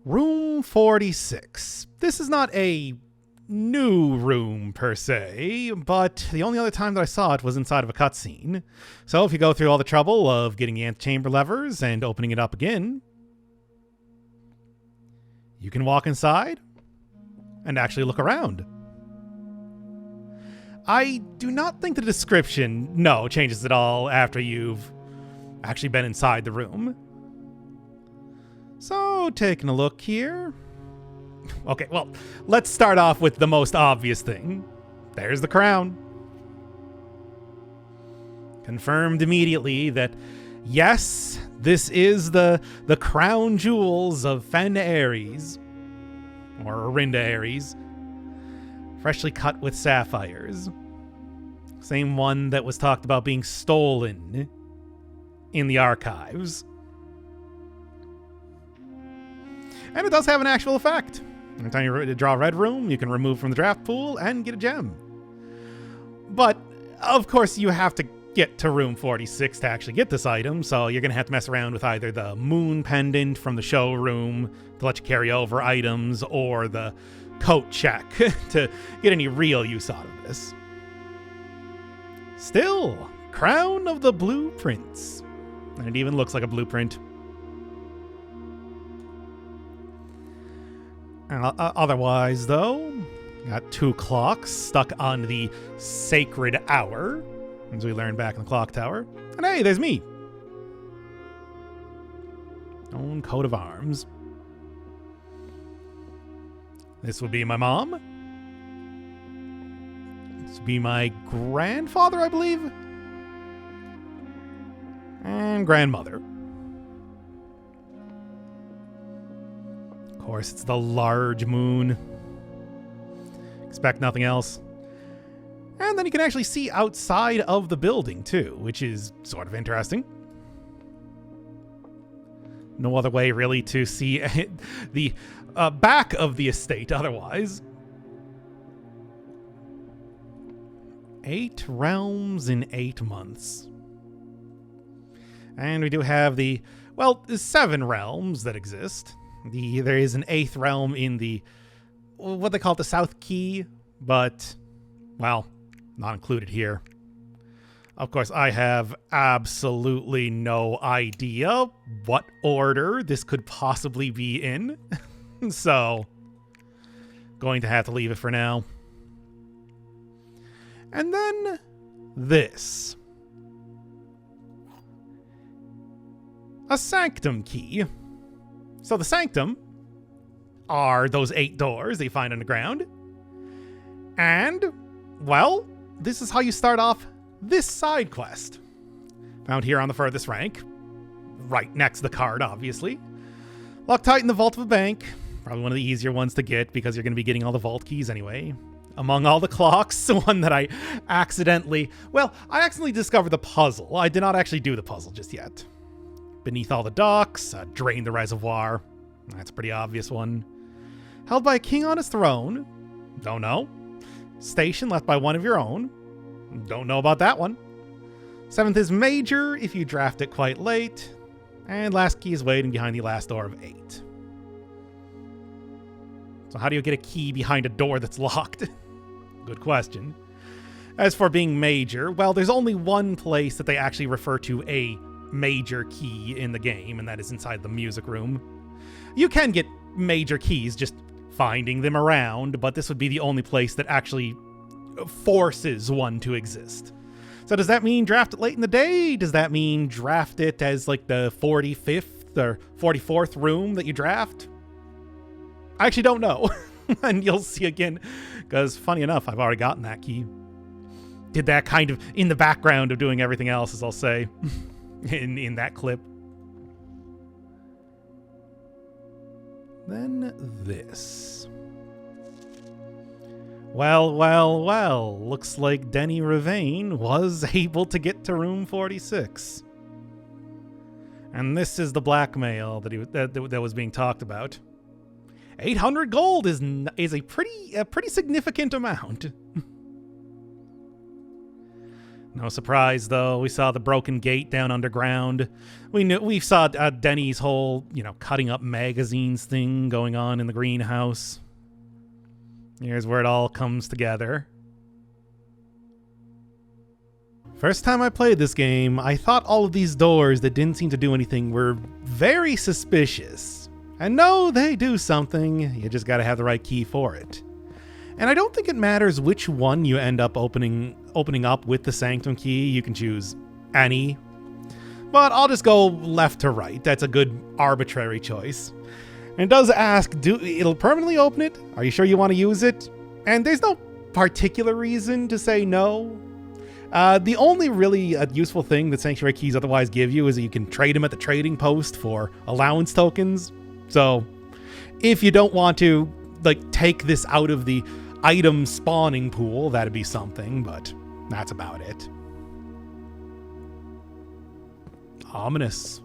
Room 46. This is not a new room per se, but the only other time that I saw it was inside of a cutscene. So if you go through all the trouble of getting the antechamber levers and opening it up again, you can walk inside and actually look around. I do not think the description, changes at all after you've actually been inside the room. So, taking a look here. Okay, well, let's start off with the most obvious thing. There's the crown. Confirmed immediately that, yes, this is the crown jewels of Fen Ares, or Orinda Ares, freshly cut with sapphires. Same one that was talked about being stolen in the archives. And it does have an actual effect. Every time you draw a red room, you can remove from the draft pool and get a gem. But, of course, you have to get to room 46 to actually get this item, so you're going to have to mess around with either the moon pendant from the showroom to let you carry over items, or the coat check to get any real use out of this. Still, Crown of the Blueprints. And it even looks like a blueprint. Otherwise, though, got 2 clocks stuck on the sacred hour, as we learned back in the clock tower. And hey, there's me. Own coat of arms. This would be my mom. This would be my grandfather, I believe. And grandmother. Of course, it's the large moon. Expect nothing else. And then you can actually see outside of the building, too, which is sort of interesting. No other way, really, to see the back of the estate otherwise. 8 realms in 8 months. And we do have the 7 realms that exist. There is an 8th realm in the, what they call it, the South Key, but, not included here. Of course, I have absolutely no idea what order this could possibly be in. So, going to have to leave it for now. And then this. A sanctum key. So the sanctum are those 8 doors that you find underground. And, this is how you start off this side quest. Found here on the furthest rank. Right next to the card, obviously. Loctite in the vault of a bank. Probably one of the easier ones to get because you're going to be getting all the vault keys anyway. Among all the clocks, the one that I accidentally discovered the puzzle. I did not actually do the puzzle just yet. Beneath all the docks, drain the reservoir. That's a pretty obvious one. Held by a king on his throne. Don't know. Station left by one of your own. Don't know about that one. 7th is major if you draft it quite late. And last key is waiting behind the last door of 8. So how do you get a key behind a door that's locked? Good question. As for being major, there's only one place that they actually refer to a major key in the game, and that is inside the music room. You can get major keys just finding them around, but this would be the only place that actually forces one to exist. So does that mean draft it late in the day? Does that mean draft it as like the 45th or 44th room that you draft? I actually don't know. And you'll see again, because funny enough, I've already gotten that key. Did that kind of in the background of doing everything else, as I'll say, in that clip. Then this. Well, looks like Denny Ravane was able to get to room 46. And this is the blackmail that was being talked about. 800 gold is a pretty significant amount. No surprise, though. We saw the broken gate down underground. We saw Denny's whole, cutting up magazines thing going on in the greenhouse. Here's where it all comes together. First time I played this game, I thought all of these doors that didn't seem to do anything were very suspicious. And no, they do something. You just gotta have the right key for it. And I don't think it matters which one you end up opening up with the Sanctum key. You can choose any. But I'll just go left to right. That's a good arbitrary choice. And it does ask, it'll permanently open it? Are you sure you want to use it? And there's no particular reason to say no. The only really useful thing that Sanctuary keys otherwise give you is that you can trade them at the trading post for allowance tokens. So if you don't want to take this out of the item spawning pool, that'd be something, but that's about it. Ominous.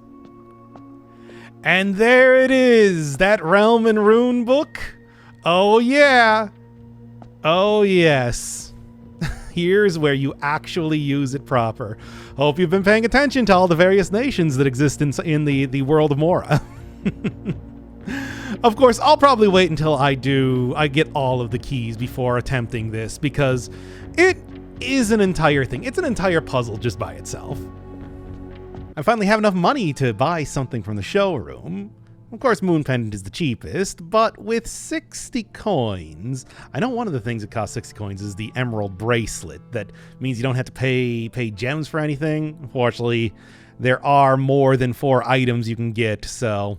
And there it is, that Realm and Rune book. Oh yeah. Oh yes. Here's where you actually use it proper. Hope you've been paying attention to all the various nations that exist in the world of Mora. Of course, I'll probably wait until I get all of the keys before attempting this, because it is an entire thing. It's an entire puzzle just by itself. I finally have enough money to buy something from the showroom. Of course, Moon Pendant is the cheapest, but with 60 coins, I know one of the things that costs 60 coins is the Emerald Bracelet. That means you don't have to pay gems for anything. Unfortunately, there are more than 4 items you can get, so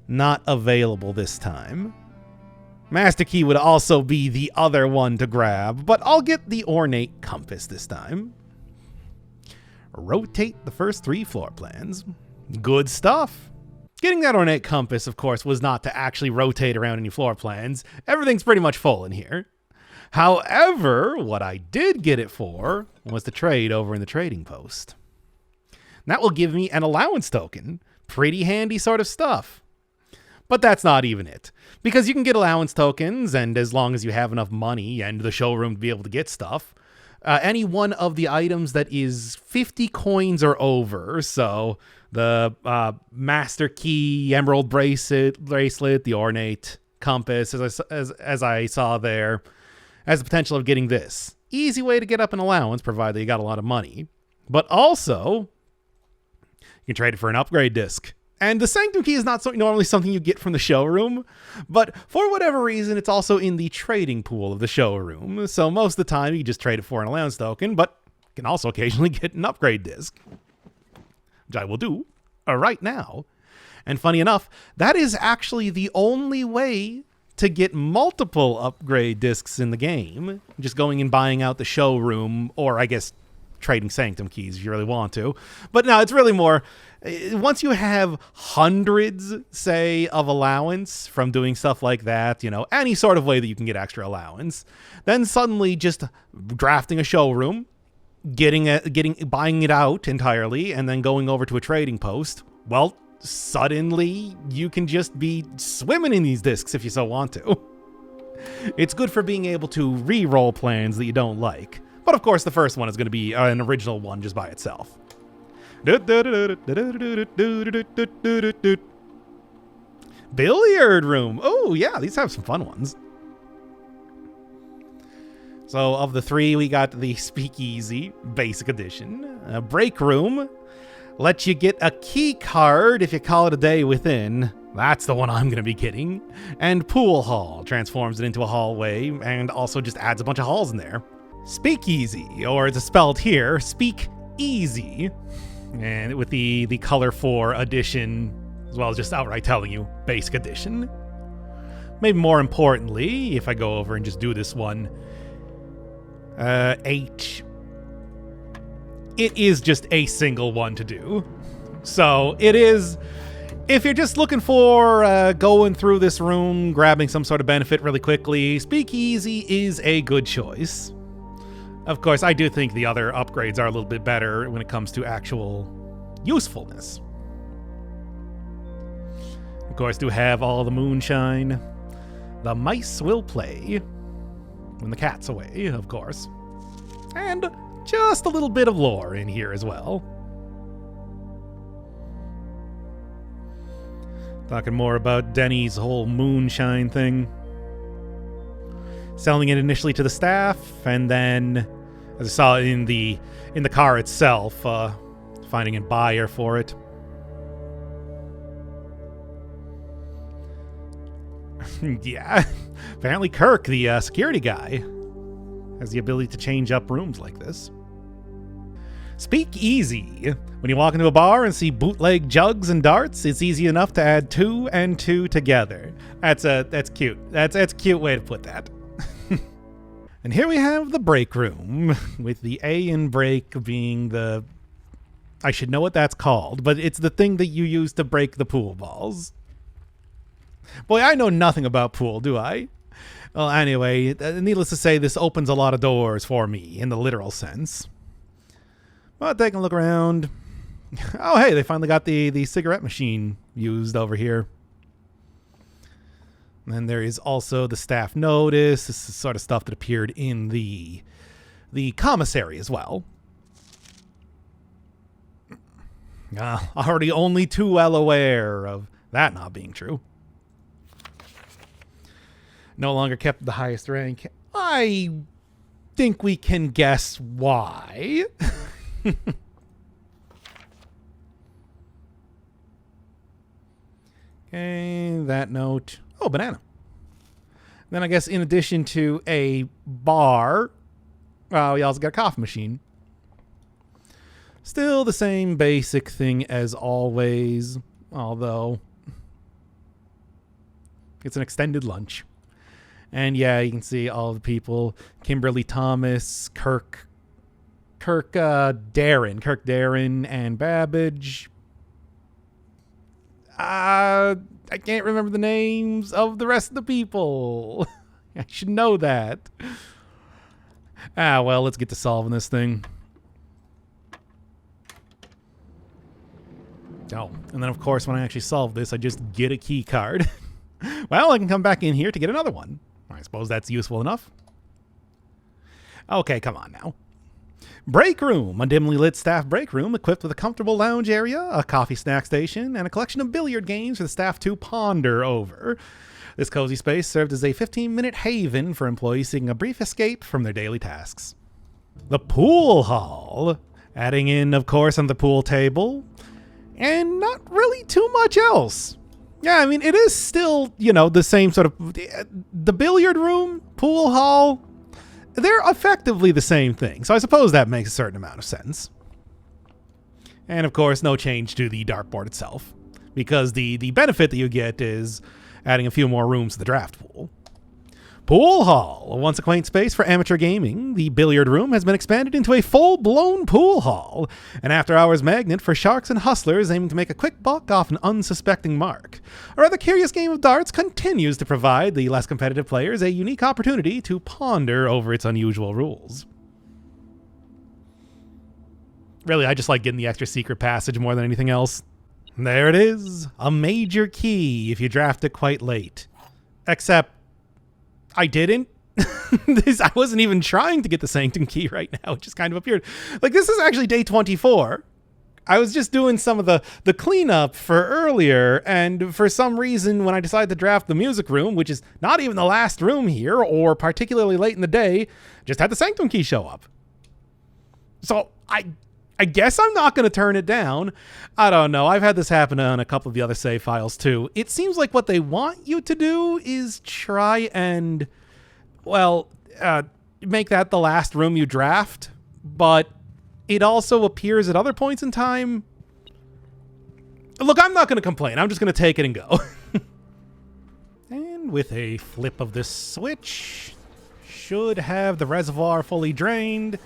not available this time. Master Key would also be the other one to grab, but I'll get the Ornate Compass this time. Rotate the first 3 floor plans. Good stuff. Getting that Ornate Compass, of course, was not to actually rotate around any floor plans. Everything's pretty much full in here. However, what I did get it for was to trade over in the trading post. That will give me an allowance token. Pretty handy sort of stuff. But that's not even it. Because you can get allowance tokens, and as long as you have enough money and the showroom to be able to get stuff, any one of the items that is 50 coins or over, so the Master Key, Emerald Bracelet, the Ornate Compass, as I saw there, has the potential of getting this. Easy way to get up an allowance, provided you got a lot of money. But also, you can trade it for an upgrade disc. And the Sanctum Key is not normally something you get from the showroom, but for whatever reason, it's also in the trading pool of the showroom. So most of the time, you just trade it for an allowance token, but you can also occasionally get an upgrade disc, which I will do right now. And funny enough, that is actually the only way to get multiple upgrade discs in the game. Just going and buying out the showroom, or I guess trading Sanctum keys if you really want to. But no, it's really more, once you have hundreds, say, of allowance from doing stuff like that, any sort of way that you can get extra allowance, then suddenly just drafting a showroom, buying it out entirely, and then going over to a trading post, well, suddenly you can just be swimming in these discs if you so want to. It's good for being able to re-roll plans that you don't like. But of course, the first one is going to be an original one just by itself. Billiard room. Oh, yeah, these have some fun ones. So of the 3, we got the Speakeasy Basic Edition. Break room. Lets you get a key card if you call it a day within. That's the one I'm going to be getting. And Pool Hall. Transforms it into a hallway and also just adds a bunch of halls in there. Speakeasy, or it's spelled here, Speak Easy. And with the color 4 edition, as well as just outright telling you, Basic Edition. Maybe more importantly, if I go over and just do this one, H, it is just a single one to do. So it is, if you're just looking for going through this room, grabbing some sort of benefit really quickly, Speakeasy is a good choice. Of course, I do think the other upgrades are a little bit better when it comes to actual usefulness. Of course, do have all the moonshine. The mice will play when the cat's away, of course. And just a little bit of lore in here as well. Talking more about Denny's whole moonshine thing. Selling it initially to the staff, and then, as I saw in the car itself, finding a buyer for it. Yeah, apparently Kirk, the security guy, has the ability to change up rooms like this. Speak easy. When you walk into a bar and see bootleg jugs and darts, it's easy enough to add 2 and 2 together. That's cute. That's a cute way to put that. And here we have the break room, with the A in break being the... I should know what that's called, but it's the thing that you use to break the pool balls. Boy, I know nothing about pool, do I? Well, anyway, needless to say, this opens a lot of doors for me, in the literal sense. Well, taking a look around. Oh, hey, they finally got the cigarette machine used over here. And then there is also the staff notice. This is sort of stuff that appeared in the commissary as well. Already only too well aware of that not being true. No longer kept the highest rank. I think we can guess why. Okay, that note. Oh, banana. Then I guess in addition to a bar, we also got a coffee machine. Still the same basic thing as always, although it's an extended lunch. And yeah, you can see all the people: Kimberly Thomas, Kirk Darren, and Babbage. I can't remember the names of the rest of the people. I should know that. Well, let's get to solving this thing. Oh, and then of course when I actually solve this, I just get a key card. Well, I can come back in here to get another one. I suppose that's useful enough. Okay, come on now. Break room, a dimly lit staff break room equipped with a comfortable lounge area, a coffee snack station, and a collection of billiard games for the staff to ponder over. This cozy space served as a 15-minute haven for employees seeking a brief escape from their daily tasks. The pool hall, adding in, of course, on the pool table, and not really too much else. Yeah, I mean, it is still, the same sort of... The billiard room, pool hall, they're effectively the same thing. So I suppose that makes a certain amount of sense. And, of course, no change to the dartboard itself, because the benefit that you get is adding a few more rooms to the draft pool. Pool hall, a once a quaint space for amateur gaming, the billiard room has been expanded into a full-blown pool hall, an after-hours magnet for sharks and hustlers aiming to make a quick buck off an unsuspecting mark. A rather curious game of darts continues to provide the less competitive players a unique opportunity to ponder over its unusual rules. Really, I just like getting the extra secret passage more than anything else. There it is, a major key if you draft it quite late. Except I didn't. I wasn't even trying to get the Sanctum key right now. It just kind of appeared. Like, this is actually day 24. I was just doing some of the cleanup for earlier, and for some reason, when I decided to draft the music room, which is not even the last room here, or particularly late in the day, just had the Sanctum key show up. So I guess I'm not going to turn it down. I don't know. I've had this happen on a couple of the other save files too. It seems like what they want you to do is try and, make that the last room you draft, but it also appears at other points in time. Look, I'm not going to complain. I'm just going to take it and go. And with a flip of this switch, should have the reservoir fully drained.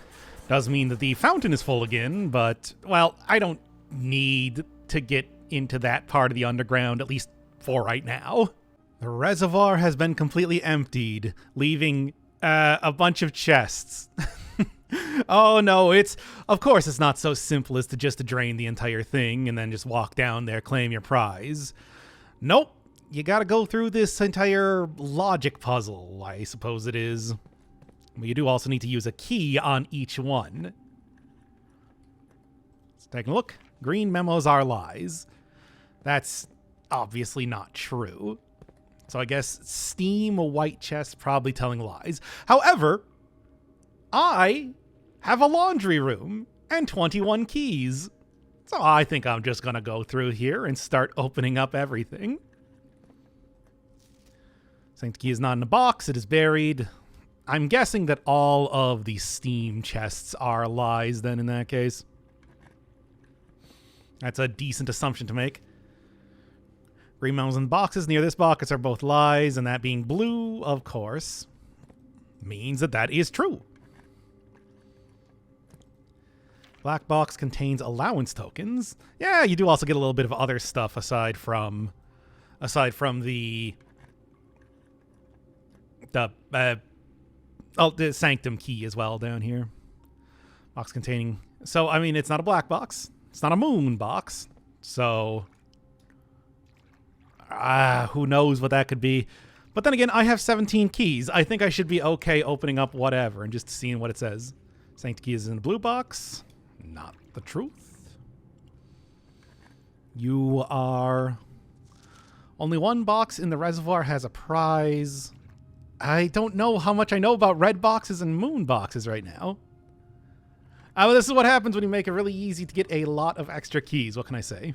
Does mean that the fountain is full again, but, well, I don't need to get into that part of the underground, at least for right now. The reservoir has been completely emptied, leaving a bunch of chests. Oh no, of course it's not so simple as to just drain the entire thing and then just walk down there, claim your prize. Nope, you gotta go through this entire logic puzzle, I suppose it is. But you do also need to use a key on each one. Let's take a look. Green memos are lies. That's obviously not true. So I guess Steam white chest probably telling lies. However, I have a laundry room and 21 keys. So I think I'm just going to go through here and start opening up everything. Sanctum key is not in a box. It is buried. I'm guessing that all of the Steam chests are lies then in that case. That's a decent assumption to make. Green memos in boxes near this box are both lies, and that being blue, of course, means that that is true. Black box contains allowance tokens. Yeah, you do also get a little bit of other stuff aside from the Sanctum key as well down here. Box containing... So, I mean, it's not a black box. It's not a moon box. So... who knows what that could be. But then again, I have 17 keys. I think I should be okay opening up whatever and just seeing what it says. Sanctum key is in the blue box. Not the truth. You are... Only one box in the reservoir has a prize. I don't know how much I know about red boxes and moon boxes right now. This is what happens when you make it really easy to get a lot of extra keys. What can I say?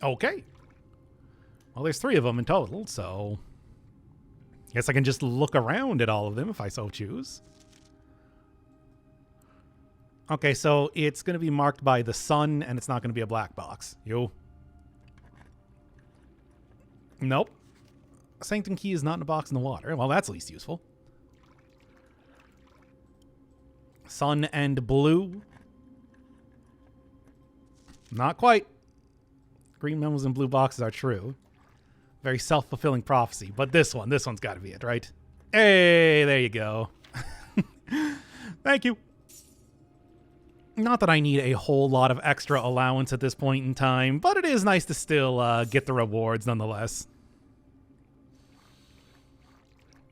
Okay. Well, there's 3 of them in total, so... I guess I can just look around at all of them if I so choose. Okay, so it's going to be marked by the sun, and it's not going to be a black box. Nope. Sanctum key is not in a box in the water. Well, that's least useful. Sun and blue. Not quite. Green memos and blue boxes are true. Very self-fulfilling prophecy. But this one's got to be it, right? Hey, there you go. Thank you. Not that I need a whole lot of extra allowance at this point in time, but it is nice to still get the rewards nonetheless.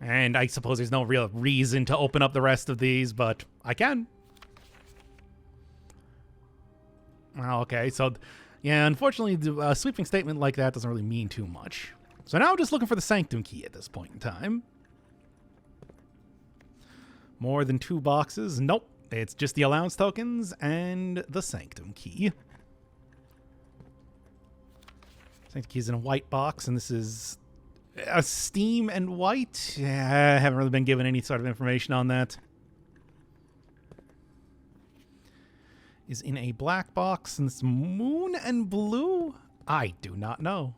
And I suppose there's no real reason to open up the rest of these, but I can. Okay, so yeah, unfortunately, a sweeping statement like that doesn't really mean too much. So now I'm just looking for the Sanctum key at this point in time. More than 2 boxes? Nope. It's just the allowance tokens and the Sanctum key. Sanctum key is in a white box, and this is a Steam and white. Yeah, I haven't really been given any sort of information on that. Is in a black box, and it's moon and blue? I do not know.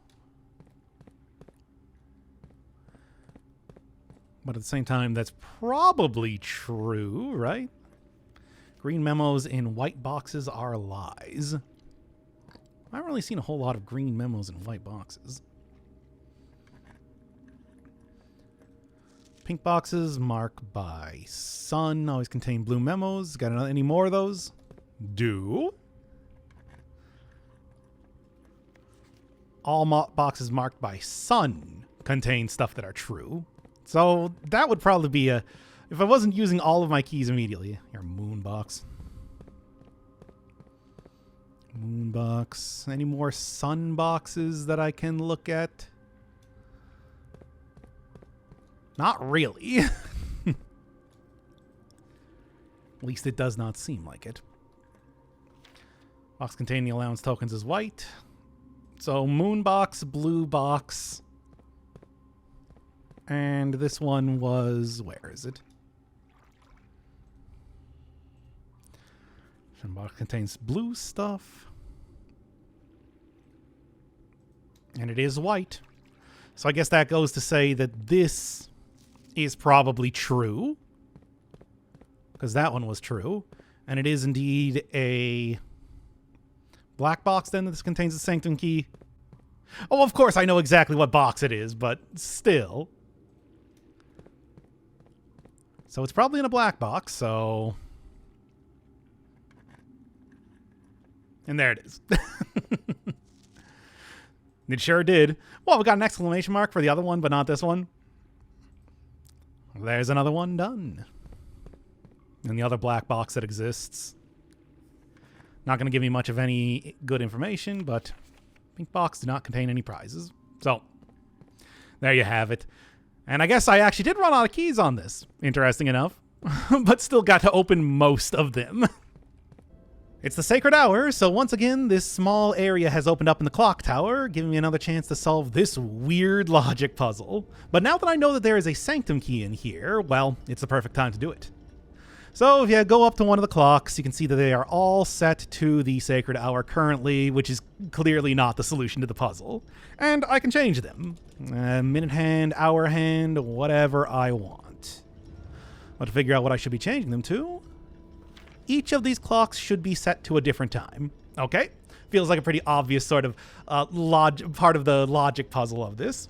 But at the same time, that's probably true, right? Green memos in white boxes are lies. I haven't really seen a whole lot of green memos in white boxes. Pink boxes marked by sun always contain blue memos. Got any more of those? Do. All boxes marked by sun contain stuff that are true. So that would probably be a... If I wasn't using all of my keys immediately. Your moon box. Moon box. Any more sun boxes that I can look at? Not really. At least it does not seem like it. Box containing the allowance tokens is white. So moon box, blue box. And this one was... Where is it? Box contains blue stuff. And it is white. So I guess that goes to say that this is probably true. Because that one was true. And it is indeed a black box then that this contains the Sanctum key. Oh, of course I know exactly what box it is, but still. So it's probably in a black box, so... And there it is. It sure did. Well, we got an exclamation mark for the other one, but not this one. There's another one done. and the other black box that exists. Not going to give me much of any good information, but pink box did not contain any prizes. So, there you have it. And I guess I actually did run out of keys on this, interesting enough, but still got to open most of them. It's the sacred hour, so once again, this small area has opened up in the clock tower, giving me another chance to solve this weird logic puzzle. But now that I know that there is a sanctum key in here, well, it's the perfect time to do it. So if you go up to one of the clocks, you can see that they are all set to the sacred hour currently, which is clearly not the solution to the puzzle. And I can change them. Minute hand, hour hand, whatever I want. But to figure out what I should be changing them to, each of these clocks should be set to a different time. Okay? Feels like a pretty obvious sort of part of the logic puzzle of this.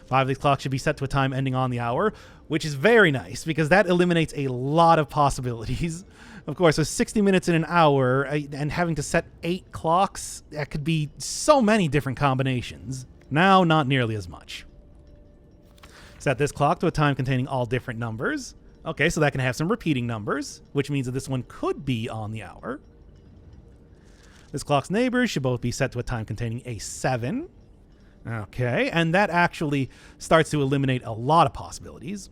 5 of these clocks should be set to a time ending on the hour, which is very nice because that eliminates a lot of possibilities. Of course, with 60 minutes in an hour and having to set 8 clocks, that could be so many different combinations. Now, not nearly as much. Set this clock to a time containing all different numbers. Okay, so that can have some repeating numbers, which means that this one could be on the hour. This clock's neighbors should both be set to a time containing a 7. Okay, and that actually starts to eliminate a lot of possibilities.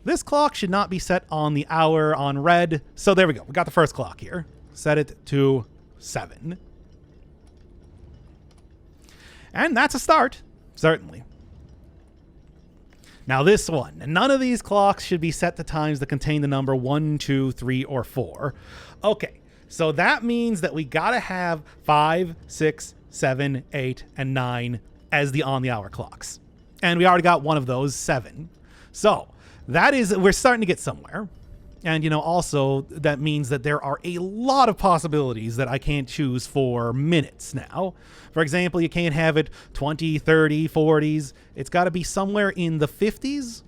This clock should not be set on the hour on red. So there we go. We got the first clock here. Set it to 7. And that's a start, certainly. Now this one, none of these clocks should be set to times that contain the number 1, 2, 3, or 4. Okay, so that means that we gotta have 5, 6, 7, 8, and 9 as the on-the-hour clocks. And we already got one of those, 7. So that is, we're starting to get somewhere. And, you know, also that means that there are a lot of possibilities that I can't choose for minutes now. For example, you can't have it 20, 30, 40s. It's got to be somewhere in the 50s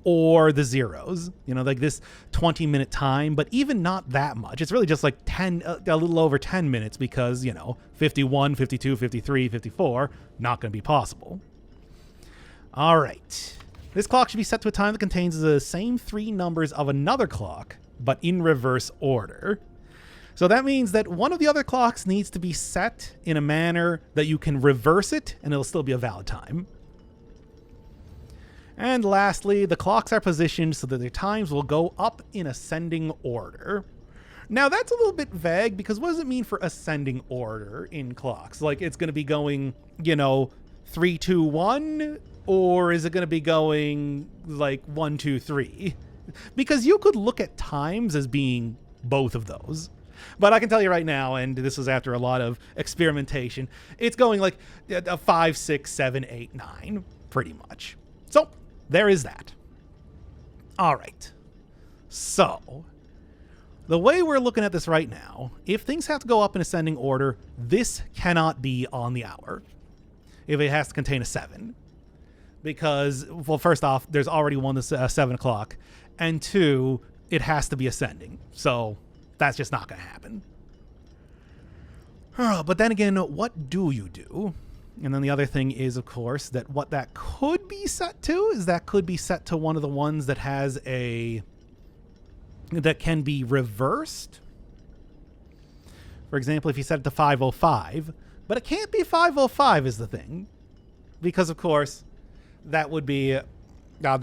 or the zeros, you know, like this 20-minute time, but even not that much. It's really just like 10, a little over 10 minutes because, you know, 51, 52, 53, 54, not going to be possible. All right. This clock should be set to a time that contains the same 3 numbers of another clock, but in reverse order. So that means that one of the other clocks needs to be set in a manner that you can reverse it and it'll still be a valid time. And lastly, the clocks are positioned so that their times will go up in ascending order. Now that's a little bit vague because what does it mean for ascending order in clocks? Like it's going to be going, you know, 3, 2, 1, or is it going to be going like 1, 2, 3? Because you could look at times as being both of those. But I can tell you right now, and this was after a lot of experimentation, it's going like a 5, 6, 7, 8, 9, pretty much. So there is that. All right. So the way we're looking at this right now, if things have to go up in ascending order, this cannot be on the hour if it has to contain a 7. Because, well, first off, there's already one that's 7 o'clock, and 2, it has to be ascending. So that's just not going to happen. But then again, what do you do? And then the other thing is, of course, that what that could be set to is that could be set to one of the ones that has that can be reversed. For example, if you set it to 5:05, but it can't be 5:05 is the thing. Because, of course, that would be not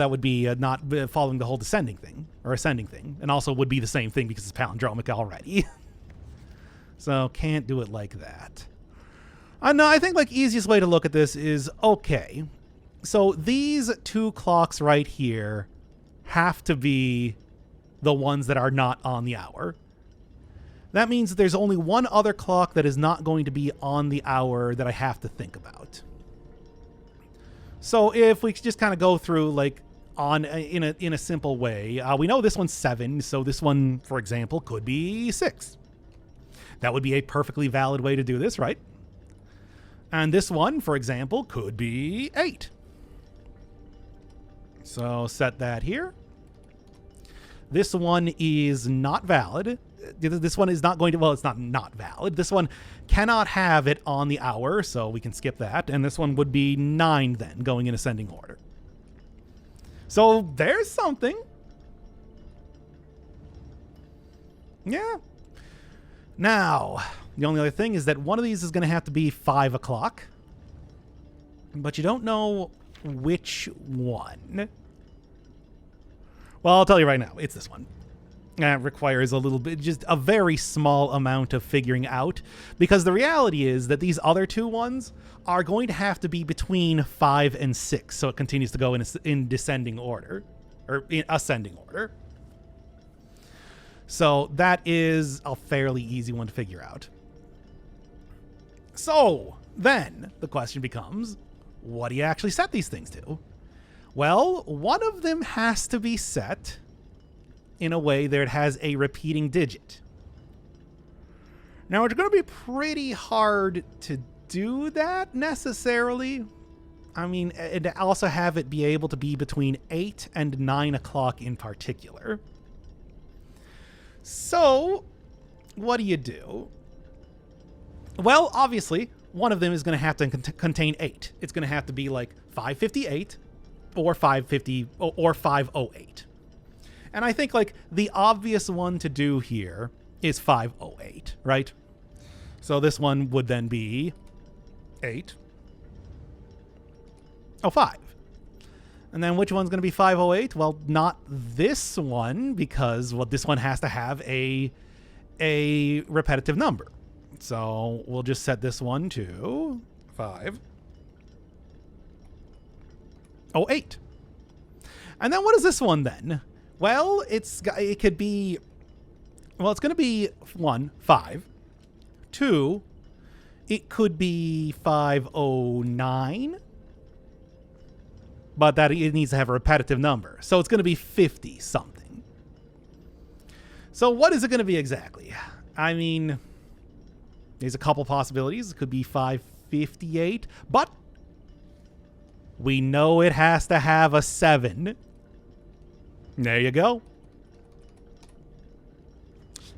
following the whole descending thing or ascending thing, and also would be the same thing because it's palindromic already. So can't do it like that. No, I think like easiest way to look at this is, okay, so these 2 clocks right here have to be the ones that are not on the hour. That means that there's only one other clock that is not going to be on the hour that I have to think about. So if we just kind of go through like in a simple way, we know this one's 7, so this one, for example, could be 6. That would be a perfectly valid way to do this, right? And this one, for example, could be 8. So set that here. This one is not valid. This one is not going to, well, it's not valid. This one cannot have it on the hour, so we can skip that. And this one would be 9 then, going in ascending order. So there's something. Yeah. Now, the only other thing is that one of these is going to have to be 5 o'clock. But you don't know which one. Well, I'll tell you right now. It's this one. It requires a little bit, just a very small amount of figuring out. Because the reality is that these other two ones are going to have to be between 5 and 6. So it continues to go in descending order. Or in ascending order. So that is a fairly easy one to figure out. So then the question becomes, what do you actually set these things to? Well, one of them has to be set in a way that it has a repeating digit. Now, it's going to be pretty hard to do that necessarily. I mean, and also have it be able to be between 8 and 9 o'clock in particular. So, what do? Well, obviously, one of them is going to have to contain 8. It's going to have to be like 558 or 550 or 508. And I think like the obvious one to do here is 508, right? So this one would then be 805. And then which one's going to be 508? Well, not this one, because this one has to have a repetitive number. So we'll just set this one to 508. And then what is this one then? Well, it's going to be 1, 5. 2, it could be 509. But that it needs to have a repetitive number. So it's going to be 50 something. So what is it going to be exactly? I mean, there's a couple possibilities. It could be 558, but we know it has to have a 7. There you go.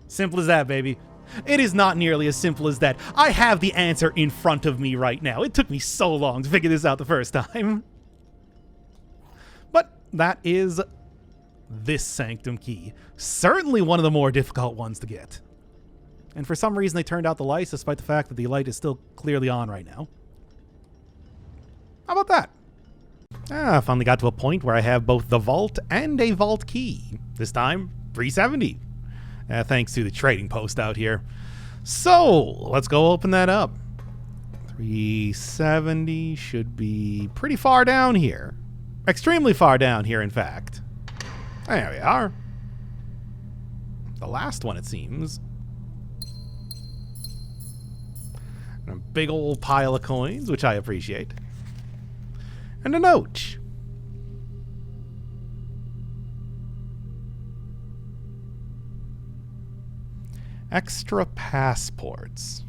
Simple as that, baby. It is not nearly as simple as that. I have the answer in front of me right now. It took me so long to figure this out the first time. But that is this Sanctum key. Certainly one of the more difficult ones to get. And for some reason they turned out the lights despite the fact that the light is still clearly on right now. How about that? I finally got to a point where I have both the vault and a vault key. This time, 370. Thanks to the trading post out here. So, let's go open that up. 370 should be pretty far down here. Extremely far down here, in fact. There we are. The last one, it seems. And a big old pile of coins, which I appreciate. And a note. Extra passports.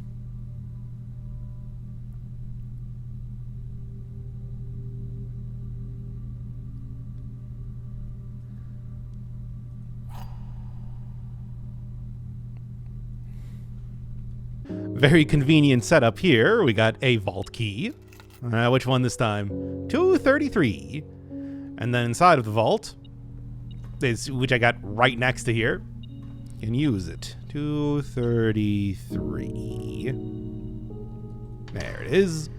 Very convenient setup here. We got a vault key. Which one this time? 233. And then inside of the vault, which I got right next to here, can use it. 233. There it is.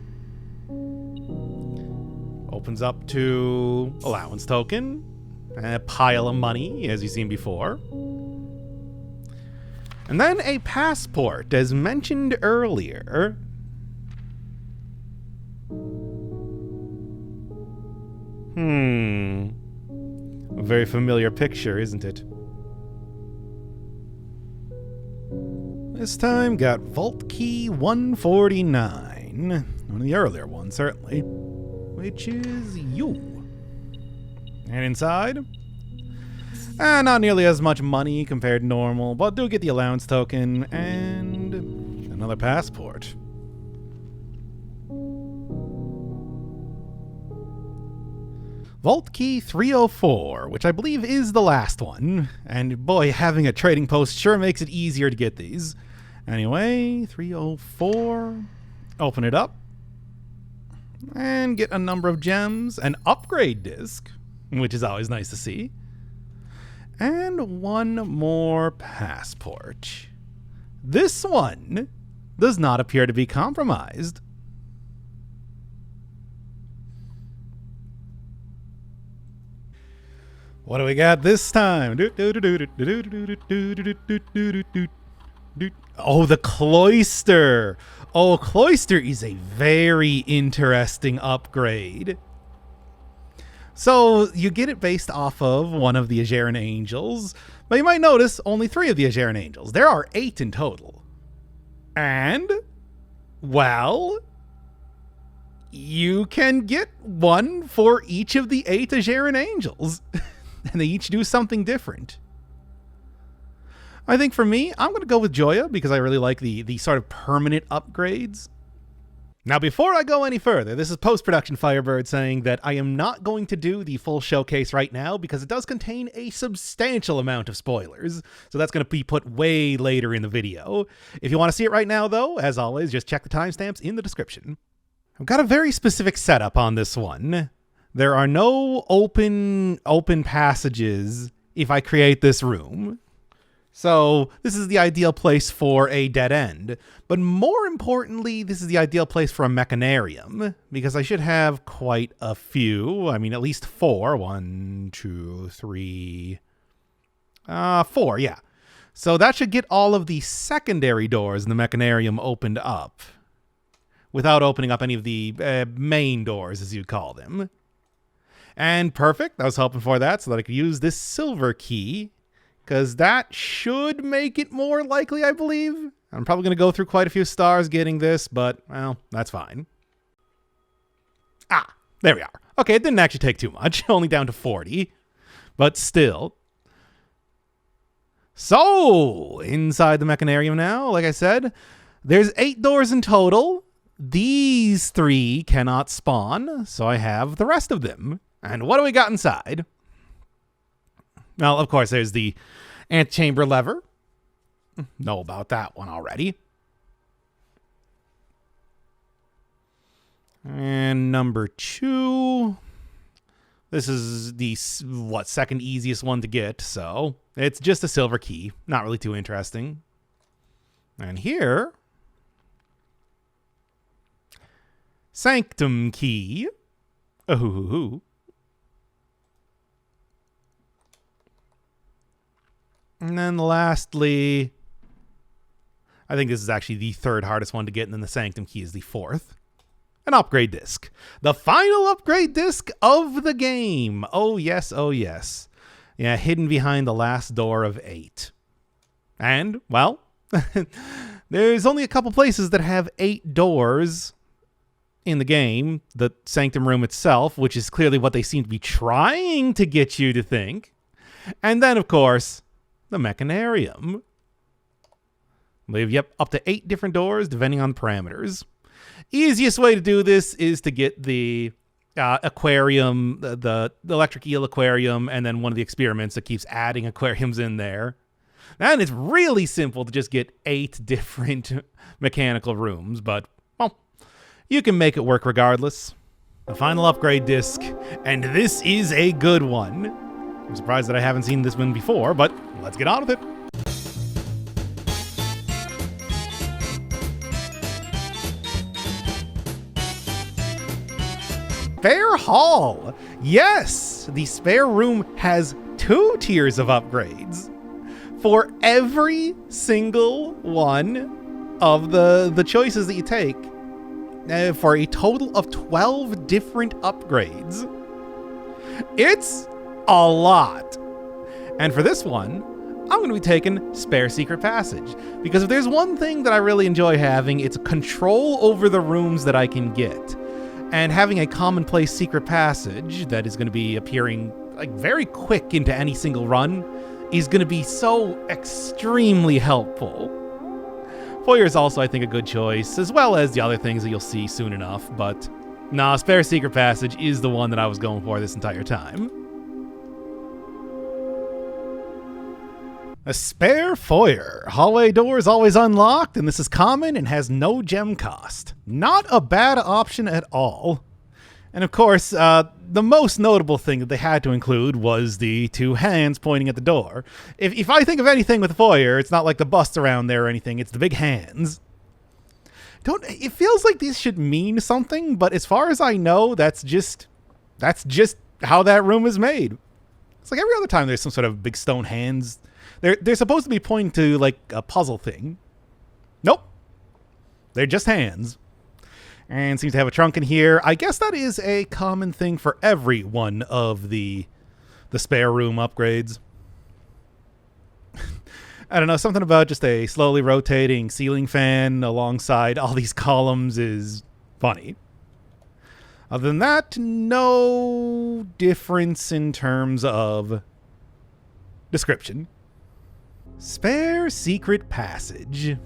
Opens up to allowance token. A pile of money, as you've seen before. And then a passport, as mentioned earlier. A very familiar picture, isn't it? This time got Vault Key 149. One of the earlier ones, certainly. Which is you. And inside? Not nearly as much money compared to normal, but do get the allowance token and another passport. Vault Key 304, which I believe is the last one. And boy, having a trading post sure makes it easier to get these. Anyway, 304. Open it up. And get a number of gems. An upgrade disc, which is always nice to see. And one more passport. This one does not appear to be compromised. What do we got this time? Oh, the cloister. Oh, cloister is a very interesting upgrade. So you get it based off of one of the Ajaran Angels, but you might notice only 3 of the Ajaran Angels. There are 8 in total. And, well, you can get one for each of the 8 Ajaran Angels. And they each do something different. I think for me, I'm going to go with Joya because I really like the sort of permanent upgrades. Now, before I go any further, this is post-production Firebird saying that I am not going to do the full showcase right now because it does contain a substantial amount of spoilers. So that's going to be put way later in the video. If you want to see it right now, though, as always, just check the timestamps in the description. I've got a very specific setup on this one. There are no open passages if I create this room. So this is the ideal place for a dead end. But more importantly, this is the ideal place for a mechanarium, because I should have quite a few. I mean, at least 4. 1, 2, 3... 4, yeah. So that should get all of the secondary doors in the mechanarium opened up, without opening up any of the main doors, as you'd call them. And perfect, I was hoping for that so that I could use this silver key, because that should make it more likely, I believe. I'm probably going to go through quite a few stars getting this, but, well, that's fine. Ah, there we are. Okay, it didn't actually take too much, only down to 40, but still. So, inside the mechanarium now, like I said, there's 8 doors in total. These 3 cannot spawn, so I have the rest of them. And what do we got inside? Well, of course, there's the Antechamber lever. Know about that one already. And number 2. This is the, second easiest one to get, so it's just a silver key. Not really too interesting. And here, Sanctum key. Ooh. And then lastly, I think this is actually the 3rd hardest one to get, and then the Sanctum key is the 4th. An upgrade disc. The final upgrade disc of the game. Oh, yes, oh, yes. Yeah, hidden behind the last door of 8. And, well, there's only a couple places that have 8 doors in the game. The Sanctum room itself, which is clearly what they seem to be trying to get you to think. And then, of course, the mechanarium. We have, yep, up to 8 different doors, depending on parameters. Easiest way to do this is to get the aquarium, the electric eel aquarium, and then one of the experiments that keeps adding aquariums in there. And it's really simple to just get 8 different mechanical rooms, but, well, you can make it work regardless. The final upgrade disc, and this is a good one. I'm surprised that I haven't seen this one before, but let's get on with it. Spare hall. Yes, the spare room has 2 tiers of upgrades for every single one of the choices that you take, for a total of 12 different upgrades. It's a lot. And for this one, I'm going to be taking Spare Secret Passage, because if there's one thing that I really enjoy having, it's control over the rooms that I can get. And having a commonplace secret passage that is going to be appearing like very quick into any single run is going to be so extremely helpful. Foyer is also, I think, a good choice, as well as the other things that you'll see soon enough, but nah, Spare Secret Passage is the one that I was going for this entire time. A spare foyer. Hallway door is always unlocked, and this is common and has no gem cost. Not a bad option at all. And of course, the most notable thing that they had to include was the two hands pointing at the door. If I think of anything with the foyer, it's not like the busts around there or anything, it's the big hands. It feels like these should mean something, but as far as I know, that's just how that room is made. It's like every other time there's some sort of big stone hands. They're supposed to be pointing to like a puzzle thing. Nope. They're just hands. And seems to have a trunk in here. I guess that is a common thing for every one of the spare room upgrades. I don't know, something about just a slowly rotating ceiling fan alongside all these columns is funny. Other than that, no difference in terms of description. Spare secret passage.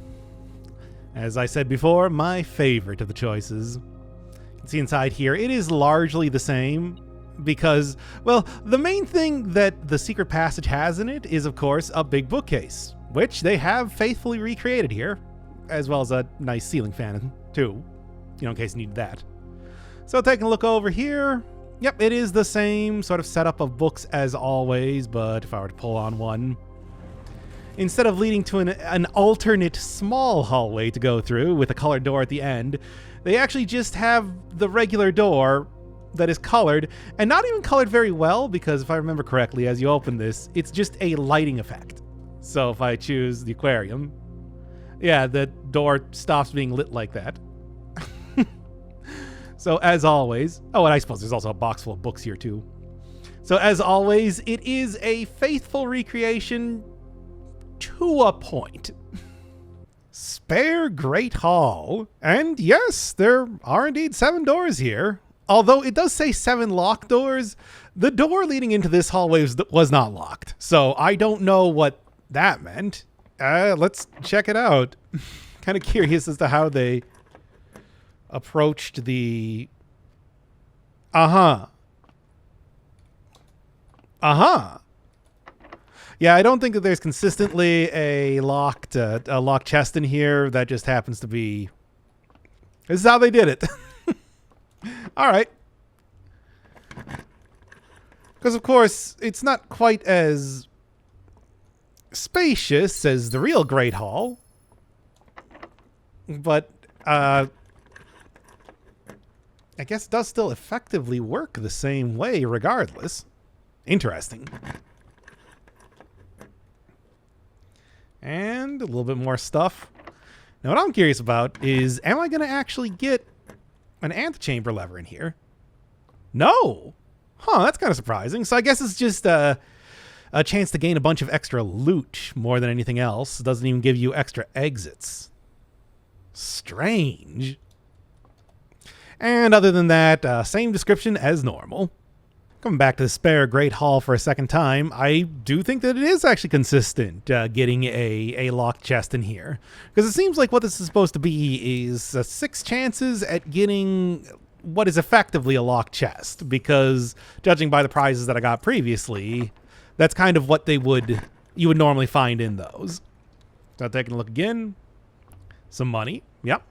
As I said before, my favorite of the choices. You can see inside here, it is largely the same because, well, the main thing that the secret passage has in it is, of course, a big bookcase, which they have faithfully recreated here, as well as a nice ceiling fan, too, in case you need that. So taking a look over here, yep, it is the same sort of setup of books as always, but if I were to pull on one, instead of leading to an alternate small hallway to go through with a colored door at the end, they actually just have the regular door that is colored, and not even colored very well, because if I remember correctly, as you open this, it's just a lighting effect. So if I choose the aquarium, yeah, the door stops being lit like that. So as always, oh, and I suppose there's also a box full of books here too. So as always, it is a faithful recreation to a point. Spare Great Hall. And yes, there are indeed 7 doors here. Although it does say 7 locked doors, the door leading into this hallway was not locked. So I don't know what that meant. Let's check it out. Kind of curious as to how they approached the... Yeah, I don't think that there's consistently a locked chest in here. That just happens to be... This is how they did it. All right. Because, of course, it's not quite as spacious as the real Great Hall. But, I guess it does still effectively work the same way regardless. Interesting. And a little bit more stuff. Now what I'm curious about is, am I going to actually get an antechamber lever in here? No! Huh, that's kind of surprising. So I guess it's just a chance to gain a bunch of extra loot more than anything else. It doesn't even give you extra exits. Strange. And other than that, same description as normal. Coming back to the spare Great Hall for a second time, I do think that it is actually consistent getting a locked chest in here. Because it seems like what this is supposed to be is 6 chances at getting what is effectively a locked chest. Because judging by the prizes that I got previously, that's kind of what you would normally find in those. So taking a look again. Some money. Yep.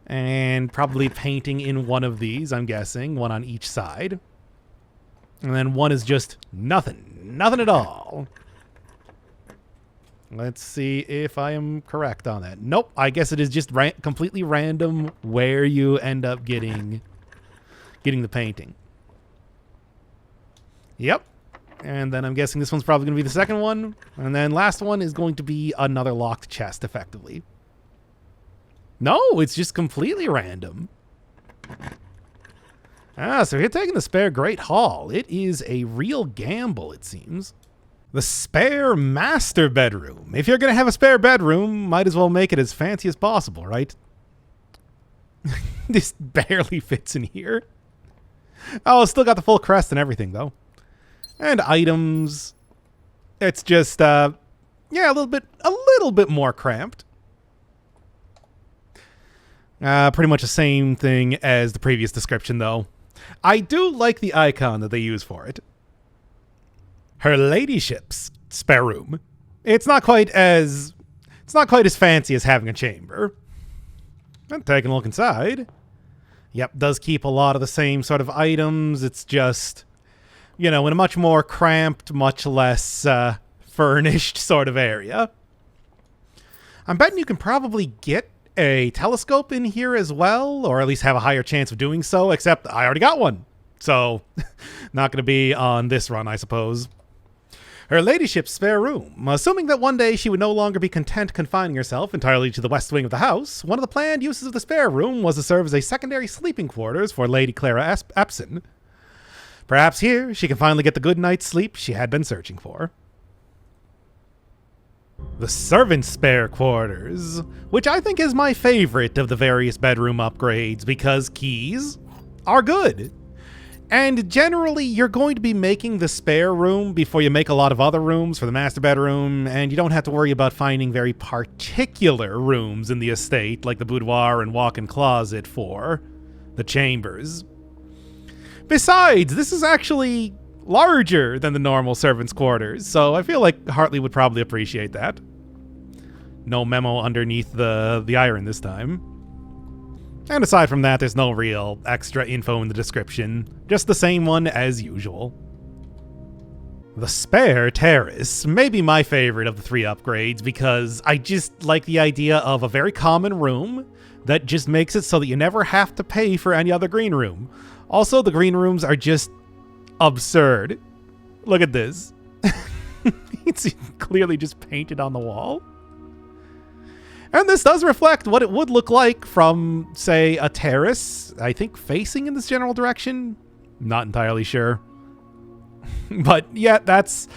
And probably painting in one of these, I'm guessing. One on each side. And then one is just nothing. Nothing at all. Let's see if I am correct on that. Nope. I guess it is just completely random where you end up getting the painting. Yep. And then I'm guessing this one's probably going to be the second one. And then last one is going to be another locked chest, effectively. No, it's just completely random. So you're taking the spare Great Hall. It is a real gamble, it seems. The spare master bedroom. If you're going to have a spare bedroom, might as well make it as fancy as possible, right? This barely fits in here. Oh, it's still got the full crest and everything, though. And items. It's just, yeah, a little bit more cramped. Pretty much the same thing as the previous description, though. I do like the icon that they use for it. Her ladyship's spare room. It's not quite as fancy as having a chamber. And taking a look inside. Yep, does keep a lot of the same sort of items. It's just, in a much more cramped, much less furnished sort of area. I'm betting you can probably get a telescope in here as well, or at least have a higher chance of doing so, except I already got one. So, not going to be on this run, I suppose. Her ladyship's spare room. Assuming that one day she would no longer be content confining herself entirely to the west wing of the house, one of the planned uses of the spare room was to serve as a secondary sleeping quarters for Lady Clara Epson. Perhaps here she can finally get the good night's sleep she had been searching for. The servant's spare quarters, which I think is my favorite of the various bedroom upgrades because keys are good. And generally, you're going to be making the spare room before you make a lot of other rooms for the master bedroom, and you don't have to worry about finding very particular rooms in the estate, like the boudoir and walk-in closet for the chambers. Besides, this is actually larger than the normal servants' quarters, so I feel like Hartley would probably appreciate that. No memo underneath the iron this time. And aside from that, there's no real extra info in the description, just the same one as usual. The spare terrace may be my favorite of the 3 upgrades because I just like the idea of a very common room that just makes it so that you never have to pay for any other green room. Also, the green rooms are just absurd. Look at this. It's clearly just painted on the wall. And this does reflect what it would look like from, say, a terrace, I think facing in this general direction. Not entirely sure. But yeah, that's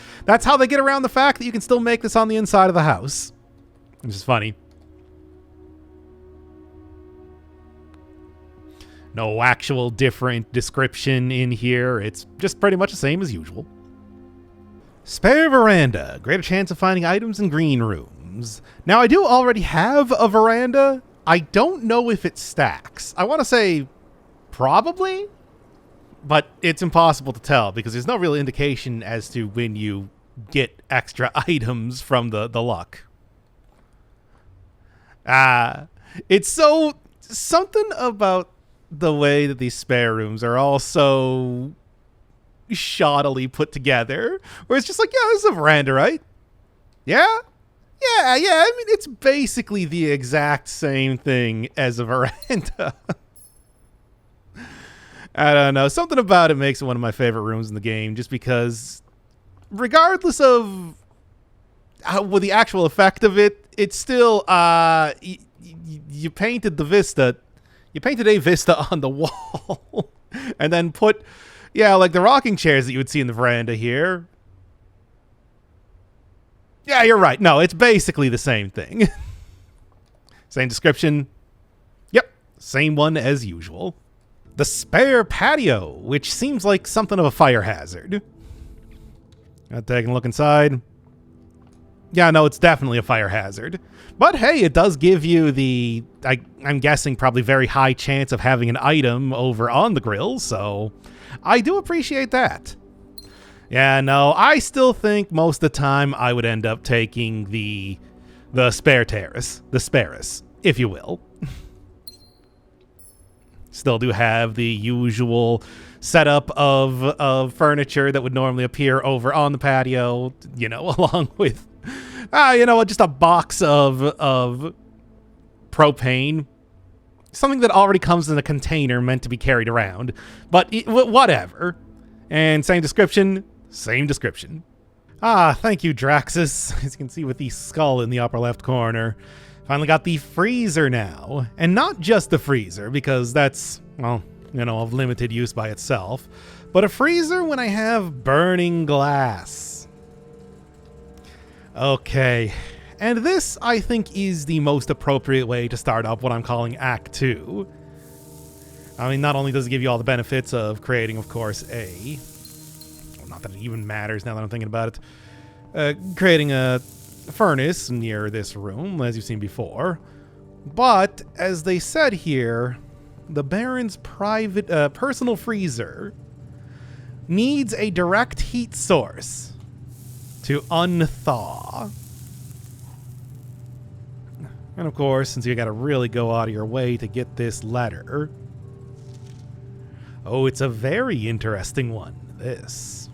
how they get around the fact that you can still make this on the inside of the house. Which is funny. No actual different description in here. It's just pretty much the same as usual. Spare veranda. Greater chance of finding items in green rooms. Now, I do already have a veranda. I don't know if it stacks. I want to say probably, but it's impossible to tell because there's no real indication as to when you get extra items from the luck. It's something about the way that these spare rooms are all so shoddily put together, where it's just like, yeah, this is a veranda, right? Yeah? Yeah, I mean, it's basically the exact same thing as a veranda. I don't know. Something about it makes it one of my favorite rooms in the game, just because regardless of with the actual effect of it, it's still, you painted the vista. You painted a vista on the wall and then put, like the rocking chairs that you would see in the veranda here. Yeah, you're right. No, it's basically the same thing. Same description. Yep, same one as usual. The spare patio, which seems like something of a fire hazard. Taking a look inside. Yeah, no, it's definitely a fire hazard. But hey, it does give you the, I'm guessing, probably very high chance of having an item over on the grill, so I do appreciate that. Yeah, no, I still think most of the time I would end up taking the spare terrace, the sparus, if you will. Still do have the usual setup of furniture that would normally appear over on the patio, along with, just a box of propane. Something that already comes in a container meant to be carried around. But whatever. And same description. Same description. Thank you, Draxus. As you can see with the skull in the upper left corner. Finally got the freezer now. And not just the freezer, because that's, of limited use by itself. But a freezer when I have burning glass. Okay. And this, I think, is the most appropriate way to start up what I'm calling Act 2. I mean, not only does it give you all the benefits of creating, of course, not that it even matters now that I'm thinking about it, creating a furnace near this room, as you've seen before. But, as they said here, the Baron's private, personal freezer needs a direct heat source to unthaw. And of course, since you gotta really go out of your way to get this letter, Oh, it's a very interesting one, this.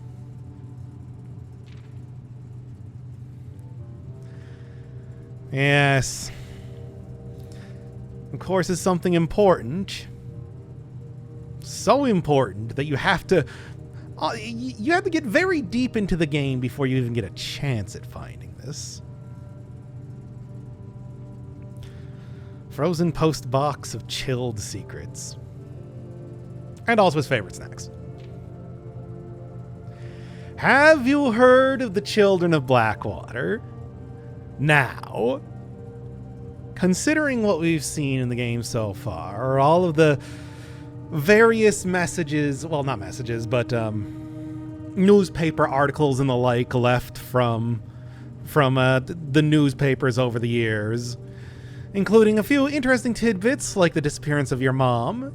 Yes. Of course, it's something important. So important that you have to get very deep into the game before you even get a chance at finding this. Frozen post box of chilled secrets. And also his favorite snacks. Have you heard of the Children of Blackwater? Now, considering what we've seen in the game so far, all of the various messages, well, not messages, but newspaper articles and the like left from the newspapers over the years, including a few interesting tidbits like the disappearance of your mom,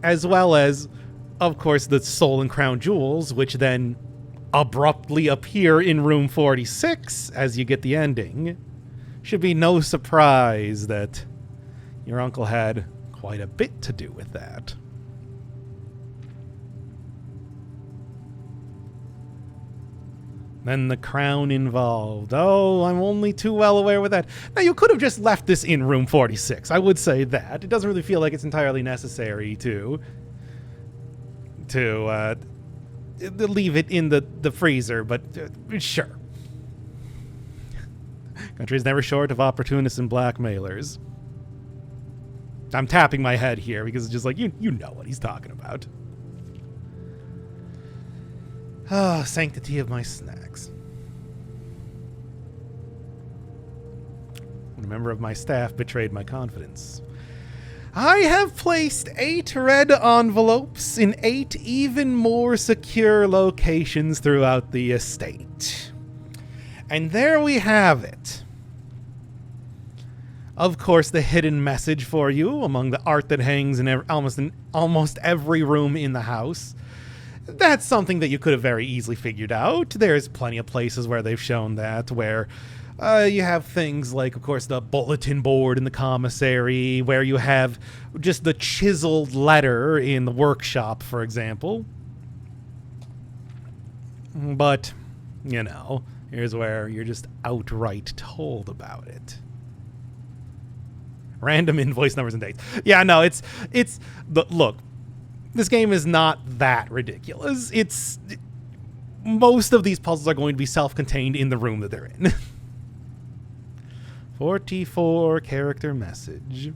as well as, of course, the Soul and Crown Jewels, which then abruptly appear in room 46 as you get the ending. Should be no surprise that your uncle had quite a bit to do with that. Then the crown involved. Oh, I'm only too well aware with that. Now, you could have just left this in room 46. I would say that. It doesn't really feel like it's entirely necessary to leave it in the freezer, but sure. Country's never short of opportunists and blackmailers. I'm tapping my head here because it's just like, you know what he's talking about. Ah, sanctity of my snacks. A member of my staff betrayed my confidence. I have placed 8 red envelopes in 8 even more secure locations throughout the estate. And there we have it. Of course, the hidden message for you among the art that hangs in almost every room in the house. That's something that you could have very easily figured out. There's plenty of places where they've shown that, where you have things like, of course, the bulletin board in the commissary, where you have just the chiseled letter in the workshop, for example. But, you know, here's where you're just outright told about it. Random invoice numbers and dates. Yeah, no, look, this game is not that ridiculous. Most of these puzzles are going to be self-contained in the room that they're in. 44 character message.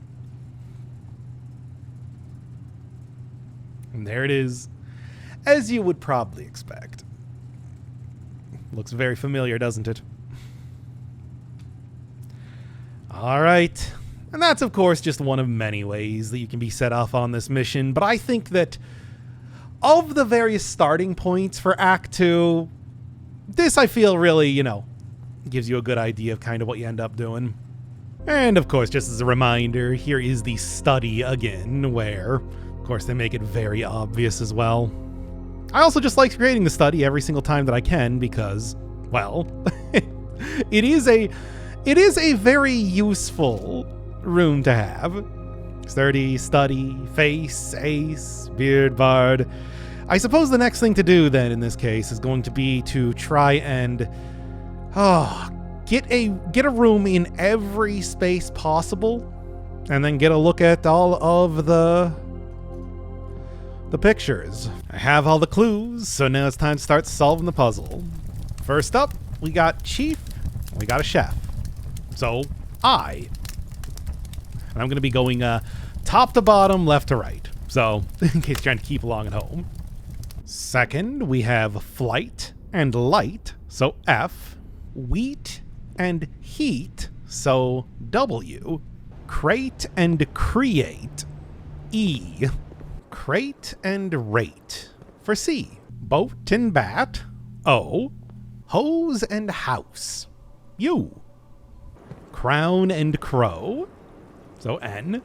And there it is, as you would probably expect. Looks very familiar, doesn't it? All right. And that's, of course, just one of many ways that you can be set off on this mission. But I think that of the various starting points for Act 2, this, I feel, really, gives you a good idea of kind of what you end up doing. And, of course, just as a reminder, here is the study again, where, of course, they make it very obvious as well. I also just like creating the study every single time that I can because, well, it is a very useful room to have. Sturdy, study, face, ace, beard, bard. I suppose the next thing to do then in this case is going to be to try and get a room in every space possible and then get a look at all of the pictures. I have all the clues, so now it's time to start solving the puzzle. First up, we got Chief, we got a chef. So, and I'm going to be going top to bottom, left to right. So, in case you're trying to keep along at home. Second, we have flight and light, so F. Wheat and heat, so W. Crate and create, E. Crate and rate, for C. Boat and bat, O. Hose and house, U. Crown and crow, so N.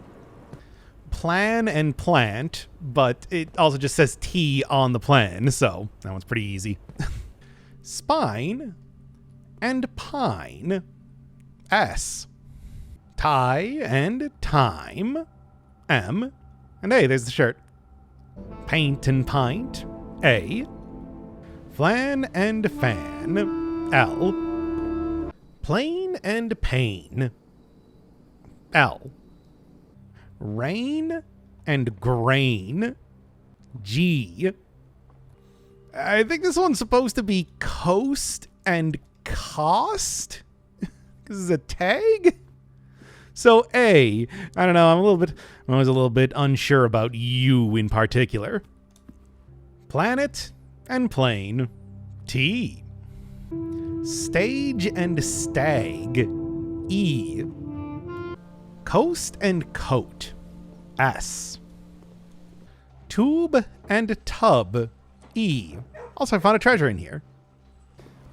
Plan and plant, but it also just says T on the plan, so that one's pretty easy. Spine and pine, S. Tie and time, M. And hey, there's the shirt. Paint and pint, A. Flan and fan, L. Plain and pain, L. Rain and grain, G. I think this one's supposed to be coast and cost? Because it's a tag? So A. I don't know, I'm always a little bit unsure about U in particular. Planet and plane, T. Stage and stag, E. Coast and coat, S. Tube and tub, E. Also, I found a treasure in here.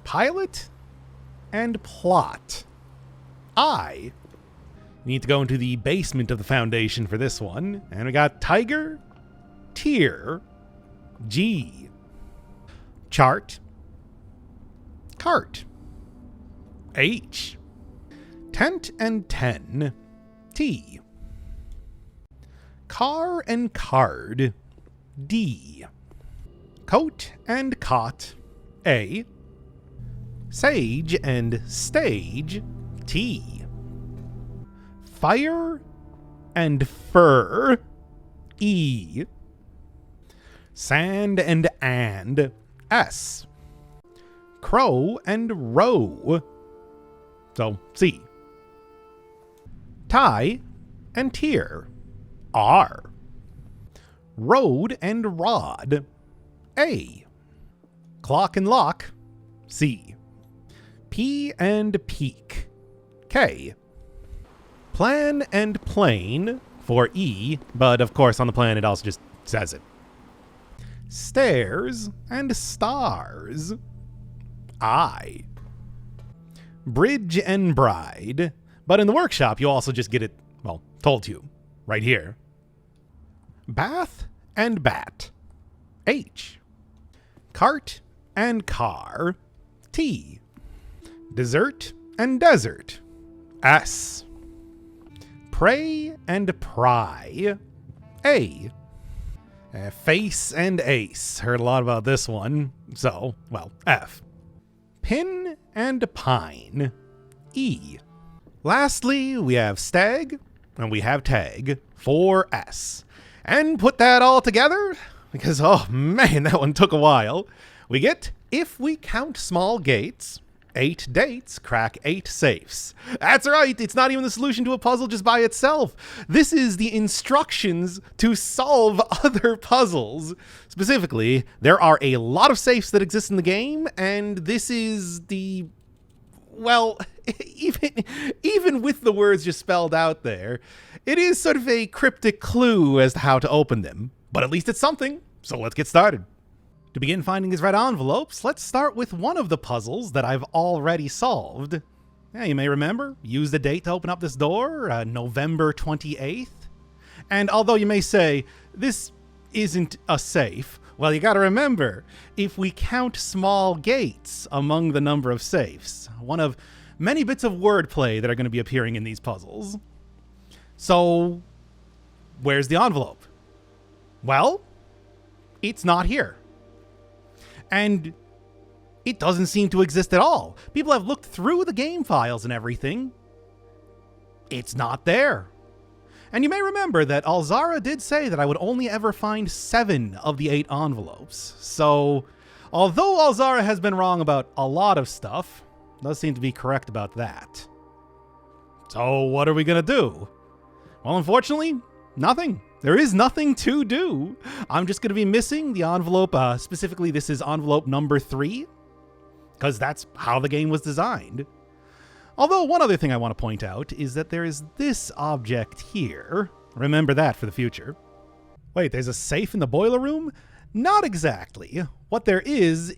Pilot and plot, I. We need to go into the basement of the foundation for this one. And we got tiger, tier, G. Chart, cart, H. Tent and ten, T. Car and card, D. Coat and cot, A. Sage and stage, T. Fire and fur, E. Sand and S. Crow and row, so C. Tie and tier, R. Road and rod, A. Clock and lock, C. P and peak, K. Plan and plane for E, but of course on the plan it also just says it. Stairs and stars, I. Bridge and bride, but in the workshop you also just get it, well, told to you, right here. Bath and bat, H. Cart and car, T. Dessert and desert, S. Pray and pry, A. Face and ace. Heard a lot about this one. So, well, F. Pin and pine, E. Lastly, we have stag and we have tag for S. And put that all together, because, oh man, that one took a while. We get, if we count small gates, 8 dates crack 8 safes. That's right, it's not even the solution to a puzzle just by itself. This is the instructions to solve other puzzles. Specifically, there are a lot of safes that exist in the game, and this is the... well, even with the words just spelled out there, it is sort of a cryptic clue as to how to open them. But at least it's something, so let's get started. To begin finding these red envelopes, let's start with one of the puzzles that I've already solved. Yeah, you may remember, use the date to open up this door, November 28th. And although you may say, this isn't a safe, well, you gotta remember, if we count small gates among the number of safes, one of many bits of wordplay that are going to be appearing in these puzzles. So, where's the envelope? Well, it's not here. And it doesn't seem to exist at all. People have looked through the game files and everything. It's not there. And you may remember that Alzara did say that I would only ever find 7 of the 8 envelopes. So, although Alzara has been wrong about a lot of stuff, does seem to be correct about that. So, what are we gonna do? Well, unfortunately, nothing. There is nothing to do. I'm just going to be missing the envelope. Specifically, this is envelope number 3, because that's how the game was designed. Although, one other thing I want to point out is that there is this object here. Remember that for the future. Wait, there's a safe in the boiler room? Not exactly. What there is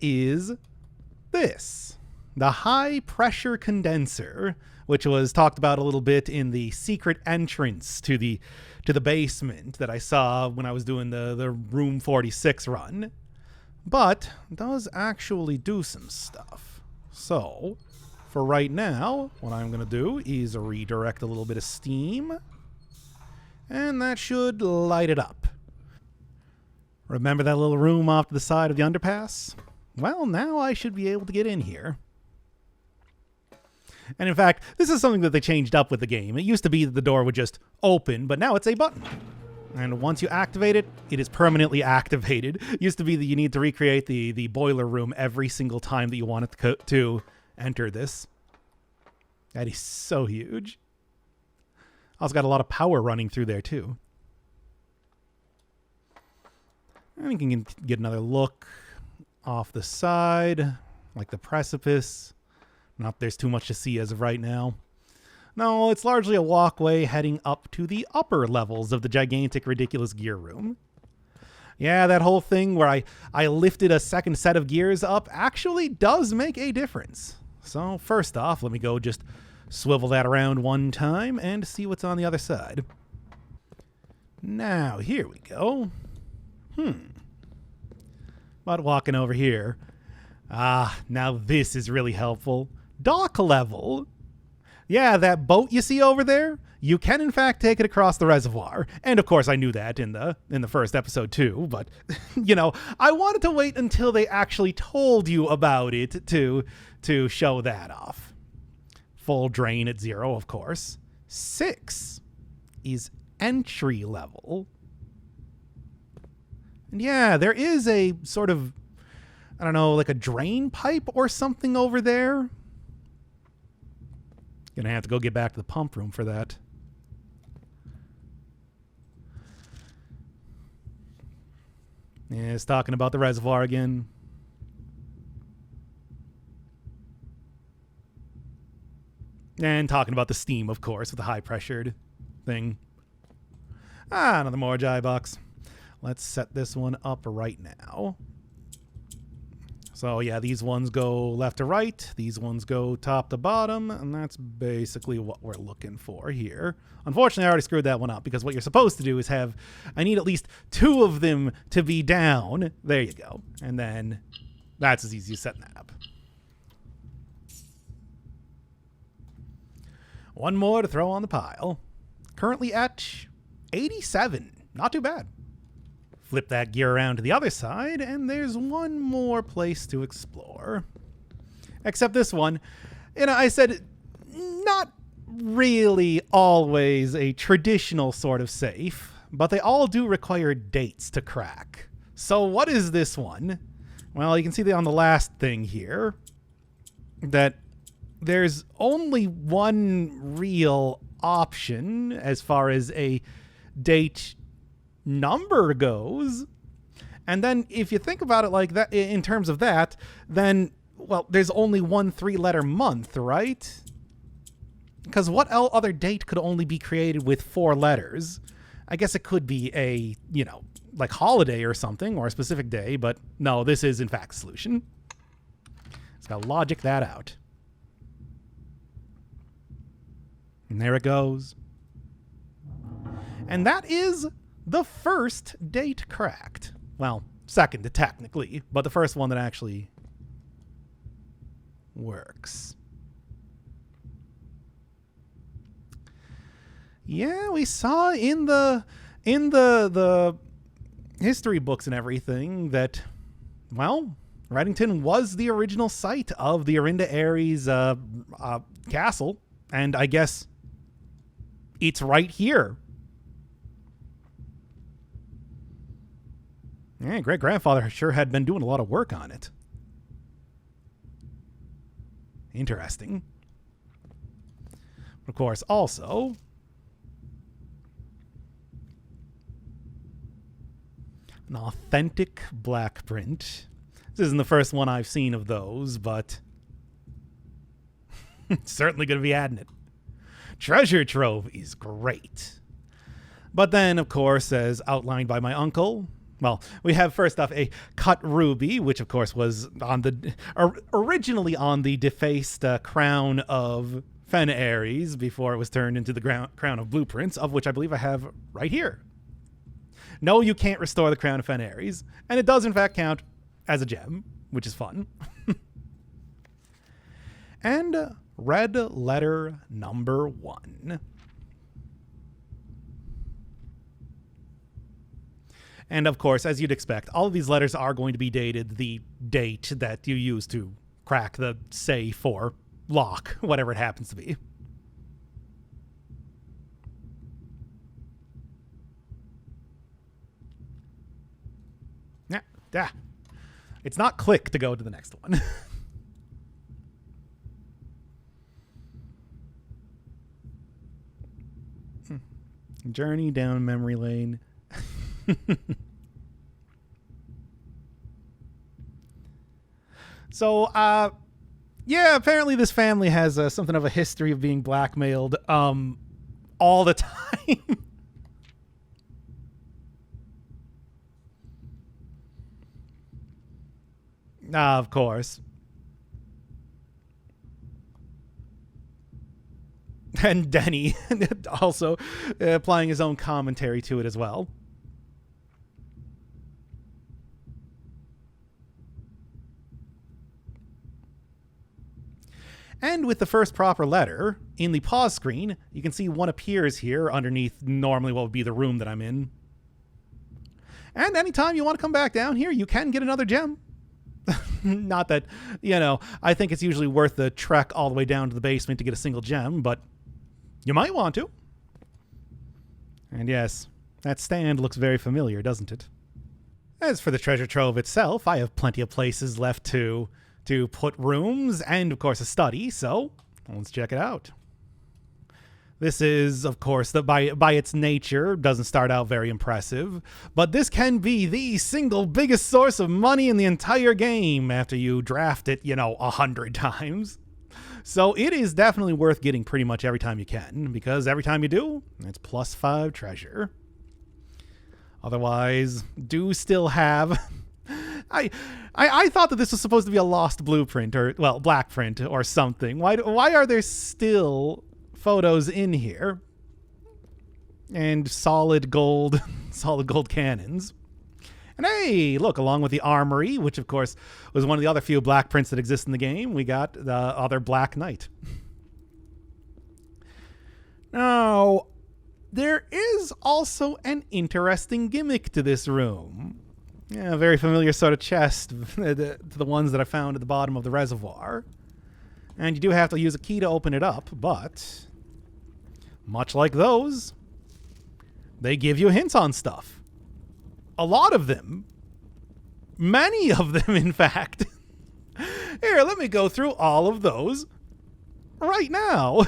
this. The high pressure condenser, which was talked about a little bit in the secret entrance to the basement that I saw when I was doing the Room 46 run. But it does actually do some stuff. So, for right now, what I'm going to do is redirect a little bit of steam. And that should light it up. Remember that little room off to the side of the underpass? Well, now I should be able to get in here. And in fact, this is something that they changed up with the game. It used to be that the door would just open, but now it's a button. And once you activate it, it is permanently activated. It used to be that you need to recreate the boiler room every single time that you wanted to enter this. That is so huge. Also got a lot of power running through there too. And you can get another look off the side, like the Precipice. Not there's too much to see as of right now. No, it's largely a walkway heading up to the upper levels of the gigantic, ridiculous gear room. Yeah, that whole thing where I lifted a second set of gears up actually does make a difference. So first off, let me go just swivel that around one time and see what's on the other side. Now, here we go. But walking over here. Now this is really helpful. Dock level. Yeah, that boat you see over there, you can in fact take it across the reservoir. And of course I knew that in the first episode too, but you know, I wanted to wait until they actually told you about it to show that off. Full drain at 0, of course. 6 is entry level. And yeah, there is a sort of, I don't know, like a drain pipe or something over there. Gonna have to go get back to the pump room for that. Yeah, it's talking about the reservoir again. And talking about the steam, of course, with the high-pressured thing. Another more Jai box. Let's set this one up right now. So yeah, these ones go left to right, these ones go top to bottom, and that's basically what we're looking for here. Unfortunately, I already screwed that one up because what you're supposed to do is I need at least 2 of them to be down. There you go. And then that's as easy as setting that up. One more to throw on the pile. Currently at 87. Not too bad. Flip that gear around to the other side, and there's one more place to explore. Except this one, you know, I said not really always a traditional sort of safe, but they all do require dates to crack. So what is this one? Well, you can see on the last thing here that there's only one real option as far as a date number goes. And then if you think about it like that, in terms of that, then, well, there's only one 3-letter month, right? Because what other date could only be created with 4 letters? I guess it could be a, you know, like holiday or something, or a specific day, but no, this is in fact the solution. It's got to logic that out. And there it goes. And that is the first date cracked. Well, second technically, but the first one that actually works. Yeah, we saw in the history books and everything that, well, Reddington was the original site of the Arinda Ares castle, and I guess it's right here. Yeah, great-grandfather sure had been doing a lot of work on it. Interesting. Of course, also, an authentic black print. This isn't the first one I've seen of those, but it's certainly going to be adding it. Treasure Trove is great. But then, of course, as outlined by my uncle, well, we have first off a cut ruby, which of course was on the originally on the defaced crown of Fen Ares before it was turned into the crown of blueprints, of which I believe I have right here. No, you can't restore the crown of Fen Ares, and it does in fact count as a gem, which is fun. And red letter number 1. And of course, as you'd expect, all of these letters are going to be dated the date that you use to crack the safe or lock, whatever it happens to be. Yeah. It's not click to go to the next one. Journey down memory lane. So, yeah, apparently this family has something of a history of being blackmailed all the time. Of course. And Denny also applying his own commentary to it as well. And with the first proper letter, in the pause screen, you can see one appears here underneath normally what would be the room that I'm in. And anytime you want to come back down here, you can get another gem. Not that, I think it's usually worth the trek all the way down to the basement to get a single gem, but you might want to. And yes, that stand looks very familiar, doesn't it? As for the treasure trove itself, I have plenty of places left to put rooms and, of course, a study, so let's check it out. This is, of course, by its nature, doesn't start out very impressive, but this can be the single biggest source of money in the entire game after you draft it, 100 times. So it is definitely worth getting pretty much every time you can, because every time you do, it's +5 treasure. Otherwise, do still have... I thought that this was supposed to be a lost blueprint, or, well, black print or something. Why are there still photos in here? And solid gold cannons. And hey, look, along with the armory, which of course was one of the other few black prints that exist in the game, we got the other Black Knight. Now, there is also an interesting gimmick to this room. Yeah, a very familiar sort of chest to the ones that I found at the bottom of the reservoir. And you do have to use a key to open it up, but much like those, they give you hints on stuff. A lot of them. Many of them, in fact. Here, let me go through all of those right now.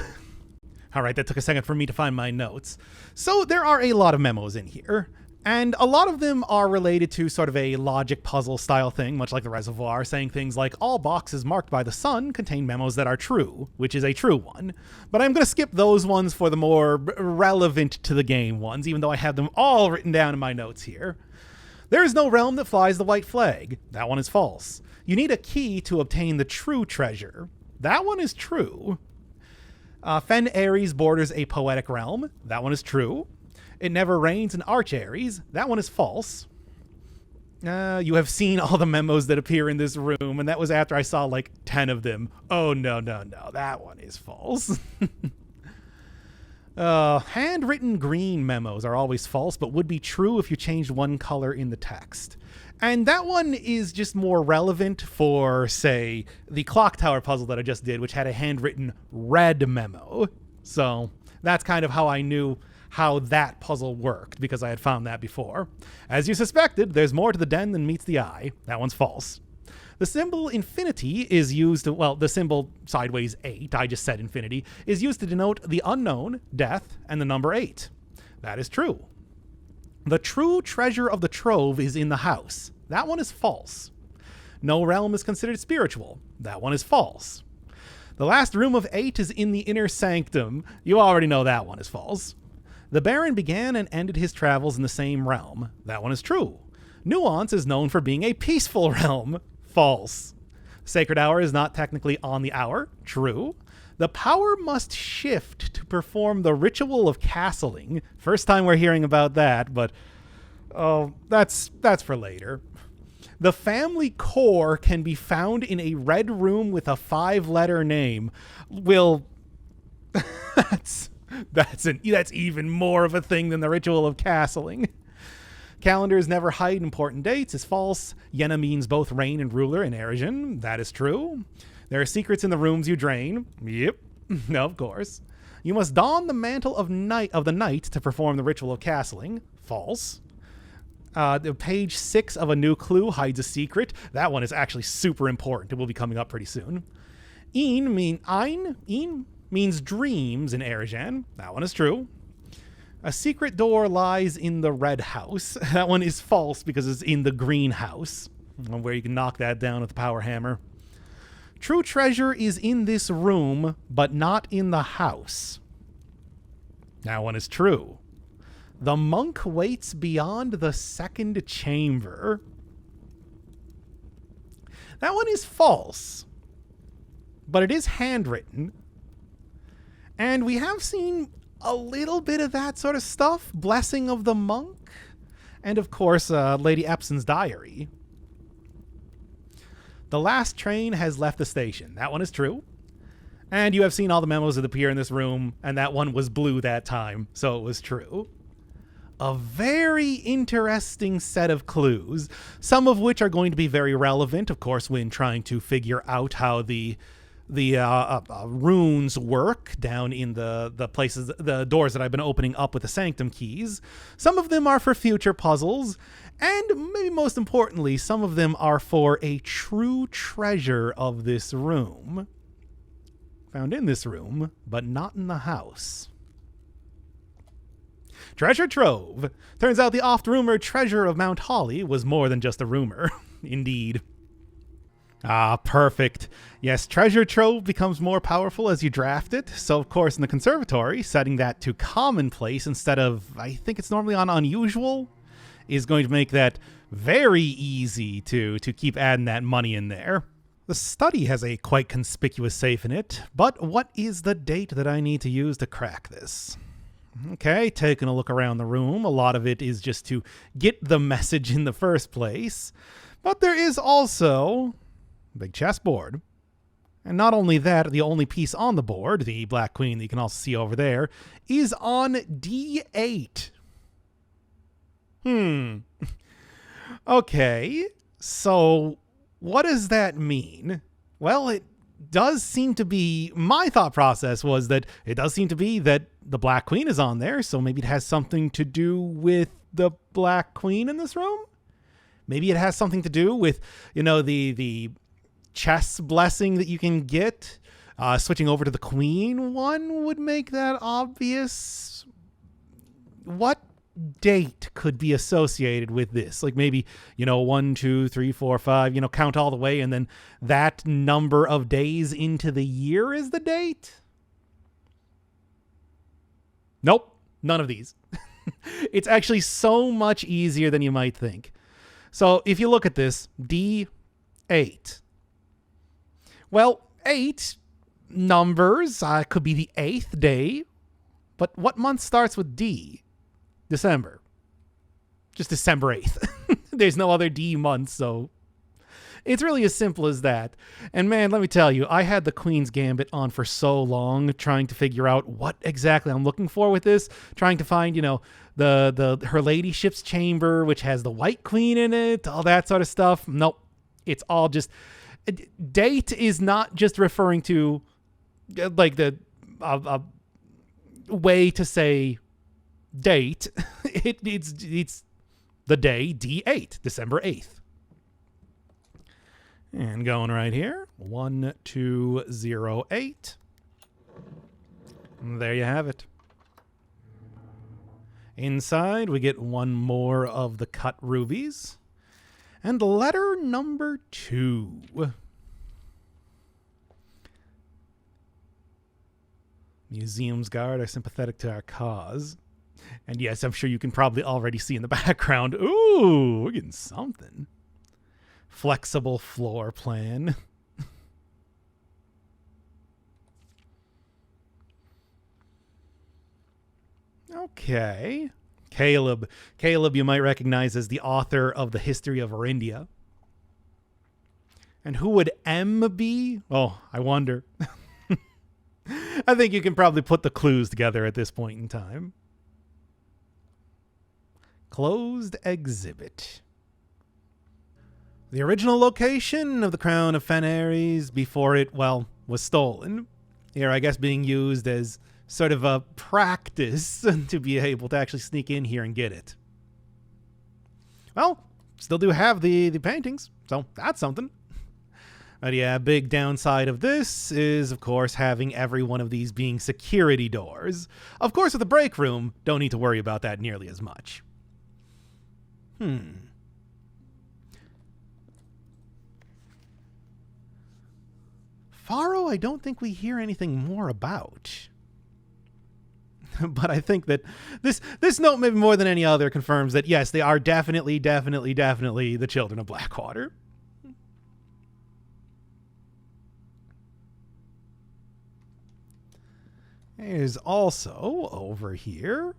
All right, that took a second for me to find my notes. So there are a lot of memos in here, and a lot of them are related to sort of a logic puzzle style thing, much like the Reservoir, saying things like all boxes marked by the sun contain memos that are true, which is a true one. But I'm going to skip those ones for the more relevant to the game ones, even though I have them all written down in my notes here. There is no realm that flies the white flag. That one is false. You need a key to obtain the true treasure. That one is true. Fen Ares borders a poetic realm. That one is true. It never rains in Arch Ares. That one is false. You have seen all the memos that appear in this room, and that was after I saw like 10 of them. Oh, no. That one is false. Handwritten green memos are always false, but would be true if you changed one color in the text. And that one is just more relevant for, say, the clock tower puzzle that I just did, which had a handwritten red memo. So that's kind of how I knew how that puzzle worked, because I had found that before. As you suspected, there's more to the den than meets the eye. That one's false. The symbol infinity is used to, well, the symbol sideways 8, I just said infinity, is used to denote the unknown, death, and the number 8. That is true. The true treasure of the Trove is in the house. That one is false. No realm is considered spiritual. That one is false. The last room of 8 is in the inner sanctum. You already know that one is false. The Baron began and ended his travels in the same realm. That one is true. Nuance is known for being a peaceful realm. False. Sacred Hour is not technically on the hour. True. The power must shift to perform the ritual of castling. First time we're hearing about that, but oh, that's for later. The family core can be found in a red room with a 5-letter name. that's even more of a thing than the ritual of castling. Calendars never hide important dates is false. Yenna means both rain and ruler in Erishan. That is true. There are secrets in the rooms you drain. Yep. No, of course. You must don the mantle of the night to perform the ritual of castling. False. The page 6 of a new clue hides a secret. That one is actually super important. It will be coming up pretty soon. Ein means dreams in Erishan. That one is true. A secret door lies in the red house. That one is false because it's in the green house, where you can knock that down with the power hammer. True treasure is in this room, but not in the house. That one is true. The monk waits beyond the second chamber. That one is false, but it is handwritten. And we have seen a little bit of that sort of stuff. Blessing of the monk. And of course, Lady Epson's diary. The last train has left the station. That one is true. And you have seen all the memos that appear in this room, and that one was blue that time, so it was true. A very interesting set of clues, some of which are going to be very relevant, of course, when trying to figure out how the runes work down in the places, the doors that I've been opening up with the sanctum keys. Some of them are for future puzzles, and maybe most importantly, some of them are for a true treasure of this room. Found in this room, but not in the house. Treasure Trove. Turns out the oft-rumored treasure of Mount Holly was more than just a rumor. Indeed. Ah, perfect. Yes, Treasure Trove becomes more powerful as you draft it. So, of course, in the conservatory, setting that to commonplace instead of, I think it's normally on unusual, is going to make that very easy to keep adding that money in there. The study has a quite conspicuous safe in it, but what is the date that I need to use to crack this? Okay, taking a look around the room. A lot of it is just to get the message in the first place. But there is also a big chessboard. And not only that, the only piece on the board, the Black Queen that you can also see over there, is on D8. Okay, so what does that mean? Well, it does seem to be, my thought process was that it does seem to be that the Black Queen is on there, so maybe it has something to do with the Black Queen in this room? Maybe it has something to do with, you know, the chess blessing that you can get. Switching over to the Queen one would make that obvious. What date could be associated with this? Like maybe, 1, 2, 3, 4, 5, count all the way, and then that number of days into the year is the date? Nope, none of these. It's actually so much easier than you might think. So if you look at this, D8. Well, 8 numbers could be the 8th day, but what month starts with D? December. Just December 8th. There's no other D month, so it's really as simple as that. And man, let me tell you, I had the Queen's Gambit on for so long trying to figure out what exactly I'm looking for with this, trying to find, her ladyship's chamber, which has the White Queen in it, all that sort of stuff. Nope. It's all just date is not just referring to like the way to say date. It's the day D8, December 8th. And going right here, 1208. There you have it. Inside, we get one more of the cut rubies. And letter number 2. Museum's guard are sympathetic to our cause. And yes, I'm sure you can probably already see in the background. Ooh, we're getting something. Flexible floor plan. Okay. Caleb, you might recognize as the author of the History of Orindia. And who would M be? Oh, I wonder. I think you can probably put the clues together at this point in time. Closed exhibit. The original location of the Crown of Fen Ares before it, well, was stolen. Here, I guess, being used as sort of a practice to be able to actually sneak in here and get it. Well, still do have the paintings, so that's something. But yeah, big downside of this is, of course, having every one of these being security doors. Of course, with the break room, don't need to worry about that nearly as much. Faro, I don't think we hear anything more about. But I think that this note, maybe more than any other, confirms that, yes, they are definitely the children of Blackwater. There's also, over here,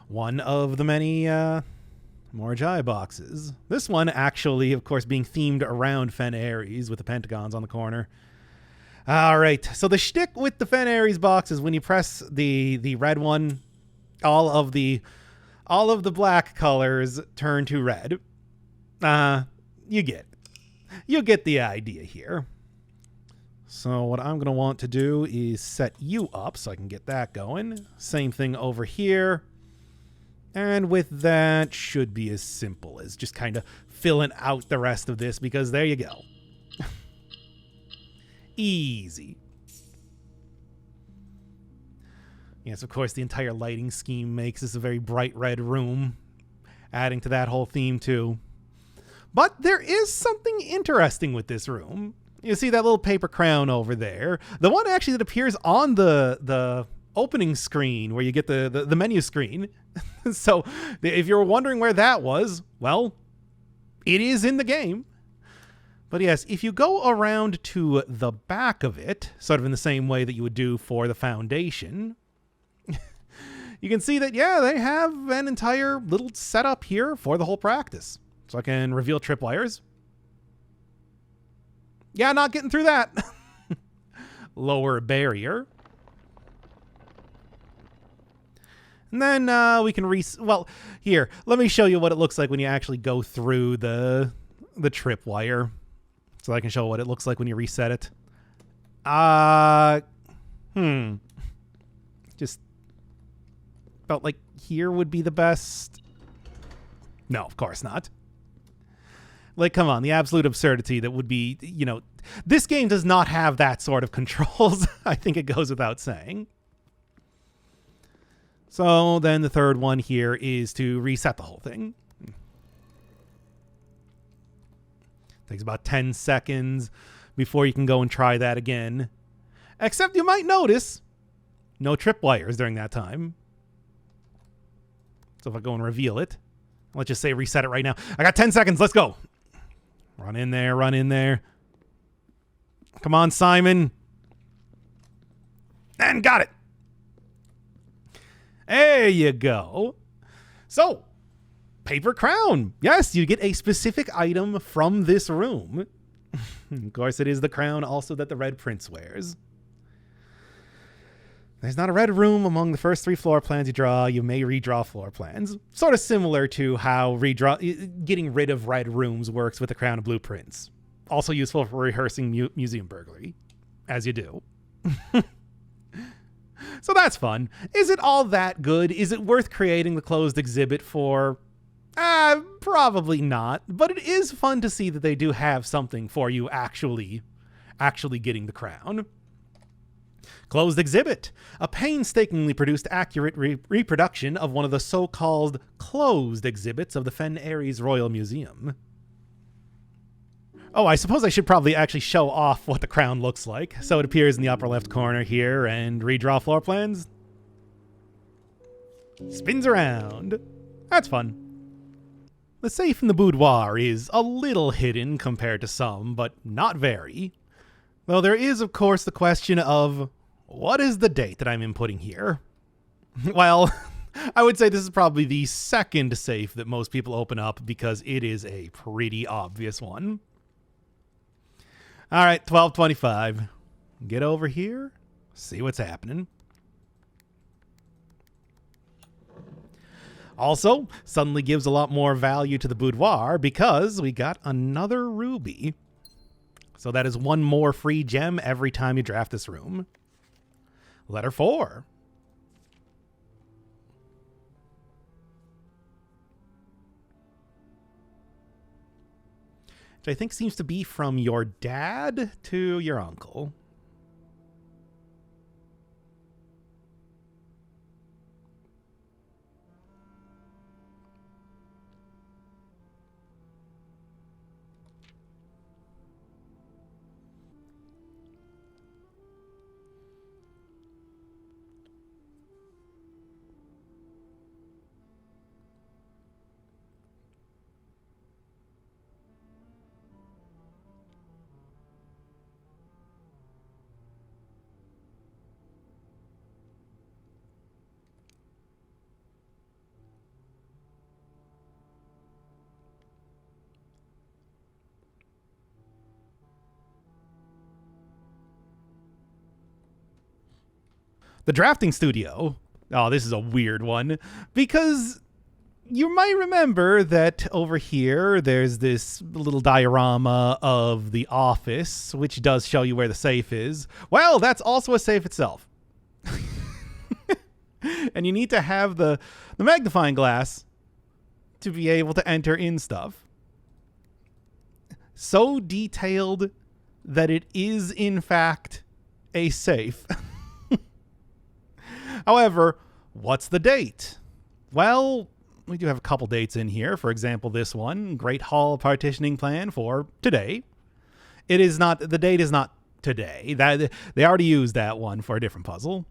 one of the many Morjai boxes. This one actually, of course, being themed around Fen Ares with the pentagons on the corner. All right, so the shtick with the Fen Ares box is when you press the red one, all of the black colors turn to red. You get the idea here. So what I'm going to want to do is set you up so I can get that going. Same thing over here. And with that, should be as simple as just kind of filling out the rest of this, because there you go. Easy. Yes, of course, the entire lighting scheme makes this a very bright red room, adding to that whole theme too. But there is something interesting with this room. You see that little paper crown over there? The one actually that appears on the opening screen where you get the menu screen. So if you're wondering where that was, well, it is in the game. But yes, if you go around to the back of it, sort of in the same way that you would do for the foundation, you can see that, yeah, they have an entire little setup here for the whole practice. So I can reveal tripwires. Yeah, not getting through that. Lower barrier. And then we can well, here, let me show you what it looks like when you actually go through the tripwire. So I can show what it looks like when you reset it. Just felt like here would be the best. No, of course not. Like, come on, the absolute absurdity that would be, you know, this game does not have that sort of controls. I think it goes without saying. So then the third one here is to reset the whole thing. Takes about 10 seconds before you can go and try that again. Except you might notice no tripwires during that time. So if I go and reveal it, let's just say reset it right now. I got 10 seconds. Let's go. Run in there. Run in there. Come on, Simon. And got it. There you go. So, paper crown. Yes, you get a specific item from this room. Of course, it is the crown also that the Red Prince wears. There's not a red room among the first 3 floor plans you draw. You may redraw floor plans. Sort of similar to how getting rid of red rooms works with the Crown of Blueprints. Also useful for rehearsing museum burglary, as you do. So that's fun. Is it all that good? Is it worth creating the closed exhibit for? Probably not. But it is fun to see that they do have something for you actually getting the crown. Closed exhibit. A painstakingly produced accurate reproduction of one of the so-called closed exhibits of the Fen Ares Royal Museum. Oh, I suppose I should probably actually show off what the crown looks like. So it appears in the upper left corner here, and redraw floor plans. Spins around. That's fun. The safe in the boudoir is a little hidden compared to some, but not very. Though there is, of course, the question of, what is the date that I'm inputting here? Well, I would say this is probably the second safe that most people open up because it is a pretty obvious one. All right, 1225. Get over here, see what's happening. Also, suddenly gives a lot more value to the boudoir because we got another ruby. So that is one more free gem every time you draft this room. Letter 4. Which I think seems to be from your dad to your uncle. The drafting studio. Oh, this is a weird one because you might remember that over here there's this little diorama of the office, which does show you where the safe is. Well, that's also a safe itself. And you need to have the magnifying glass to be able to enter in stuff. So detailed that it is, in fact, a safe. However, what's the date? Well, we do have a couple dates in here. For example, this one, Great Hall partitioning plan for today. It is not, the date is not today. That they already used that one for a different puzzle.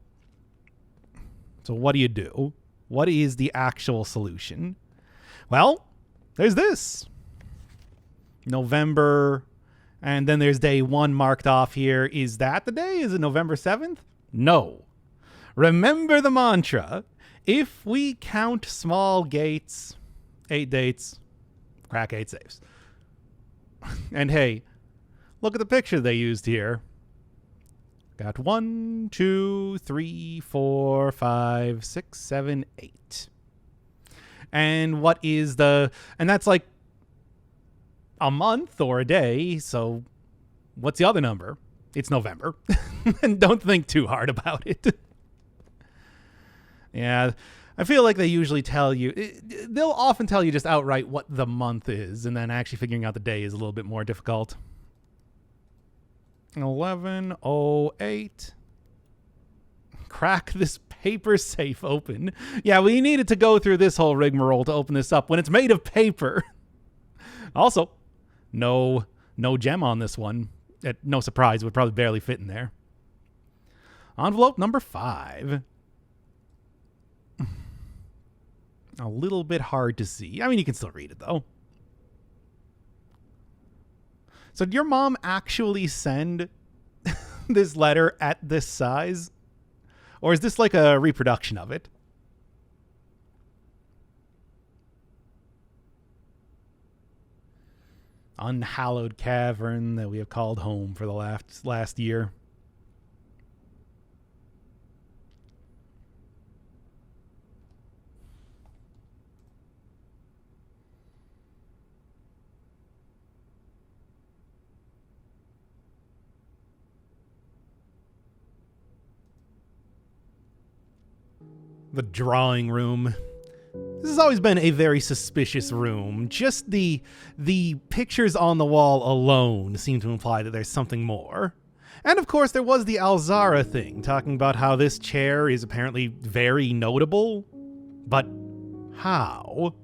So what do? What is the actual solution? Well, there's this. November, and then there's day 1 marked off here. Is that the day? Is it November 7th? No. Remember the mantra. If we count small gates, 8 dates, crack 8 safes. And hey, look at the picture they used here. Got 1, 2, 3, 4, 5, 6, 7, 8. And what is and that's like a month or a day. So what's the other number? It's November. And don't think too hard about it. Yeah, I feel like they usually tell you, they'll often tell you just outright what the month is, and then actually figuring out the day is a little bit more difficult. 11:08. Crack this paper safe open. Yeah, we needed to go through this whole rigmarole to open this up when it's made of paper. Also, no gem on this one. No surprise, it would probably barely fit in there. Envelope number 5. A little bit hard to see. I mean, you can still read it, though. So did your mom actually send this letter at this size? Or is this like a reproduction of it? Unhallowed cavern that we have called home for the last year. The drawing room. This has always been a very suspicious room. Just the pictures on the wall alone seem to imply that there's something more. And of course, there was the Alzara thing, talking about how this chair is apparently very notable. But how?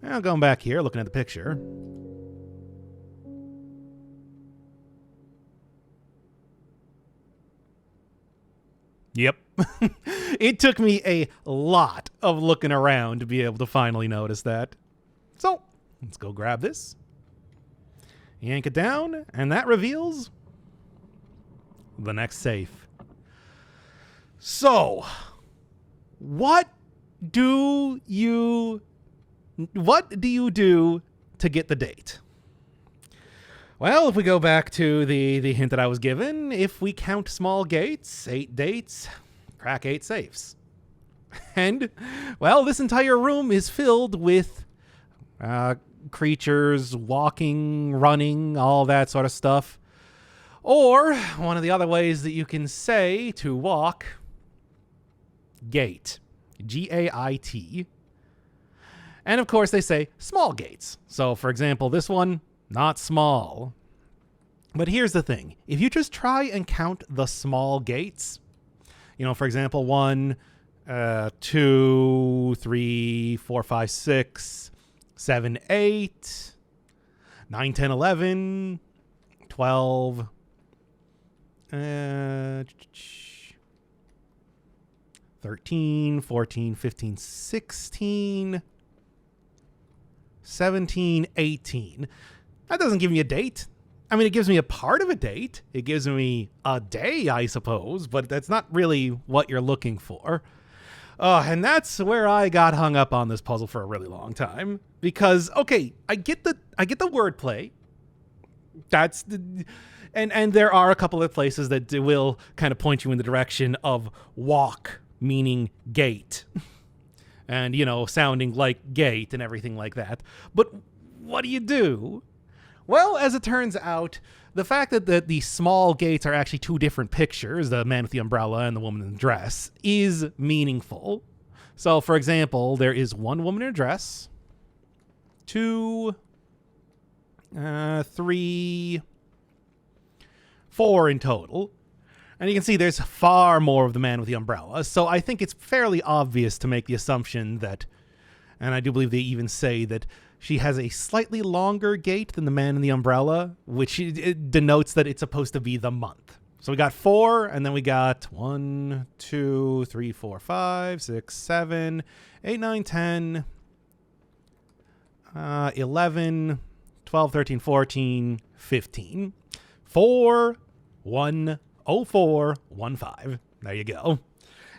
Now, going back here, looking at the picture. Yep. It took me a lot of looking around to be able to finally notice that. So, let's go grab this. Yank it down, and that reveals the next safe. So, what do you do to get the date? Well, if we go back to the hint that I was given, if we count small gates, 8 dates, crack 8 safes. And, well, this entire room is filled with creatures walking, running, all that sort of stuff. Or, one of the other ways that you can say to walk, gate. G-A-I-T. And, of course, they say small gates. So, for example, this one, not small. But here's the thing. If you just try and count the small gates, you know, for example, 1, 2, 3, 4, 5, 6, 7, 8, 9, 10, 11, 12, 13, 14, 15, 16, 17, 18. That doesn't give me a date. I mean, it gives me a part of a date. It gives me a day, I suppose, but that's not really what you're looking for. And that's where I got hung up on this puzzle for a really long time. Because, okay, I get the wordplay. And there are a couple of places that will kind of point you in the direction of walk, meaning gate. And, you know, sounding like gate and everything like that. But what do? Well, as it turns out, the fact that the small gates are actually two different pictures, the man with the umbrella and the woman in the dress, is meaningful. So, for example, there is one woman in a dress, 2, 3, 4 in total. And you can see there's far more of the man with the umbrella. So I think it's fairly obvious to make the assumption that, and I do believe they even say that she has a slightly longer gait than the man in the umbrella, which it denotes that it's supposed to be the month. So we got 4, and then we got 1, 2, 3, 4, 5, 6, 7, 8, 9, 10, 11, 12, 13, 14, 15. 4, 1, 0, 4, 1, 5. There you go.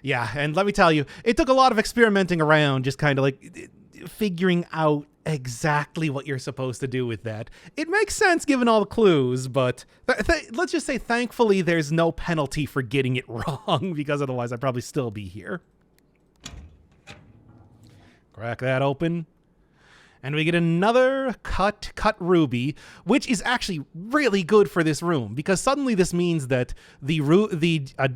Yeah, and let me tell you, it took a lot of experimenting around, just kind of like figuring out exactly what you're supposed to do with that. It makes sense given all the clues, but let's just say thankfully there's no penalty for getting it wrong, because otherwise I'd probably still be here. Crack that open. And we get another cut ruby, which is actually really good for this room, because suddenly this means that the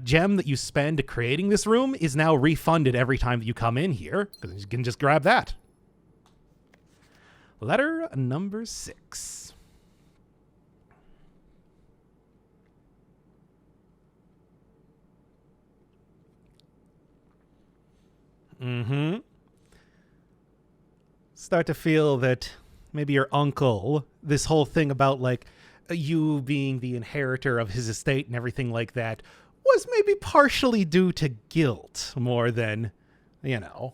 gem that you spend creating this room is now refunded every time that you come in here, because you can just grab that. Letter number 6. Start to feel that maybe your uncle, this whole thing about like you being the inheritor of his estate and everything like that, was maybe partially due to guilt more than, you know,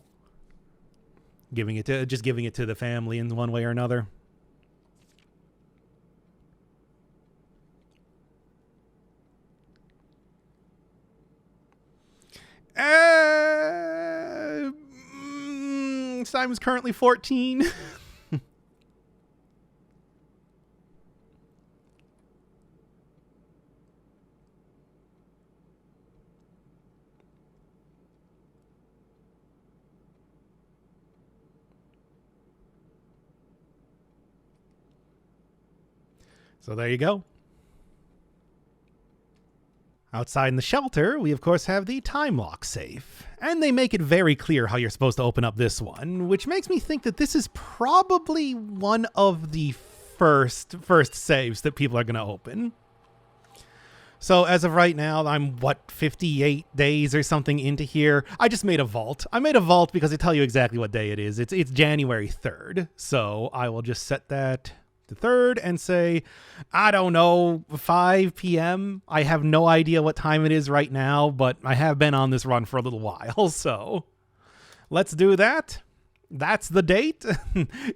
giving it to the family in one way or another. Simon's currently 14. So there you go. Outside in the shelter, we of course have the time lock safe. And they make it very clear how you're supposed to open up this one, which makes me think that this is probably one of the first saves that people are going to open. So as of right now, I'm, 58 days or something into here. I just made a vault. I made a vault because I tell you exactly what day it is. It's January 3rd. So I will just set that to 3rd and say, I don't know, 5 p.m. I have no idea what time it is right now, but I have been on this run for a little while. So let's do that. That's the date.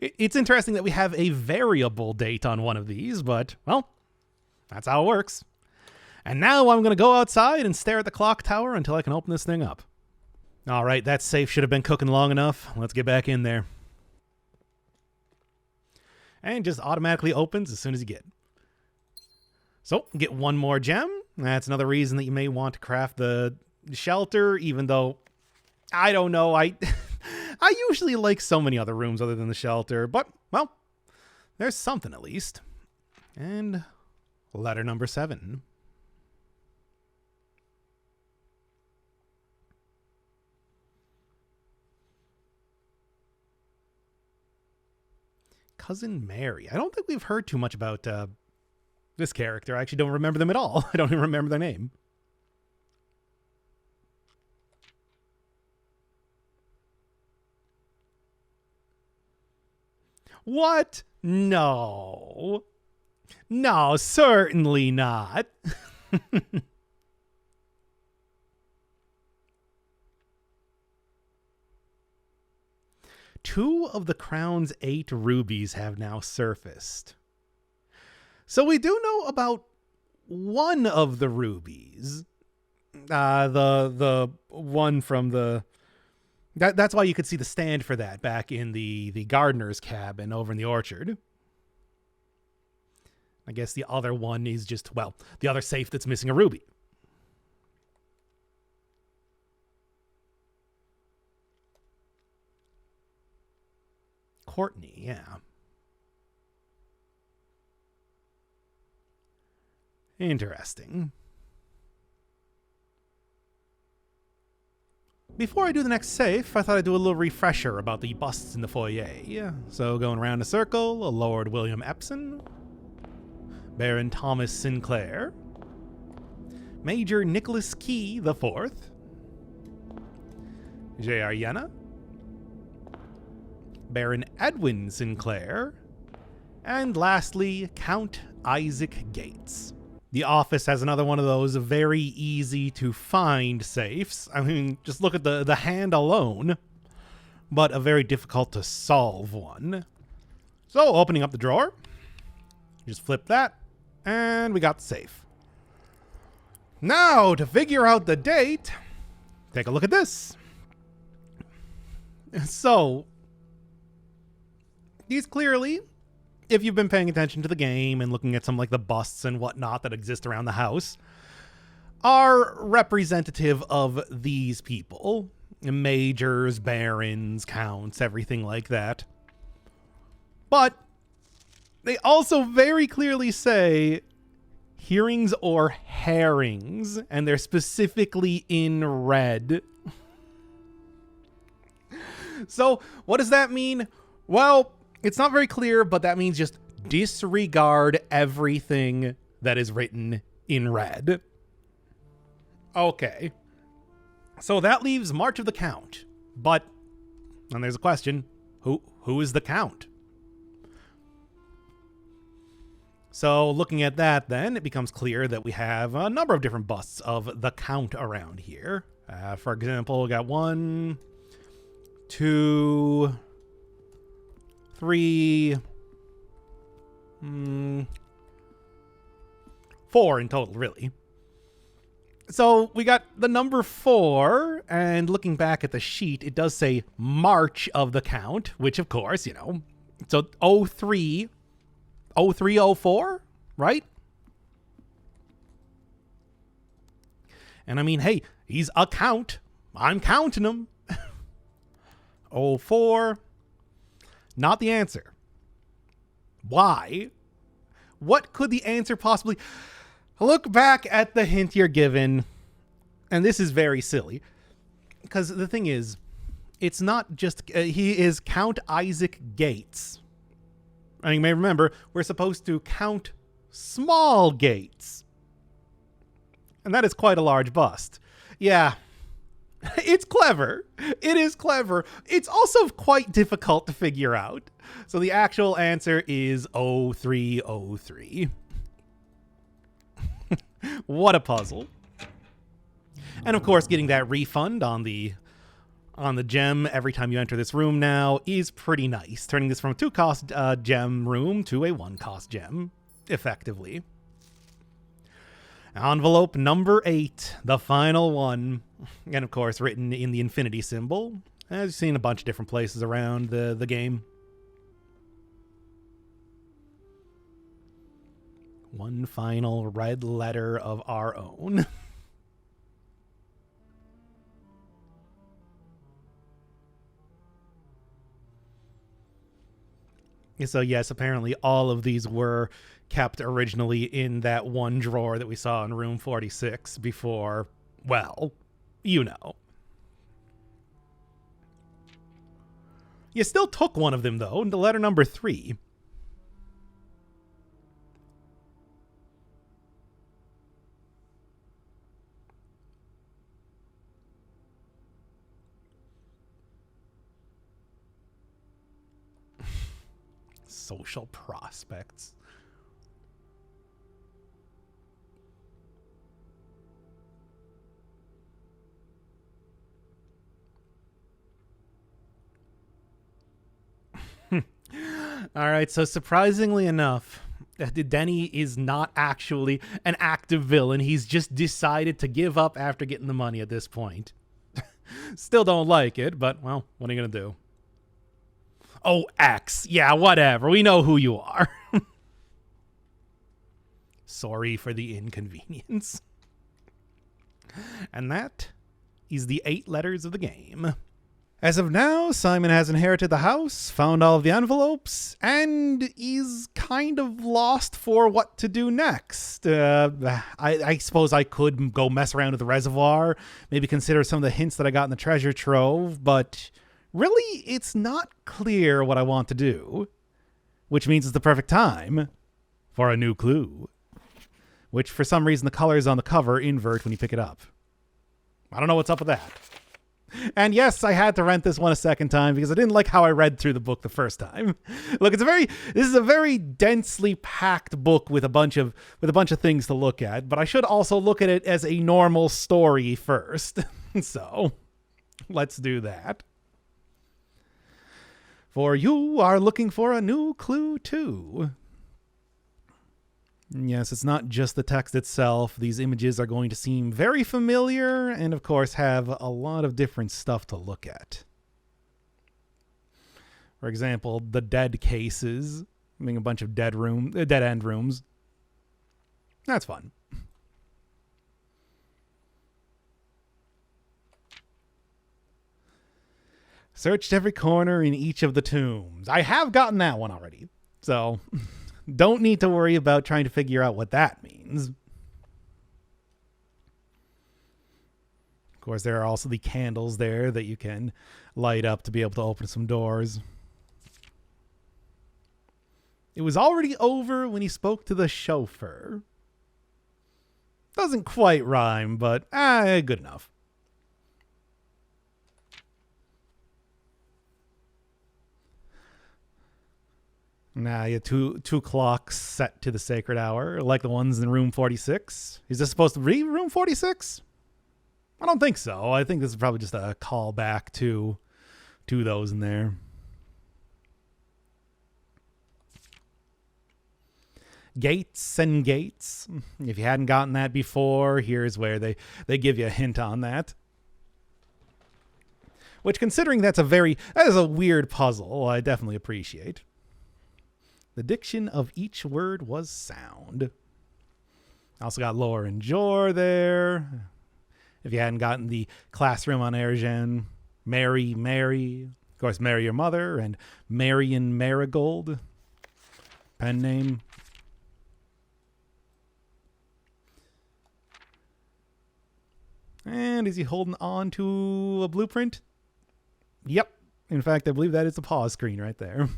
It's interesting that we have a variable date on one of these, but, well, that's how it works. And now I'm going to go outside and stare at the clock tower until I can open this thing up. All right, that safe should have been cooking long enough. Let's get back in there. And just automatically opens as soon as you get. So, get one more gem. That's another reason that you may want to craft the shelter, even though I don't know. I usually like so many other rooms other than the shelter, but, well, there's something at least. And letter number 7. Cousin Mary. I don't think we've heard too much about this character. I actually don't remember them at all. I don't even remember their name. What? No. No, certainly not. Two of the crown's 8 rubies have now surfaced. So we do know about one of the rubies. The one from the... That's why you could see the stand for that back in the gardener's cabin over in the orchard. I guess the other one is just, well, the other safe that's missing a ruby. Courtney, yeah. Interesting. Before I do the next safe, I thought I'd do a little refresher about the busts in the foyer. So going around a circle, Lord William Epson, Baron Thomas Sinclair, Major Nicholas Key IV, J.R. Yenna, Baron Edwin Sinclair, and lastly, Count Isaac Gates. The office has another one of those very easy to find safes. I mean, just look at the hand alone, but a very difficult to solve one. So opening up the drawer, just flip that, and we got the safe. Now to figure out the date, take a look at this. So these clearly, if you've been paying attention to the game and looking at some like the busts and whatnot that exist around the house, are representative of these people. Majors, barons, counts, everything like that. But they also very clearly say hearings or herrings, and they're specifically in red. So what does that mean? Well, it's not very clear, but that means just disregard everything that is written in red. Okay. So that leaves March of the Count. But, and there's a question, who is the Count? So looking at that then, it becomes clear that we have a number of different busts of the Count around here. For example, we got 1, 2... 3, 4 in total, really. So we got the number 4, and looking back at the sheet, it does say March of the Count, which of course, you know, so 03, 04, right? And I mean, hey, he's a count. I'm counting him. 04. Not the answer. Why? What could the answer possibly... Look back at the hint you're given, and this is very silly. Because the thing is, it's not just... he is Count Isaac Gates. And you may remember, we're supposed to count small gates. And that is quite a large bust. Yeah. It's clever. It is clever. It's also quite difficult to figure out. So the actual answer is 0303. What a puzzle. And of course, getting that refund on the gem every time you enter this room now is pretty nice. Turning this from a 2-cost gem room to a 1-cost gem, effectively. Envelope number 8, the final one. And of course, written in the infinity symbol, as you've seen a bunch of different places around the game. One final red letter of our own. So yes, apparently all of these were kept originally in that one drawer that we saw in room 46 before, well, you know. You still took one of them, though, into letter number 3. Social prospects. All right, so surprisingly enough, Denny is not actually an active villain. He's just decided to give up after getting the money at this point. Still don't like it, but, well, what are you going to do? Oh, X. Yeah, whatever. We know who you are. Sorry for the inconvenience. And that is the 8 letters of the game. As of now, Simon has inherited the house, found all of the envelopes, and is kind of lost for what to do next. I suppose I could go mess around with the reservoir, maybe consider some of the hints that I got in the treasure trove, but really, it's not clear what I want to do, which means it's the perfect time for a new clue, which for some reason the colors on the cover invert when you pick it up. I don't know what's up with that. And yes, I had to rent this one a second time because I didn't like how I read through the book the first time. Look, this is a very densely packed book with a bunch of things to look at, but I should also look at it as a normal story first. So, let's do that. For you are looking for a new clue too. Yes, it's not just the text itself. These images are going to seem very familiar and, of course, have a lot of different stuff to look at. For example, the dead cases, being a bunch of dead end rooms. That's fun. Searched every corner in each of the tombs. I have gotten that one already, so don't need to worry about trying to figure out what that means. Of course, there are also the candles there that you can light up to be able to open some doors. It was already over when he spoke to the chauffeur. Doesn't quite rhyme, but good enough. Nah, you have two clocks set to the sacred hour, like the ones in room 46. Is this supposed to be room 46? I don't think so. I think this is probably just a callback to those in there. Gates and gates. If you hadn't gotten that before, here's where they give you a hint on that. Which, considering that is a weird puzzle, I definitely appreciate. The diction of each word was sound. Also got Lore and Jor there. If you hadn't gotten the classroom on Airgen, Mary, of course, Mary your mother, and Marion Marigold, pen name. And is he holding on to a blueprint? Yep. In fact, I believe that is the pause screen right there.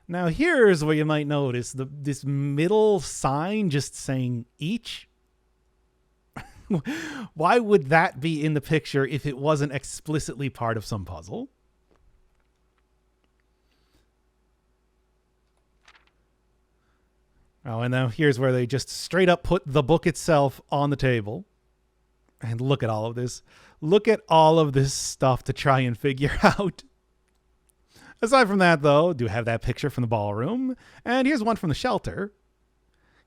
Now, here's where you might notice this middle sign just saying each. Why would that be in the picture if it wasn't explicitly part of some puzzle? Oh, and now here's where they just straight up put the book itself on the table. And look at all of this. Look at all of this stuff to try and figure out. Aside from that, though, do have that picture from the ballroom. And here's one from the shelter.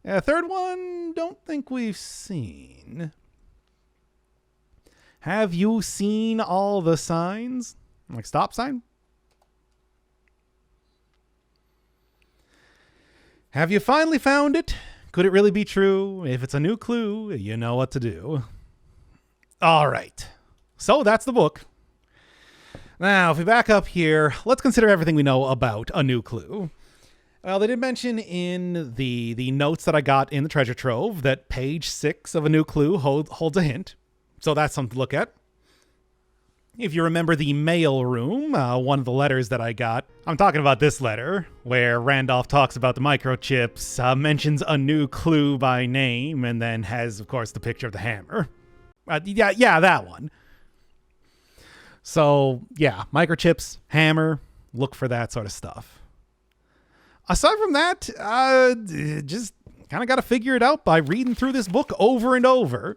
Third one, don't think we've seen. Have you seen all the signs? Like stop sign? Have you finally found it? Could it really be true? If it's a new clue, you know what to do. All right. So that's the book. Now, if we back up here, let's consider everything we know about A New Clue. Well, they did mention in the notes that I got in the treasure trove that page 6 of A New Clue holds a hint. So that's something to look at. If you remember the mail room, one of the letters that I got, I'm talking about this letter, where Randolph talks about the microchips, mentions A New Clue by name, and then has, of course, the picture of the hammer. Yeah, that one. So, yeah, microchips, hammer, look for that sort of stuff. Aside from that, just kind of got to figure it out by reading through this book over and over.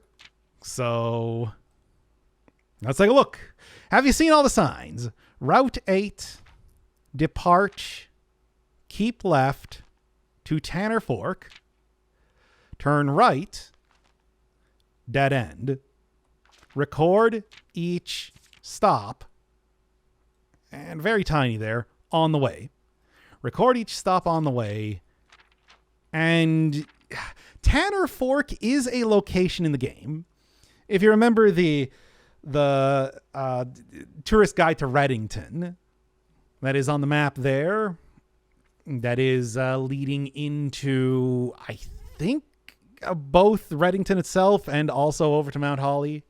So, let's take a look. Have you seen all the signs? Route 8, depart, keep left to Tanner Fork, turn right, dead end. Record each stop, and very tiny there, on the way. Record each stop on the way, and Tanner Fork is a location in the game. If you remember the tourist guide to Reddington, that is on the map there, that is leading into, I think, both Reddington itself and also over to Mount Holly.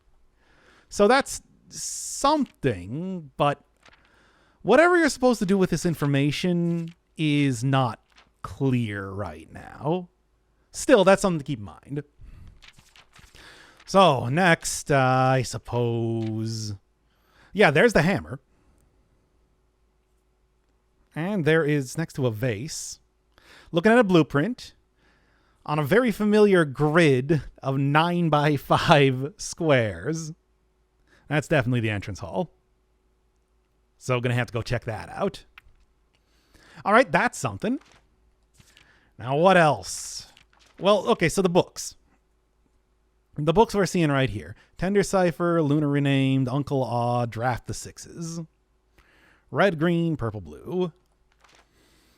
So that's something, but whatever you're supposed to do with this information is not clear right now. Still, that's something to keep in mind. So, next, I suppose... Yeah, there's the hammer. And there is, next to a vase, looking at a blueprint on a very familiar grid of 9x5 squares. That's definitely the entrance hall. So, gonna have to go check that out. All right, that's something. Now, what else? Well, okay, so the books. The books we're seeing right here. Tender Cipher, Luna Renamed, Uncle Aw, Draft the Sixes. Red, green, purple, blue.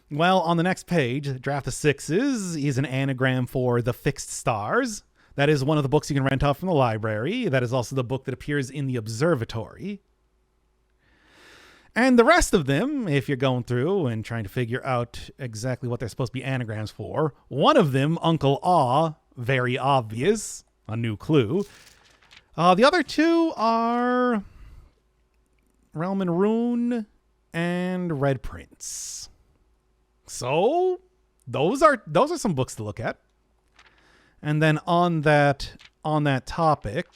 Well, on the next page, Draft the Sixes is an anagram for the Fixed Stars. That is one of the books you can rent off from the library. That is also the book that appears in the observatory. And the rest of them, if you're going through and trying to figure out exactly what they're supposed to be anagrams for, one of them, Uncle Aw, very obvious, A New Clue. The other two are Realm and Rune and Red Prince. So those are some books to look at. And then on that topic,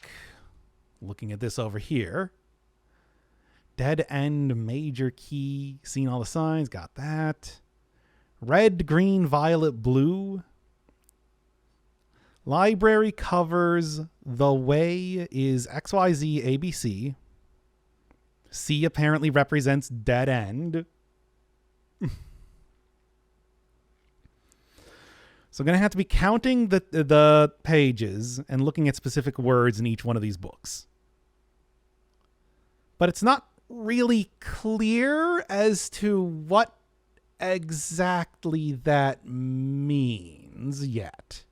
looking at this over here, Dead End Major Key, seen all the signs, got that. Red, green, violet, blue. Library covers the way is XYZ ABC. C apparently represents dead end. So I'm going to have to be counting the pages and looking at specific words in each one of these books. But it's not really clear as to what exactly that means yet.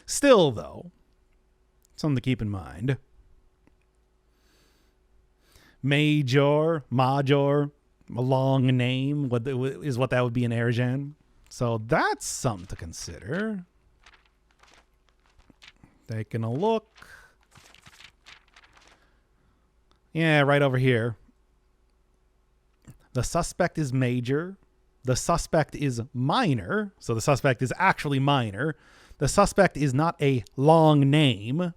Still, though, something to keep in mind. Major, a long name, is what that would be in Airjan. So that's something to consider. Taking a look. Yeah, right over here. The suspect is major. The suspect is minor. So the suspect is actually minor. The suspect is not a long name.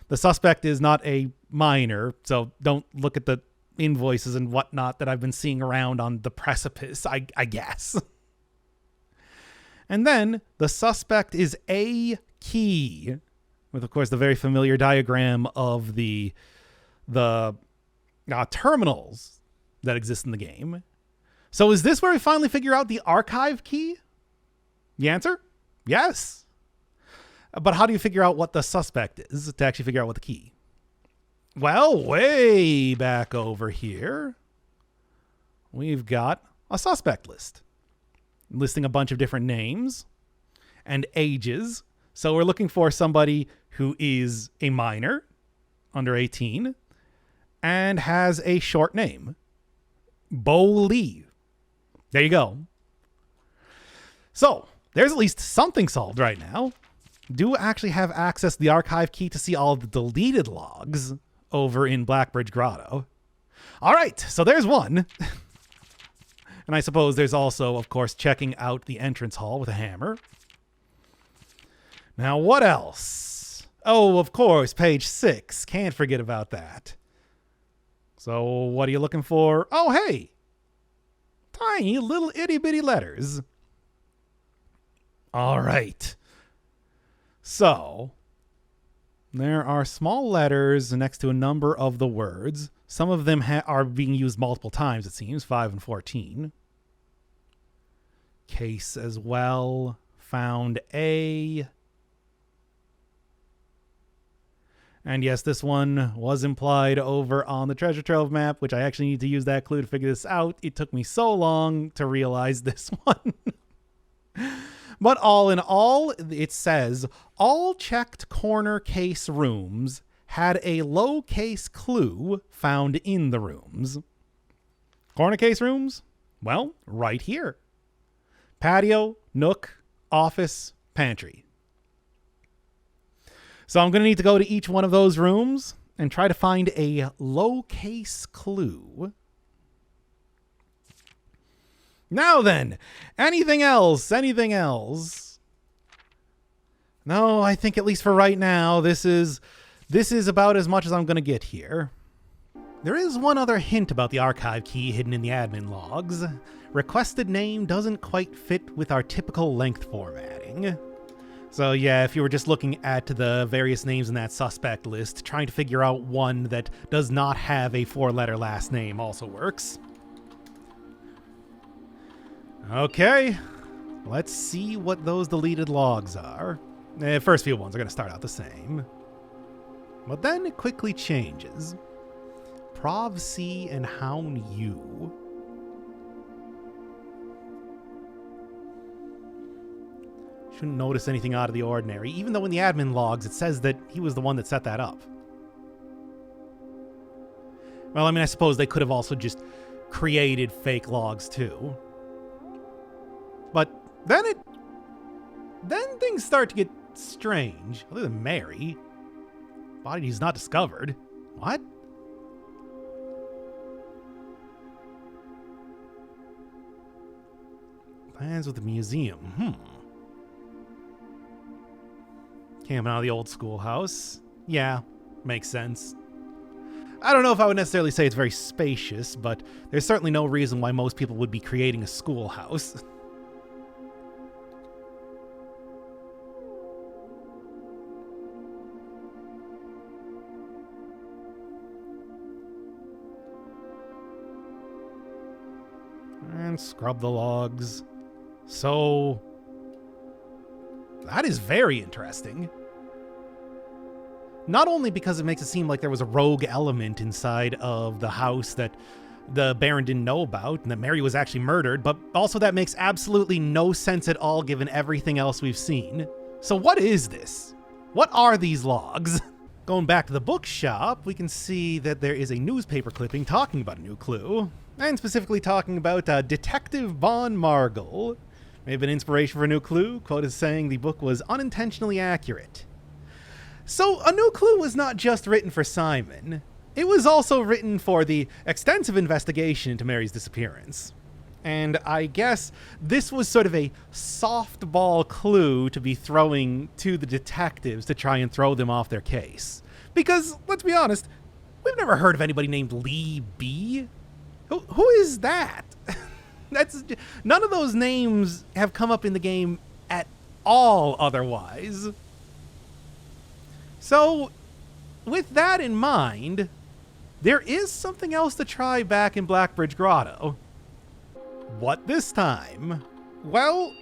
The suspect is not a minor. So don't look at the invoices and whatnot that I've been seeing around on the Precipice, I guess. And then the suspect is a key, with, of course, the very familiar diagram of the terminals that exist in the game. So is this where we finally figure out the archive key? The answer? Yes. But how do you figure out what the suspect is to actually figure out what the key? Well, way back over here, we've got a suspect list listing a bunch of different names and ages. So we're looking for somebody who is a minor, under 18, and has a short name. Bo Lee. There you go. So, there's at least something solved right now. Do actually have access to the archive key to see all the deleted logs over in Blackbridge Grotto. All right, so there's one. And I suppose there's also, of course, checking out the entrance hall with a hammer. Now, what else? Oh, of course, page 6. Can't forget about that. So, what are you looking for? Oh, hey! Tiny little itty-bitty letters. All right. So, there are small letters next to a number of the words. Some of them are being used multiple times, it seems, 5 and 14. Case as well. Found A. And yes, this one was implied over on the treasure trove map, which I actually need to use that clue to figure this out. It took me so long to realize this one. But all in all, it says, all checked corner case rooms had a low case clue found in the rooms. Corner case rooms? Well, right here. Patio, nook, office, pantry. So I'm going to need to go to each one of those rooms and try to find a low case clue. Now then, anything else? Anything else? No, I think at least for right now, this is about as much as I'm going to get here. There is one other hint about the archive key hidden in the admin logs. Requested name doesn't quite fit with our typical length formatting. So yeah, if you were just looking at the various names in that suspect list, trying to figure out one that does not have a 4-letter last name also works. Okay, let's see what those deleted logs are. The first few ones are going to start out the same. But then it quickly changes. Prov C and Hound U. Shouldn't notice anything out of the ordinary, even though in the admin logs it says that he was the one that set that up. Well, I mean, I suppose they could have also just created fake logs too. But then things start to get strange. Other than Mary. Body is not discovered. What? Plans with the museum. Camping out of the old schoolhouse. Yeah, makes sense. I don't know if I would necessarily say it's very spacious, but there's certainly no reason why most people would be creating a schoolhouse. And scrub the logs. So, that is very interesting. Not only because it makes it seem like there was a rogue element inside of the house that the Baron didn't know about and that Mary was actually murdered, but also that makes absolutely no sense at all given everything else we've seen. So what is this? What are these logs? Going back to the bookshop, we can see that there is a newspaper clipping talking about a new clue, and specifically talking about Detective Von Margle. May have been inspiration for a new clue. Quote is saying the book was unintentionally accurate. So a new clue was not just written for Simon. It was also written for the extensive investigation into Mary's disappearance. And I guess this was sort of a softball clue to be throwing to the detectives to try and throw them off their case. Because, let's be honest, we've never heard of anybody named Lee B. Who is that? None of those names have come up in the game at all otherwise. So, with that in mind, there is something else to try back in Blackbridge Grotto. What this time? Well,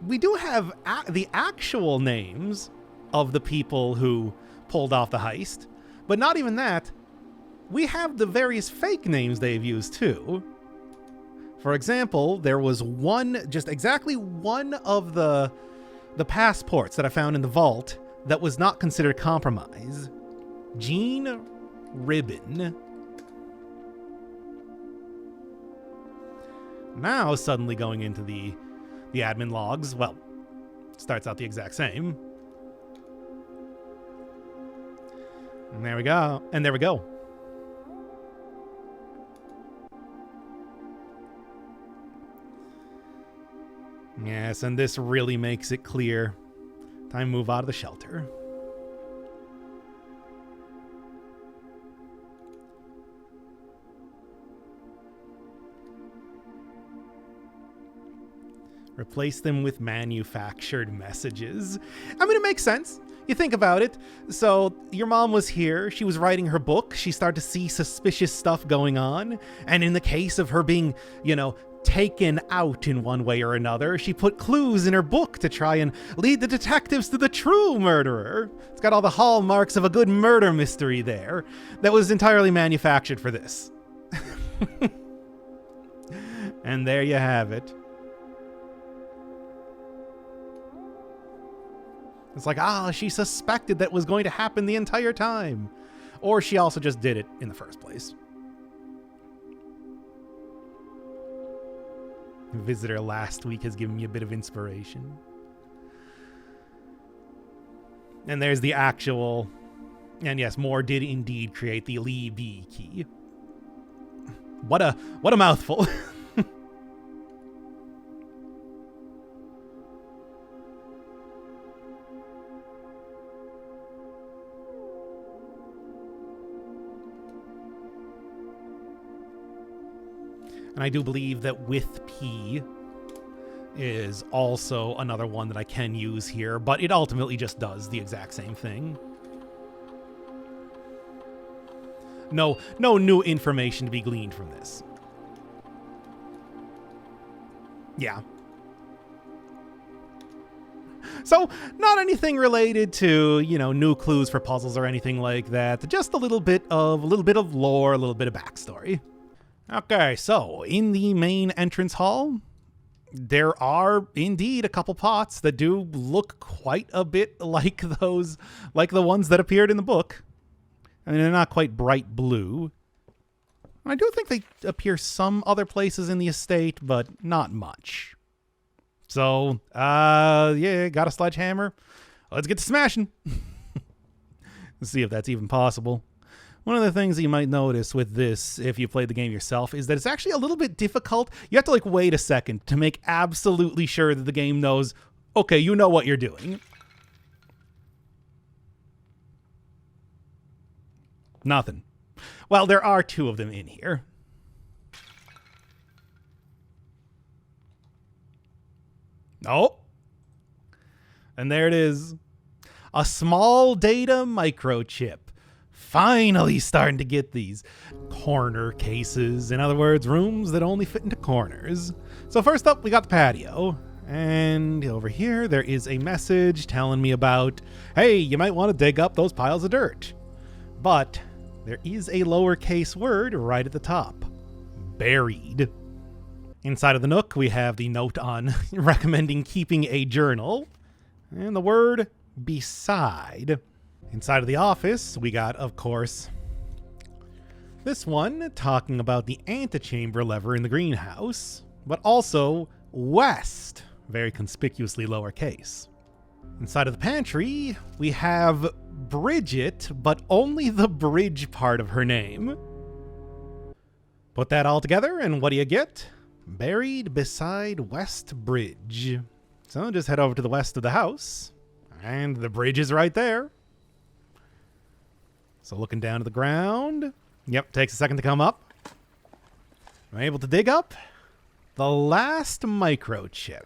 we do have the actual names of the people who pulled off the heist, but not even that. We have the various fake names they've used too. For example, there was just exactly one of the passports that I found in the vault that was not considered compromise. Jean Ribbon. Now suddenly going into the admin logs. Well, starts out the exact same. And there we go. And there we go. Yes, and this really makes it clear. Time to move out of the shelter. Replace them with manufactured messages. I mean, it makes sense. You think about it. So your mom was here. She was writing her book. She started to see suspicious stuff going on. And in the case of her being, taken out in one way or another, she put clues in her book to try and lead the detectives to the true murderer. It's got all the hallmarks of a good murder mystery there that was entirely manufactured for this. And there you have it. It's like, she suspected that was going to happen the entire time. Or she also just did it in the first place. The visitor last week has given me a bit of inspiration. And there's the actual... And yes, Moore did indeed create the Lee B key. What a mouthful. And I do believe that with P is also another one that I can use here, but it ultimately just does the exact same thing. No new information to be gleaned from this. Yeah. So, not anything related to, new clues for puzzles or anything like that. Just a little bit of lore, a little bit of backstory. Okay, so in the main entrance hall, there are indeed a couple pots that do look quite a bit like the ones that appeared in the book. I mean, they're not quite bright blue. I do think they appear some other places in the estate, but not much. So, yeah, got a sledgehammer. Let's get to smashing. Let's see if that's even possible. One of the things that you might notice with this, if you played the game yourself, is that it's actually a little bit difficult. You have to wait a second to make absolutely sure that the game knows, okay, you know what you're doing. Nothing. Well, there are two of them in here. Oh. And there it is. A small data microchip. Finally starting to get these corner cases. In other words, rooms that only fit into corners. So first up, we got the patio. And over here, there is a message telling me about, hey, you might want to dig up those piles of dirt. But there is a lowercase word right at the top. Buried. Inside of the nook, we have the note on recommending keeping a journal. And the word beside. Inside of the office, we got, of course, this one talking about the antechamber lever in the greenhouse, but also west, very conspicuously lowercase. Inside of the pantry, we have Bridget, but only the bridge part of her name. Put that all together, and what do you get? Buried beside West Bridge. So just head over to the west of the house, and the bridge is right there. So looking down to the ground. Yep, takes a second to come up. I'm able to dig up the last microchip.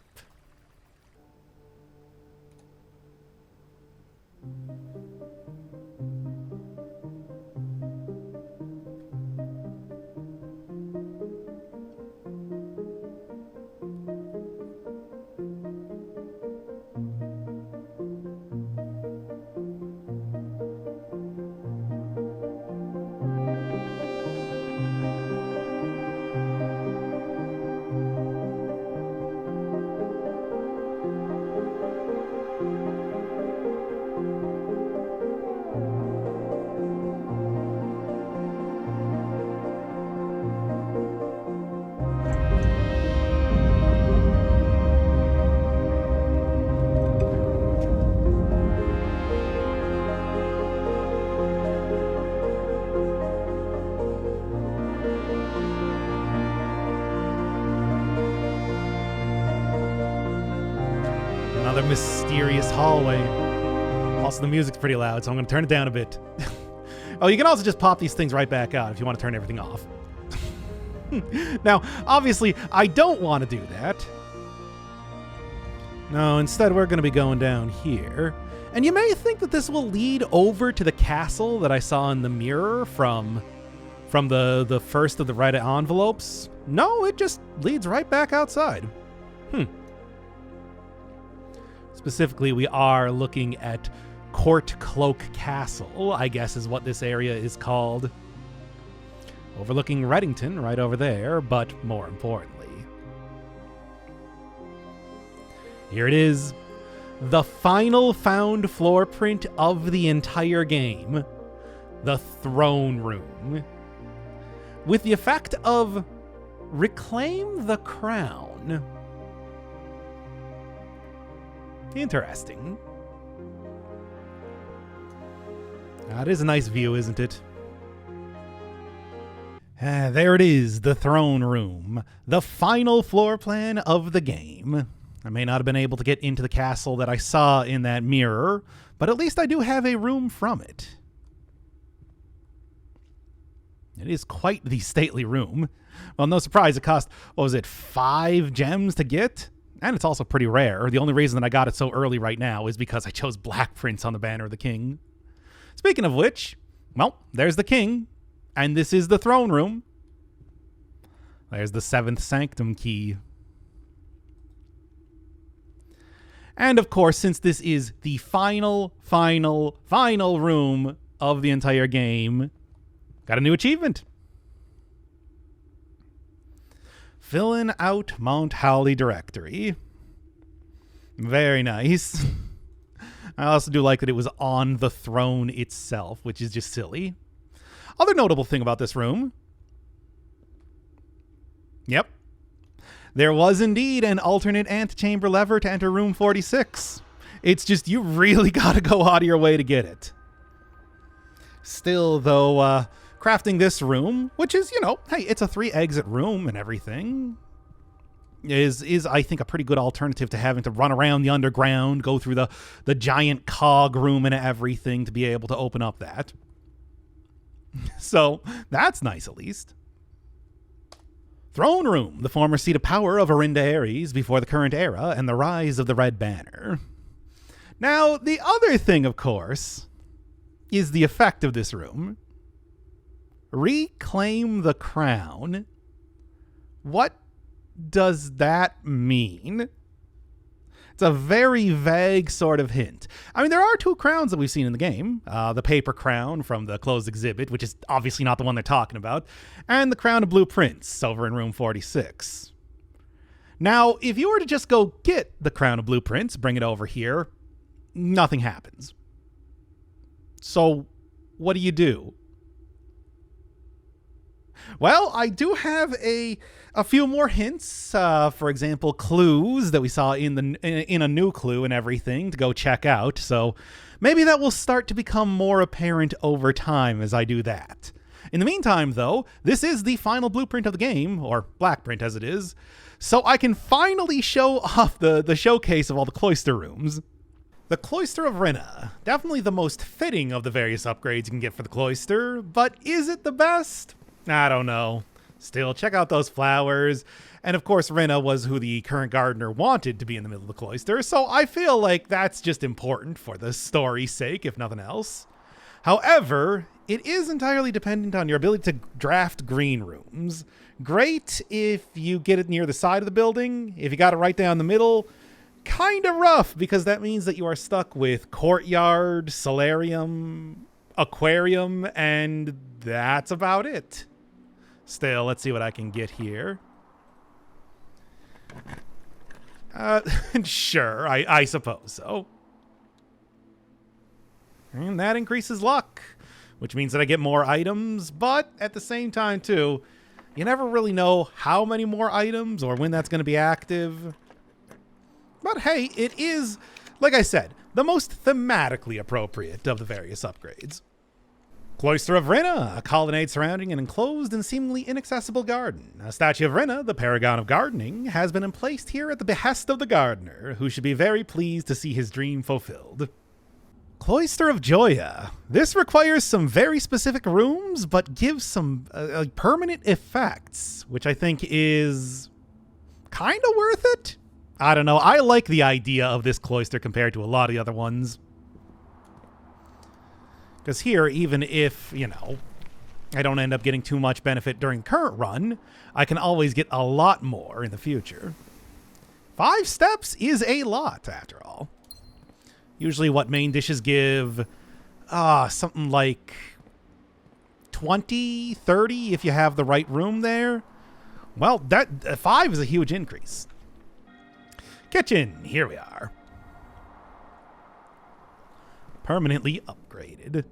another mysterious hallway. Also, the music's pretty loud, so I'm going to turn it down a bit. Oh, you can also just pop these things right back out if you want to turn everything off. Now, obviously, I don't want to do that. No, instead we're going to be going down here. And you may think that this will lead over to the castle that I saw in the mirror from the first of the red envelopes. No, it just leads right back outside. Specifically, we are looking at Court Cloak Castle, I guess is what this area is called. Overlooking Reddington right over there, but more importantly, here it is. The final found floor print of the entire game, the throne room, with the effect of reclaim the crown. Interesting. That is a nice view, isn't it? There it is, the throne room, the final floor plan of the game. I may not have been able to get into the castle that I saw in that mirror, but at least I do have a room from it. It is quite the stately room. Well, no surprise, it cost, 5 gems to get? And it's also pretty rare. The only reason that I got it so early right now is because I chose Black Prince on the banner of the king. Speaking of which, well, there's the king, and this is the throne room. There's the 7th sanctum key. And of course, since this is the final room of the entire game, got a new achievement. Filling out Mount Howley directory. Very nice. I also do like that it was on the throne itself, which is just silly. Other notable thing about this room. Yep. There was indeed an alternate antechamber lever to enter room 46. It's just you really gotta go out of your way to get it. Still, though, crafting this room, which is, hey, it's a 3-exit room and everything, is I think a pretty good alternative to having to run around the underground, go through the giant cog room and everything to be able to open up that. So that's nice, at least. Throne room, the former seat of power of Arinda Ares before the current era and the rise of the Red Banner. Now, the other thing, of course, is the effect of this room. Reclaim the crown. What does that mean? It's a very vague sort of hint. I mean, there are 2 crowns that we've seen in the game. The paper crown from the closed exhibit, which is obviously not the one they're talking about, and the crown of blueprints over in room 46. Now, if you were to just go get the crown of blueprints, bring it over here, nothing happens. So, what do? Well, I do have a few more hints. For example, clues that we saw in a new clue and everything to go check out. So maybe that will start to become more apparent over time as I do that. In the meantime, though, this is the final blueprint of the game, or black print as it is, so I can finally show off the showcase of all the cloister rooms. The Cloister of Rinna, definitely the most fitting of the various upgrades you can get for the cloister, but is it the best? I don't know. Still, check out those flowers. And of course, Rinna was who the current gardener wanted to be in the middle of the cloister, so I feel like that's just important for the story's sake, if nothing else. However, it is entirely dependent on your ability to draft green rooms. Great if you get it near the side of the building. If you got it right down the middle, kind of rough, because that means that you are stuck with courtyard, solarium, aquarium, and that's about it. Still, let's see what I can get here. Sure, I suppose so. And that increases luck, which means that I get more items, but at the same time, too, you never really know how many more items or when that's going to be active. But hey, it is, like I said, the most thematically appropriate of the various upgrades. Cloister of Rinna, a colonnade surrounding an enclosed and seemingly inaccessible garden. A statue of Rinna, the paragon of gardening, has been placed here at the behest of the gardener, who should be very pleased to see his dream fulfilled. Cloister of Joya. This requires some very specific rooms, but gives some permanent effects, which I think is kind of worth it. I don't know. I like the idea of this cloister compared to a lot of the other ones. Because here, even if, I don't end up getting too much benefit during the current run, I can always get a lot more in the future. 5 steps is a lot, after all. Usually what main dishes give, something like 20, 30 if you have the right room there. Well, that 5 is a huge increase. Kitchen, here we are. Permanently upgraded.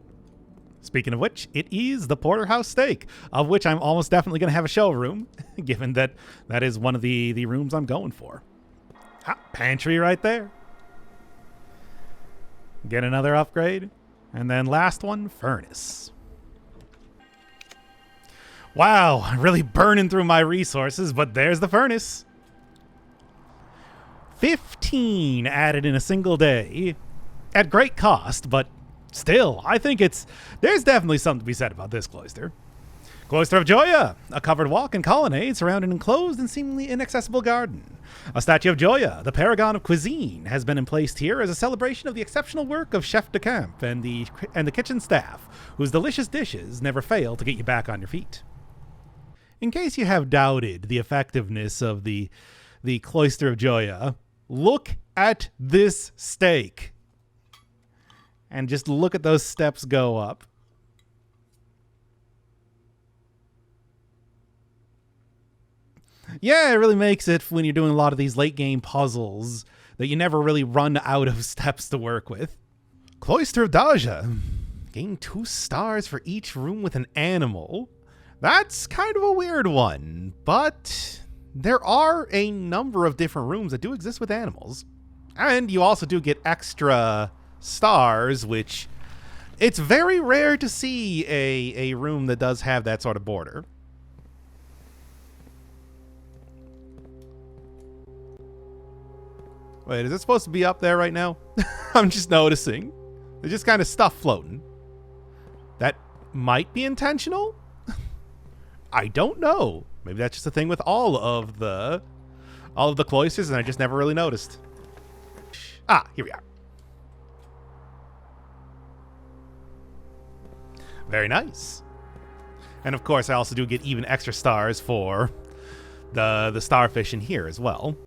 Speaking of which, it is the porterhouse steak, of which I'm almost definitely going to have a showroom, given that that is one of the rooms I'm going for. Pantry right there. Get another upgrade. And then last one, furnace. Wow, really burning through my resources, but there's the furnace. 15 added in a single day. At great cost, but still, I think there's definitely something to be said about this cloister. Cloister of Joya, a covered walk and colonnade surrounding an enclosed and seemingly inaccessible garden. A statue of Joya, the paragon of cuisine, has been placed here as a celebration of the exceptional work of chef de camp and the kitchen staff, whose delicious dishes never fail to get you back on your feet. In case you have doubted the effectiveness of the Cloister of Joya, look at this steak. And just look at those steps go up. Yeah, it really makes it when you're doing a lot of these late game puzzles that you never really run out of steps to work with. Cloister of Daja. Gain 2 stars for each room with an animal. That's kind of a weird one, but there are a number of different rooms that do exist with animals. And you also do get extra stars, which it's very rare to see a room that does have that sort of border. Wait, is it supposed to be up there right now? I'm just noticing. There's just kind of stuff floating. That might be intentional? I don't know. Maybe that's just a thing with all of the cloisters and I just never really noticed. Here we are. Very nice. And of course, I also do get even extra stars for the starfish in here as well.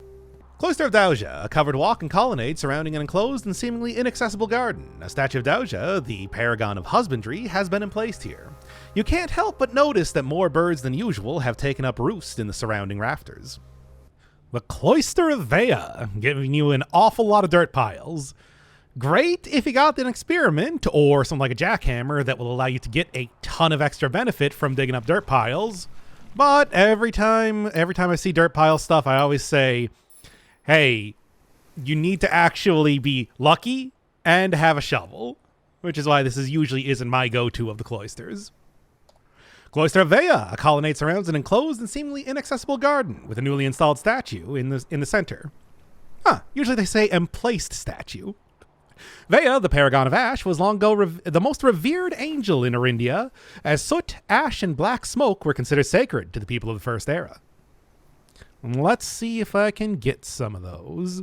Cloister of Daoja, a covered walk and colonnade surrounding an enclosed and seemingly inaccessible garden. A statue of Daoja, the paragon of husbandry, has been emplaced here. You can't help but notice that more birds than usual have taken up roost in the surrounding rafters. The Cloister of Vea, giving you an awful lot of dirt piles. Great if you got an experiment or something like a jackhammer that will allow you to get a ton of extra benefit from digging up dirt piles. But every time I see dirt pile stuff, I always say, hey, you need to actually be lucky and have a shovel, which is why this usually isn't my go-to of the cloisters. Cloister of Vea, a colonnade surrounds an enclosed and seemingly inaccessible garden with a newly installed statue in the center. Usually they say emplaced statue. Vea, the paragon of ash, was long ago the most revered angel in Orindia, as soot, ash, and black smoke were considered sacred to the people of the First Era. Let's see if I can get some of those.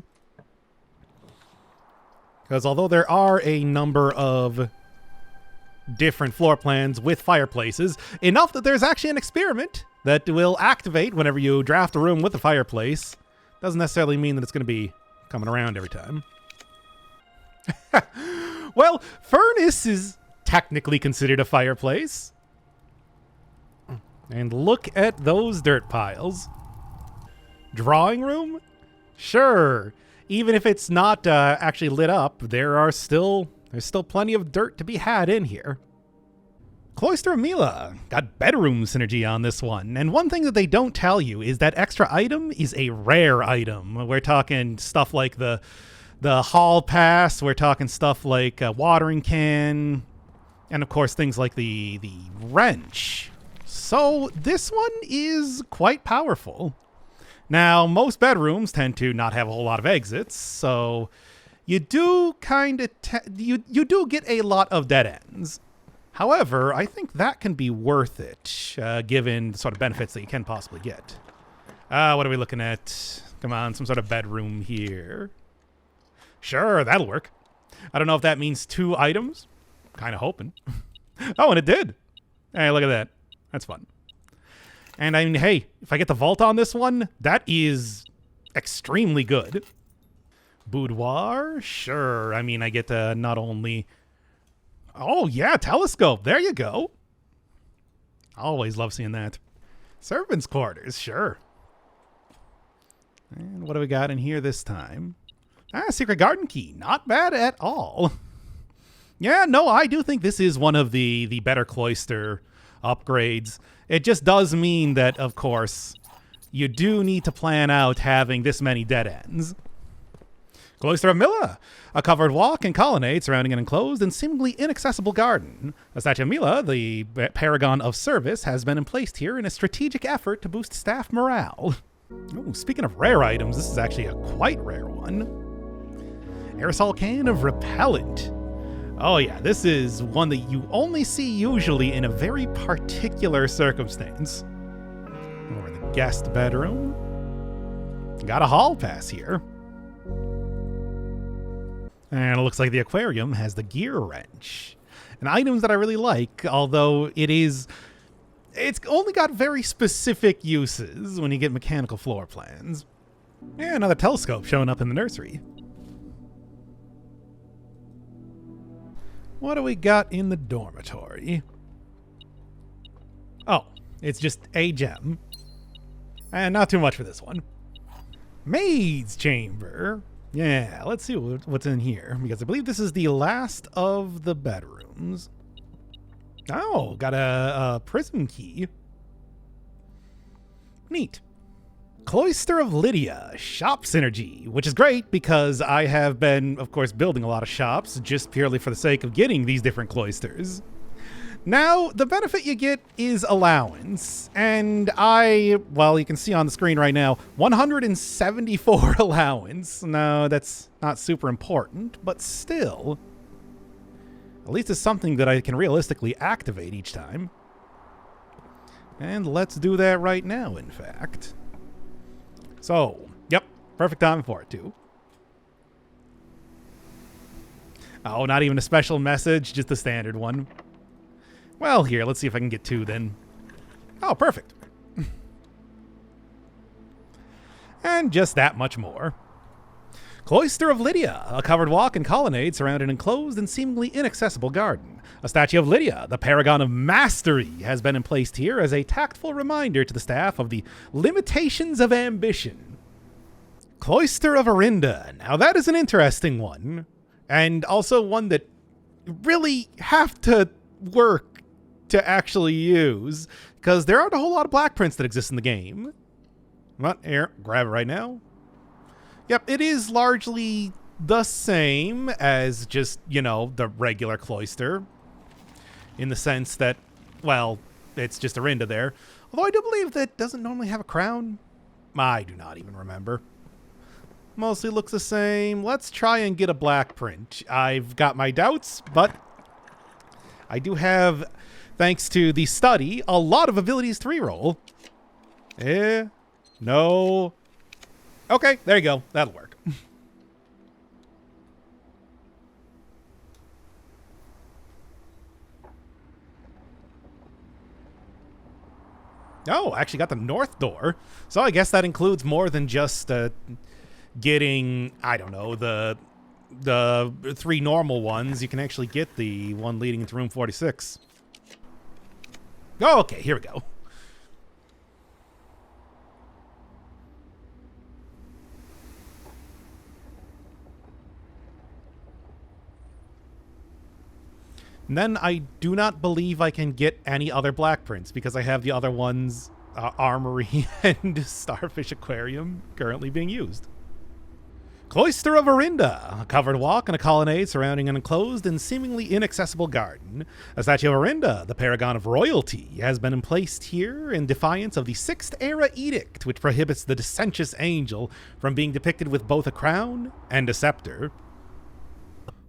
Because although there are a number of different floor plans with fireplaces, enough that there's actually an experiment that will activate whenever you draft a room with a fireplace, doesn't necessarily mean that it's going to be coming around every time. Well, furnace is technically considered a fireplace. And look at those dirt piles. Drawing room? Sure. Even if it's not actually lit up, there's still plenty of dirt to be had in here. Cloister of Mila got bedroom synergy on this one. And one thing that they don't tell you is that extra item is a rare item. We're talking stuff like the hall pass. We're talking stuff like a watering can. And of course, things like the wrench. So this one is quite powerful. Now, most bedrooms tend to not have a whole lot of exits, so you do kind of you do get a lot of dead ends. However, I think that can be worth it, given the sort of benefits that you can possibly get. What are we looking at? Come on, some sort of bedroom here. Sure, that'll work. I don't know if that means 2 items. Kind of hoping. Oh, and it did. Hey, look at that. That's fun. And I mean, hey, if I get the vault on this one, that is extremely good. Boudoir? Sure. I mean, I get to not only... Oh, yeah, telescope. There you go. Always love seeing that. Servants' quarters, sure. And what do we got in here this time? Secret garden key. Not bad at all. Yeah, no, I do think this is one of the better cloister upgrades. It just does mean that, of course, you do need to plan out having this many dead ends. Cloister of Mila, a covered walk and colonnade surrounding an enclosed and seemingly inaccessible garden. A statue of Mila, the paragon of service, has been placed here in a strategic effort to boost staff morale. Oh, speaking of rare items, this is actually a quite rare one. Aerosol can of repellent. Oh yeah, this is one that you only see usually in a very particular circumstance. Or the guest bedroom. Got a hall pass here. And it looks like the aquarium has the gear wrench. And items that I really like, although it's only got very specific uses when you get mechanical floor plans. Yeah, another telescope showing up in the nursery. What do we got in the dormitory? Oh, it's just a gem. And not too much for this one. Maid's chamber. Yeah, let's see what's in here, because I believe this is the last of the bedrooms. Oh, got a prison key. Neat. Cloister of Lydia, shop synergy, which is great because I have been, of course, building a lot of shops just purely for the sake of getting these different cloisters. Now, the benefit you get is allowance, and well, you can see on the screen right now, 174 allowance. No, that's not super important, but still. At least it's something that I can realistically activate each time. And let's do that right now, in fact. So, yep, perfect time for it, too. Oh, not even a special message, just the standard one. Well, here, let's see if I can get 2 then. Oh, perfect. And just that much more. Cloister of Lydia, a covered walk and colonnade surrounding an enclosed and seemingly inaccessible garden. A statue of Lydia, the paragon of mastery, has been placed here as a tactful reminder to the staff of the limitations of ambition. Cloister of Arinda. Now that is an interesting one, and also one that you really have to work to actually use, because there aren't a whole lot of black prints that exist in the game. Come on, here, grab it right now. Yep, it is largely the same as just, you know, the regular cloister, in the sense that, well, it's just Arinda there. Although I do believe that doesn't normally have a crown. I do not even remember. Mostly looks the same. Let's try and get a black print. I've got my doubts, but I do have, thanks to the study, a lot of abilities to reroll. No. Okay, there you go. That'll work. Oh, I actually got the north door. So I guess that includes more than just getting, I don't know, the 3 normal ones. You can actually get the one leading into room 46. Oh, okay, here we go. And then I do not believe I can get any other black prints because I have the other ones, Armory and Starfish Aquarium, currently being used. Cloister of Orinda, a covered walk and a colonnade surrounding an enclosed and seemingly inaccessible garden. A statue of Orinda, the paragon of royalty, has been placed here in defiance of the Sixth Era Edict, which prohibits the dissentious angel from being depicted with both a crown and a scepter.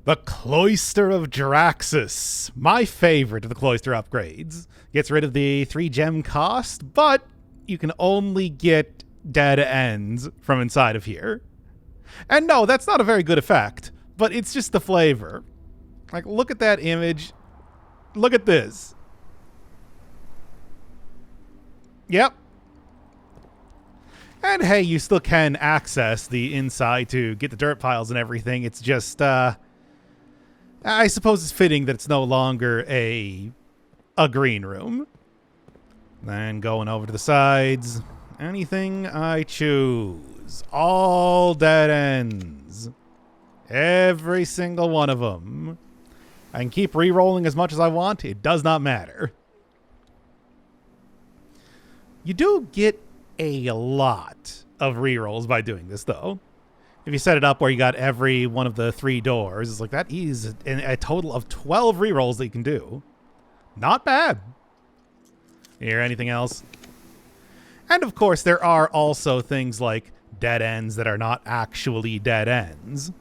The Cloister of Draxus, my favorite of the Cloister upgrades. Gets rid of the 3 gem cost, but you can only get dead ends from inside of here. And no, that's not a very good effect, but it's just the flavor. Like, look at that image. Look at this. Yep. And hey, you still can access the inside to get the dirt piles and everything. It's just, I suppose it's fitting that it's no longer a green room. Then going over to the sides. Anything I choose. All dead ends. Every single one of them. I can keep re-rolling as much as I want. It does not matter. You do get a lot of re-rolls by doing this, though. If you set it up where you got every one of the 3 doors, it's like that is a total of 12 re-rolls that you can do. Not bad. Here, anything else? And of course, there are also things like dead ends that are not actually dead ends.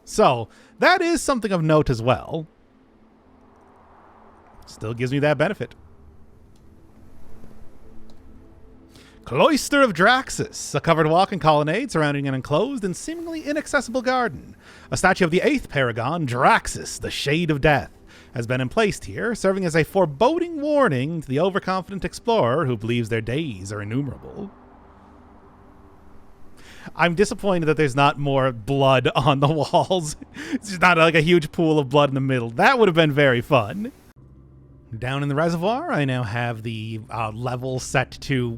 So, that is something of note as well. Still gives me that benefit. Cloister of Draxus, a covered walk and colonnade surrounding an enclosed and seemingly inaccessible garden. A statue of the 8th paragon, Draxus, the Shade of Death, has been emplaced here, serving as a foreboding warning to the overconfident explorer who believes their days are innumerable. I'm disappointed that there's not more blood on the walls. It's just not like a huge pool of blood in the middle. That would have been very fun. Down in the reservoir, I now have the level set to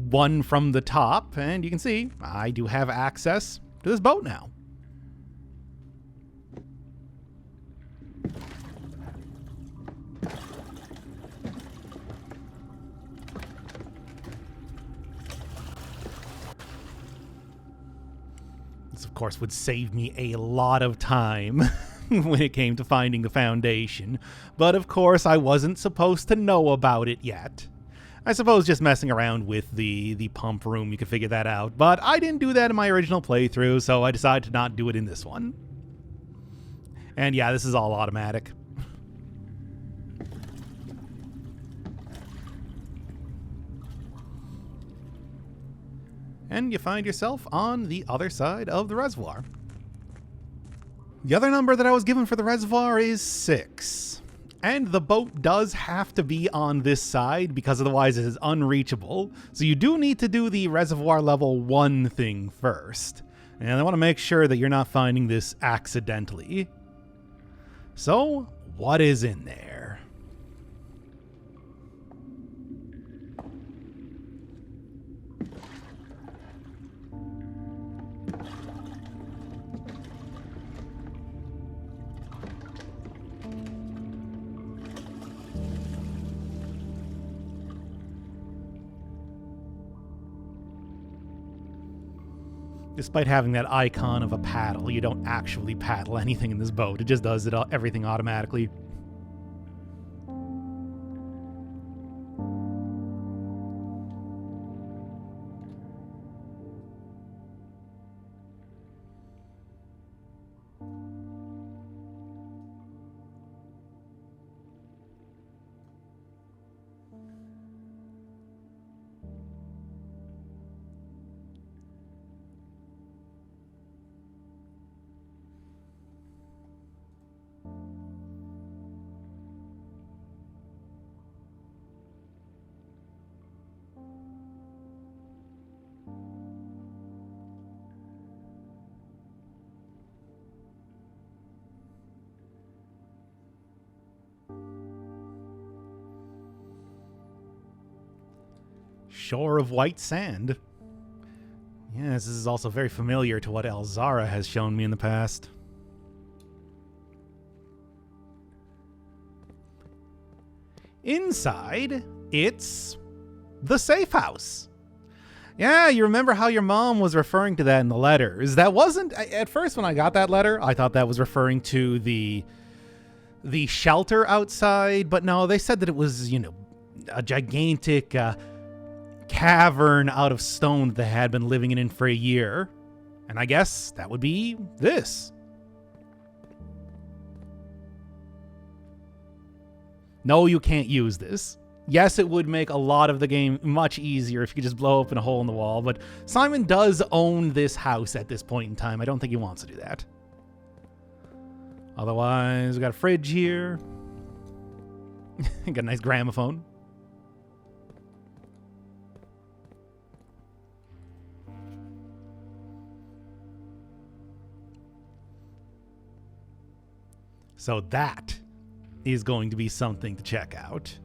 1 from the top, and you can see I do have access to this boat now. This, of course, would save me a lot of time when it came to finding the foundation. But, of course, I wasn't supposed to know about it yet. I suppose just messing around with the pump room, you could figure that out. But I didn't do that in my original playthrough, so I decided to not do it in this one. And yeah, this is all automatic. And you find yourself on the other side of the reservoir. The other number that I was given for the reservoir is 6. And the boat does have to be on this side because otherwise it is unreachable. So you do need to do the reservoir level 1 thing first. And I want to make sure that you're not finding this accidentally. So, what is in there? Despite having that icon of a paddle, you don't actually paddle anything in this boat. It just does everything automatically. Shore of white sand. Yes, this is also very familiar to what Elzara has shown me in the past. Inside, it's the Safehouse. Yeah, you remember how your mom was referring to that in the letters. That wasn't... At first, when I got that letter, I thought that was referring to the shelter outside. But no, they said that it was, you know, a gigantic cavern out of stone that they had been living in for a year. And I guess that would be this. No, you can't use this. Yes, it would make a lot of the game much easier if you could just blow open a hole in the wall, but Simon does own this house at this point in time. I don't think he wants to do that. Otherwise, we got a fridge here. Got a nice gramophone. So that is going to be something to check out.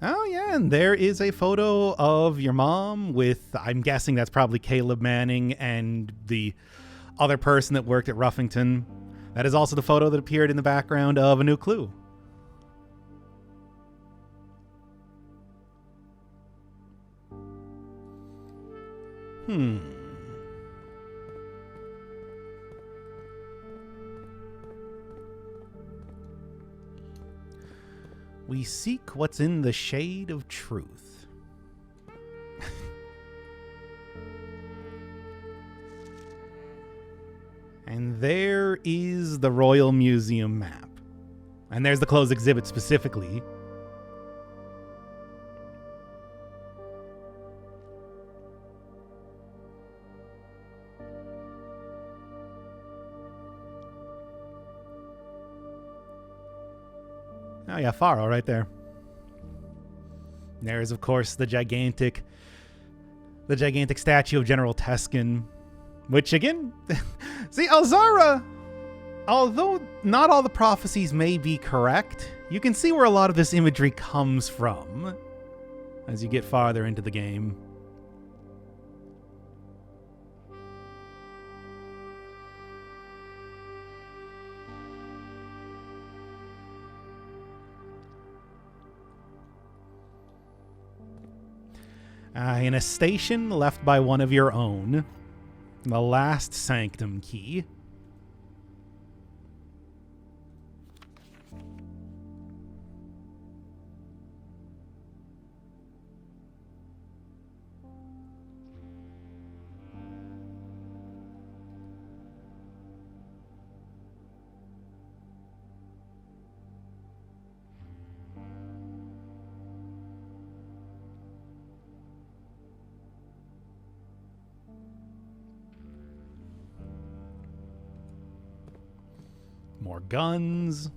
Oh, yeah, and there is a photo of your mom with, I'm guessing that's probably Caleb Manning and the other person that worked at Ruffington. That is also the photo that appeared in the background of A New Clue. We seek what's in the shade of truth. And there is the Royal Museum map. And there's the closed exhibit specifically. Oh yeah, Faro right there. There's, of course, the gigantic statue of General Teskin, which again, see, Alzara, although not all the prophecies may be correct, you can see where a lot of this imagery comes from as you get farther into the game. In a station left by one of your own, the last sanctum key. More guns.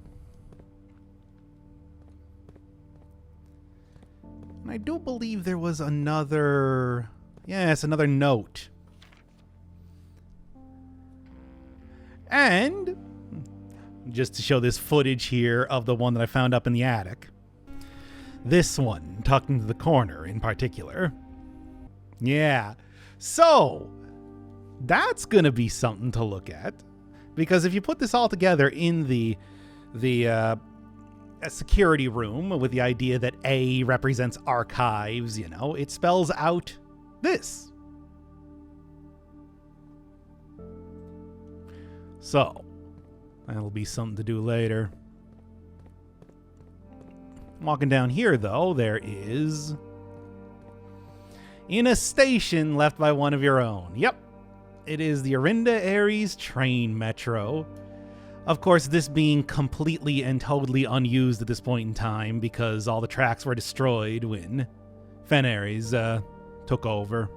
And I do believe there was another... Yes, another note. And just to show this footage here of the one that I found up in the attic. This one, tucked into the corner in particular. Yeah. So, that's going to be something to look at. Because if you put this all together in the security room with the idea that A represents archives, you know, it spells out this. So, that'll be something to do later. Walking down here, though, there is... In a station left by one of your own. Yep. It is the Arinda Aries train metro. Of course, this being completely and totally unused at this point in time because all the tracks were destroyed when Fen Aries took over.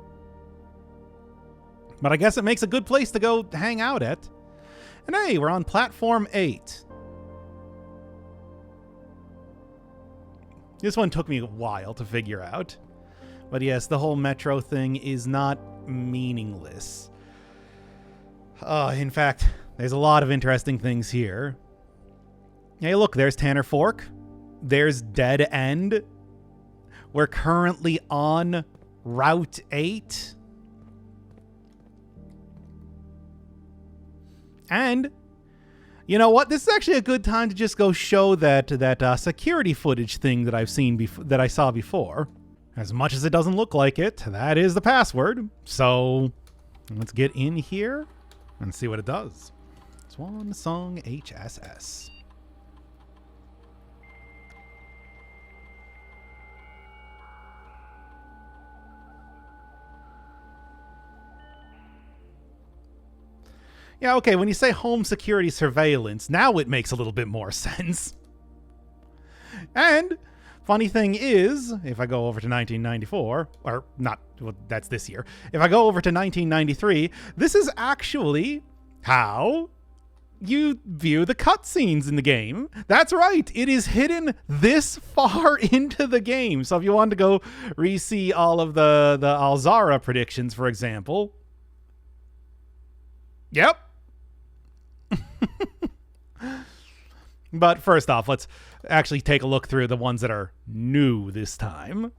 But I guess it makes a good place to go hang out at. And hey, we're on platform 8. This one took me a while to figure out. But yes, the whole metro thing is not meaningless. In fact, there's a lot of interesting things here. Hey, look, there's Tanner Fork. There's Dead End. We're currently on Route 8. And You know what? This is actually a good time to just go show that security footage thing that I've seen that I saw before. As much as it doesn't look like it, that is the password. So let's get in here and see what it does. Swan Song HSS. Yeah, okay, when you say home security surveillance, now it makes a little bit more sense. And funny thing is, if I go over to 1994, or not, well, that's this year. If I go over to 1993, this is actually how you view the cutscenes in the game. That's right, it is hidden this far into the game. So if you want to go re-see all of the Alzara predictions, for example. Yep. But first off, let's actually take a look through the ones that are new this time.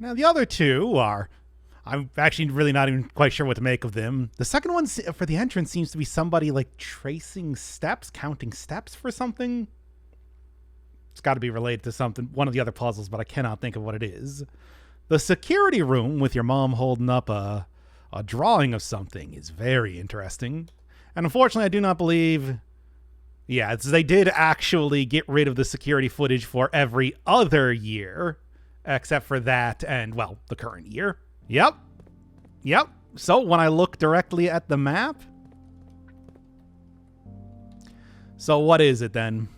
Now, the other two are... I'm actually really not even quite sure what to make of them. The second one for the entrance seems to be somebody, like, tracing steps, counting steps for something. It's got to be related to something, one of the other puzzles, but I cannot think of what it is. The security room with your mom holding up a drawing of something is very interesting. And unfortunately, I do not believe... Yeah, they did actually get rid of the security footage for every other year, except for that and, well, the current year. Yep. So when I look directly at the map... So what is it then?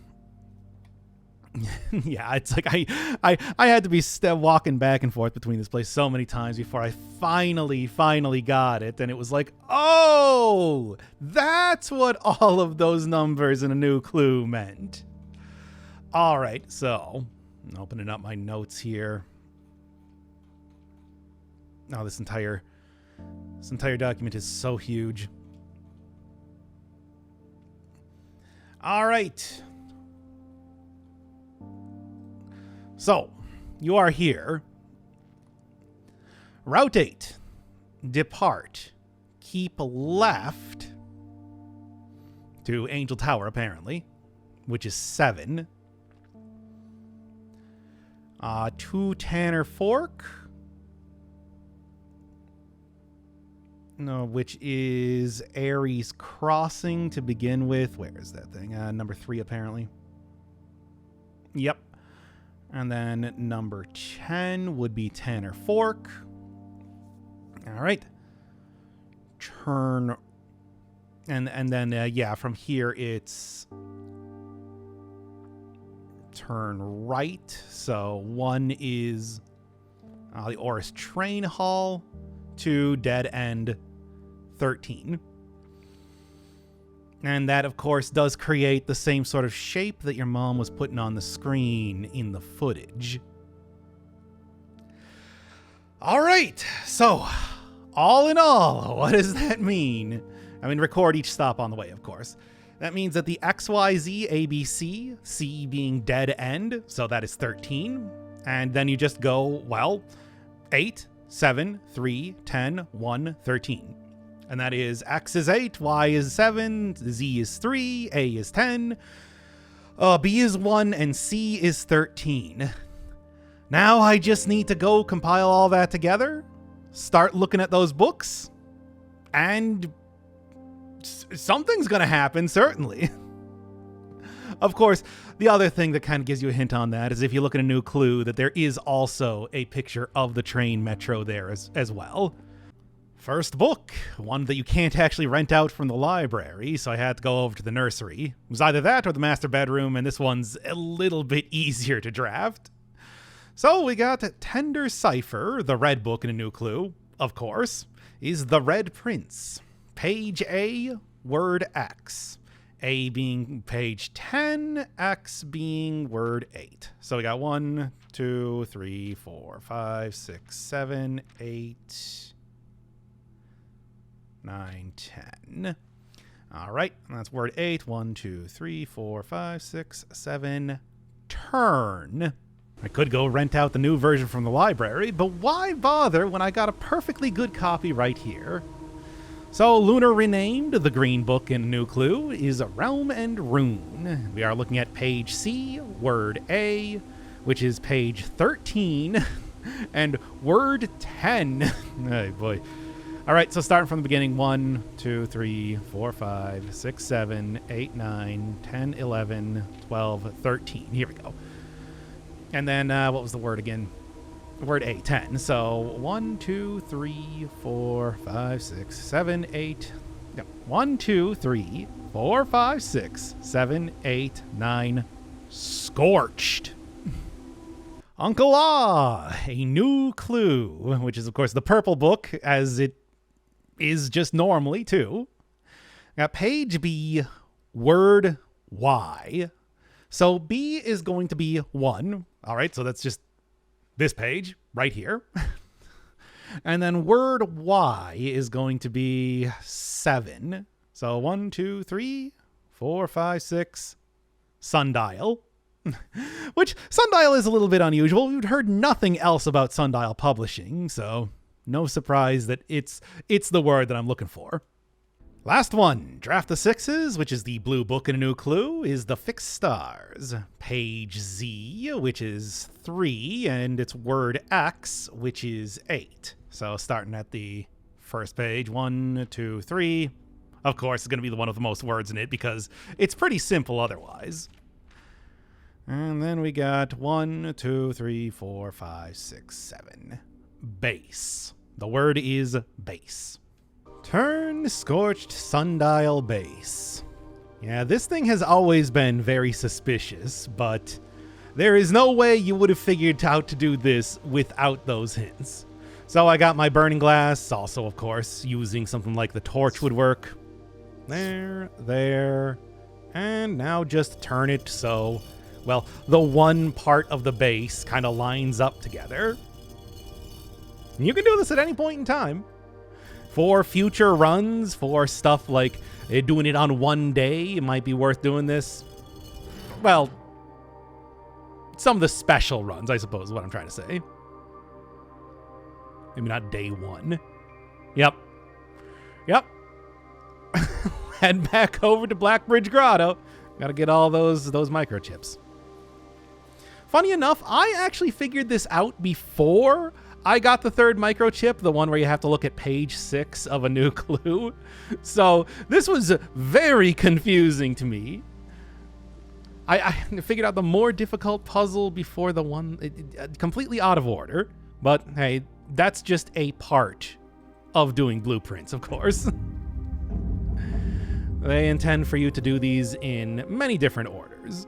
Yeah, it's like I had to be walking back and forth between this place so many times before I finally got it. And it was like, oh, that's what all of those numbers in a new clue meant. All right, so I'm opening up my notes here. Oh, this entire document is so huge. All right. So, you are here. Route 8. Depart. Keep left to Angel Tower, apparently, which is 7. To Tanner Fork. No, which is Ares Crossing to begin with. Where is that thing? Number 3, apparently. Yep. And then number 10 would be Tanner Fork. All right. Turn. And then, yeah, from here it's turn right. So 1 is the Oris Train Hall. 2, Dead End 13. And that, of course, does create the same sort of shape that your mom was putting on the screen in the footage. All right, so all in all, what does that mean? I mean, record each stop on the way, of course. That means that the XYZ, ABC, C being Dead End, so that is 13. And then you just go, well, 8, 7, 3, 10, 1, 13. And that is X is 8, Y is 7, Z is 3, A is 10, B is 1, and C is 13. Now I just need to go compile all that together, start looking at those books, and something's going to happen, certainly. Of course, the other thing that kind of gives you a hint on that is if you look at a new clue, that there is also a picture of the train metro there as well. First book, one that you can't actually rent out from the library, so I had to go over to the nursery. It was either that or the master bedroom, and this one's a little bit easier to draft. So we got Tender Cipher, the red book in a new clue, of course, is The Red Prince. Page A, word X. A being page 10, X being word 8. So we got 1, 2, 3, 4, 5, 6, 7, 8... 9, 10. All right, that's word 8. 1, 2, 3, 4, 5, 6, 7. Turn. I could go rent out the new version from the library, but why bother when I got a perfectly good copy right here? So, Lunar Renamed, the green book in a new clue, is Realm and Rune. We are looking at page C, word A, which is page 13, and word 10. Oh, boy. All right, so starting from the beginning, 1, 2, 3, 4, 5, 6, 7, 8, 9, 10, 11, 12, 13. Here we go. And then, what was the word again? Word A, 10. So 1, 2, 3, 4, 5, 6, 7, 8. No, 1, 2, 3, 4, 5, 6, 7, 8, 9. Scorched. Uncle Ah, a new clue, which is, of course, the purple book, as it is just normally, too. Now, page B, word Y. So B is going to be 1. All right, so that's just this page right here. And then word Y is going to be 7. So 1, 2, 3, 4, 5, 6. Sundial. Which, Sundial is a little bit unusual. We've heard nothing else about Sundial Publishing, so no surprise that it's the word that I'm looking for. Last one, Draft the Sixes, which is the blue book and a new clue, is the Fixed Stars. Page Z, which is 3, and it's word X, which is 8. So starting at the first page, 1, 2, 3. Of course, it's going to be the one with the most words in it because it's pretty simple otherwise. And then we got 1, 2, 3, 4, 5, 6, 7. Base. The word is base. Turn Scorched Sundial Base. Yeah, this thing has always been very suspicious, but there is no way you would have figured out to do this without those hints. So I got my burning glass, also, of course, using something like the torch would work. There, and now just turn it so, well, the one part of the base kind of lines up together. You can do this at any point in time. For future runs, for stuff like doing it on one day, it might be worth doing this. Well, some of the special runs, I suppose, is what I'm trying to say. Maybe not day one. Yep. Head back over to Blackbridge Grotto. Gotta get all those microchips. Funny enough, I actually figured this out before I got the third microchip, the one where you have to look at page 6 of a new clue. So this was very confusing to me. I figured out the more difficult puzzle before the one, completely out of order. But hey, that's just a part of doing blueprints, of course. They intend for you to do these in many different orders.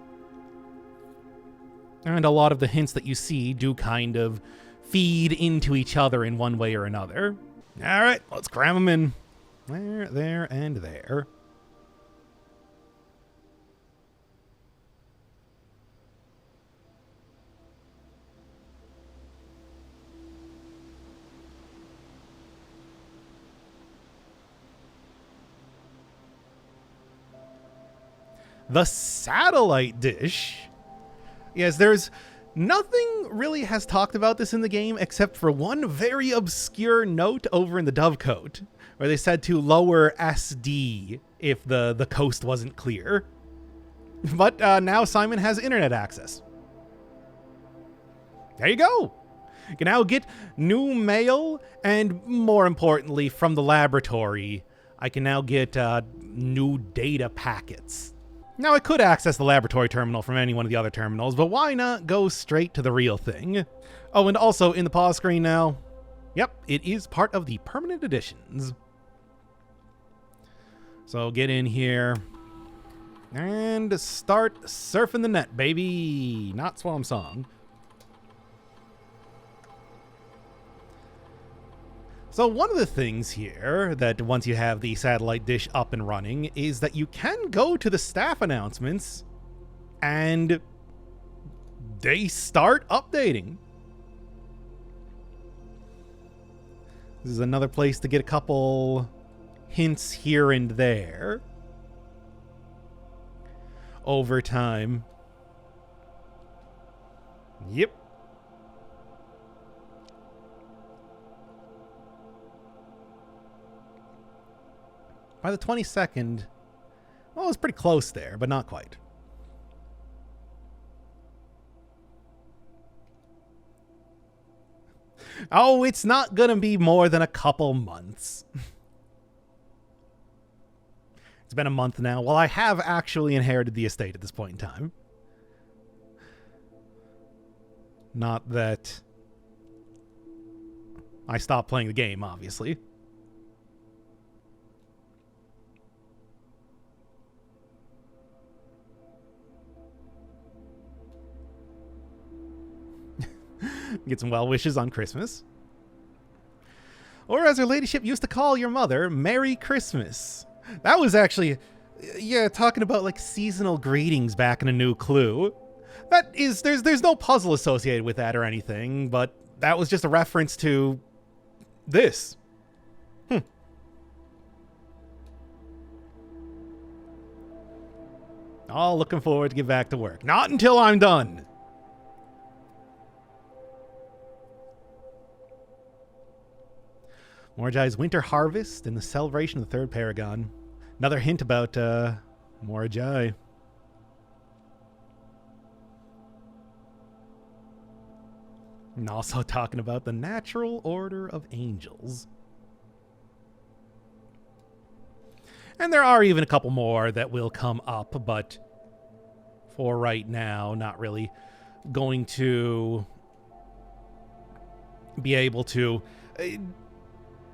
And a lot of the hints that you see do kind of feed into each other in one way or another. All right, let's cram them in. There, and there. The satellite dish. Yes, there's nothing really has talked about this in the game except for one very obscure note over in the Dovecote, where they said to lower SD if the coast wasn't clear. But now Simon has internet access. There you go. You can now get new mail, and more importantly, from the laboratory, I can now get new data packets. Now, I could access the laboratory terminal from any one of the other terminals, but why not go straight to the real thing? Oh, and also in the pause screen now, yep, it is part of the permanent editions. So get in here and start surfing the net, baby. Not Swan Song. So one of the things here that once you have the satellite dish up and running is that you can go to the staff announcements and they start updating. This is another place to get a couple hints here and there over time. Yep. By the 22nd, well, it was pretty close there, but not quite. Oh, it's not going to be more than a couple months. It's been a month now. Well, I have actually inherited the estate at this point in time. Not that I stopped playing the game, obviously. Get some well wishes on Christmas. Or as her ladyship used to call your mother, Merry Christmas. That was actually, yeah, talking about like seasonal greetings back in A New Clue. That is, there's no puzzle associated with that or anything, but that was just a reference to this. Oh, looking forward to get back to work. Not until I'm done. Morajai's Winter Harvest and the celebration of the third Paragon. Another hint about Morajai. And also talking about the natural order of angels. And there are even a couple more that will come up, but for right now, not really going to be able to...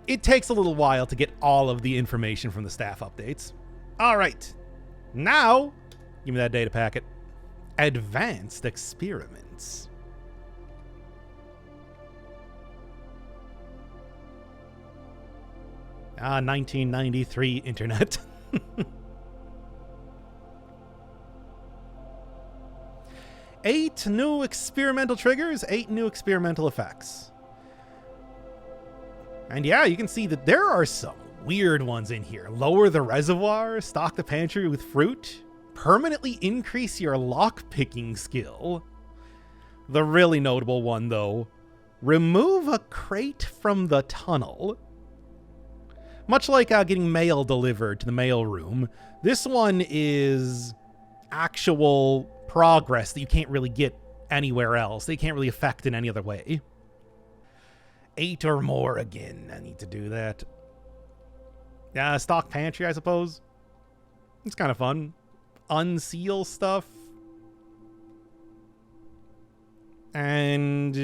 It takes a little while to get all of the information from the staff updates. All right. Now, give me that data packet. Advanced experiments. Ah, 1993 internet. Eight new experimental triggers, 8 new experimental effects. And yeah, you can see that there are some weird ones in here. Lower the reservoir, stock the pantry with fruit, permanently increase your lock-picking skill. The really notable one, though, remove a crate from the tunnel. Much like getting mail delivered to the mail room, this one is actual progress that you can't really get anywhere else. They can't really affect in any other way. 8 or more again. I need to do that. Stock pantry, I suppose. It's kind of fun. Unseal stuff. And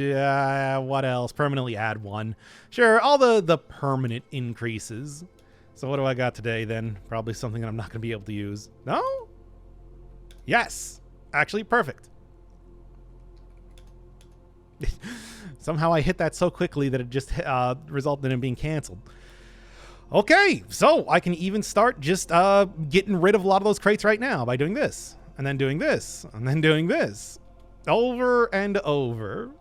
what else? Permanently add 1. Sure, all the permanent increases. So what do I got today then? Probably something that I'm not going to be able to use. No? Yes. Actually, perfect. Somehow I hit that so quickly that it just resulted in it being canceled. Okay, so I can even start just getting rid of a lot of those crates right now by doing this, and then doing this, and then doing this. Over and over.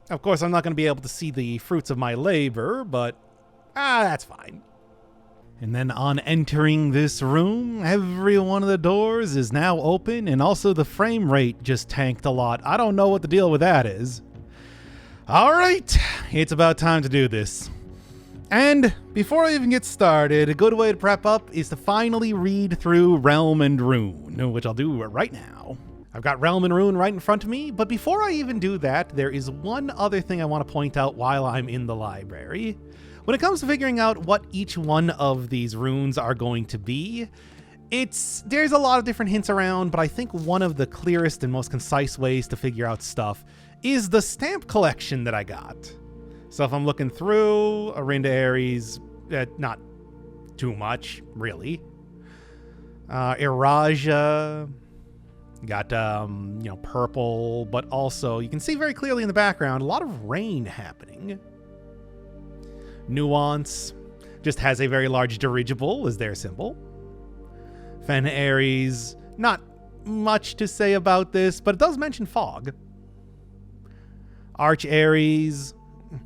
Of course, I'm not going to be able to see the fruits of my labor, but that's fine. And then on entering this room, every one of the doors is now open, and also the frame rate just tanked a lot. I don't know what the deal with that is. All right, it's about time to do this. And before I even get started, a good way to prep up is to finally read through Realm and Rune, which I'll do right now. I've got Realm and Rune right in front of me, but before I even do that, there is one other thing I want to point out while I'm in the library. When it comes to figuring out what each one of these runes are going to be, there's a lot of different hints around, but I think one of the clearest and most concise ways to figure out stuff is the stamp collection that I got. So if I'm looking through Arinda Ares, not too much, really. Iraja, got, purple, but also you can see very clearly in the background, a lot of rain happening. Nuance just has a very large dirigible as their symbol. Fen Ares, not much to say about this, but it does mention fog. Arch Ares,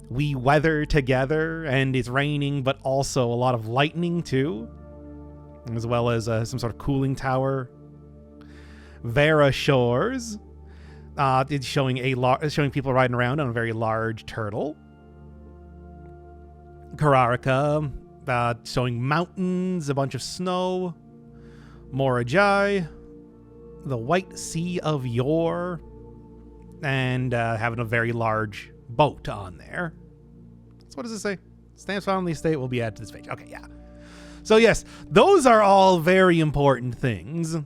we weather together, and it's raining, but also a lot of lightning too, as well as some sort of cooling tower. Vera Shores, it's showing showing people riding around on a very large turtle. Kararika, showing mountains, a bunch of snow. Morajai, the White Sea of Yore, and having a very large boat on there. So what does it say? Stamps found on the estate will be added to this page. Okay, yeah. So yes, those are all very important things.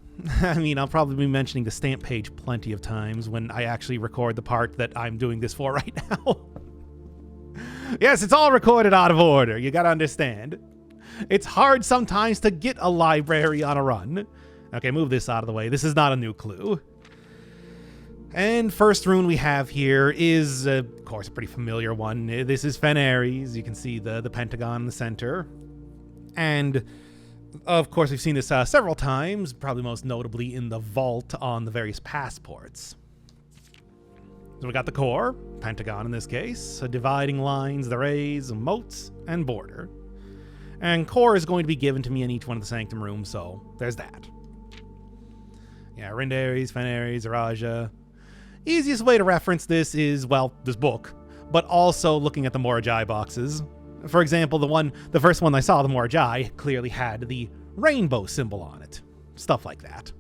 I mean, I'll probably be mentioning the stamp page plenty of times when I actually record the part that I'm doing this for right now. Yes, it's all recorded out of order. You gotta understand. It's hard sometimes to get a library on a run. Okay, move this out of the way. This is not a new clue. And first rune we have here is, of course, a pretty familiar one. This is Fen Ares. You can see the pentagon in the center. And, of course, we've seen this several times, probably most notably in the vault on the various passports. So we got the core, pentagon in this case, dividing lines, the rays, moats, and border. And core is going to be given to me in each one of the sanctum rooms, so there's that. Yeah, Arindaries, Fenaries, Araja. Easiest way to reference this is, well, this book, but also looking at the Morajai boxes. For example, the first one I saw, the Morajai, clearly had the rainbow symbol on it. Stuff like that.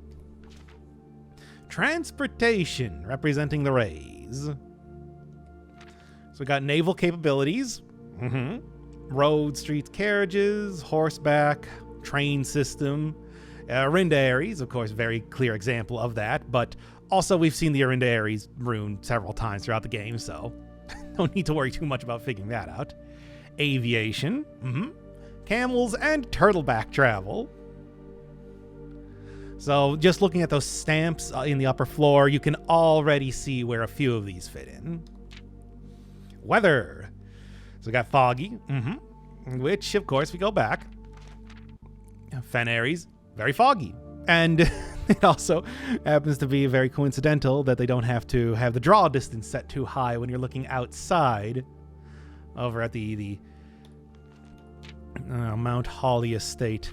Transportation, representing the rays. So we got naval capabilities. Road, streets, carriages, horseback, train system. Arindaries, of course, very clear example of that, but also we've seen the Arindaries rune several times throughout the game, so don't need to worry too much about figuring that out. Aviation, camels, and turtleback travel. So just looking at those stamps in the upper floor, you can already see where a few of these fit in. Weather. So we got foggy, which, of course, we go back. Fenaries, very foggy. And it also happens to be very coincidental that they don't have to have the draw distance set too high when you're looking outside over at the Mount Holly estate.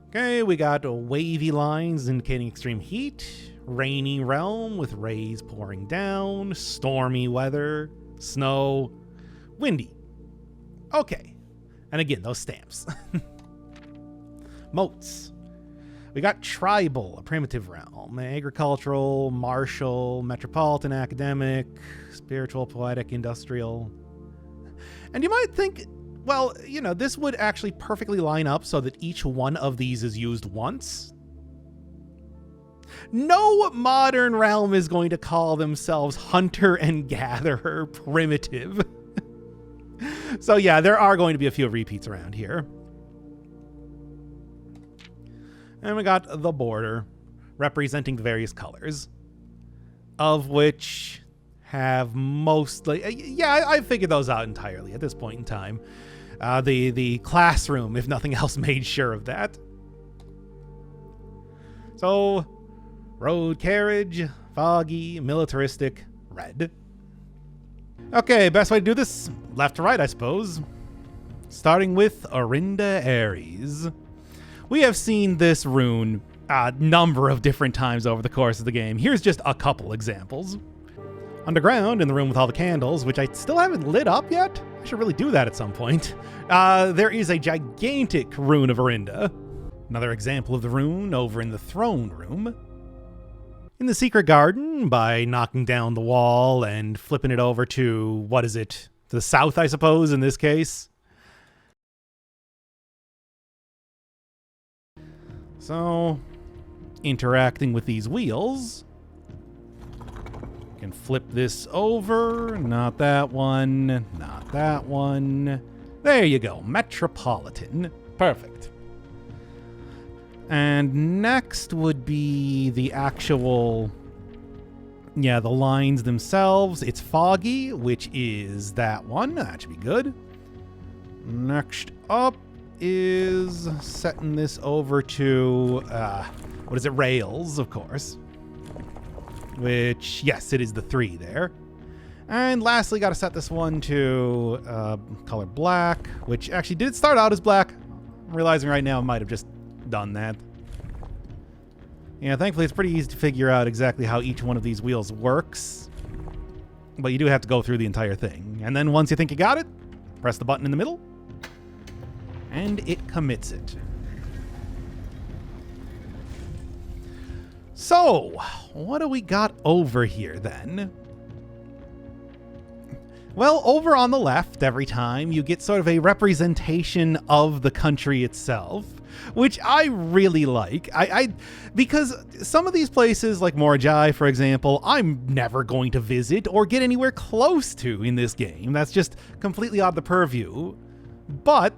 Okay, we got wavy lines indicating extreme heat, rainy realm with rays pouring down, stormy weather, snow, windy. Okay, and again, those stamps. Moats. We got tribal, a primitive realm, agricultural, martial, metropolitan, academic, spiritual, poetic, industrial. And you might think, well, you know, this would actually perfectly line up so that each one of these is used once. No modern realm is going to call themselves hunter and gatherer primitive. So yeah, there are going to be a few repeats around here. And we got the border, representing the various colors, of which have mostly... Yeah, I figured those out entirely at this point in time. The classroom, if nothing else, made sure of that. So, road carriage, foggy, militaristic, red. Okay, best way to do this, left to right, I suppose. Starting with Arindaries. We have seen this rune a number of different times over the course of the game. Here's just a couple examples. Underground, in the room with all the candles, which I still haven't lit up yet. I should really do that at some point. There is a gigantic rune of Arinda. Another example of the rune over in the throne room. In the secret garden, by knocking down the wall and flipping it over to, what is it? To the south, I suppose, in this case. So, interacting with these wheels, you can flip this over, not that one, not that one. There you go, Metropolitan. Perfect. And next would be the actual, the lines themselves. It's foggy, which is that one. That should be good. Next up is setting this over to, what is it, rails, of course. Which, yes, it is the 3 there. And lastly, got to set this one to color black, which actually did start out as black. I'm realizing right now I might have just done that. Yeah, thankfully it's pretty easy to figure out exactly how each one of these wheels works. But you do have to go through the entire thing. And then once you think you got it, press the button in the middle. And it commits it. So, what do we got over here then? Well, over on the left, every time, you get sort of a representation of the country itself, which I really like. Because some of these places, like Morajai, for example, I'm never going to visit or get anywhere close to in this game. That's just completely out of the purview. But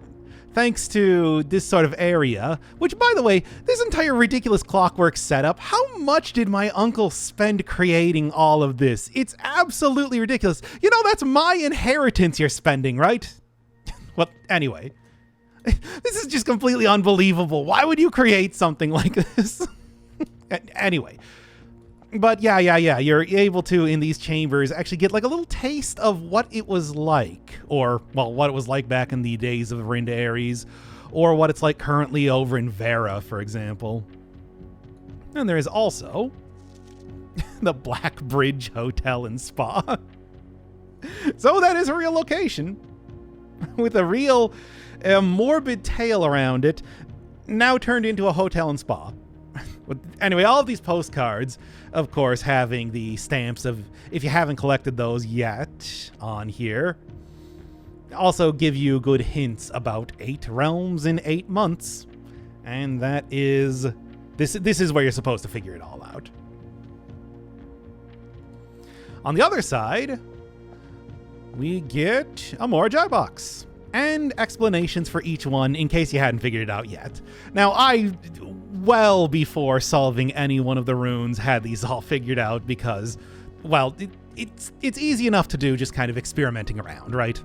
thanks to this sort of area, which, by the way, this entire ridiculous clockwork setup, how much did my uncle spend creating all of this? It's absolutely ridiculous. You know, that's my inheritance you're spending, right? Well, anyway, this is just completely unbelievable. Why would you create something like this? Anyway. But yeah, you're able to, in these chambers, actually get like a little taste of what it was like, or, well, what it was like back in the days of Arindaries, or what it's like currently over in Vera, for example. And there is also the Black Bridge Hotel and Spa. So that is a real location with a real morbid tale around it, now turned into a hotel and spa. Anyway, all of these postcards, of course, having the stamps of, if you haven't collected those yet, on here, also give you good hints about 8 realms in 8 months. And that is, this is where you're supposed to figure it all out. On the other side, we get a more Jai box and explanations for each one in case you hadn't figured it out yet. Now, I, well before solving any one of the runes, had these all figured out because, well, it's easy enough to do just kind of experimenting around, right?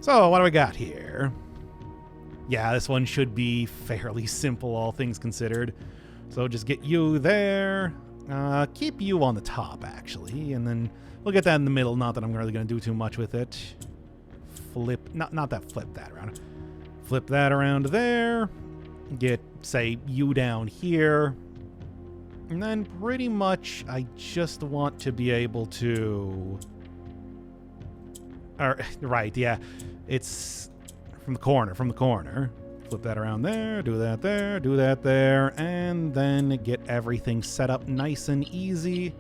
So, what do we got here? Yeah, this one should be fairly simple, all things considered. So just get you there. Keep you on the top, actually, and then we'll get that in the middle. Not that I'm really going to do too much with it. Flip that around. Flip that around there. Get, say, you down here. And then pretty much I just want to be able to... right, yeah. It's from the corner. Flip that around there, do that there, and then get everything set up nice and easy.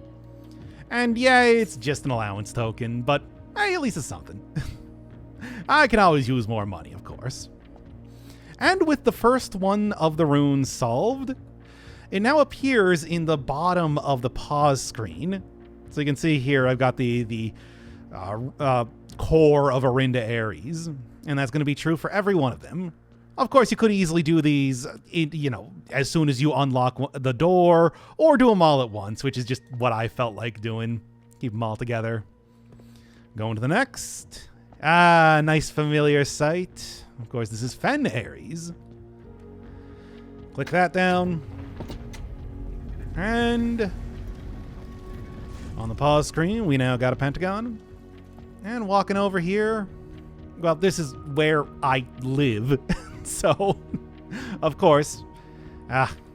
And yeah, it's just an allowance token, but hey, at least it's something. I can always use more money, of course. And with the first one of the runes solved, it now appears in the bottom of the pause screen. So you can see here, I've got the core of Arinda Ares, and that's going to be true for every one of them. Of course, you could easily do these, as soon as you unlock the door, or do them all at once, which is just what I felt like doing. Keep them all together. Going to the next. Ah, nice familiar sight. Of course, this is Fen Ares. Click that down. And on the pause screen, we now got a pentagon. And walking over here, well, this is where I live. So, of course,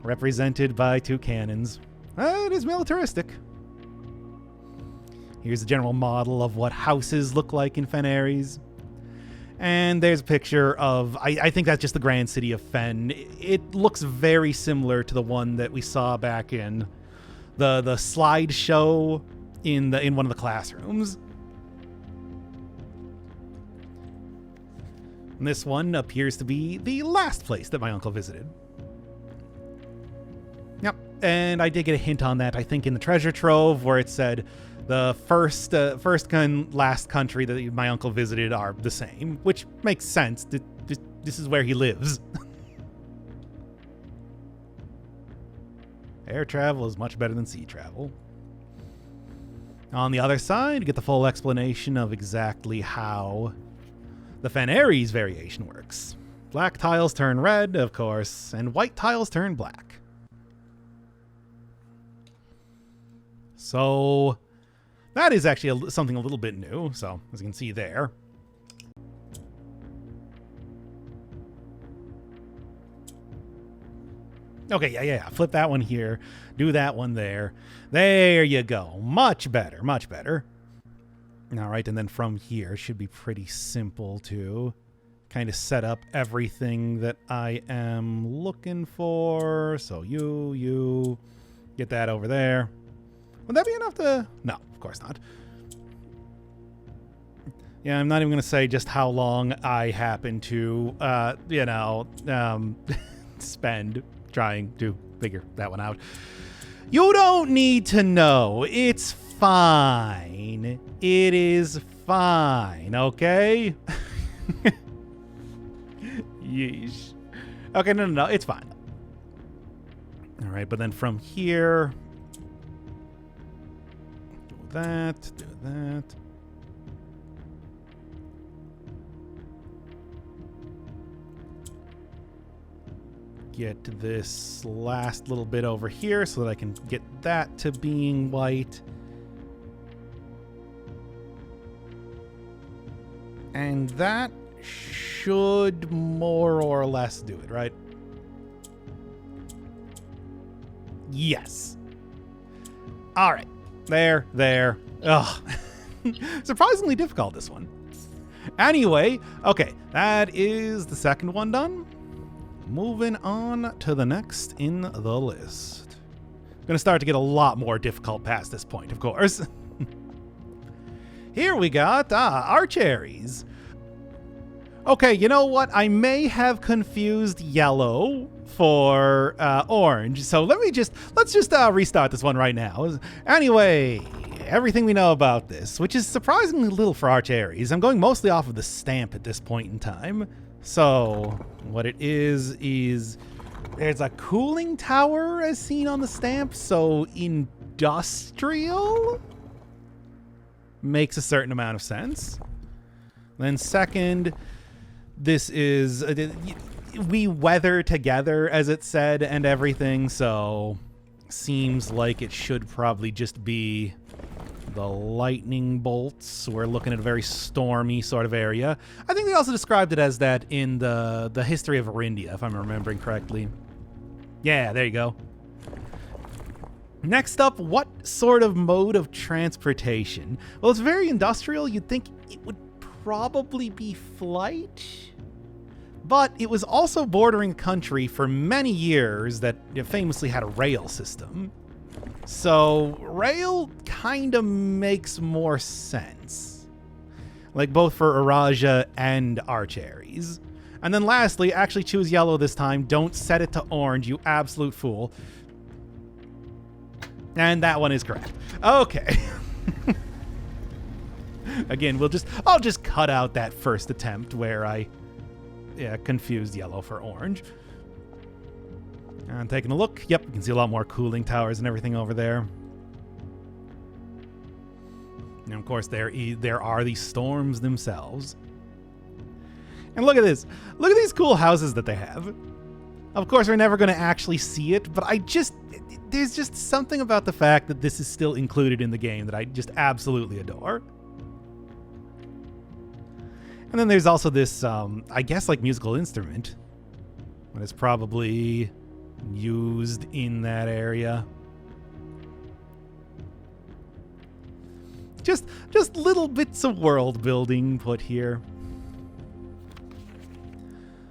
represented by 2 cannons. It is militaristic. Here's a general model of what houses look like in Fen Ares. And there's a picture of, I think that's just the Grand City of Fen. It looks very similar to the one that we saw back in the slideshow in one of the classrooms. And this one appears to be the last place that my uncle visited. Yep, and I did get a hint on that, I think, in the treasure trove, where it said the first and last country that my uncle visited are the same, which makes sense. This is where he lives. Air travel is much better than sea travel. On the other side, you get the full explanation of exactly how the Fen Ares variation works. Black tiles turn red, of course, and white tiles turn black. So that is actually something a little bit new, so as you can see there. Okay, yeah. Flip that one here. Do that one there. There you go. Much better, much better. All right, and then from here, should be pretty simple to kind of set up everything that I am looking for. So you get that over there. Would that be enough to... No, of course not. Yeah, I'm not even going to say just how long I happen to, spend trying to figure that one out. You don't need to know. It's fine. It is fine, okay? Yeesh. Okay, no, it's fine. All right, but then from here... do that. Get this last little bit over here so that I can get that to being white. And that should more or less do it, right? Yes. All right. There. Ugh. Surprisingly difficult, this one. Anyway, okay, that is the second one done. Moving on to the next in the list. Gonna start to get a lot more difficult past this point, of course. Here we got archeries. Okay, you know what? I may have confused yellow for orange, so let's just restart this one right now. Anyway, everything we know about this, which is surprisingly little for archeries. I'm going mostly off of the stamp at this point in time. So what it is there's a cooling tower as seen on the stamp, so industrial makes a certain amount of sense. Then second, this is we weather together, as it said, and everything, so seems like it should probably just be the lightning bolts. We're looking at a very stormy sort of area. I think they also described it as that in the history of Arindia, if I'm remembering correctly. Yeah, there you go. Next up, what sort of mode of transportation? Well, it's very industrial. You'd think it would probably be flight, but it was also bordering a country for many years that famously had a rail system. So rail kind of makes more sense, like both for Araja and archeries. And then lastly, actually choose yellow this time. Don't set it to orange, you absolute fool. And that one is correct. Okay. Again, I'll just cut out that first attempt where I confused yellow for orange. And taking a look, yep, you can see a lot more cooling towers and everything over there. And of course, there are these storms themselves. And look at this. Look at these cool houses that they have. Of course, we're never going to actually see it, but there's just something about the fact that this is still included in the game that I just absolutely adore. And then there's also this, I guess, like musical instrument that is probably used in that area. Just little bits of world building put here.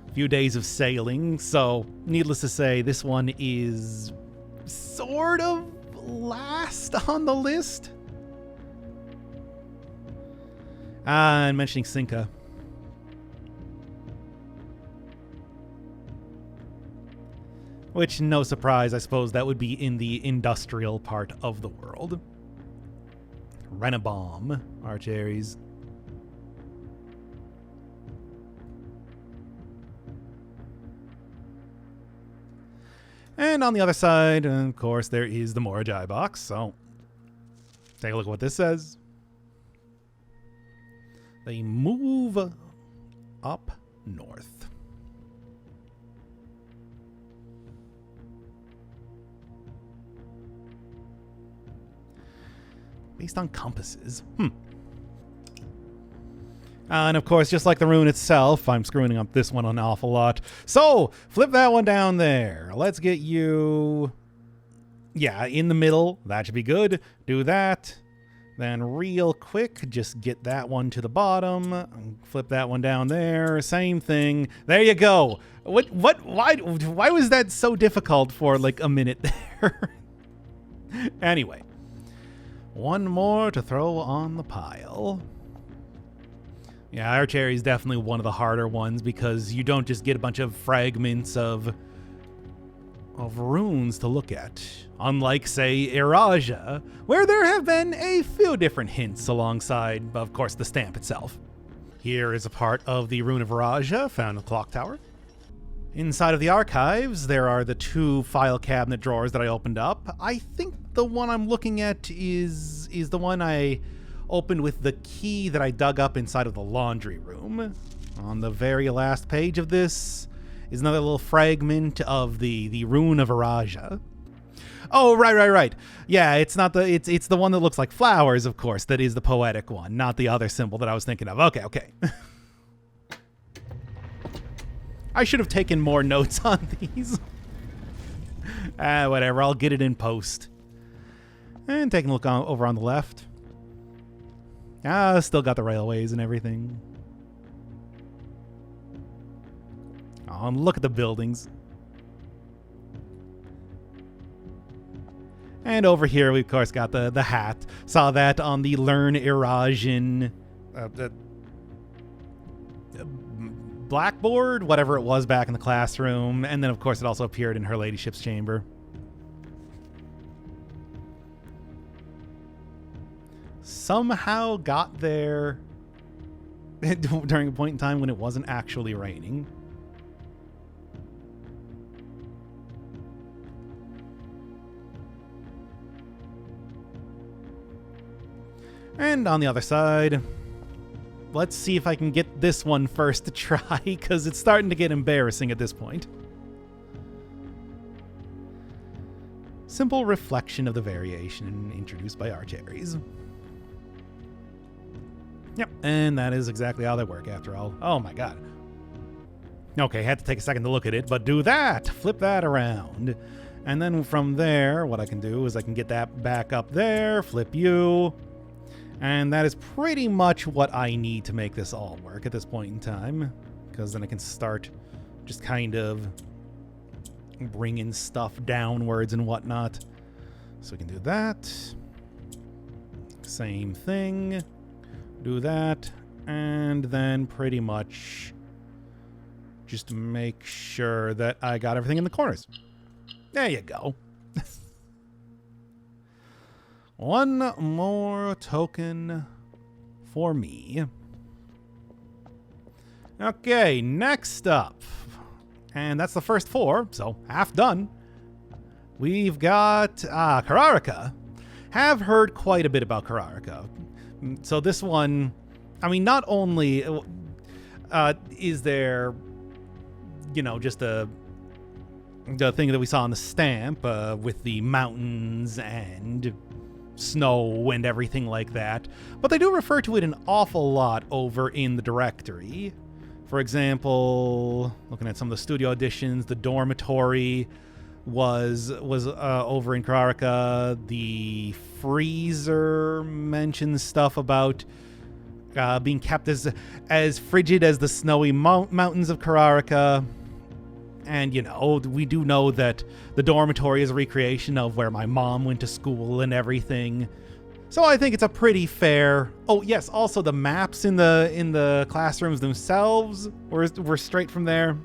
A few days of sailing, so needless to say, this one is sort of last on the list. And mentioning Cinca. Which, no surprise, I suppose that would be in the industrial part of the world. Renabom, archeries. And on the other side, of course, there is the Morajai box, so take a look at what this says. They move up north. Based on compasses. And of course, just like the rune itself, I'm screwing up this one an awful lot. So, flip that one down there. Let's get you... yeah, in the middle. That should be good. Do that. Then real quick, just get that one to the bottom. Flip that one down there. Same thing. There you go. Why was that so difficult for like a minute there? Anyway. One more to throw on the pile. Yeah, archery is definitely one of the harder ones because you don't just get a bunch of fragments of runes to look at. Unlike, say, Iraja, where there have been a few different hints alongside, of course, the stamp itself. Here is a part of the rune of Iraja found in the clock tower. Inside of the archives, there are the two file cabinet drawers that I opened up. I think the one I'm looking at is the one I opened with the key that I dug up inside of the laundry room. On the very last page of this is another little fragment of the rune of Iraja. Oh, right. Yeah, it's not it's the one that looks like flowers, of course, that is the poetic one, not the other symbol that I was thinking of. Okay. I should have taken more notes on these. Whatever, I'll get it in post. And taking a look over on the left. Still got the railways and everything. Oh, and look at the buildings. And over here, we of course got the hat. Saw that on the Learn Erosian blackboard, whatever it was back in the classroom. And then, of course, it also appeared in her ladyship's chamber. Somehow got there during a point in time when it wasn't actually raining. And on the other side, let's see if I can get this one first to try, because it's starting to get embarrassing at this point. Simple reflection of the variation introduced by Archaries. Yep, and that is exactly how they work after all. Oh my god. Okay, had to take a second to look at it, but do that! Flip that around. And then from there, what I can do is I can get that back up there, flip you. And that is pretty much what I need to make this all work at this point in time. Because then I can start just kind of bringing stuff downwards and whatnot. So we can do that. Same thing. Do that. And then pretty much just make sure that I got everything in the corners. There you go. One more token for me. Okay, next up. And that's the first 4, so half done. We've got Kararika. Have heard quite a bit about Kararika. So this one, I mean, not only is there, you know, just the thing that we saw on the stamp with the mountains and snow and everything like that, but they do refer to it an awful lot over in the directory. For example, looking at some of the studio editions, the dormitory was over in Kararika. The freezer mentions stuff about being kept as frigid as the snowy mountains of Kararika. And, you know, we do know that the dormitory is a recreation of where my mom went to school and everything. So I think it's a pretty fair... Oh, yes, also the maps in the classrooms themselves were straight from there.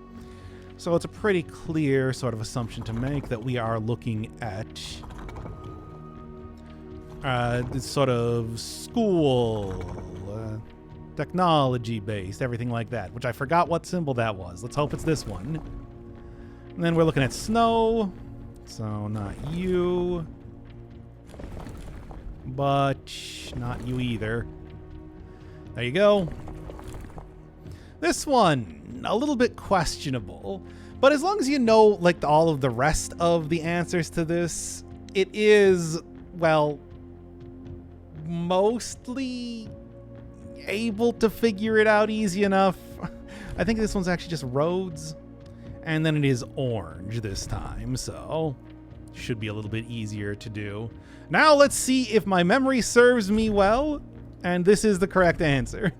So it's a pretty clear sort of assumption to make that we are looking at this sort of school, technology-based, everything like that, which I forgot what symbol that was. Let's hope it's this one. And then we're looking at snow, so not you, but not you either. There you go. This one, a little bit questionable, but as long as you know, like, all of the rest of the answers to this, it is, well, mostly able to figure it out easy enough. I think this one's actually just roads. And then it is orange this time, so should be a little bit easier to do. Now let's see if my memory serves me well, and this is the correct answer.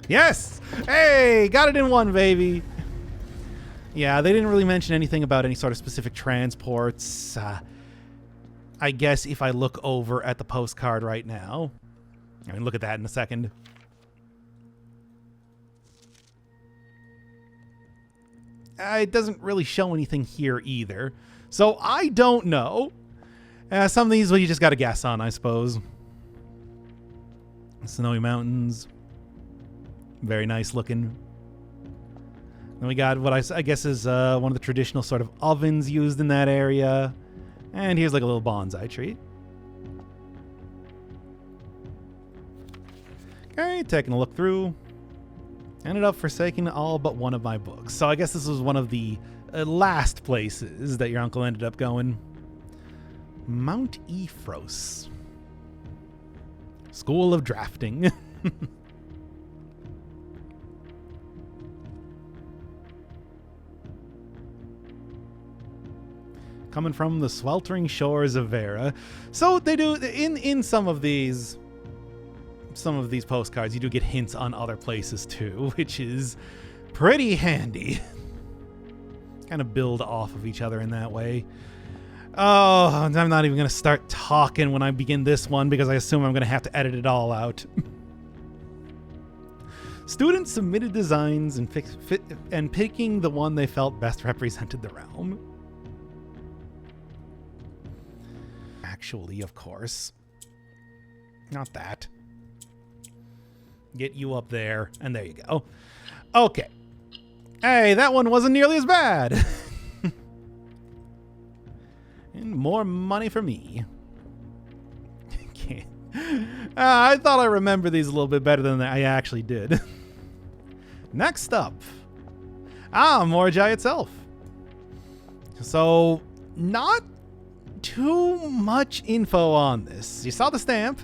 Yes! Hey, got it in one, baby! Yeah, they didn't really mention anything about any sort of specific transports. I guess if I look over at the postcard right now, I mean, look at that in a second. It doesn't really show anything here either. So I don't know. Some of these, well, you just got to guess on, I suppose. Snowy mountains. Very nice looking. Then we got what I guess is one of the traditional sort of ovens used in that area. And here's like a little bonsai tree. Okay, taking a look through. Ended up forsaking all but one of my books. So I guess this was one of the last places that your uncle ended up going. Mount Ephros. School of Drafting. coming from the sweltering shores of Vera. So they do in some of these postcards, you do get hints on other places too, which is pretty handy. Kind of build off of each other in that way. Oh, I'm not even going to start talking when I begin this one because I assume I'm going to have to edit it all out. Students submitted designs and picking the one they felt best represented the realm. Actually, of course. Not that. Get you up there, and there you go. Okay. Hey, that one wasn't nearly as bad. And more money for me. Okay. I thought I remembered these a little bit better than I actually did. Next up. Morajai itself. So, not too much info on this. You saw the stamp.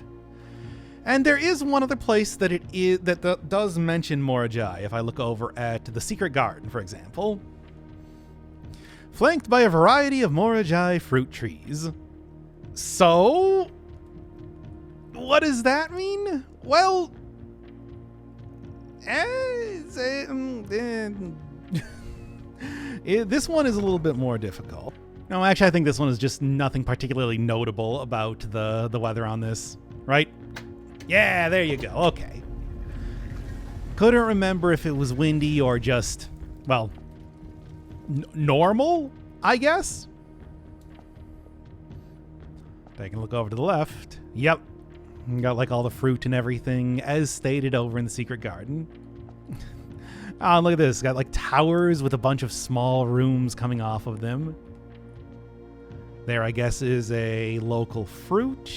And there is one other place that that does mention Morajai. If I look over at the Secret Garden, for example. Flanked by a variety of Morajai fruit trees. So, what does that mean? Well, this one is a little bit more difficult. No, actually, I think this one is just nothing particularly notable about the weather on this, right? Yeah, there you go. Okay. Couldn't remember if it was windy or just, well, normal, I guess. Taking a look over to the left. Yep. Got like all the fruit and everything as stated over in the Secret Garden. Oh, look at this. Got like towers with a bunch of small rooms coming off of them. There, I guess, is a local fruit.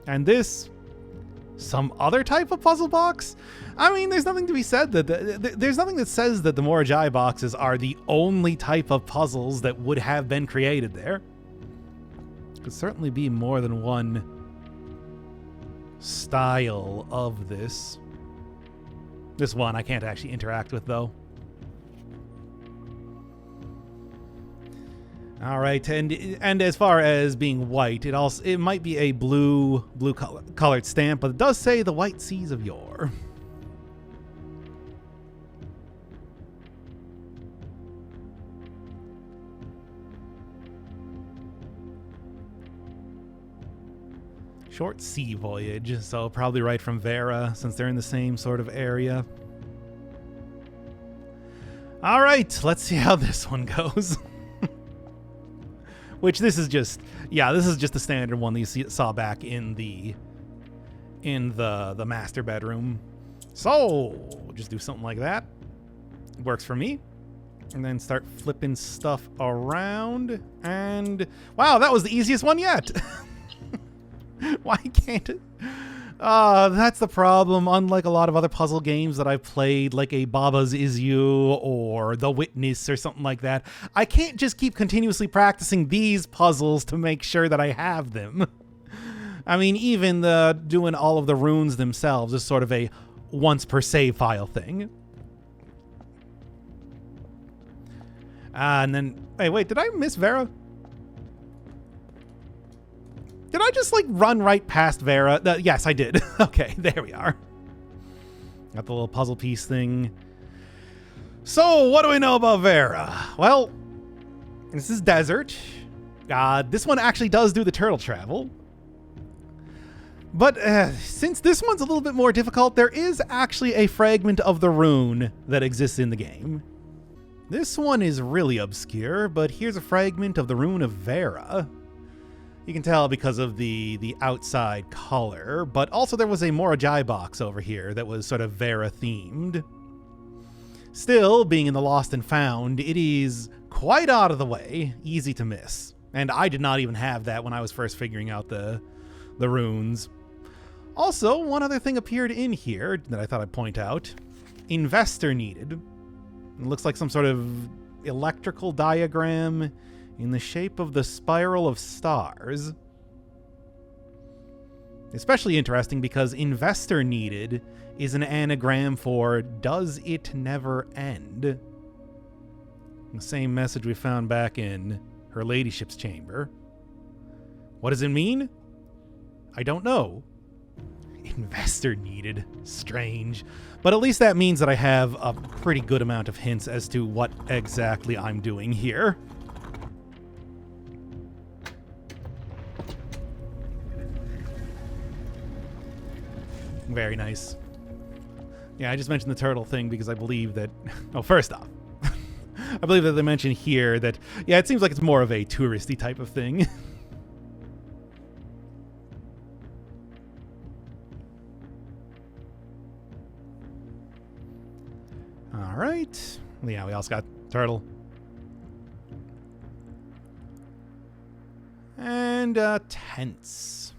And this, some other type of puzzle box? I mean, there's nothing to be said that there's nothing that says that the Morajai boxes are the only type of puzzles that would have been created there. Could certainly be more than one style of this. This one I can't actually interact with, though. All right, and as far as being white, it might be a blue colored stamp, but it does say the white seas of yore. Short sea voyage, so probably right from Vera, since they're in the same sort of area. All right, let's see how this one goes. Which this is just the standard one that you saw back in the master bedroom. So just do something like that. Works for me. And then start flipping stuff around. And wow, that was the easiest one yet. Why can't it? That's the problem. Unlike a lot of other puzzle games that I've played, like a Baba's Is You or The Witness or something like that, I can't just keep continuously practicing these puzzles to make sure that I have them. I mean, even doing all of the runes themselves is sort of a once per save file thing. And then, hey, wait, did I miss Vera? Did I just, like, run right past Vera? Yes, I did. Okay, there we are. Got the little puzzle piece thing. So, what do we know about Vera? Well, this is desert. This one actually does do the turtle travel. But since this one's a little bit more difficult, there is actually a fragment of the rune that exists in the game. This one is really obscure, but here's a fragment of the rune of Vera. You can tell because of the outside color, but also there was a Morajai box over here that was sort of Vera themed. Still, being in the Lost and Found, it is quite out of the way, easy to miss. And I did not even have that when I was first figuring out the runes. Also, one other thing appeared in here that I thought I'd point out. Investor needed. It looks like some sort of electrical diagram in the shape of the spiral of stars. Especially interesting because investor needed is an anagram for does it never end? The same message we found back in Her ladyship's chamber. What does it mean? I don't know. Investor needed. Strange. But at least that means that I have a pretty good amount of hints as to what exactly I'm doing here. Very nice. Yeah, I just mentioned the turtle thing because I believe that... Oh, first off, I believe that they mention here that, yeah, it seems like it's more of a touristy type of thing. All right. Yeah, we also got turtle. And tents.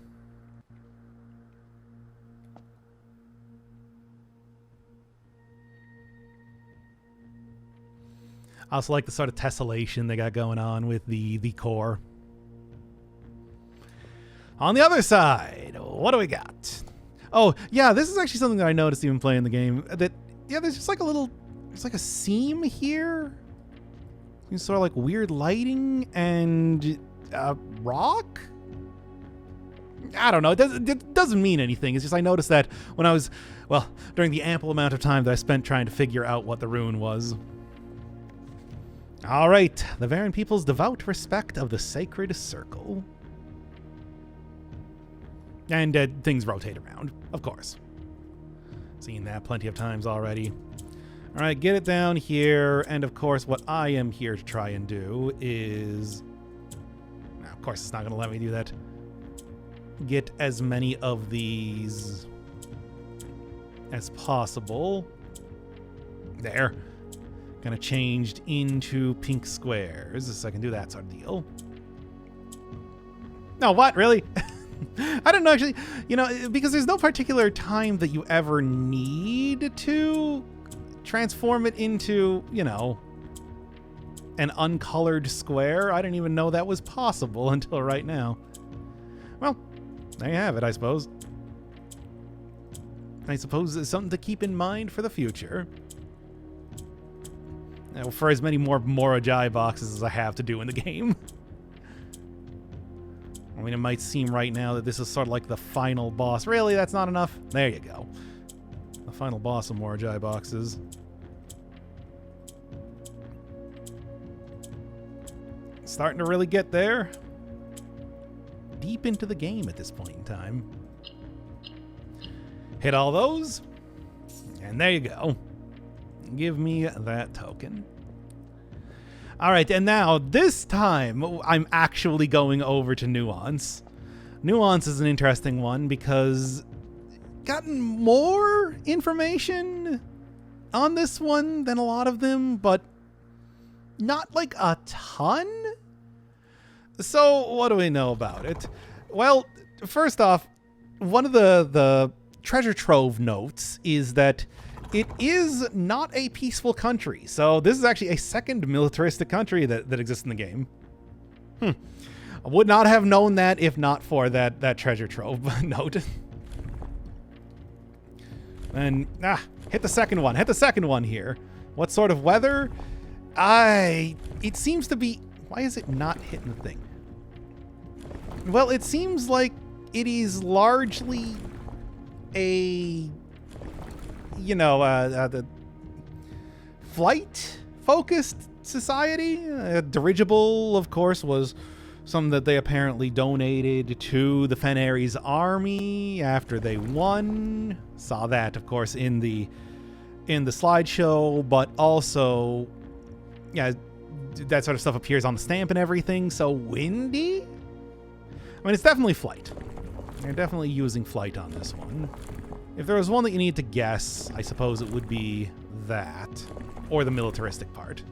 I also like the sort of tessellation they got going on with the core. On the other side, what do we got? Oh, yeah, this is actually something that I noticed even playing the game. That, yeah, there's just like a little, there's like a seam here. It's sort of like weird lighting and rock? I don't know. It doesn't mean anything. It's just I noticed that when I was, well, during the ample amount of time that I spent trying to figure out what the rune was. All right, the Varen people's devout respect of the sacred circle. And things rotate around, of course. Seen that plenty of times already. All right, get it down here. And of course, what I am here to try and do is... Now, of course, it's not going to let me do that. Get as many of these as possible. There. Kind of changed into pink squares, so I can do that sort of deal. No, what? Really? I don't know, actually. You know, because there's no particular time that you ever need to transform it into, you know, an uncolored square. I didn't even know that was possible until right now. Well, there you have it, I suppose. I suppose it's something to keep in mind for the future. For as many more Morajai boxes as I have to do in the game. I mean, it might seem right now that this is sort of like the final boss. Really? That's not enough? There you go. The final boss of Morajai boxes. Starting to really get there. Deep into the game at this point in time. Hit all those. And there you go. Give me that token. All right, and now this time I'm actually going over to Nuance. Nuance is an interesting one because gotten more information on this one than a lot of them, but not like a ton. So what do we know about it? Well, first off, one of the treasure trove notes is that it is not a peaceful country. So this is actually a second militaristic country that exists in the game. I would not have known that if not for that treasure trove note. And hit the second one. Hit the second one here. What sort of weather? It seems to be... Why is it not hitting the thing? Well, it seems like it is largely a... You know, the flight-focused society. Dirigible, of course, was something that they apparently donated to the Fenari's army after they won. Saw that, of course, in the slideshow, but also, yeah, that sort of stuff appears on the stamp and everything. So windy? I mean, it's definitely flight. They're definitely using flight on this one. If there was one that you need to guess, I suppose it would be that, or the militaristic part.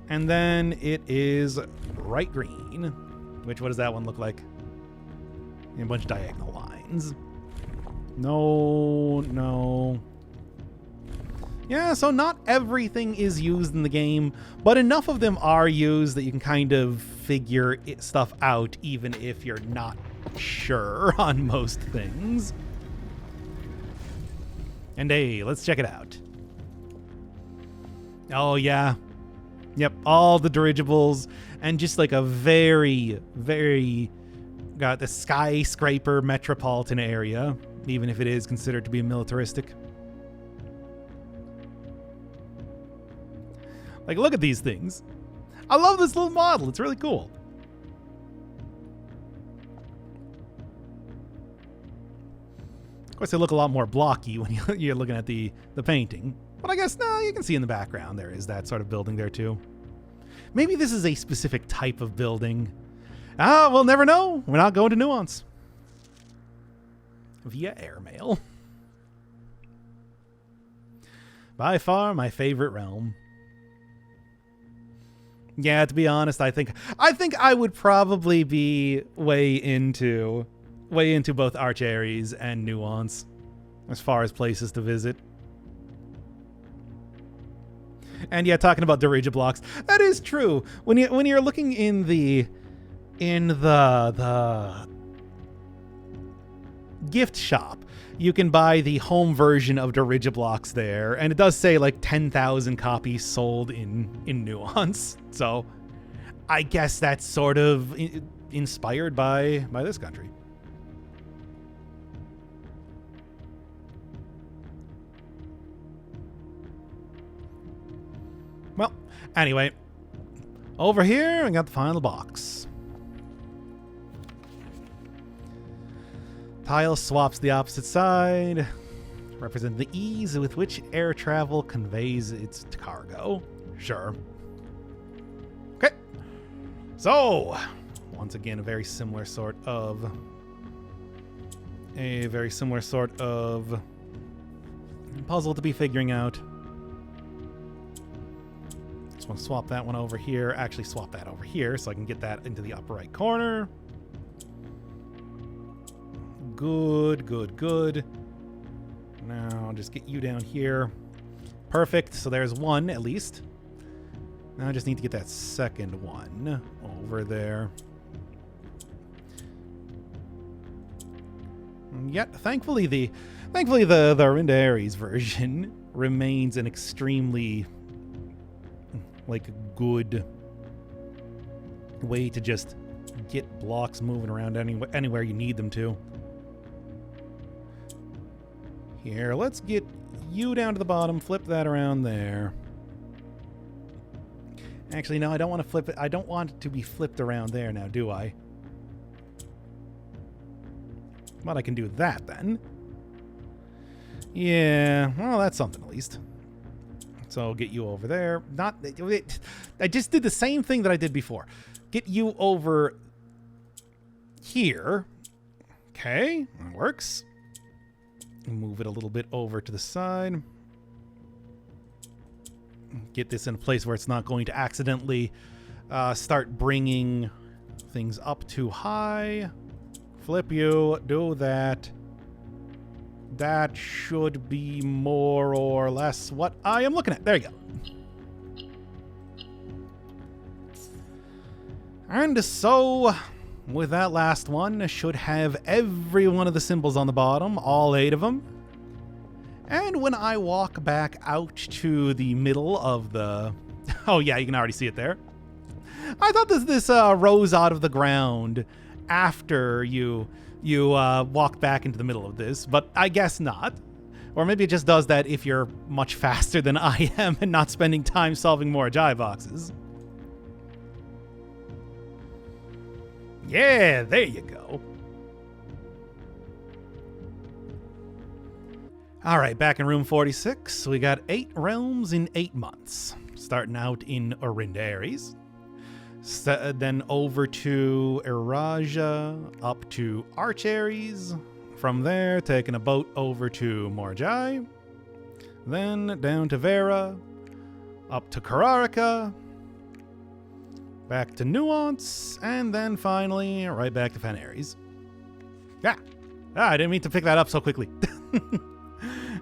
And then it is bright green, which, what does that one look like? A bunch of diagonal lines. No. Yeah, so not everything is used in the game, but enough of them are used that you can kind of figure stuff out, even if you're not sure on most things. And hey, let's check it out. Oh, yeah. Yep, all the dirigibles, and just like a very, very got the skyscraper metropolitan area, even if it is considered to be militaristic. Like, look at these things. I love this little model. It's really cool. Of course, they look a lot more blocky when you're looking at the painting. But I guess, no, you can see in the background there is that sort of building there, too. Maybe this is a specific type of building. Ah, we'll never know. We're not going to Nuance. Via airmail. By far my favorite realm. Yeah, to be honest, I think I would probably be way into both Arch Ares and Nuance as far as places to visit. And yeah, talking about dirigiblocks, that is true. When you're looking in the gift shop, you can buy the home version of dirigiblocks there, and it does say like 10,000 copies sold in Nuance. So I guess that's sort of inspired by this country. Well, anyway, over here I got the final box. Tile swaps the opposite side, represent the ease with which air travel conveys its cargo. Sure. Okay. So, once again, a very similar sort of puzzle to be figuring out. Just want to swap that one over here. Actually, swap that over here so I can get that into the upper right corner. Good, good, good. Now I'll just get you down here. Perfect. So there's one at least. Now I just need to get that second one over there. Yet, thankfully the Orinda Ares version remains an extremely good way to just get blocks moving around anywhere you need them to. Here, let's get you down to the bottom, flip that around there. Actually, no, I don't want to flip it. I don't want it to be flipped around there now, do I? But I can do that then. Yeah, well, that's something at least. So I'll get you over there. I just did the same thing that I did before. Get you over here. Okay, that works. Move it a little bit over to the side. Get this in a place where it's not going to accidentally start bringing things up too high. Flip you. Do that. That should be more or less what I am looking at. There you go. And so, with that last one, should have every one of the symbols on the bottom, all 8 of them. And when I walk back out to the middle of the... Oh yeah, you can already see it there. I thought this rose out of the ground after you walk back into the middle of this, but I guess not. Or maybe it just does that if you're much faster than I am and not spending time solving more Ajay boxes. Yeah, there you go. All right, back in room 46, we got 8 realms in 8 months. Starting out in Orinda Ares. Then over to Eraja, up to Arch Ares. From there, taking a boat over to Morjai. Then down to Vera, up to Kararika, back to Nuance, and then finally right back to Fanares. Yeah, I didn't mean to pick that up so quickly.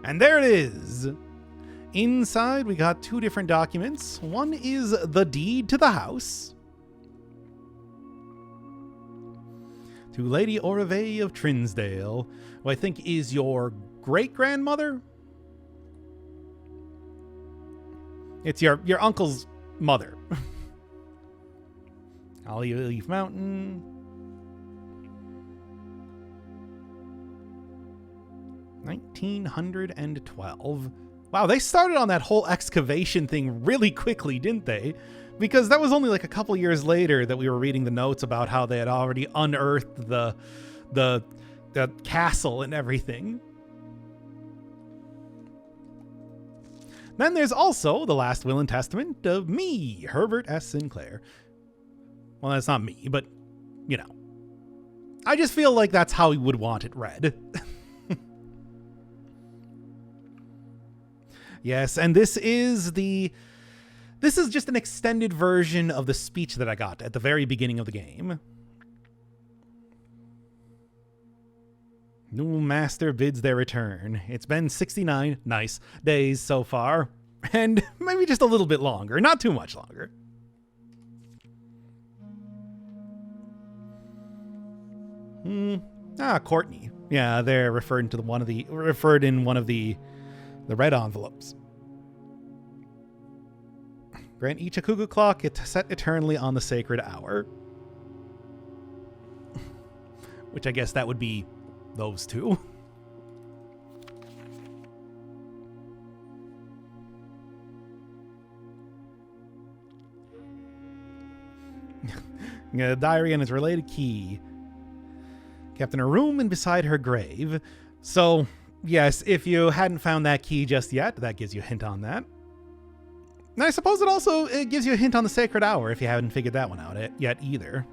And there it is. Inside, we got 2 different documents. One is the deed to the house. To Lady Orave of Trinsdale, who I think is your great-grandmother? It's your uncle's mother. Olive Leaf Mountain. 1912. Wow, they started on that whole excavation thing really quickly, didn't they? Because that was only like a couple years later that we were reading the notes about how they had already unearthed the castle and everything. Then there's also the last will and testament of me, Herbert S. Sinclair. Well, that's not me, but, you know. I just feel like that's how he would want it read. Yes, and this is just an extended version of the speech that I got at the very beginning of the game. New master bids their return. It's been 69 nice days so far, and maybe just a little bit longer, not too much longer. Courtney. Yeah, they're referred in one of the red envelopes. Grant each a cuckoo clock set eternally on the sacred hour. Which I guess that would be those two. A diary and its related key. Kept in her room and beside her grave. So, yes, if you hadn't found that key just yet, that gives you a hint on that. And I suppose it gives you a hint on the sacred hour if you haven't figured that one out yet either.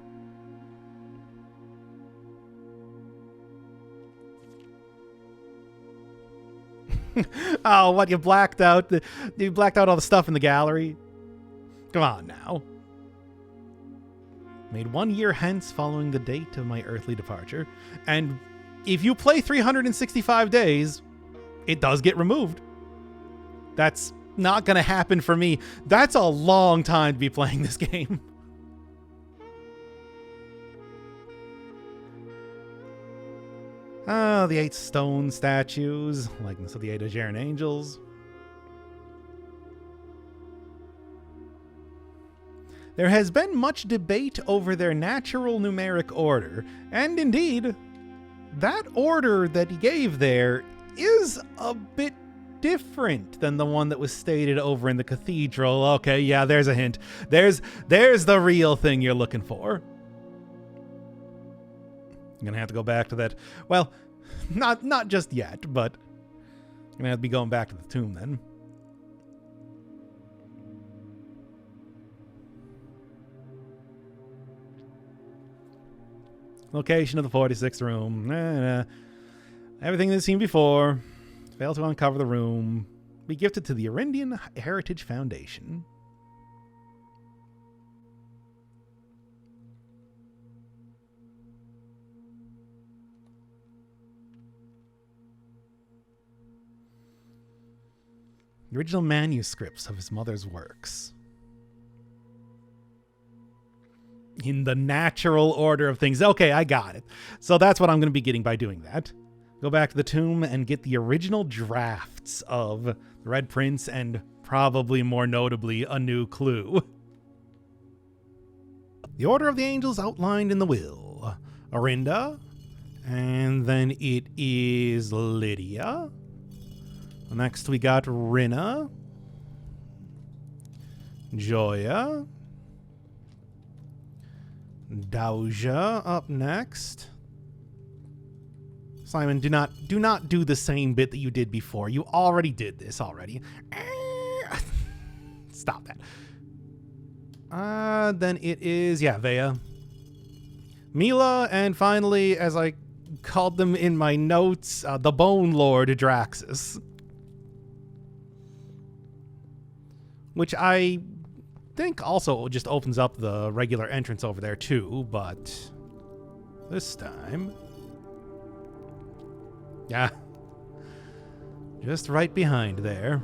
Oh, what, you blacked out all the stuff in the gallery? Come on now. Made 1 year hence following the date of my earthly departure. And if you play 365 days, it does get removed. That's not going to happen for me. That's a long time to be playing this game. Oh, the 8 stone statues, likeness of the 8 Aegean angels. There has been much debate over their natural numeric order, and indeed, that order that he gave there is a bit different than the one that was stated over in the cathedral. Okay, yeah, there's a hint. There's the real thing you're looking for. I'm gonna have to go back to that. Well, not just yet, but I'm gonna have to be going back to the tomb then. Location of the 46th room. Everything they've seen before. Failed to uncover the room. Be gifted to the Arindian Heritage Foundation. The original manuscripts of his mother's works. In the natural order of things. Okay, I got it. So that's what I'm going to be getting by doing that. Go back to the tomb and get the original drafts of the Red Prince and probably more notably a new clue. The order of the angels outlined in the will. Arinda. And then it is Lydia. Next we got Rinna. Joya. Doja up next. Simon, do not do the same bit that you did before. You already did this already. Stop that. Then it is, Vea. Mila, and finally, as I called them in my notes, the Bone Lord Draxus. Which I think also just opens up the regular entrance over there too, but this time... Yeah. Just right behind there.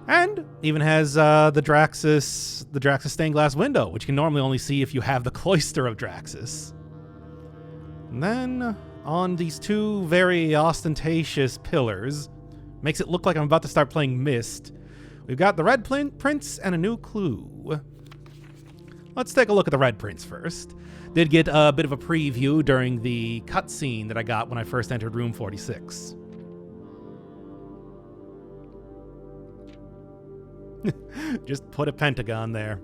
And even has the Draxus stained glass window, which you can normally only see if you have the Cloister of Draxus. And then on these two very ostentatious pillars, makes it look like I'm about to start playing Myst. We've got the red prints and a new clue. Let's take a look at the red prints first. Did get a bit of a preview during the cutscene that I got when I first entered room 46. Just put a pentagon there.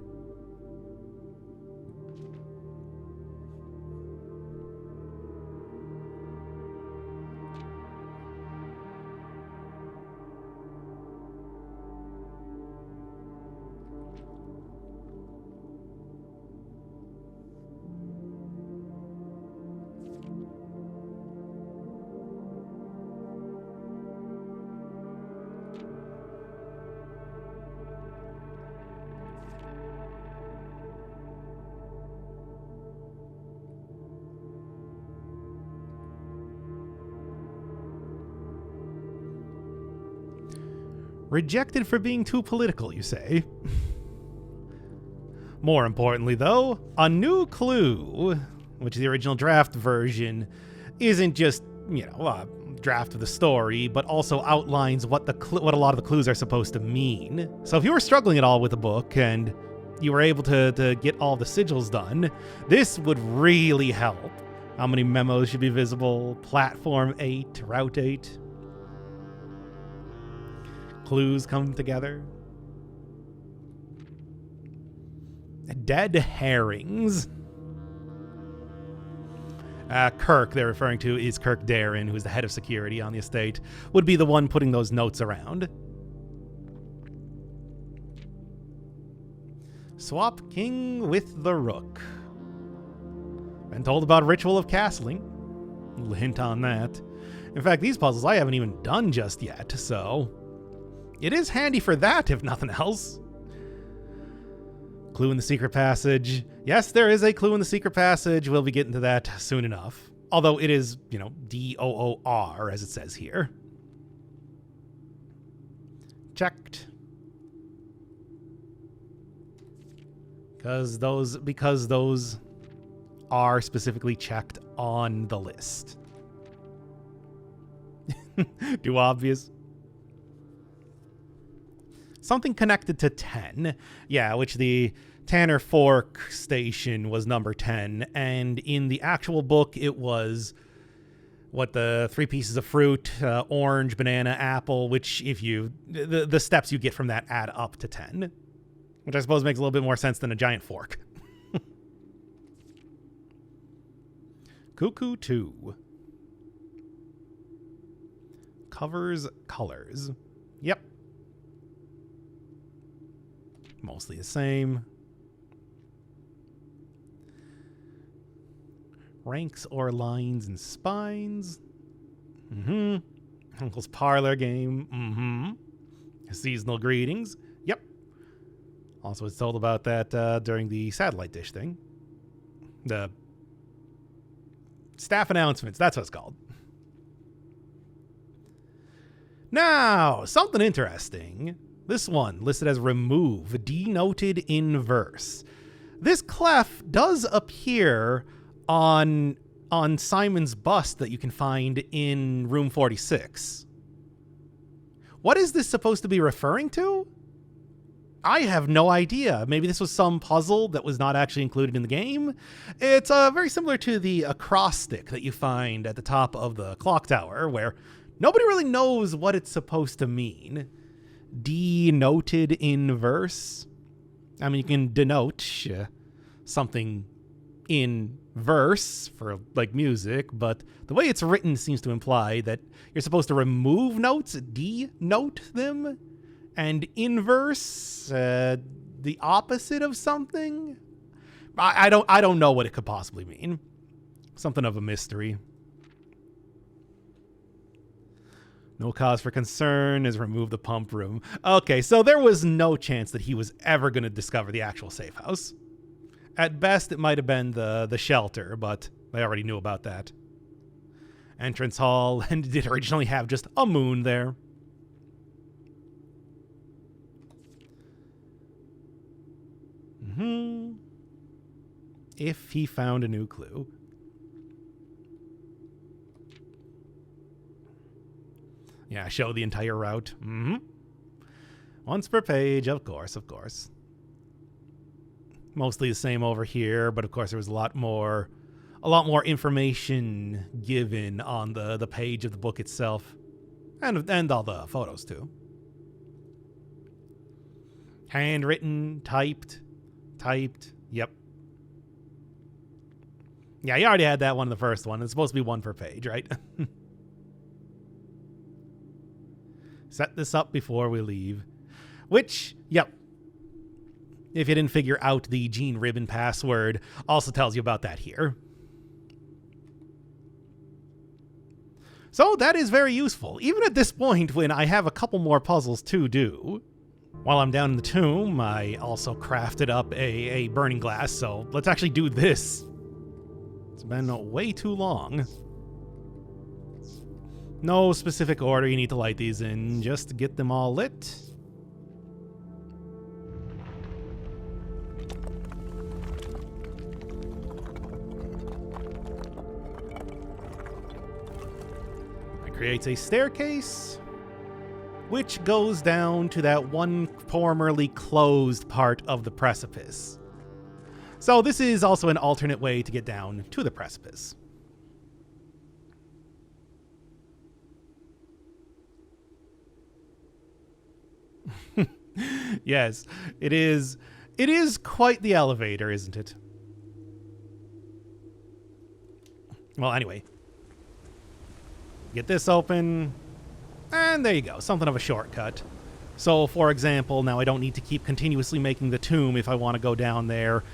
Rejected for being too political, you say? More importantly, though, a new clue, which the original draft version isn't just, a draft of the story, but also outlines what what a lot of the clues are supposed to mean. So if you were struggling at all with the book and you were able to get all the sigils done, this would really help. How many memos should be visible? Platform 8, Route 8. Clues come together. Dead herrings. Kirk, they're referring to, is Kirk Darren, who's the head of security on the estate, would be the one putting those notes around. Swap king with the rook. Been told about ritual of castling. A little hint on that. In fact, these puzzles I haven't even done just yet, so it is handy for that, if nothing else. Clue in the secret passage. Yes, there is a clue in the secret passage. We'll be getting to that soon enough. Although it is, D-O-O-R, as it says here. Checked. Because those are specifically checked on the list. Too obvious. Something connected to 10. Yeah, which the Tanner Fork station was number 10. And in the actual book, it was the 3 pieces of fruit, orange, banana, apple, which the steps you get from that add up to 10. Which I suppose makes a little bit more sense than a giant fork. Cuckoo 2. Covers colors. Yep. Mostly the same. Ranks or lines and spines. Uncle's parlor game. Seasonal greetings. Yep. Also was told about that during the satellite dish thing. The staff announcements. That's what it's called. Now, something interesting. This one, listed as remove, denoted in verse. This clef does appear on Simon's bust that you can find in room 46. What is this supposed to be referring to? I have no idea. Maybe this was some puzzle that was not actually included in the game. It's very similar to the acrostic that you find at the top of the clock tower, where nobody really knows what it's supposed to mean. Denoted in verse. I mean, you can denote something in verse for like music, but the way it's written seems to imply that you're supposed to remove notes, denote them, and inverse, the opposite of something. I don't know what it could possibly mean. Something of a mystery. No cause for concern is remove the pump room. Okay, so there was no chance that he was ever going to discover the actual safe house. At best, it might have been the shelter, but they already knew about that. Entrance hall, and it did originally have just a moon there. If he found a new clue. Yeah, show the entire route. Well, Once per page, of course, of course. Mostly the same over here, but of course there was a lot more information given on the page of the book itself. And all the photos too. Handwritten, typed. Yep. Yeah, you already had that one in the first one. It's supposed to be one per page, right? Set this up before we leave. Which, yep. If you didn't figure out the Gene Ribbon password, also tells you about that here. So that is very useful, even at this point when I have a couple more puzzles to do. While I'm down in the tomb, I also crafted up a burning glass, so let's actually do this. It's been way too long. No specific order you need to light these in, just get them all lit. It creates a staircase, which goes down to that one formerly closed part of the precipice. So this is also an alternate way to get down to the precipice. Yes, it is. It is quite the elevator, isn't it? Well, anyway. Get this open. And there you go, something of a shortcut. So, for example, now I don't need to keep continuously making the tomb if I want to go down there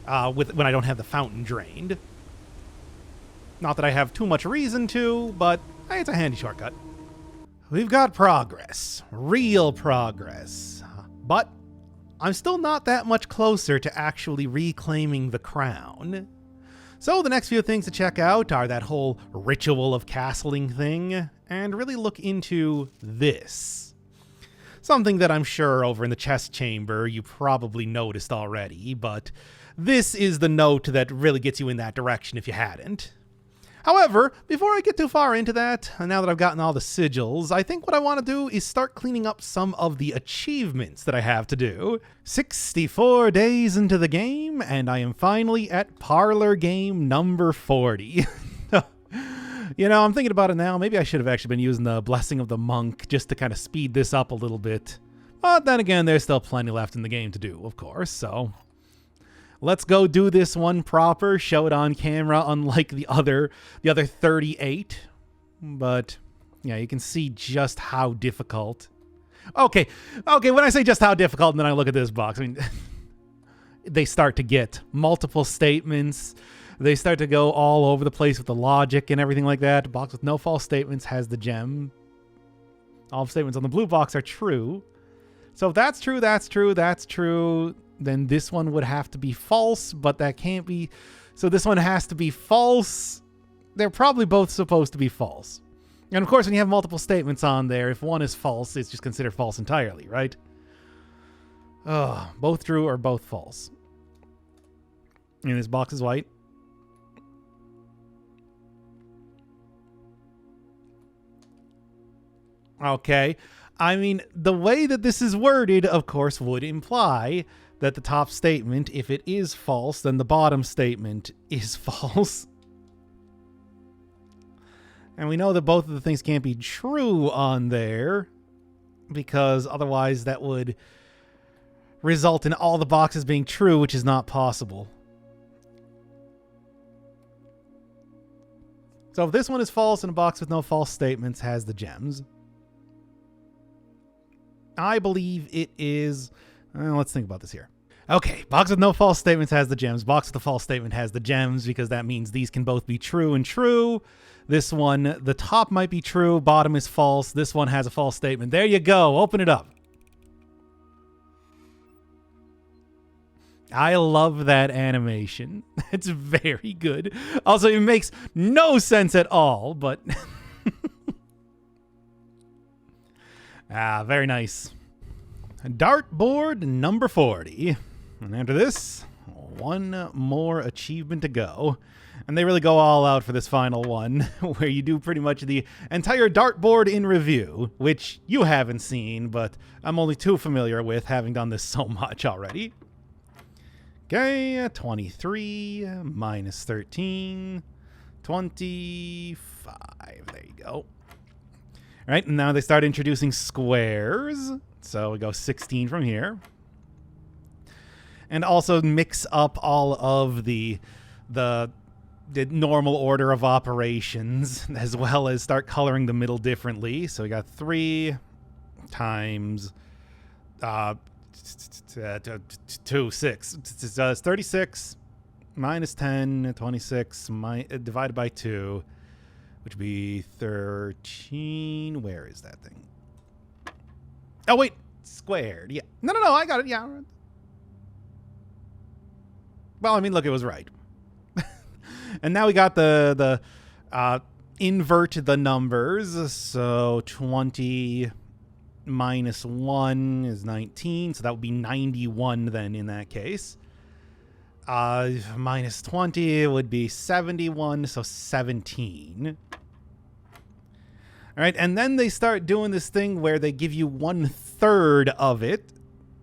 when I don't have the fountain drained. Not that I have too much reason to, but hey, it's a handy shortcut. We've got progress. Real progress. But I'm still not that much closer to actually reclaiming the crown. So the next few things to check out are that whole ritual of castling thing, and really look into this. Something that I'm sure over in the chest chamber you probably noticed already, but this is the note that really gets you in that direction if you hadn't. However, before I get too far into that, now that I've gotten all the sigils, I think what I want to do is start cleaning up some of the achievements that I have to do. 64 days into the game, and I am finally at parlor game number 40. You know, I'm thinking about it now. Maybe I should have actually been using the Blessing of the Monk just to kind of speed this up a little bit. But then again, there's still plenty left in the game to do, of course, so let's go do this one proper, show it on camera, unlike the other 38. But yeah, you can see just how difficult. Okay, when I say just how difficult, and then I look at this box, I mean, they start to get multiple statements. They start to go all over the place with the logic and everything like that. The box with no false statements has the gem. All the statements on the blue box are true. So if that's true, that's true, that's true, then this one would have to be false, but that can't be. So this one has to be false. They're probably both supposed to be false. And of course, when you have multiple statements on there, if one is false, it's just considered false entirely, right? Both true or both false. And this box is white. Okay. I mean, the way that this is worded, of course, would imply that the top statement, if it is false, then the bottom statement is false. And we know that both of the things can't be true on there, because otherwise that would result in all the boxes being true, which is not possible. So if this one is false and a box with no false statements has the gems, I believe it is. Let's think about this here. Okay, box with no false statements has the gems. Box with a false statement has the gems, because that means these can both be true and true. This one, the top might be true, bottom is false. This one has a false statement. There you go. Open it up. I love that animation. It's very good. Also, it makes no sense at all, but very nice. Dartboard number 40. And after this, one more achievement to go. And they really go all out for this final one, where you do pretty much the entire dartboard in review, which you haven't seen, but I'm only too familiar with, having done this so much already. Okay, 23, minus 13, 25. There you go. All right, and now they start introducing squares. So we go 16 from here. And also mix up all of the normal order of operations, as well as start coloring the middle differently. So we got 3 times 2, 6. It's 36 minus 10, 26 divided by 2, which would be 13. Where is that thing? Oh, wait. Squared. Yeah. No, I got it. Yeah. Well, I mean, look, it was right. And now we got the invert the numbers. So 20 minus 1 is 19. So that would be 91 then in that case. Minus 20 would be 71. So 17. All right. And then they start doing this thing where they give you 1/3 of it.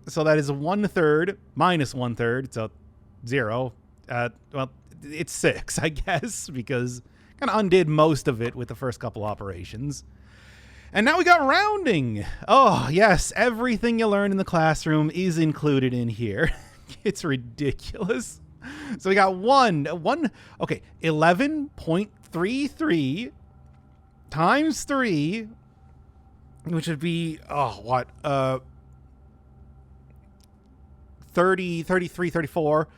So that is 1/3 minus 1/3. So 0. Well, it's 6, I guess, because kind of undid most of it with the first couple operations. And now we got rounding. Oh, yes, everything you learn in the classroom is included in here. It's ridiculous. So we got 11.33 times 3, which would be, 30, 33, 34.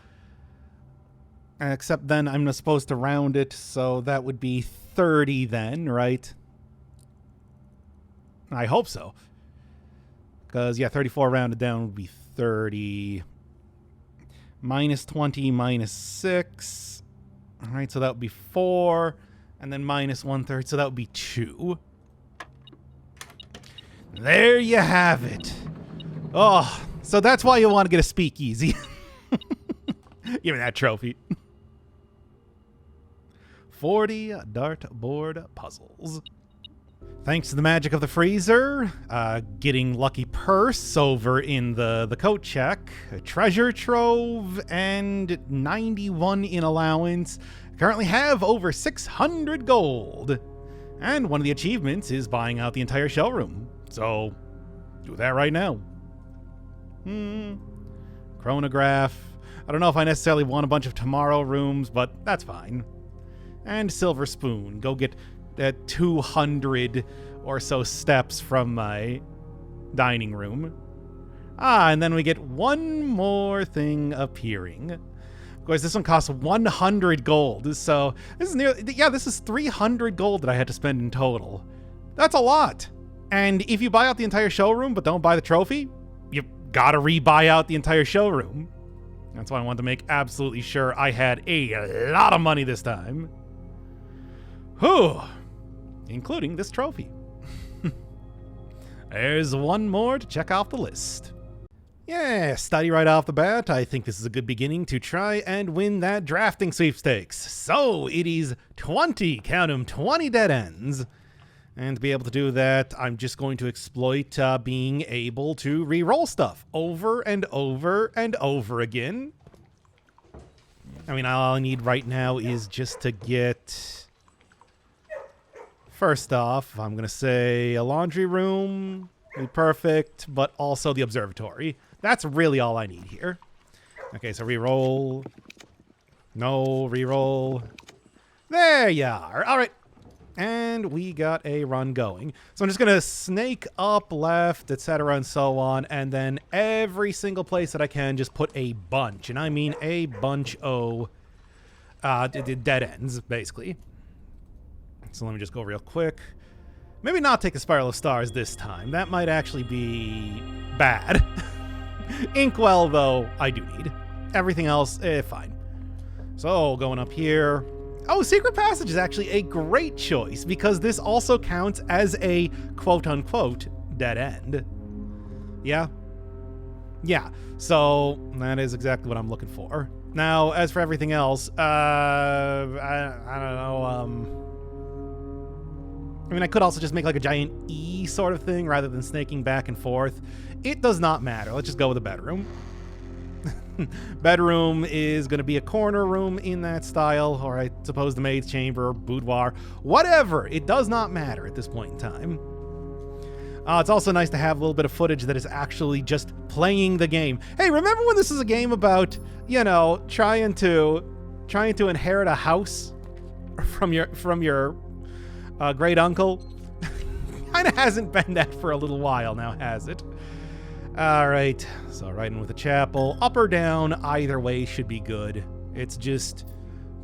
Except then I'm not supposed to round it, so that would be 30 then, right? I hope so. Because, yeah, 34 rounded down would be 30. Minus 20 minus 6. All right, so that would be 4. And then minus 1/3, so that would be 2. There you have it. Oh, so that's why you want to get a speakeasy. Give me that trophy. 40 dartboard puzzles. Thanks to the magic of the freezer, getting lucky purse over in the coat check, a treasure trove, and 91 in allowance. Currently have over 600 gold. And one of the achievements is buying out the entire showroom. So, do that right now. Chronograph. I don't know if I necessarily want a bunch of tomorrow rooms, but that's fine. And silver spoon. Go get 200 or so steps from my dining room. And then we get one more thing appearing. Of course, this one costs 100 gold. So this is this is 300 gold that I had to spend in total. That's a lot. And if you buy out the entire showroom but don't buy the trophy, you gotta rebuy out the entire showroom. That's why I wanted to make absolutely sure I had a lot of money this time. Whew. Including this trophy. There's one more to check off the list. Yeah, study right off the bat. I think this is a good beginning to try and win that drafting sweepstakes. So it is 20, count 'em, 20 dead ends. And to be able to do that, I'm just going to exploit being able to re-roll stuff over and over and over again. I mean, all I need right now is just to get... First off, I'm going to say a laundry room would be perfect, but also the observatory. That's really all I need here. Okay, so re-roll. No, re-roll. There you are. All right. And we got a run going. So I'm just going to snake up, left, etc., and so on. And then every single place that I can, just put a bunch. And I mean a bunch of dead ends, basically. So let me just go real quick. Maybe not take a Spiral of Stars this time. That might actually be bad. Inkwell, though, I do need. Everything else, fine. So going up here. Oh, Secret Passage is actually a great choice because this also counts as a quote-unquote dead end. Yeah? Yeah, so that is exactly what I'm looking for. Now, as for everything else, I don't know. I mean, I could also just make like a giant E sort of thing rather than snaking back and forth. It does not matter. Let's just go with a bedroom. Bedroom is going to be a corner room in that style, or I suppose the maid's chamber, boudoir, whatever. It does not matter at this point in time. It's also nice to have a little bit of footage that is actually just playing the game. Hey, remember when this is a game about, you know, trying to inherit a house from your great uncle? Kind of hasn't been that for a little while now, has it? All right, so right in with the chapel. Up or down, either way should be good. It's just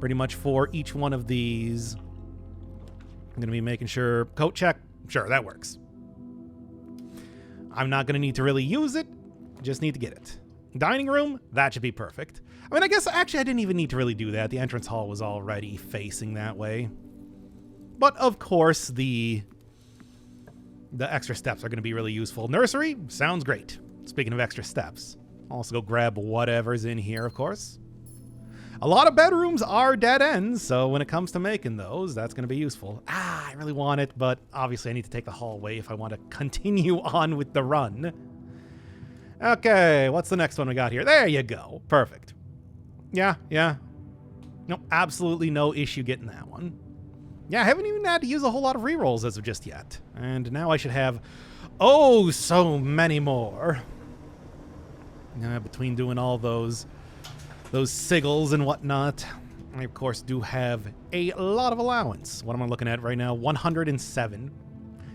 pretty much for each one of these. I'm going to be making sure, coat check, sure, that works. I'm not going to need to really use it, just need to get it. Dining room, that should be perfect. I mean, I guess actually I didn't even need to really do that. The entrance hall was already facing that way. But of course, the extra steps are going to be really useful. Nursery, sounds great. Speaking of extra steps, I'll also go grab whatever's in here, of course. A lot of bedrooms are dead ends, so when it comes to making those, that's going to be useful. I really want it, but obviously I need to take the hallway if I want to continue on with the run. Okay, what's the next one we got here? There you go. Perfect. Yeah. No, absolutely no issue getting that one. Yeah, I haven't even had to use a whole lot of rerolls as of just yet. And now I should have, oh, so many more. Between doing all those sigils and whatnot, I, of course, do have a lot of allowance. What am I looking at right now? 107.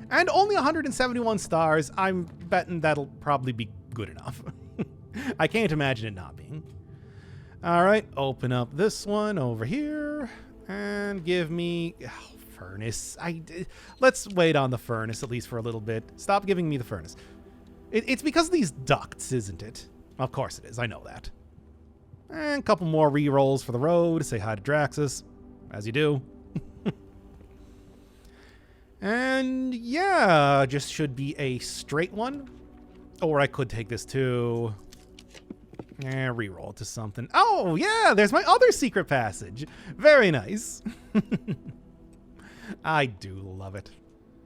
And only 171 stars. I'm betting that'll probably be good enough. I can't imagine it not being. All right, open up this one over here. And give me... Oh, furnace. Let's wait on the furnace, at least for a little bit. Stop giving me the furnace. It's because of these ducts, isn't it? Of course it is. I know that. And a couple more re-rolls for the road. Say hi to Draxus, as you do. And yeah, just should be a straight one. Or I could take this too. Re-roll to something. Oh, yeah, there's my other secret passage. Very nice. I do love it.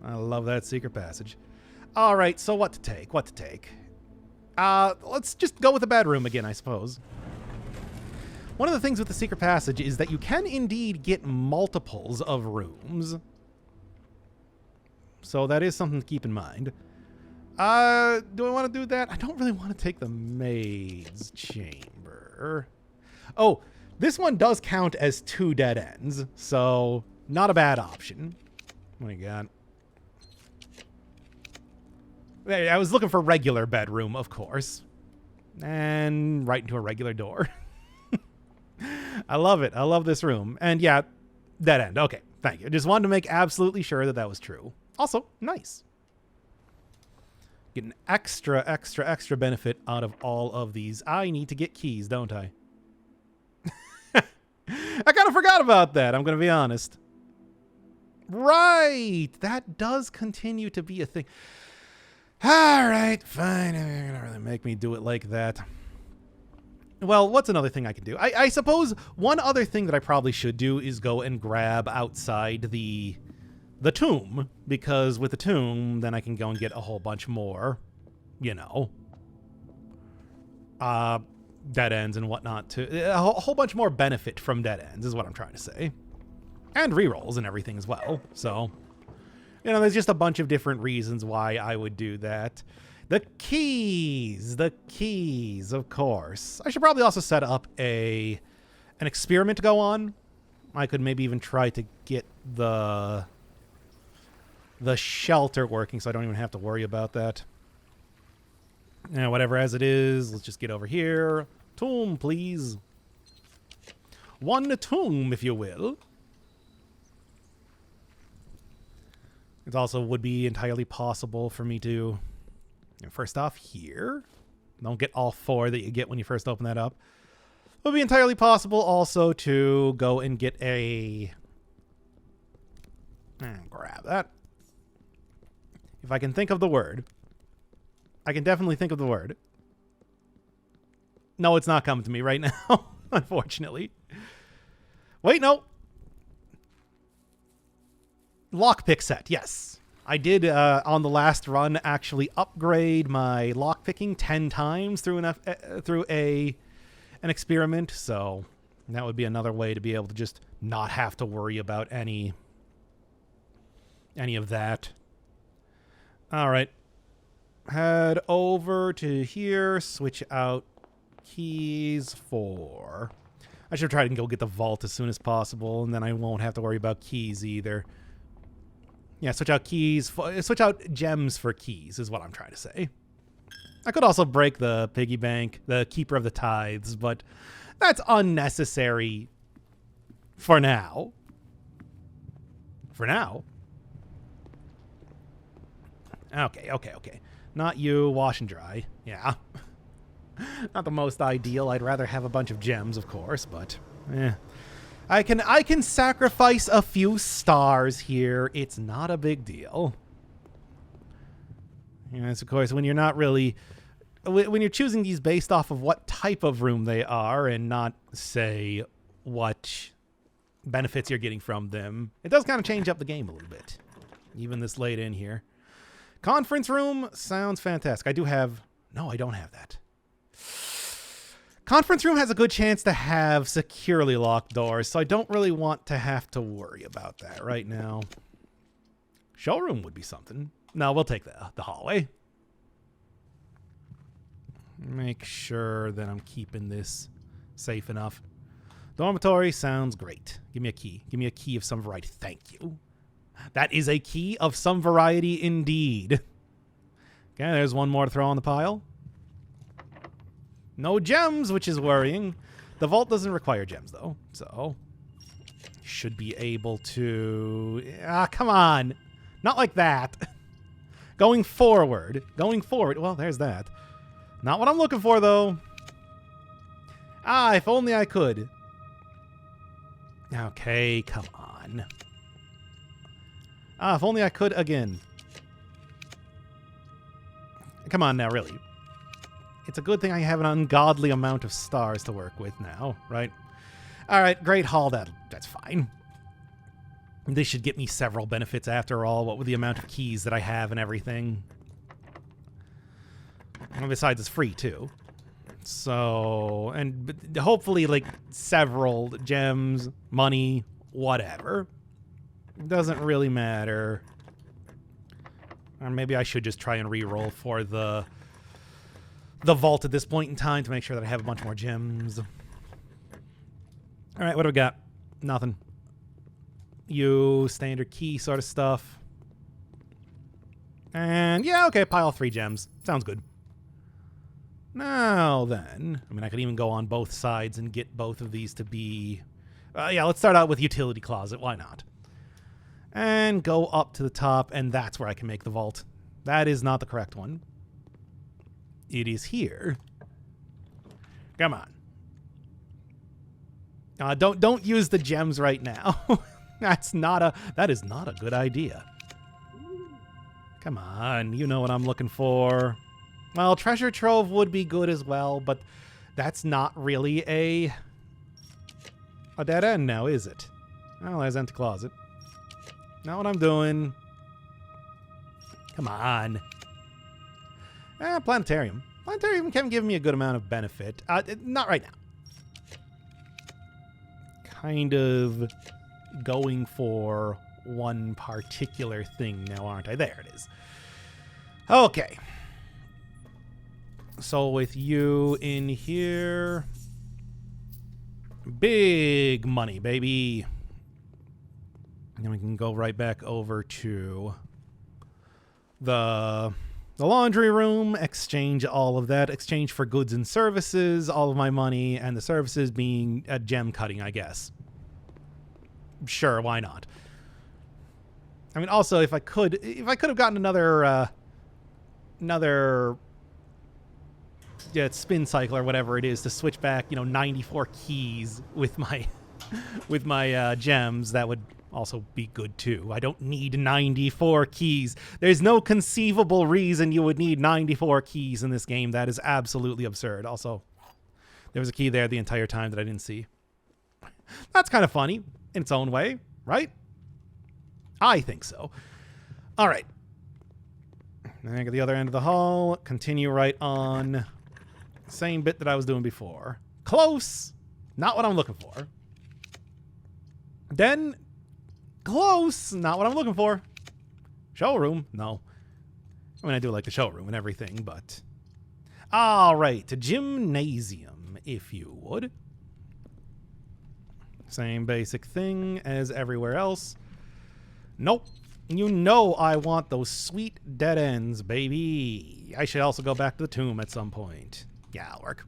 I love that secret passage. All right, so what to take? Let's just go with the bedroom again, I suppose. One of the things with the secret passage is that you can indeed get multiples of rooms. So that is something to keep in mind. Do I want to do that? I don't really want to take the maid's chamber. Oh, this one does count as 2 dead ends, so not a bad option. What do you got? I was looking for regular bedroom, of course. And right into a regular door. I love it. I love this room. And yeah, dead end. Okay, thank you. Just wanted to make absolutely sure that that was true. Also, nice. Get an extra benefit out of all of these. I need to get keys, don't I? I kind of forgot about that, I'm going to be honest. Right. That does continue to be a thing. All right, fine. You're going to really make me do it like that. Well, what's another thing I can do? I suppose one other thing that I probably should do is go and grab outside the tomb, because with the tomb, then I can go and get a whole bunch more, you know, dead ends and whatnot. A whole bunch more benefit from dead ends is what I'm trying to say. And rerolls and everything as well. So, you know, there's just a bunch of different reasons why I would do that. The keys, of course. I should probably also set up an experiment to go on. I could maybe even try to get the shelter working, so I don't even have to worry about that. Whatever as it is, let's just get over here. Tomb, please. One tomb, if you will. It also would be entirely possible for me to, first off, here. Don't get all 4 that you get when you first open that up. It would be entirely possible also to go and get a... grab that. If I can think of the word. I can definitely think of the word. No, it's not coming to me right now. unfortunately. Wait, no. Lockpick set, yes. I did, on the last run, actually upgrade my lockpicking 10 times through an experiment, so that would be another way to be able to just not have to worry about any of that. All right. Head over to here, switch out keys for... I should try to go get the vault as soon as possible, and then I won't have to worry about keys either. Yeah, switch out gems for keys is what I'm trying to say. I could also break the piggy bank, the keeper of the tithes, but that's unnecessary for now. For now. Okay. Not you, wash and dry. Yeah. Not the most ideal. I'd rather have a bunch of gems, of course, but I can sacrifice a few stars here. It's not a big deal. Yes, of course, when you're not really... When you're choosing these based off of what type of room they are and not, say, what benefits you're getting from them, it does kind of change up the game a little bit, even this late in here. Conference room sounds fantastic. I do have... No, I don't have that. Conference room has a good chance to have securely locked doors, so I don't really want to have to worry about that right now. Showroom would be something. No, we'll take the hallway. Make sure that I'm keeping this safe enough. Dormitory sounds great. Give me a key. Give me a key of some variety. Thank you. That is a key of some variety indeed. Okay, there's one more to throw on the pile. No gems, which is worrying. The vault doesn't require gems, though, so should be able to... come on. Not like that. Going forward. Well, there's that. Not what I'm looking for, though. If only I could. Okay, come on. If only I could again. Come on now, really. It's a good thing I have an ungodly amount of stars to work with now, right? All right, Great Hall, that's fine. This should get me several benefits after all, what with the amount of keys that I have and everything. And besides, it's free, too. So, and hopefully, like, several gems, money, whatever. Doesn't really matter. Or maybe I should just try and re-roll for the vault at this point in time to make sure that I have a bunch more gems. All right, what do we got? Nothing. You, standard key sort of stuff. And, yeah, okay, pile 3 gems. Sounds good. Now then, I mean, I could even go on both sides and get both of these to be... yeah, let's start out with utility closet. Why not? And go up to the top, and that's where I can make the vault. That is not the correct one. It is here. Come on. Don't use the gems right now. That is not a good idea. Come on, you know what I'm looking for. Well, treasure trove would be good as well, but that's not really a dead end now, is it? Oh, there's empty closet. Not what I'm doing. Come on. Planetarium. Planetarium can give me a good amount of benefit. Not right now. Kind of going for one particular thing now, aren't I? There it is. Okay. So with you in here, big money, baby. And then we can go right back over to the laundry room, exchange all of that, exchange for goods and services, all of my money, and the services being gem cutting, I guess. Sure, why not? I mean, also, if I could have gotten another spin cycle or whatever it is to switch back, 94 keys with my gems, that would also be good too. I don't need 94 keys. There's no conceivable reason you would need 94 keys in this game. That is absolutely absurd. Also, There was a key there the entire time that I didn't see. That's kind of funny in its own way, right? I think so. All right. I got the other end of the hall. Continue right on. Same bit that I was doing before. Close. Not what I'm looking for. Then, close. Not what I'm looking for. Showroom. No. I mean, I do like the showroom and everything, but... All right. To gymnasium, if you would. Same basic thing as everywhere else. Nope. You know I want those sweet dead ends, baby. I should also go back to the tomb at some point. Yeah, it'll work.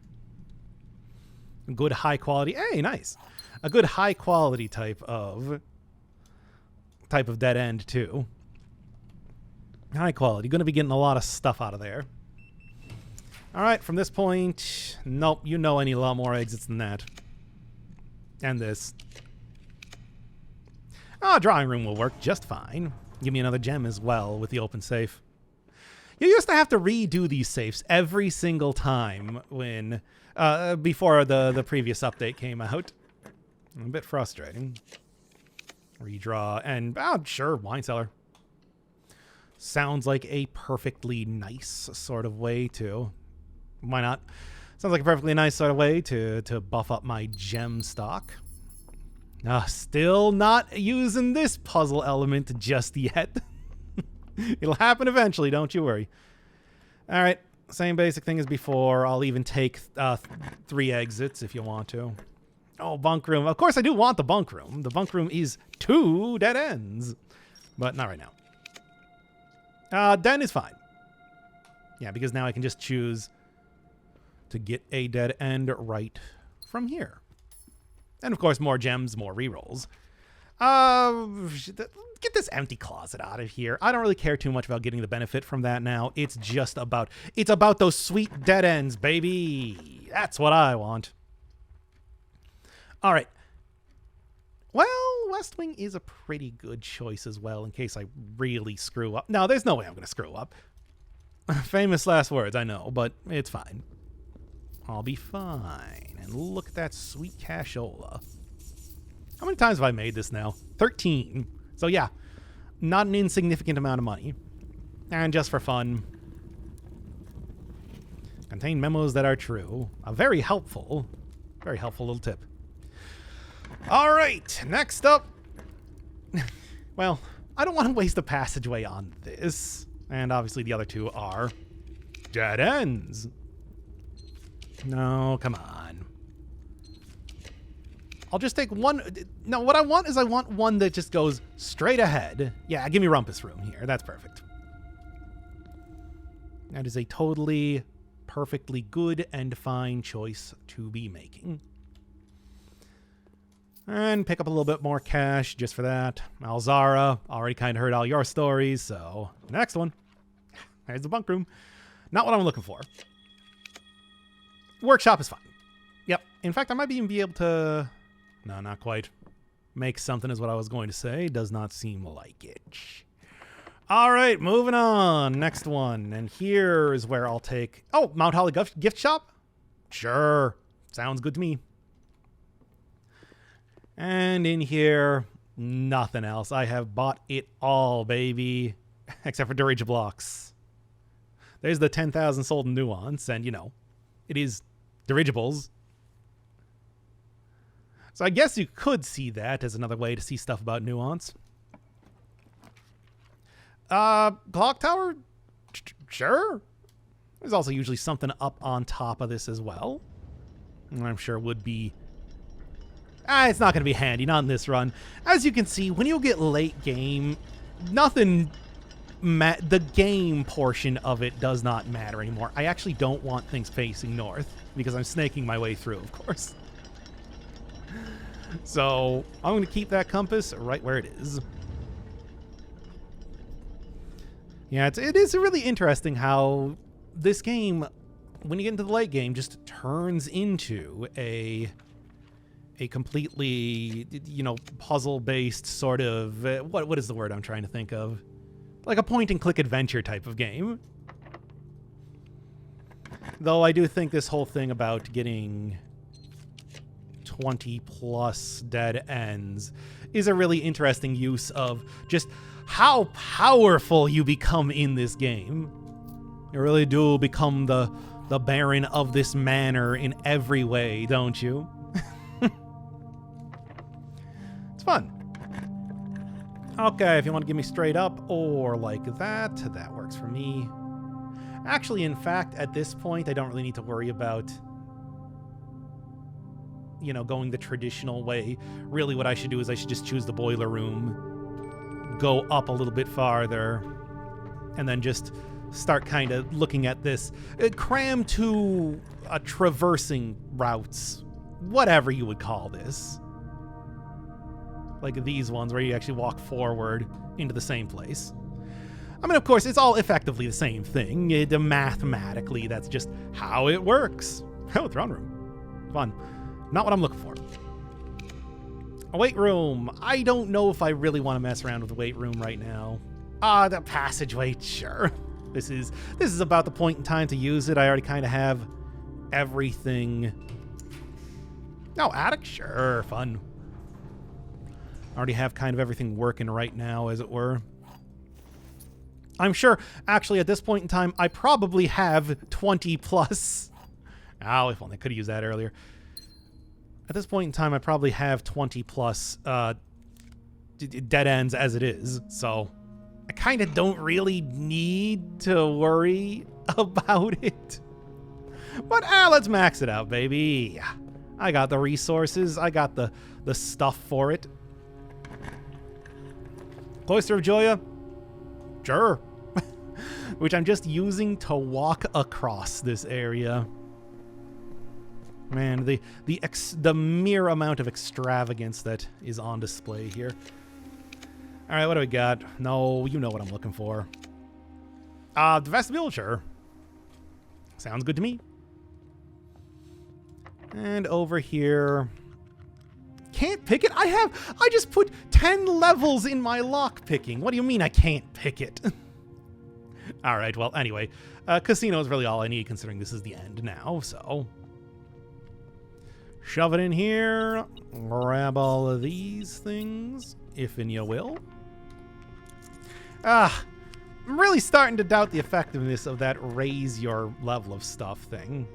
Good high quality. Hey, nice. A good high quality type of dead end too. High quality. Going to be getting a lot of stuff out of there. All right, from this point, nope. You know I need a lot more exits than that. And this. Drawing room will work just fine. Give me another gem as well with the open safe. You used to have to redo these safes every single time when before the previous update came out. A bit frustrating. Redraw and sure, wine cellar. Sounds like a perfectly nice sort of way to. Why not? Sounds like a perfectly nice sort of way to buff up my gem stock. Still not using this puzzle element just yet. It'll happen eventually, don't you worry. All right, same basic thing as before. I'll even take 3 exits if you want to. Oh, bunk room. Of course I do want the bunk room. The bunk room is 2 dead ends. But not right now. Den is fine. Yeah, because now I can just choose to get a dead end right from here. And, of course, more gems, more rerolls. Get this empty closet out of here. I don't really care too much about getting the benefit from that now. It's just about... It's about those sweet dead ends, baby. That's what I want. All right. Well, West Wing is a pretty good choice as well in case I really screw up. No, there's no way I'm going to screw up. Famous last words, I know, but it's fine. I'll be fine. And look at that sweet cashola. How many times have I made this now? 13. So yeah, not an insignificant amount of money. And just for fun. Contain memos that are true. A very helpful little tip. All right, next up. Well, I don't want to waste a passageway on this. And obviously the other 2 are dead ends. No, come on. I'll just take one. No, what I want is I want one that just goes straight ahead. Yeah, give me Rumpus Room here. That's perfect. That is a totally, perfectly good and fine choice to be making. And pick up a little bit more cash just for that. Alzara, already kind of heard all your stories, so next one. There's the bunk room. Not what I'm looking for. Workshop is fine. Yep. In fact, I might even be able to... No, not quite. Make something is what I was going to say. Does not seem like it. All right, moving on. Next one. And here is where I'll take... Oh, Mount Holly gift shop? Sure. Sounds good to me. And in here, nothing else. I have bought it all, baby. Except for Durage blocks. There's the 10,000 sold in Nuance. And, you know, it is dirigibles. So I guess you could see that as another way to see stuff about Nuance. Clock tower? Sure. There's also usually something up on top of this as well. And I'm sure would be... it's not going to be handy, not in this run. As you can see, when you get late game, nothing... the game portion of it does not matter anymore. I actually don't want things facing north, because I'm snaking my way through, of course. So I'm going to keep that compass right where it is. Yeah, it is really interesting how this game, when you get into the late game, just turns into a completely, you know, puzzle-based sort of... what is the word I'm trying to think of? Like a point-and-click adventure type of game. Though I do think this whole thing about getting 20 plus dead ends is a really interesting use of just how powerful you become in this game. You really do become the Baron of this manor in every way, don't you? It's fun. Okay, if you want to give me straight up or like that, that works for me. Actually, in fact, at this point, I don't really need to worry about, you know, going the traditional way. Really, what I should do is I should just choose the boiler room, go up a little bit farther, and then just start kind of looking at this. Cram to traversing routes, whatever you would call this. Like these ones where you actually walk forward into the same place. I mean, of course, it's all effectively the same thing. Mathematically, that's just how it works. Oh, throne room. Fun. Not what I'm looking for. A weight room. I don't know if I really want to mess around with the weight room right now. The passageway, sure. This is about the point in time to use it. I already kind of have everything. No, attic, sure, fun. I already have kind of everything working right now, as it were. I'm sure, actually, at this point in time, I probably have 20 plus. Oh, if only I could have used that earlier. At this point in time, I probably have 20 plus dead ends as it is, so I kind of don't really need to worry about it. But let's max it out, baby. I got the resources. I got the stuff for it. Cloister of Joya? Sure. Which I'm just using to walk across this area. Man, the mere amount of extravagance that is on display here. All right, what do we got? No, you know what I'm looking for. The vestibule, sure. Sounds good to me. And over here, can't pick it? I just put 10 levels in my lock picking. What do you mean I can't pick it? All right, well, anyway, casino is really all I need considering this is the end now, so. Shove it in here, grab all of these things, if and you will. I'm really starting to doubt the effectiveness of that raise your level of stuff thing.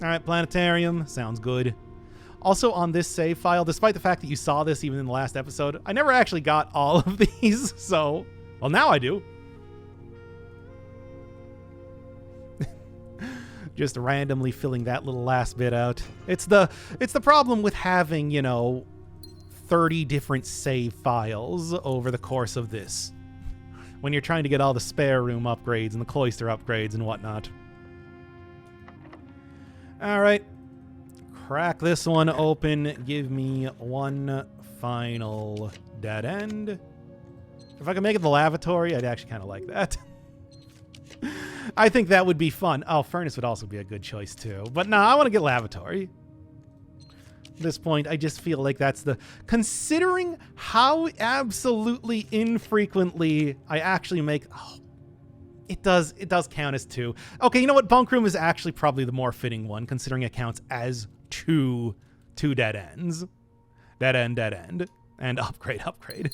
All right, planetarium, sounds good. Also on this save file, despite the fact that you saw this even in the last episode, I never actually got all of these, so, well, now I do. Just randomly filling that little last bit out. It's the problem with having, you know, 30 different save files over the course of this. When you're trying to get all the spare room upgrades and the cloister upgrades and whatnot. All right. Crack this one open. Give me one final dead end. If I could make it the lavatory, I'd actually kind of like that. I think that would be fun. Oh, furnace would also be a good choice too. But no, I want to get lavatory. At this point, I just feel like that's the... Considering how absolutely infrequently I actually make... Oh, it does count as 2. Okay, you know what? Bunk room is actually probably the more fitting one, considering it counts as two dead ends. Dead end, and upgrade.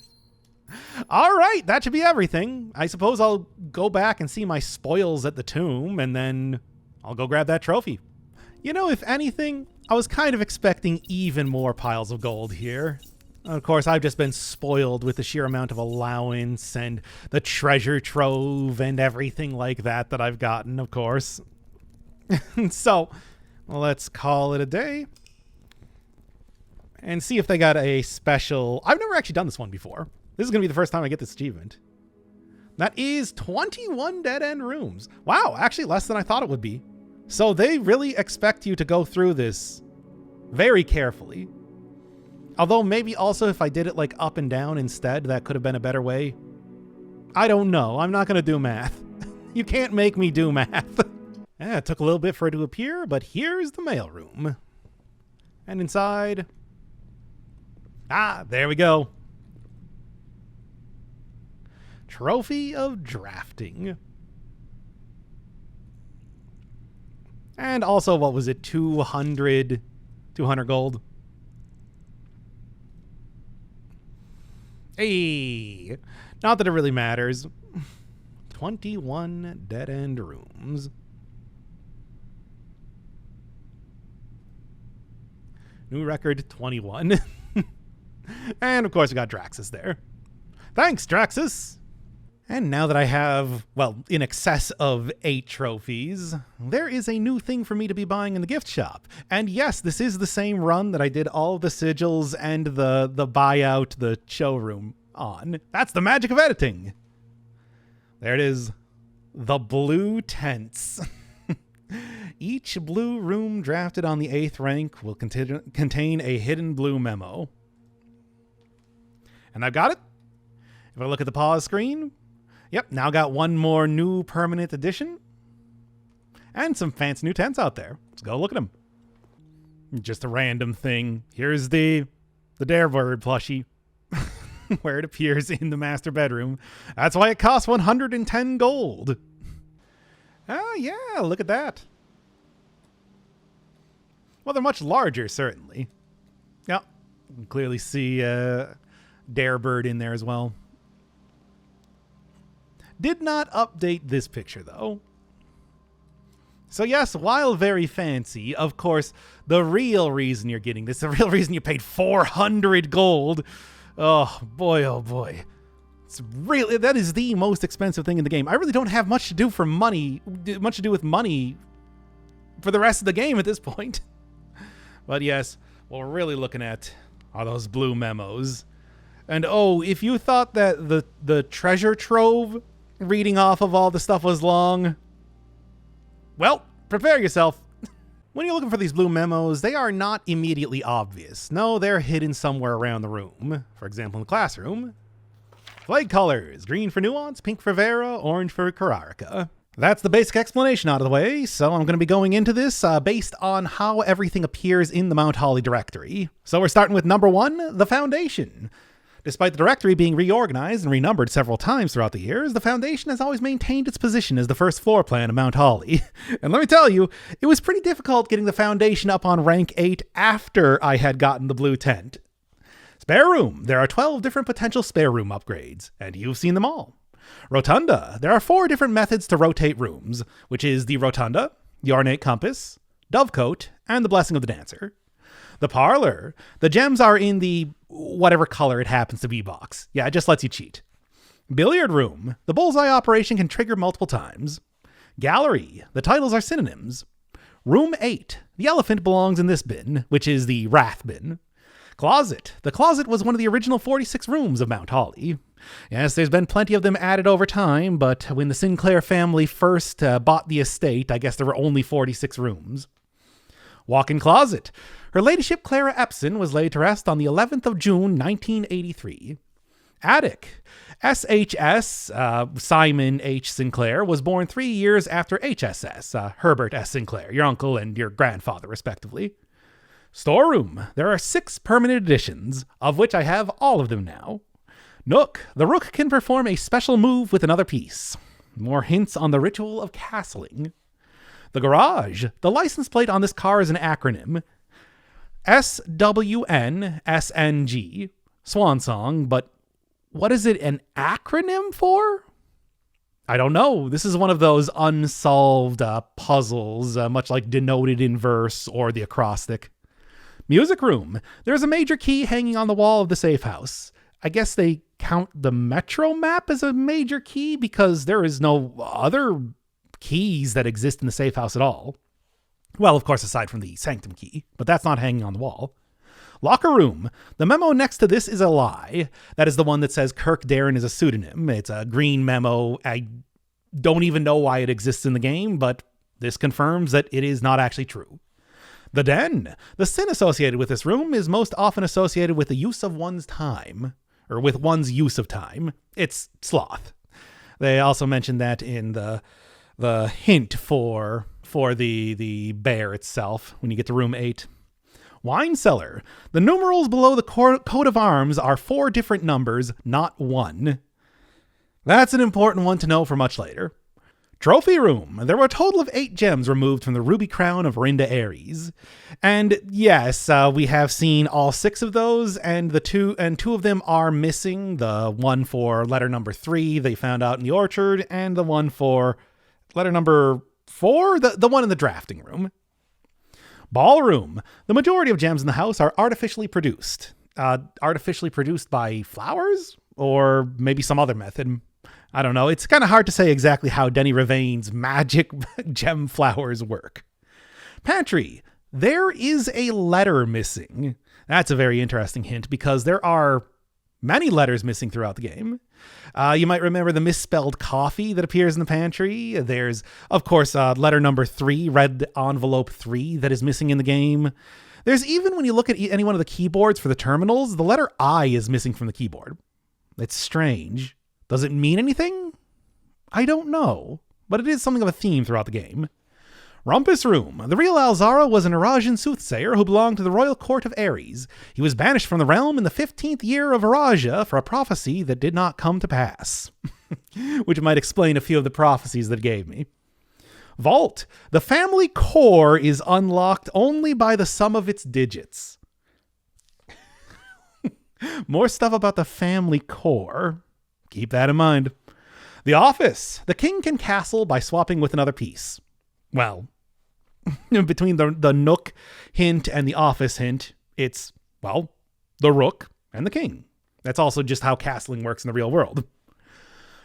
All right, that should be everything. I suppose I'll go back and see my spoils at the tomb, and then I'll go grab that trophy. You know, if anything, I was kind of expecting even more piles of gold here. Of course, I've just been spoiled with the sheer amount of allowance and the treasure trove and everything like that I've gotten, of course. So, let's call it a day. And see if they got a special... I've never actually done this one before. This is going to be the first time I get this achievement. That is 21 dead-end rooms. Wow, actually less than I thought it would be. So they really expect you to go through this very carefully. Although maybe also if I did it like up and down instead, that could have been a better way. I don't know. I'm not going to do math. You can't make me do math. Yeah, it took a little bit for it to appear, but here's the mailroom. And inside... there we go. Trophy of drafting. And also, what was it? 200 gold. Hey, not that it really matters. 21 dead-end rooms. New record, 21. And of course we got Draxus there. Thanks, Draxus! And now that I have, well, in excess of 8 trophies, there is a new thing for me to be buying in the gift shop. And yes, this is the same run that I did all the sigils and the buyout, the showroom on. That's the magic of editing. There it is. The blue tents. Each blue room drafted on the 8th rank will contain a hidden blue memo. And I've got it. If I look at the pause screen, yep, now got one more new permanent edition. And some fancy new tents out there. Let's go look at them. Just a random thing. Here's the Darebird plushie. Where it appears in the master bedroom. That's why it costs 110 gold. Oh, yeah, look at that. Well, they're much larger, certainly. Yep, you can clearly see Darebird in there as well. Did not update this picture, though. So yes, while very fancy, of course, the real reason you're getting this, the real reason you paid 400 gold... Oh boy. It's really, that is the most expensive thing in the game. I really don't have much to do with money for the rest of the game at this point. But yes, what we're really looking at are those blue memos. And oh, if you thought that the treasure trove reading off of all the stuff was long, well, prepare yourself. When you're looking for these blue memos, they are not immediately obvious. No, they're hidden somewhere around the room. For example, in the classroom. Flag colors, green for Nuance, pink for Vera, orange for Kararika. That's the basic explanation out of the way, so I'm going to be going into this based on how everything appears in the Mount Holly directory. So we're starting with number 1, the Foundation. Despite the directory being reorganized and renumbered several times throughout the years, the Foundation has always maintained its position as the first floor plan of Mount Holly. And let me tell you, it was pretty difficult getting the Foundation up on rank 8 after I had gotten the blue tent. Spare room. There are 12 different potential spare room upgrades, and you've seen them all. Rotunda. There are 4 different methods to rotate rooms, which is the Rotunda, the Ornate Compass, Dovecote, and the Blessing of the Dancer. The Parlor. The gems are in the whatever color it happens to be box. Yeah, it just lets you cheat. Billiard room. The bullseye operation can trigger multiple times. Gallery. The titles are synonyms. Room 8. The elephant belongs in this bin, which is the Wrath bin. Closet. The closet was one of the original 46 rooms of Mount Holly. Yes, there's been plenty of them added over time, but when the Sinclair family first bought the estate, I guess there were only 46 rooms. Walk-in closet. Her ladyship Clara Epson was laid to rest on the 11th of June, 1983. Attic. SHS, Simon H. Sinclair, was born 3 years after HSS, Herbert S. Sinclair, your uncle and your grandfather, respectively. Storeroom. There are 6 permanent additions, of which I have all of them now. Nook. The rook can perform a special move with another piece. More hints on the ritual of castling. The garage. The license plate on this car is an acronym. SWNSNG. Swan song, but what is it an acronym for? I don't know. This is one of those unsolved puzzles, much like denoted in verse or the acrostic. Music room. There's a major key hanging on the wall of the Safehouse. I guess they count the Metro map as a major key because there is no other keys that exist in the Safehouse at all. Well, of course, aside from the Sanctum key, but that's not hanging on the wall. Locker room. The memo next to this is a lie. That is the one that says Kirk Darren is a pseudonym. It's a green memo. I don't even know why it exists in the game, but this confirms that it is not actually true. The den. The sin associated with this room is most often associated with the use of one's time, or with one's use of time. It's sloth. They also mentioned that in the hint for the bear itself when you get to room 8. Wine cellar. The numerals below the coat of arms are 4 different numbers, not 1. That's an important one to know for much later. Trophy room. There were a total of 8 gems removed from the ruby crown of Rinda Ares. And yes, we have seen all 6 of those, and two of them are missing. The one for letter number 3 they found out in the orchard, and the one for letter number 4, the one in the drafting room. Ballroom. The majority of gems in the house are artificially produced. Artificially produced by flowers? Or maybe some other method. I don't know. It's kind of hard to say exactly how Denny Ravain's magic gem flowers work. Pantry. There is a letter missing. That's a very interesting hint because there are many letters missing throughout the game. You might remember the misspelled coffee that appears in the pantry. There's, of course, letter number 3, red envelope 3, that is missing in the game. There's even, when you look at any one of the keyboards for the terminals, the letter I is missing from the keyboard. It's strange. Does it mean anything? I don't know, but it is something of a theme throughout the game. Rumpus Room. The real Alzara was an Arajan soothsayer who belonged to the royal court of Ares. He was banished from the realm in the 15th year of Araja for a prophecy that did not come to pass. Which might explain a few of the prophecies that it gave me. Vault. The family core is unlocked only by the sum of its digits. More stuff about the family core. Keep that in mind. The office. The king can castle by swapping with another piece. Well, between the nook hint and the office hint, it's, well, the rook and the king. That's also just how castling works in the real world.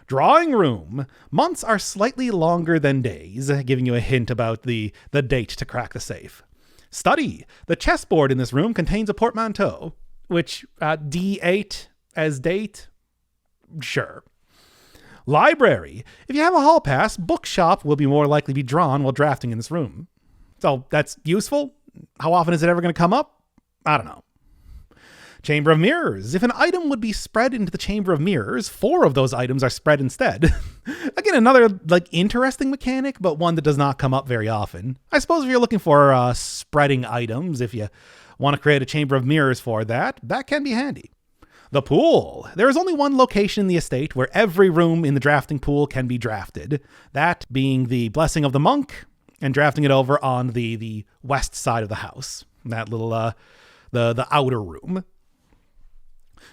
Drawing room. Months are slightly longer than days, giving you a hint about the date to crack the safe. Study. The chessboard in this room contains a portmanteau, which D8 as date. Sure. Library. If you have a hall pass, bookshop will be more likely to be drawn while drafting in this room. So that's useful. How often is it ever going to come up? I don't know. Chamber of Mirrors. If an item would be spread into the Chamber of Mirrors, 4 of those items are spread instead. Again, another interesting mechanic, but one that does not come up very often. I suppose if you're looking for spreading items, if you want to create a Chamber of Mirrors for that, that can be handy. The pool. There is only one location in the estate where every room in the drafting pool can be drafted. That being the Blessing of the Monk and drafting it over on the west side of the house. That little, the outer room.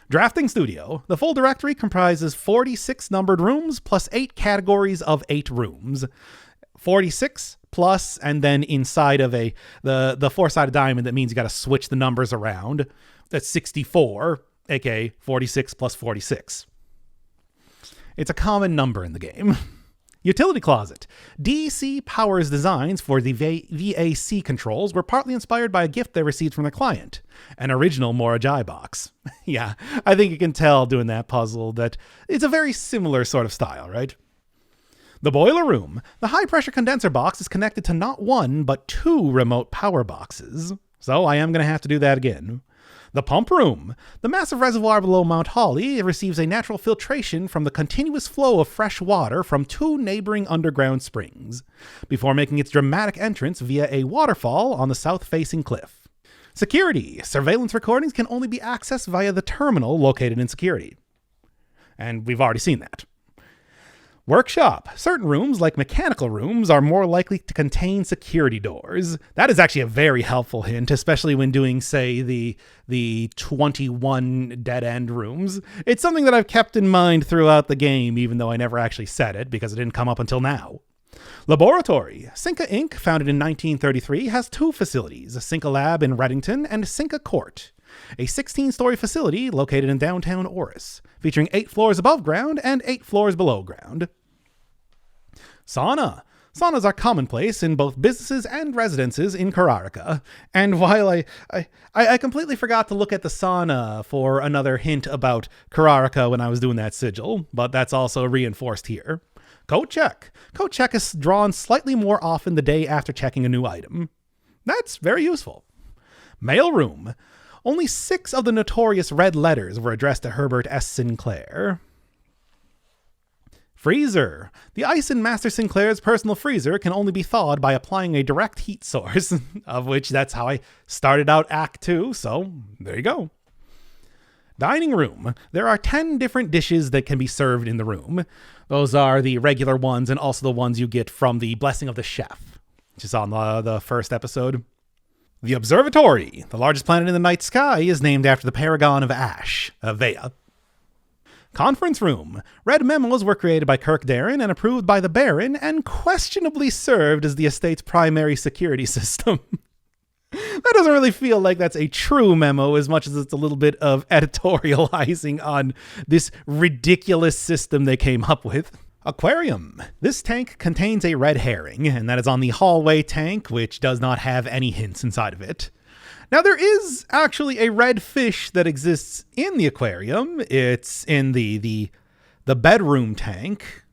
Drafting Studio. The full directory comprises 46 numbered rooms plus 8 categories of 8 rooms. 46 plus, and then inside of the 4-sided diamond, that means you got to switch the numbers around. That's 64. aka 46 plus 46. It's a common number in the game. Utility Closet. DC Power's designs for the VAC controls were partly inspired by a gift they received from their client, an original Morajai box. Yeah, I think you can tell doing that puzzle that it's a very similar sort of style, right? The Boiler Room. The high-pressure condenser box is connected to not 1, but 2 remote power boxes. So I am going to have to do that again. The Pump Room. The massive reservoir below Mount Holly receives a natural filtration from the continuous flow of fresh water from 2 neighboring underground springs, before making its dramatic entrance via a waterfall on the south-facing cliff. Security. Surveillance recordings can only be accessed via the terminal located in security. And we've already seen that. Workshop. Certain rooms, like mechanical rooms, are more likely to contain security doors. That is actually a very helpful hint, especially when doing, say, the 21 dead-end rooms. It's something that I've kept in mind throughout the game, even though I never actually said it, because it didn't come up until now. Laboratory. Cinca Inc., founded in 1933, has 2 facilities, Cinca Lab in Reddington and Cinca Court, a 16-story facility located in downtown Oris, featuring 8 floors above ground and 8 floors below ground. Sauna. Saunas are commonplace in both businesses and residences in Kararika, and while I completely forgot to look at the sauna for another hint about Kararika when I was doing that sigil, but that's also reinforced here. Coat check. Coat check is drawn slightly more often the day after checking a new item. That's very useful. Mailroom. Only 6 of the notorious red letters were addressed to Herbert S. Sinclair. Freezer. The ice in Master Sinclair's personal freezer can only be thawed by applying a direct heat source, of which that's how I started out Act 2, so there you go. Dining room. There are 10 different dishes that can be served in the room. Those are the regular ones and also the ones you get from the Blessing of the Chef, which is on the first episode. The observatory. The largest planet in the night sky is named after the Paragon of Ash, Vea. Conference room. Red memos were created by Kirk Darren and approved by the Baron and questionably served as the estate's primary security system. That doesn't really feel like that's a true memo as much as it's a little bit of editorializing on this ridiculous system they came up with. Aquarium. This tank contains a red herring, and that is on the hallway tank, which does not have any hints inside of it. Now, there is actually a red fish that exists in the aquarium. It's in the bedroom tank,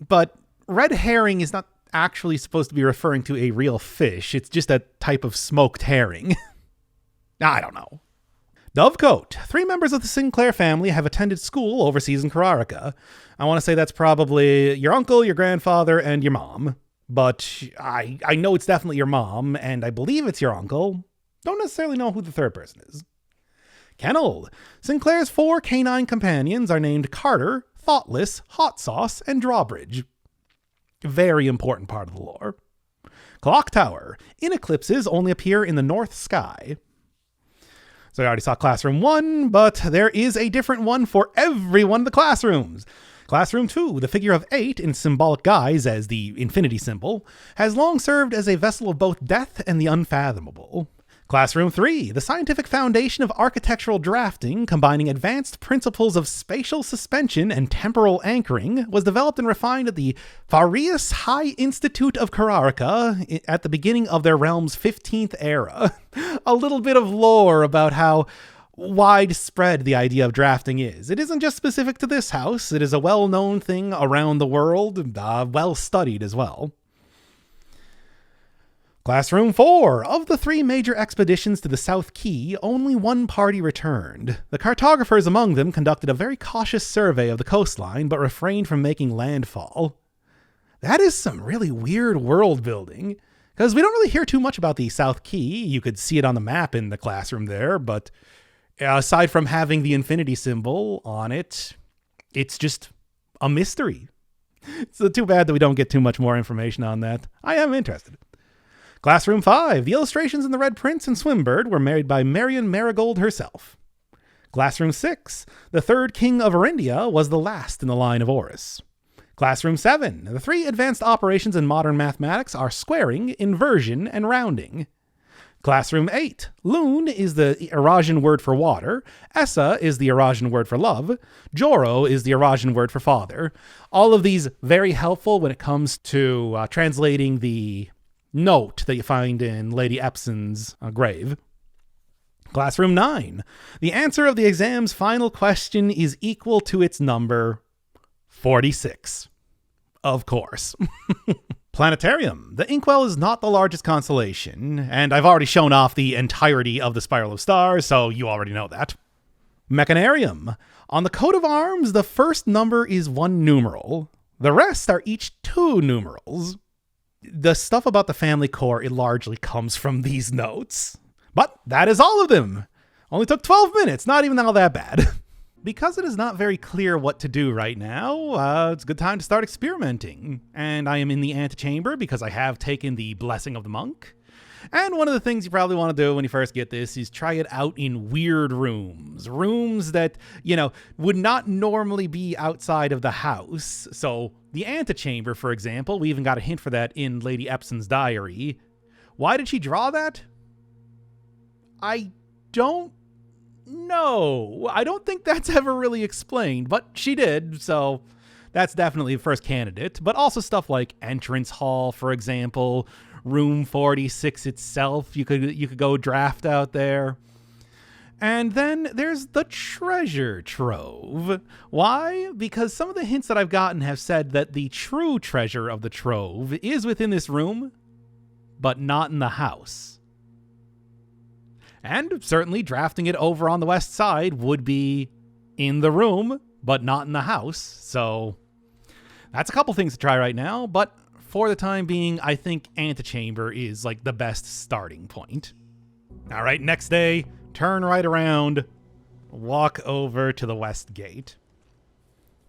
but red herring is not actually supposed to be referring to a real fish. It's just a type of smoked herring. I don't know. Dovecote. 3 members of the Sinclair family have attended school overseas in Kararika. I want to say that's probably your uncle, your grandfather, and your mom. But I know it's definitely your mom, and I believe it's your uncle. Don't necessarily know who the third person is. Kennel. Sinclair's 4 canine companions are named Carter, Thoughtless, Hot Sauce, and Drawbridge. Very important part of the lore. Clock Tower. In eclipses only appear in the north sky. So I already saw Classroom 1, but there is a different one for every one of the classrooms. Classroom 2, the figure of 8 in symbolic guise as the infinity symbol, has long served as a vessel of both death and the unfathomable. Classroom 3, the scientific foundation of architectural drafting, combining advanced principles of spatial suspension and temporal anchoring, was developed and refined at the Farius High Institute of Kararika at the beginning of their realm's 15th era. A little bit of lore about how widespread the idea of drafting is. It isn't just specific to this house. It is a well-known thing around the world, well-studied as well. Classroom 4. Of the 3 major expeditions to the South Key, only one party returned. The cartographers among them conducted a very cautious survey of the coastline, but refrained from making landfall. That is some really weird world building, because we don't really hear too much about the South Key. You could see it on the map in the classroom there, but aside from having the infinity symbol on it, it's just a mystery. It's too bad that we don't get too much more information on that. I am interested. Classroom 5. The illustrations in The Red Prince and Swimbird were made by Marion Marigold herself. Classroom 6. The third king of Arindia was the last in the line of Horus. Classroom 7. The 3 advanced operations in modern mathematics are squaring, inversion, and rounding. Classroom 8. Loon is the Eurasian word for water. Essa is the Eurasian word for love. Joro is the Eurasian word for father. All of these very helpful when it comes to translating the note that you find in Lady Epson's grave. Classroom 9. The answer of the exam's final question is equal to its number 46. Of course. Planetarium. The Inkwell is not the largest constellation, and I've already shown off the entirety of the Spiral of Stars, so you already know that. Mechanarium. On the coat of arms, the first number is 1 numeral. The rest are each 2 numerals. The stuff about the family core, it largely comes from these notes. But that is all of them. Only took 12 minutes, not even all that bad. Because it is not very clear what to do right now, it's a good time to start experimenting. And I am in the Antechamber because I have taken the Blessing of the Monk. And one of the things you probably want to do when you first get this is try it out in weird rooms. Rooms that, would not normally be outside of the house. So the Antechamber, for example, we even got a hint for that in Lady Epson's diary. Why did she draw that? I don't know. I don't think that's ever really explained, but she did, so that's definitely the first candidate. But also stuff like Entrance Hall, for example, Room 46 itself, you could go draft out there. And then there's the treasure trove. Why? Because some of the hints that I've gotten have said that the true treasure of the trove is within this room, but not in the house. And certainly drafting it over on the west side would be in the room, but not in the house. So that's a couple things to try right now, but for the time being, I think Antechamber is like the best starting point. All right, next day, turn right around. walk over to the west gate.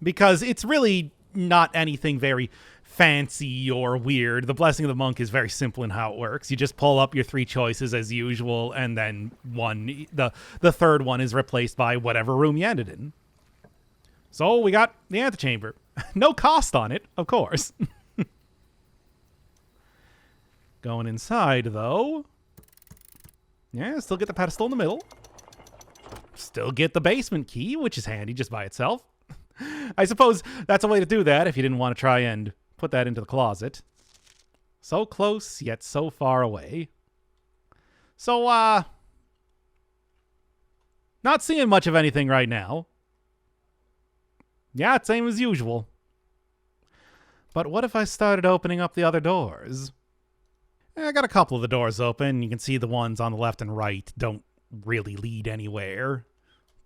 Because it's really not anything very fancy or weird. The Blessing of the Monk is very simple in how it works. You just pull up your 3 choices as usual, and then the third one is replaced by whatever room you ended in. So we got the Antechamber. No cost on it, of course. Going inside, though. Yeah, still get the pedestal in the middle. Still get the basement key, which is handy just by itself. I suppose that's a way to do that if you didn't want to try and put that into the closet. So close, yet so far away. So, not seeing much of anything right now. Yeah, same as usual. But what if I started opening up the other doors? I got a couple of the doors open. You can see the ones on the left and right don't really lead anywhere.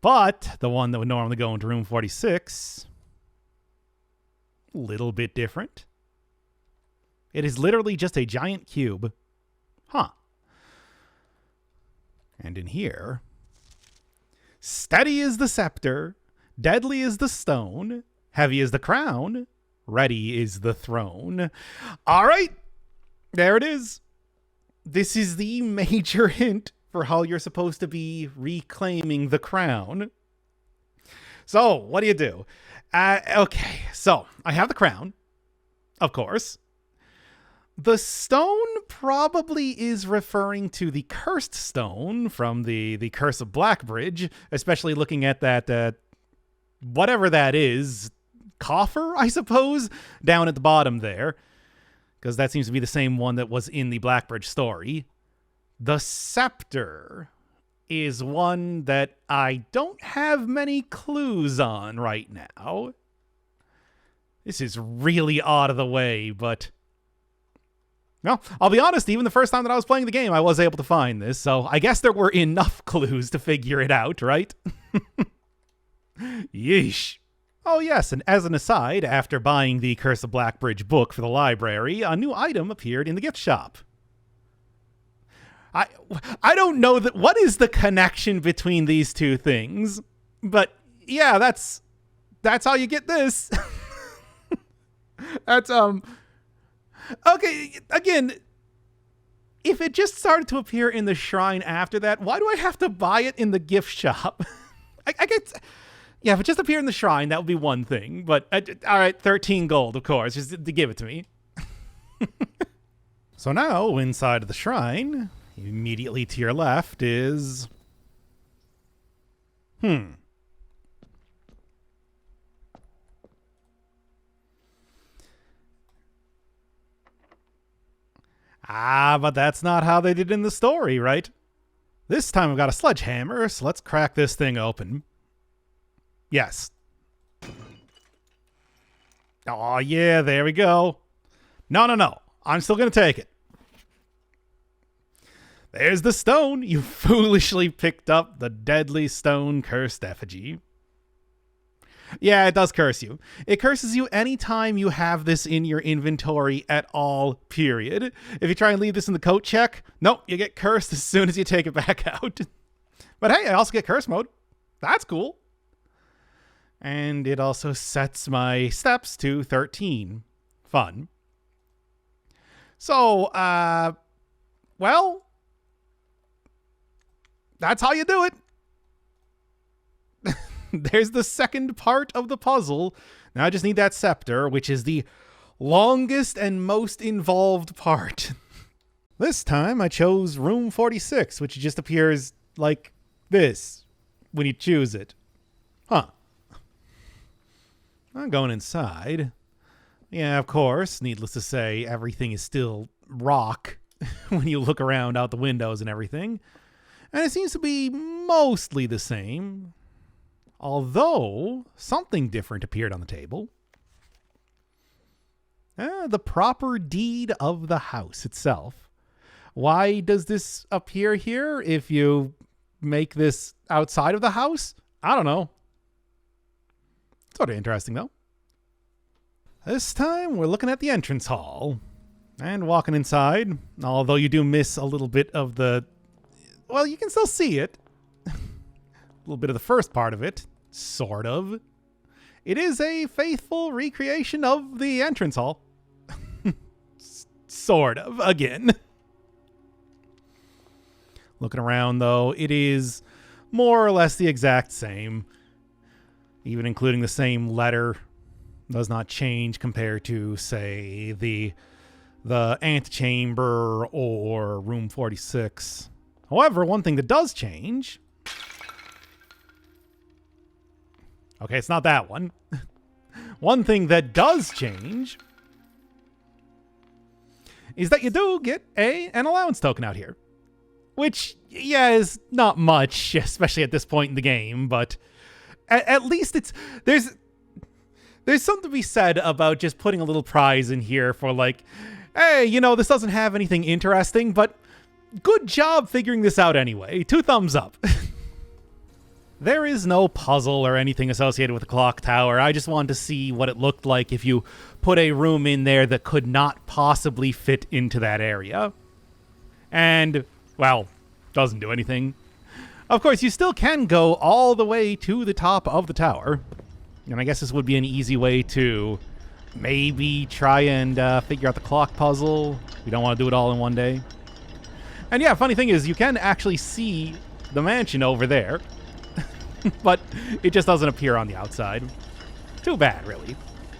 But the one that would normally go into room 46, a little bit different. It is literally just a giant cube. Huh. And in here, steady is the scepter, deadly is the stone, heavy is the crown, ready is the throne. All right, there it is. This is the major hint for how you're supposed to be reclaiming the crown. So, what do? Okay, so I have the crown, of course. The stone probably is referring to the cursed stone from the Curse of Blackbridge, especially looking at that, whatever that is, coffer, I suppose, down at the bottom there, because that seems to be the same one that was in the Blackbridge story. The scepter is one that I don't have many clues on right now. This is really out of the way, but... well, I'll be honest, even the first time that I was playing the game, I was able to find this, so I guess there were enough clues to figure it out, right? Yeesh. Oh yes, and as an aside, after buying the Curse of Blackbridge book for the library, a new item appeared in the gift shop. I don't know what is the connection between these two things, but yeah, that's how you get this. That's okay, again, if it just started to appear in the shrine after that, why do I have to buy it in the gift shop? I get... yeah, if it just appeared in the shrine, that would be one thing. But, all right, 13 gold, of course, just to give it to me. So now, inside of the shrine, immediately to your left is... but that's not how they did it in the story, right? This time I've got a sledgehammer, so let's crack this thing open. Yes. Oh, yeah, there we go. No. I'm still going to take it. There's the stone. You foolishly picked up the deadly stone cursed effigy. Yeah, it does curse you. It curses you anytime you have this in your inventory at all, period. If you try and leave this in the coat check, nope, you get cursed as soon as you take it back out. But hey, I also get curse mode. That's cool. And it also sets my steps to 13. Fun. So, well, that's how you do it. There's the second part of the puzzle. Now I just need that scepter, which is the longest and most involved part. This time I chose room 46, which just appears like this when you choose it. Huh. I'm going inside. Yeah, of course, needless to say, everything is still rock when you look around out the windows and everything. And it seems to be mostly the same. Although, something different appeared on the table. The proper deed of the house itself. Why does this appear here if you make this outside of the house? I don't know. Sort of interesting, though. This time, we're looking at the entrance hall. And walking inside, although you do miss a little bit of the... well, you can still see it. little bit of the first part of it, sort of. It is a faithful recreation of the entrance hall. Sort of, again. Looking around, though, it is more or less the exact same. Even including the same letter does not change compared to, say, the Antechamber or Room 46. However, one thing that does change... Okay, it's not that one. One thing that does change is that you do get an allowance token out here. Which, yeah, is not much, especially at this point in the game, but at least there's something to be said about just putting a little prize in here for like, hey, you know, this doesn't have anything interesting, but good job figuring this out anyway. 2 thumbs up. There is no puzzle or anything associated with the clock tower. I just wanted to see what it looked like if you put a room in there that could not possibly fit into that area. And, well, doesn't do anything. Of course, you still can go all the way to the top of the tower. And I guess this would be an easy way to maybe try and figure out the clock puzzle. We don't want to do it all in one day. And yeah, funny thing is, you can actually see the mansion over there. But it just doesn't appear on the outside. Too bad, really.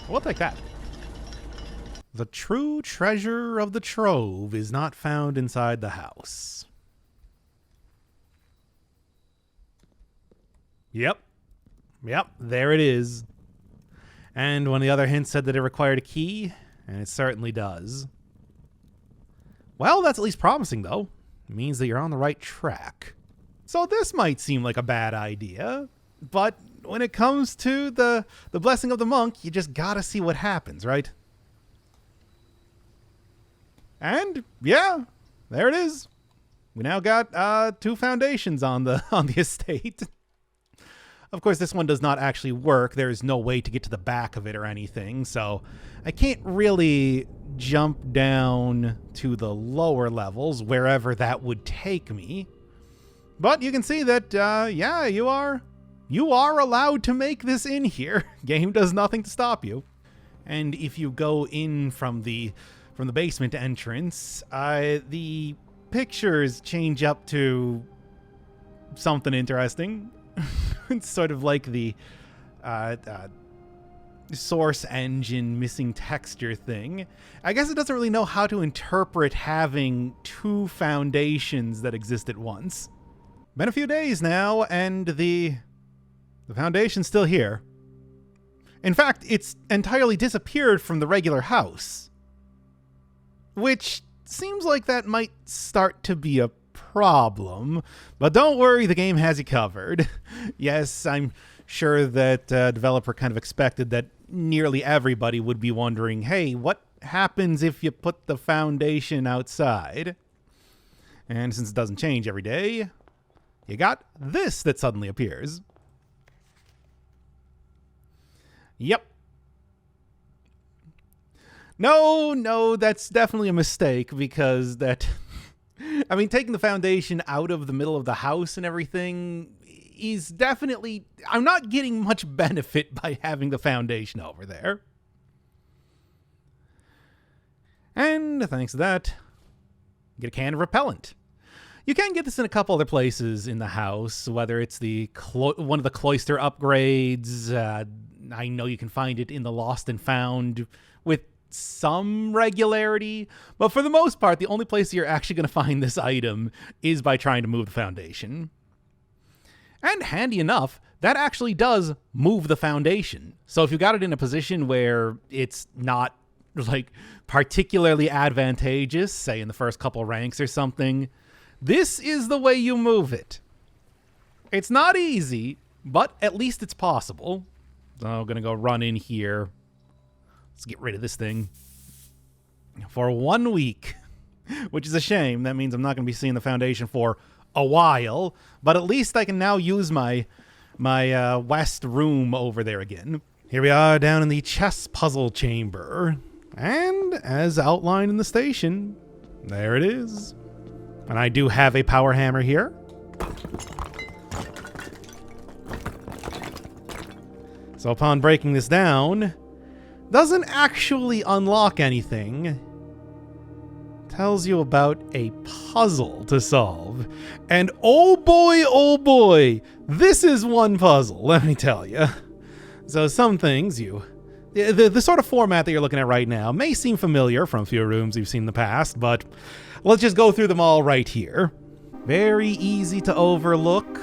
We'll take that. The true treasure of the Trove is not found inside the house. Yep, there it is. And one of the other hints said that it required a key, and it certainly does. Well, that's at least promising, though. It means that you're on the right track. So this might seem like a bad idea, but when it comes to the blessing of the monk, you just gotta see what happens, right? And yeah, there it is. We now got 2 foundations on the estate. Of course, this one does not actually work. There is no way to get to the back of it or anything, so I can't really jump down to the lower levels, wherever that would take me. But you can see that, yeah, you are allowed to make this in here. Game does nothing to stop you. And if you go in from the basement entrance, the pictures change up to something interesting. It's sort of like the source engine missing texture thing. I guess it doesn't really know how to interpret having 2 foundations that exist at once. Been a few days now, and the foundation's still here. In fact, it's entirely disappeared from the regular house. Which seems like that might start to be a problem. But don't worry, the game has you covered. Yes, I'm sure that developer kind of expected that nearly everybody would be wondering, hey, what happens if you put the foundation outside? And since it doesn't change every day, you got this that suddenly appears. Yep. No, that's definitely a mistake because that... I mean, taking the foundation out of the middle of the house and everything is definitely... I'm not getting much benefit by having the foundation over there. And thanks to that, get a can of repellent. You can get this in a couple other places in the house, whether it's the one of the cloister upgrades. I know you can find it in the Lost and Found with some regularity, but for the most part, the only place you're actually going to find this item is by trying to move the foundation. And handy enough, that actually does move the foundation. So if you got it in a position where it's not like particularly advantageous, say in the first couple ranks or something, this is the way you move it. It's not easy, but at least it's possible. So I'm going to go run in here. Let's get rid of this thing. For 1 week, which is a shame. That means I'm not going to be seeing the foundation for a while, but at least I can now use my west room over there again. Here we are down in the chess puzzle chamber. And as outlined in the station, there it is. And I do have a power hammer here. So upon breaking this down, doesn't actually unlock anything. Tells you about a puzzle to solve. And oh boy, this is one puzzle, let me tell you. So some things the sort of format that you're looking at right now may seem familiar from a few rooms you've seen in the past, but let's just go through them all right here. Very easy to overlook,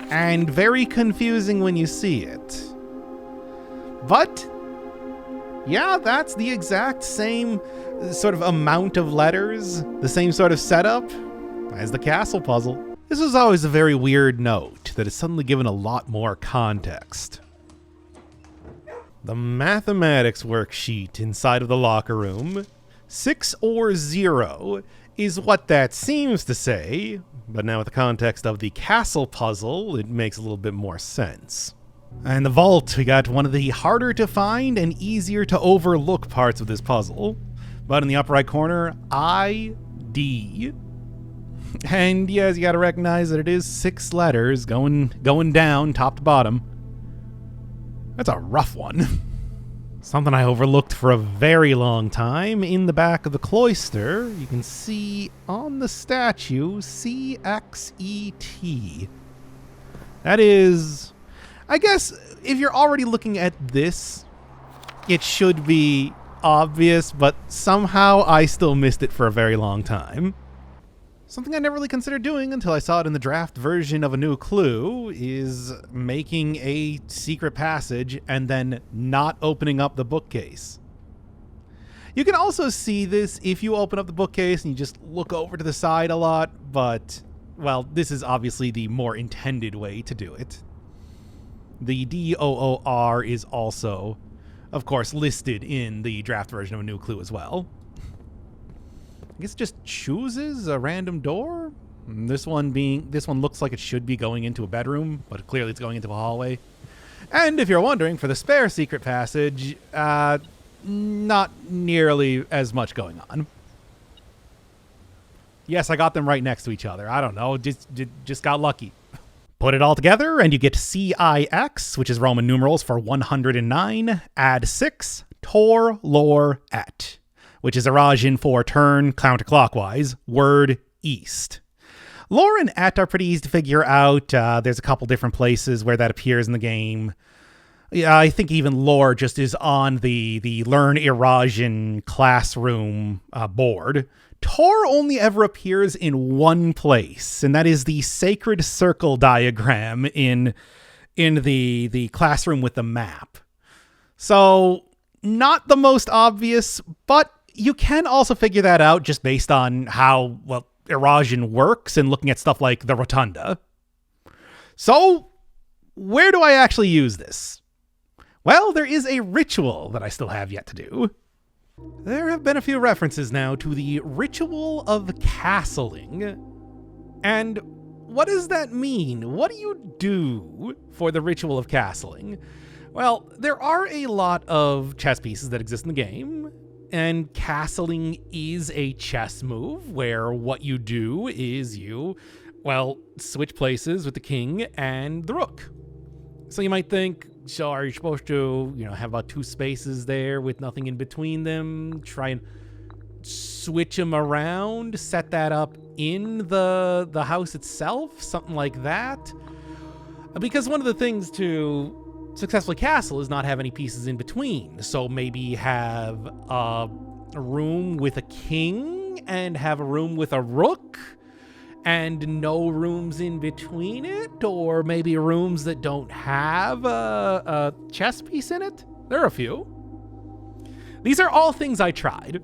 and very confusing when you see it. But yeah, that's the exact same sort of amount of letters, the same sort of setup as the castle puzzle. This was always a very weird note that is suddenly given a lot more context. The mathematics worksheet inside of the locker room, 6 or 0, is what that seems to say, but now with the context of the castle puzzle, it makes a little bit more sense. And the vault, we got one of the harder to find and easier to overlook parts of this puzzle. But in the upper right corner, ID. And yes, you gotta recognize that it is 6 letters going down top to bottom. That's a rough one. Something I overlooked for a very long time. In the back of the cloister, you can see on the statue, CXET. That is, I guess, if you're already looking at this, it should be obvious, but somehow I still missed it for a very long time. Something I never really considered doing until I saw it in the draft version of a new clue is making a secret passage and then not opening up the bookcase. You can also see this if you open up the bookcase and you just look over to the side a lot, but, well, this is obviously the more intended way to do it. The DOOR is also, of course, listed in the draft version of a new clue as well. I guess it just chooses a random door. This one looks like it should be going into a bedroom, but clearly it's going into a hallway. And if you're wondering, for the spare secret passage, not nearly as much going on. Yes, I got them right next to each other. I don't know, just got lucky. Put it all together and you get CIX, which is Roman numerals for 109, add 6, Tor Lor Et, which is Eurasian for turn counterclockwise, word east. Lore and Et are pretty easy to figure out. There's a couple different places where that appears in the game. Yeah, I think even lore just is on the Learn Eurasian classroom board. Tor only ever appears in one place, and that is the sacred circle diagram in the classroom with the map. So, not the most obvious, but you can also figure that out just based on how, well, Eurasian works and looking at stuff like the rotunda. So, where do I actually use this? Well, there is a ritual that I still have yet to do. There have been a few references now to the ritual of castling. And what does that mean? What do you do for the ritual of castling? Well, there are a lot of chess pieces that exist in the game, and castling is a chess move where what you do is you, well, switch places with the king and the rook. So you might think, so are you supposed to, have about 2 spaces there with nothing in between them? Try and switch them around, set that up in the house itself, something like that. Because one of the things to successfully castle is not have any pieces in between. So maybe have a room with a king and have a room with a rook, and no rooms in between it, or maybe rooms that don't have a chess piece in it. There are a few. These are all things I tried.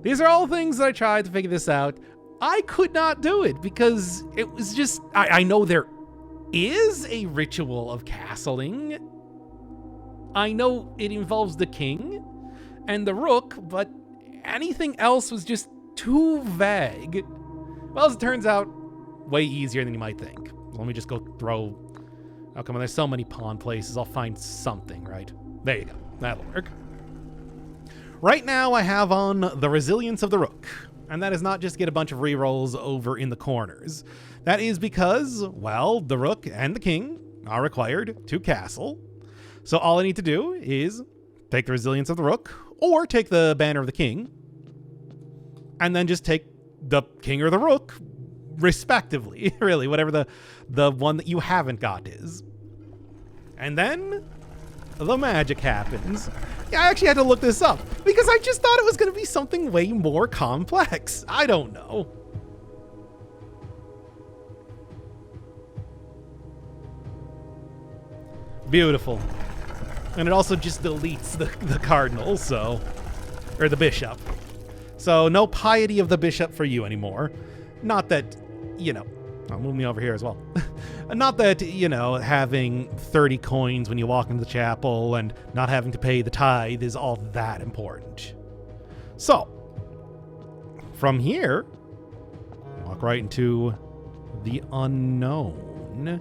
These are all things that I tried to figure this out. I could not do it because it was just, I know there is a ritual of castling. I know it involves the king and the rook, but anything else was just too vague. Well, as it turns out, way easier than you might think. Let me just go throw... Oh, come on, there's so many pawn places. I'll find something, right? There you go. That'll work. Right now, I have on the Resilience of the Rook. And that is not just get a bunch of rerolls over in the corners. That is because, well, the rook and the king are required to castle. So all I need to do is take the Resilience of the Rook, or take the Banner of the King, and then just take the King or the Rook, respectively. Really, whatever the one that you haven't got is. And then the magic happens. Yeah, I actually had to look this up, because I just thought it was going to be something way more complex. I don't know. Beautiful. And it also just deletes the cardinal, so... Or the bishop. So no piety of the bishop for you anymore. Not that, you know... I'll move me over here as well. Not that, you know, having 30 coins when you walk into the chapel and not having to pay the tithe is all that important. So, from here, walk right into the unknown.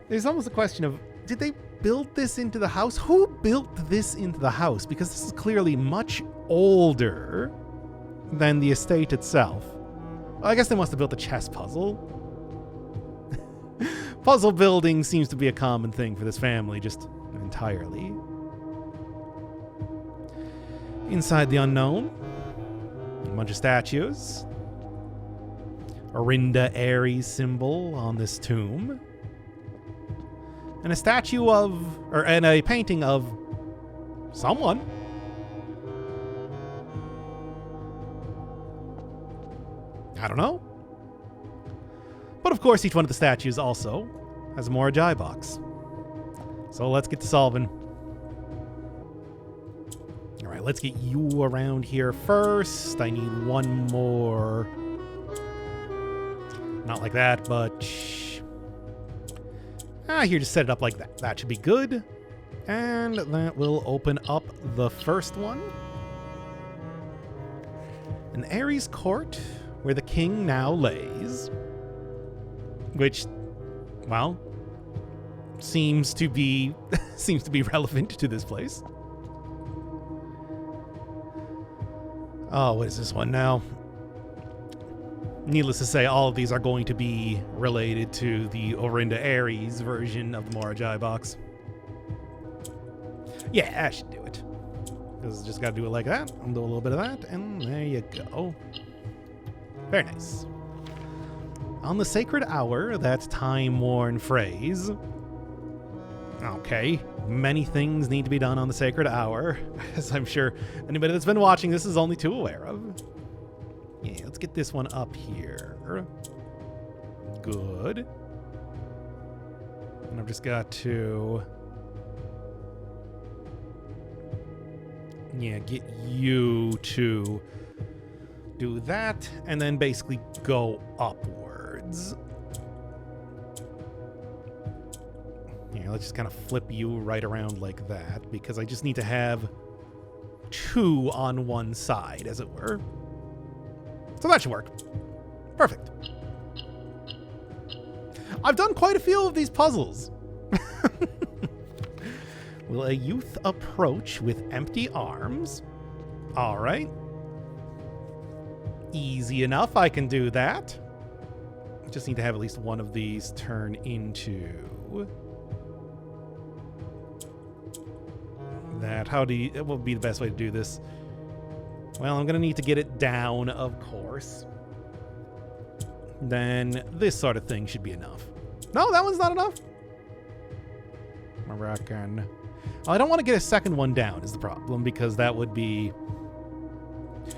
There's almost a question of, did they build this into the house? Who built this into the house? Because this is clearly much older than the estate itself. Well, I guess they must have built a chess puzzle. Puzzle building seems to be a common thing for this family, just entirely. Inside the unknown, a bunch of statues. Orinda Ares symbol on this tomb. And a statue of, and a painting of someone. I don't know. But of course, each one of the statues also has a Morajai box. So let's get to solving. All right, let's get you around here first. I need one more. Not like that, but... here, just set it up like that. That should be good. And that will open up the first one. An Ares court where the king now lays. Which, well, seems to be relevant to this place. Oh, what is this one now? Needless to say, all of these are going to be related to the Orinda Ares version of the Morajai box. Yeah, that should do it. Because just got to do it like that. I'll do a little bit of that, and there you go. Very nice. On the sacred hour, that time-worn phrase. Okay, many things need to be done on the sacred hour, as I'm sure anybody that's been watching this is only too aware of. Yeah, let's get this one up here. Good. And I've just got to... yeah, get you to do that, and then basically go upwards. Yeah, let's just kind of flip you right around like that, because I just need to have two on one side, as it were. So that should work. Perfect. I've done quite a few of these puzzles. Will a youth approach with empty arms? All right. Easy enough. I can do that. Just need to have at least one of these turn into that. What would be the best way to do this? Well, I'm going to need to get it down, of course. Then this sort of thing should be enough. No, that one's not enough. I reckon. Well, I don't want to get a second one down is the problem, because that would be...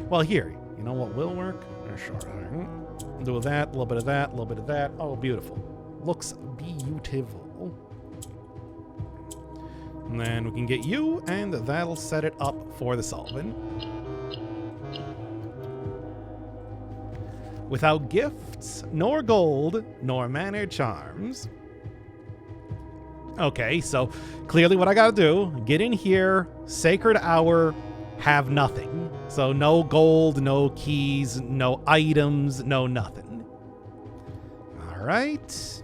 well, here. You know what will work? Sure. Do that, a little bit of that, a little bit of that. Oh, beautiful. Looks beautiful. And then we can get you, and that'll set it up for the solving. Without gifts, nor gold, nor manor charms. Okay, so clearly what I gotta do, get in here, sacred hour, have nothing. So no gold, no keys, no items, no nothing. All right.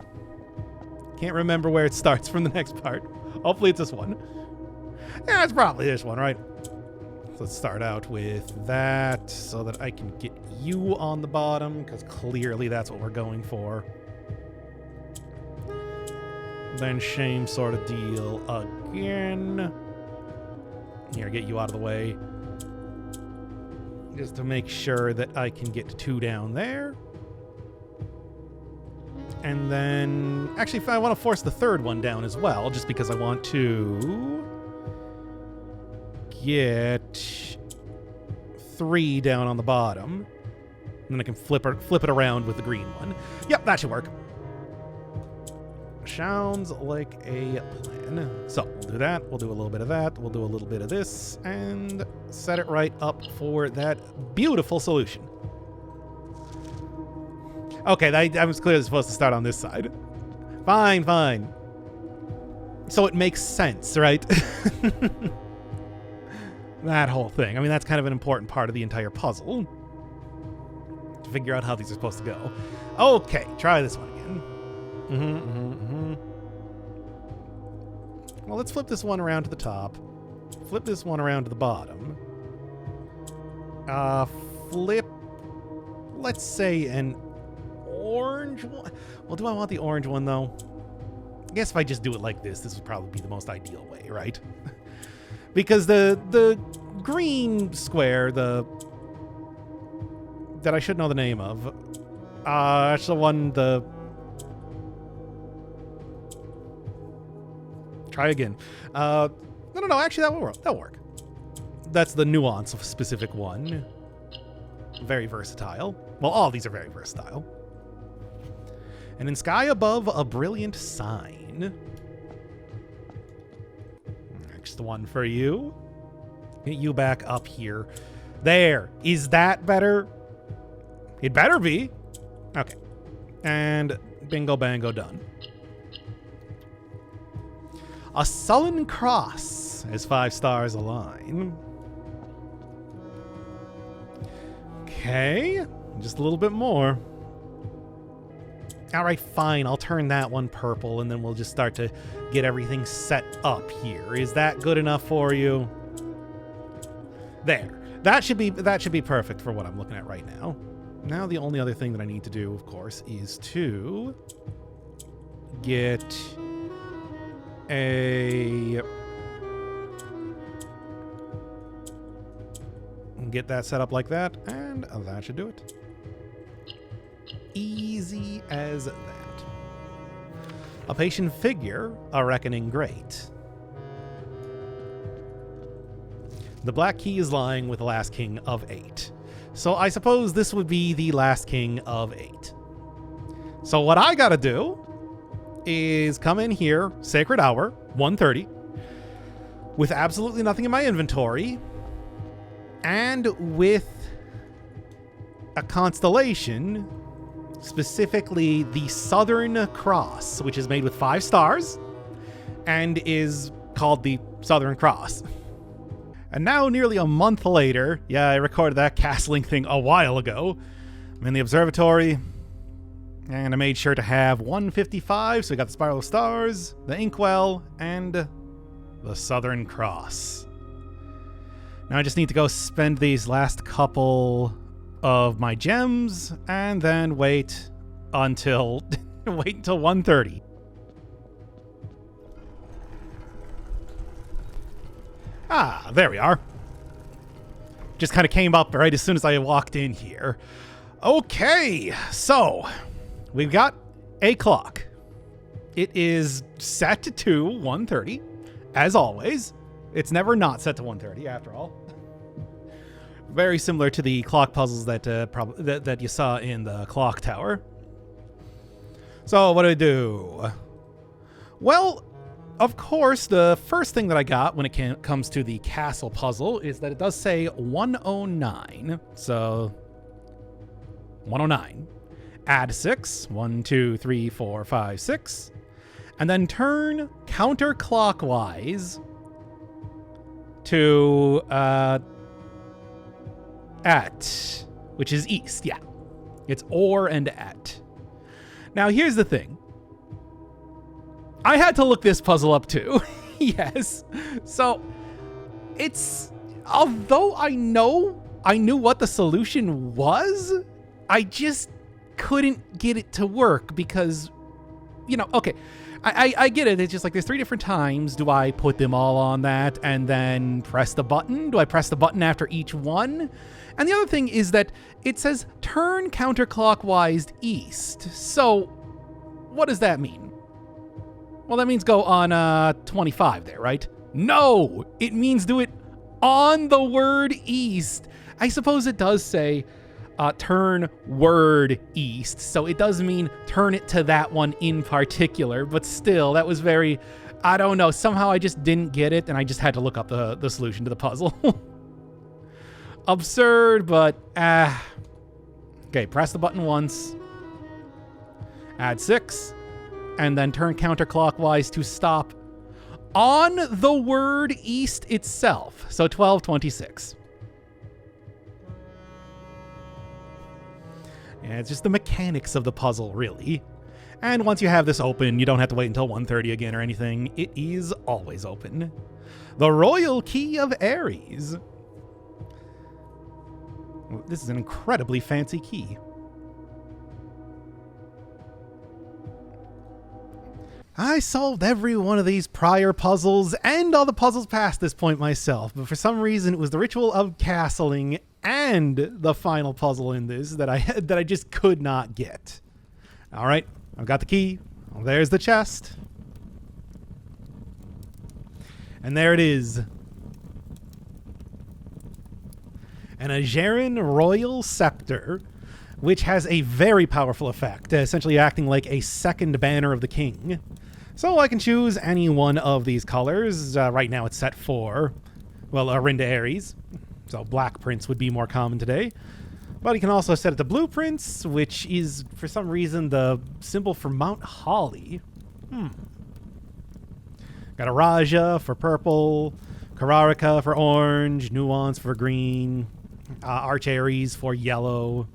Can't remember where it starts from the next part. Hopefully it's this one. Yeah, it's probably this one, right? So let's start out with that so that I can get you on the bottom, because clearly that's what we're going for. Then same sort of deal again. Here, get you out of the way. Just to make sure that I can get 2 down there. And then, actually, if I want to force the 3rd one down as well, just because I want to get 3 down on the bottom. And then I can flip it around with the green one. Yep, that should work. Sounds like a plan. So, we'll do that. We'll do a little bit of that. We'll do a little bit of this. And set it right up for that beautiful solution. Okay, I was clearly supposed to start on this side. Fine, fine. So it makes sense, right? That whole thing. I mean, that's kind of an important part of the entire puzzle. To figure out how these are supposed to go. Okay, try this one again. Well, let's flip this one around to the top. Flip this one around to the bottom. Flip, let's say an orange one. Well, do I want the orange one, though? I guess if I just do it like this would probably be the most ideal way, right? Because the green square, that I should know the name of, that's the one, try again. No, actually that'll work. That's the nuance of a specific one. Very versatile. Well, all of these are very versatile. And in sky above, a brilliant sign. Next one for you. Get you back up here. There. Is that better? It better be. Okay. And bingo bango done. A sullen cross as 5 stars align. Okay. Just a little bit more. All right, fine. I'll turn that one purple, and then we'll just start to get everything set up here. Is that good enough for you? There. That should be perfect for what I'm looking at right now. Now the only other thing that I need to do, of course, is to get get that set up like that, and that should do it. Easy as that. A patient figure, a reckoning great. The black key is lying with the last king of 8. So I suppose this would be the last king of 8. So what I gotta do is come in here, Sacred Hour, 1:30, with absolutely nothing in my inventory, and with a constellation, specifically the Southern Cross, which is made with 5 stars and is called the Southern Cross. And now, nearly a month later, yeah, I recorded that castling thing a while ago. I'm in the observatory, and I made sure to have 155, so we got the Spiral of Stars, the Inkwell, and the Southern Cross. Now I just need to go spend these last couple of my gems, and then wait until 1:30. Ah, there we are. Just kind of came up right as soon as I walked in here. Okay, so we've got a clock. It is set to 1:30, as always. It's never not set to 1:30, after all. Very similar to the clock puzzles that you saw in the clock tower. So what do I do? Well, of course, the first thing that I got when it comes to the castle puzzle is that it does say 109. So 109. Add 6. 1, 2, 3, 4, 5, 6. And then turn counterclockwise to at, which is east. Yeah, it's or and at. Now here's the thing. I had to look this puzzle up too. Yes. So it's although I knew what the solution was, I just couldn't get it to work because, okay, I get it. It's just like there's 3 different times. Do I put them all on that and then press the button? Do I press the button after each one? And the other thing is that it says turn counterclockwise east. So what does that mean? Well, that means go on 25 there, right? No, it means do it on the word east. I suppose it does say turn word east, so it does mean turn it to that one in particular, but still, that was very, I don't know, somehow I just didn't get it, and I just had to look up the solution to the puzzle. Absurd, but okay, press the button once, add 6, and then turn counterclockwise to stop on the word east itself, so 1226. Yeah, it's just the mechanics of the puzzle, really. And once you have this open, you don't have to wait until 1:30 again or anything. It is always open. The Royal Key of Ares. This is an incredibly fancy key. I solved every one of these prior puzzles and all the puzzles past this point myself, but for some reason it was the ritual of castling and the final puzzle in this that I just could not get. All right, I've got the key. Well, there's the chest. And there it is. An Ageran Royal Scepter, which has a very powerful effect, essentially acting like a second banner of the king. So I can choose any one of these colors. Right now it's set for, well, Arinda Ares. So Black Prince would be more common today. But you can also set it to Blue Prince, which is, for some reason, the symbol for Mount Holly. Got a Raja for purple, Kararika for orange, Nuance for green, Arch Ares for yellow,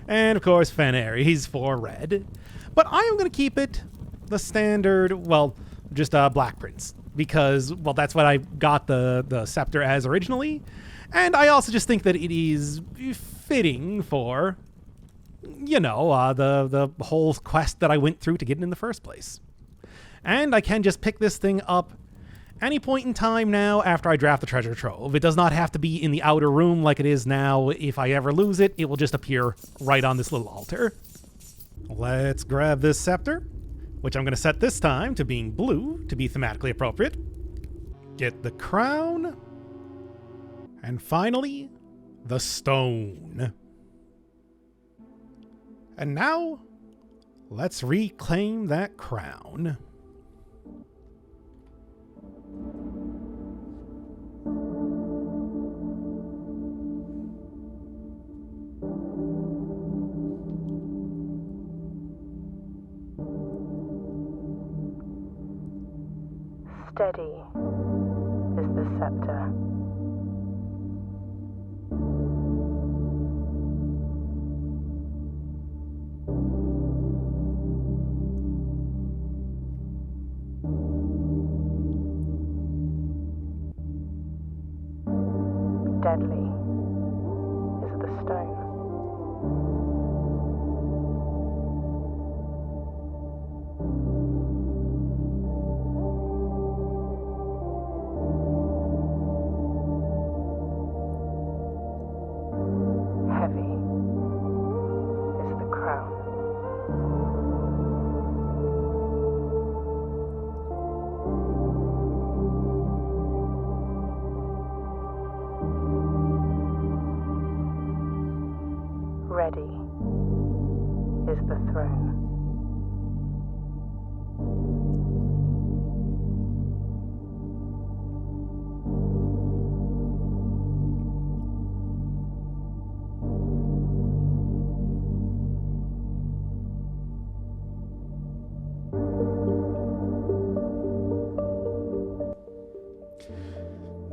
and, of course, Fen Ares for red. But I am going to keep it the standard, well, just Black Prince, because, well, that's what I got the scepter as originally. And I also just think that it is fitting for, the whole quest that I went through to get it in the first place. And I can just pick this thing up any point in time now after I draft the treasure trove. It does not have to be in the outer room like it is now. If I ever lose it, it will just appear right on this little altar. Let's grab this scepter, which I'm going to set this time to being blue to be thematically appropriate. Get the crown. And finally, the stone. And now, let's reclaim that crown. Steady is the scepter. Deadly is the stone. Heavy is the crown. Ready is the throne.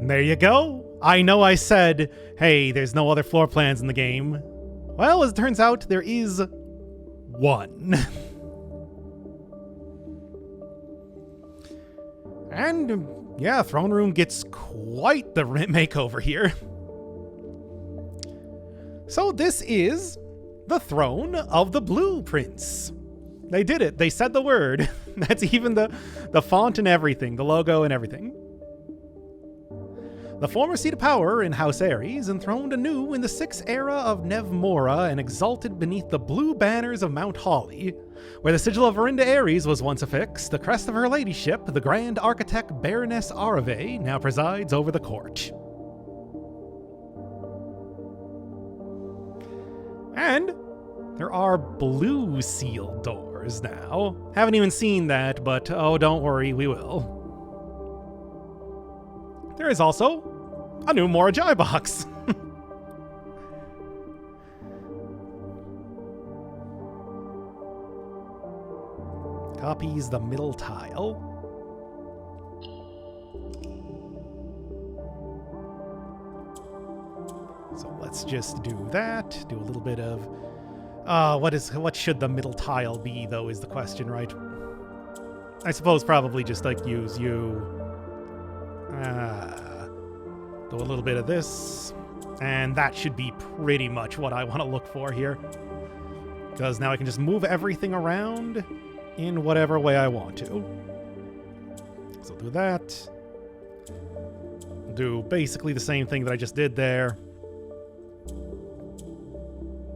There you go. I know I said, hey, there's no other floor plans in the game. Well, as it turns out, there is one. And, yeah, Throne Room gets quite the makeover here. So this is the throne of the blueprints. They did it. They said the word. That's even the font and everything, the logo and everything. The former seat of power in House Ares, enthroned anew in the 6th era of Nevmora and exalted beneath the blue banners of Mount Hawley, where the sigil of Verinda Ares was once affixed, the crest of her ladyship, the Grand Architect Baroness Arave, now presides over the court. And there are blue sealed doors now. Haven't even seen that, but oh, don't worry, we will. There is also a new Morajai box. Copies the middle tile. So let's just do that. Do a little bit of... what should the middle tile be, though, is the question, right? I suppose probably just, like, use you... do a little bit of this. And that should be pretty much what I want to look for here. Because now I can just move everything around in whatever way I want to. So do that. Do basically the same thing that I just did there.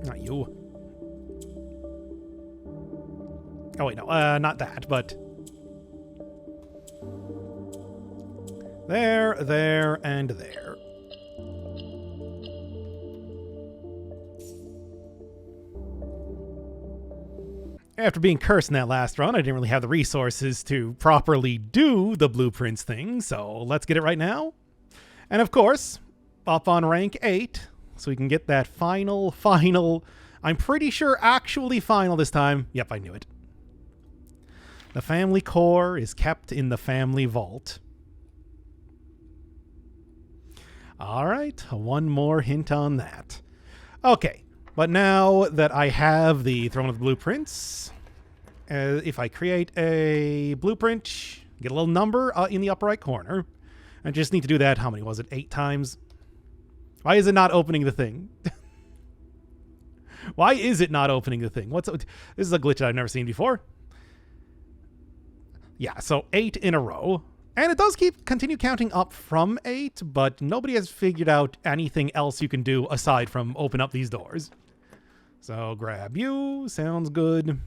Not you. Oh, wait, no. Not that, but... There, and there. After being cursed in that last run, I didn't really have the resources to properly do the blueprints thing, so let's get it right now. And of course, up on rank 8, so we can get that final, I'm pretty sure actually final this time. Yep, I knew it. The family core is kept in the family vault. All right, one more hint on that. Okay, but now that I have the Throne of the Blueprints, if I create a blueprint, get a little number in the upper right corner. I just need to do that, how many was it, 8 times? Why is it not opening the thing? Why is it not opening the thing? This is a glitch I've never seen before. Yeah, so 8 in a row. And it does continue counting up from 8, but nobody has figured out anything else you can do aside from open up these doors. So grab you, sounds good.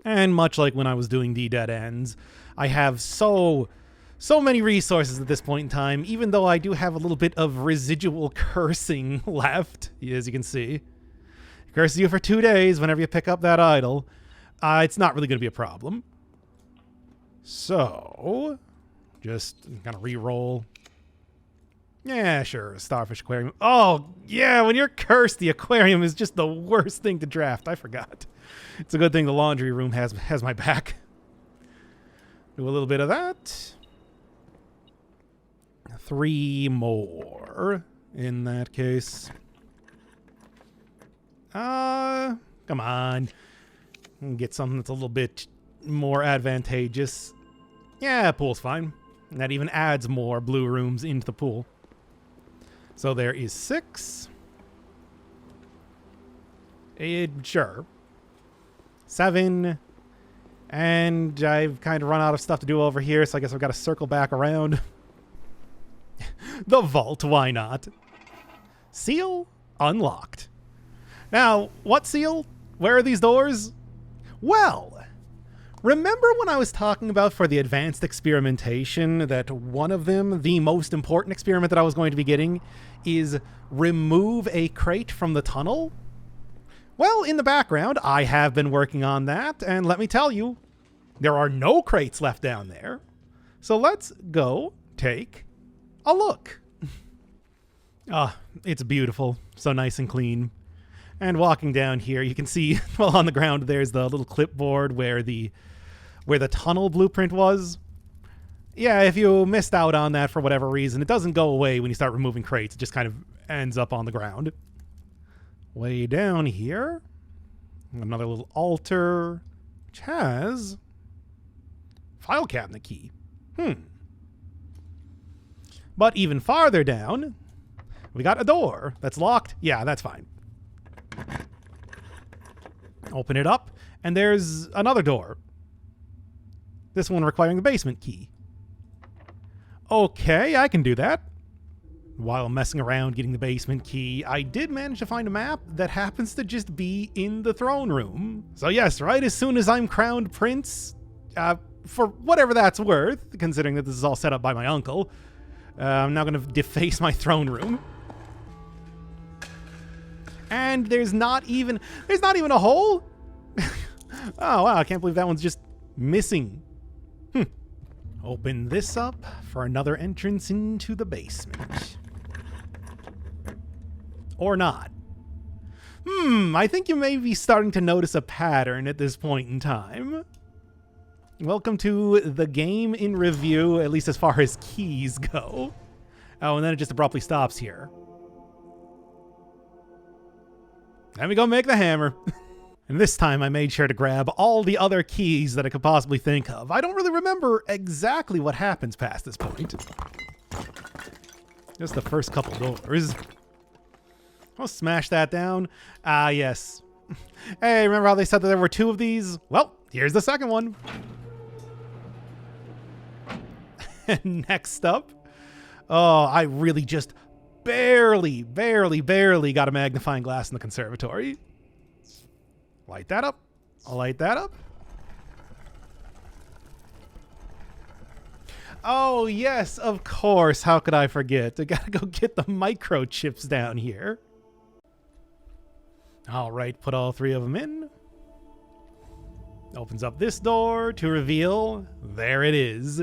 And much like when I was doing the dead ends, I have so many resources at this point in time, even though I do have a little bit of residual cursing left, as you can see. It curses you for 2 days whenever you pick up that idol. It's not really going to be a problem. So, just kind of re-roll. Yeah, sure, Starfish Aquarium. Oh, yeah, when you're cursed, the aquarium is just the worst thing to draft. I forgot. It's a good thing the laundry room has my back. Do a little bit of that. 3 more in that case. Come on. Get something that's a little bit more advantageous. Yeah, pool's fine. And that even adds more blue rooms into the pool. So there is 6. Sure. 7. And I've kind of run out of stuff to do over here, so I guess I've got to circle back around. The vault, why not? Seal unlocked. Now, what seal? Where are these doors? Well, remember when I was talking about for the advanced experimentation that one of them, the most important experiment that I was going to be getting, is remove a crate from the tunnel? Well, in the background, I have been working on that, and let me tell you, there are no crates left down there. So let's go take a look. It's beautiful. So nice and clean. And walking down here, you can see, well, on the ground, there's the little clipboard where the tunnel blueprint was. Yeah, if you missed out on that for whatever reason, it doesn't go away when you start removing crates. It just kind of ends up on the ground. Way down here, another little altar, which has file cabinet key. But even farther down, We got a door that's locked. Yeah, that's fine. Open it up, and there's another door. This one requiring the basement key. Okay, I can do that. While messing around getting the basement key, I did manage to find a map that happens to just be in the throne room. So yes, right as soon as I'm crowned prince, for whatever that's worth, considering that this is all set up by my uncle, I'm now going to deface my throne room. And there's not even a hole? Oh wow, I can't believe that one's just missing. Open this up for another entrance into the basement. Or not. I think you may be starting to notice a pattern at this point in time. Welcome to the game in review, at least as far as keys go. Oh, and then it just abruptly stops here. Let me go make the hammer. And this time I made sure to grab all the other keys that I could possibly think of. I don't really remember exactly what happens past this point. Just the first couple doors. I'll smash that down. Ah, yes. Hey, remember how they said that there were 2 of these? Well, here's the second one. And next up. Oh, I really just barely got a magnifying glass in the conservatory. Light that up. I'll light that up. Oh, yes, of course. How could I forget? I gotta go get the microchips down here. All right, put all 3 of them in. Opens up this door to reveal, there it is.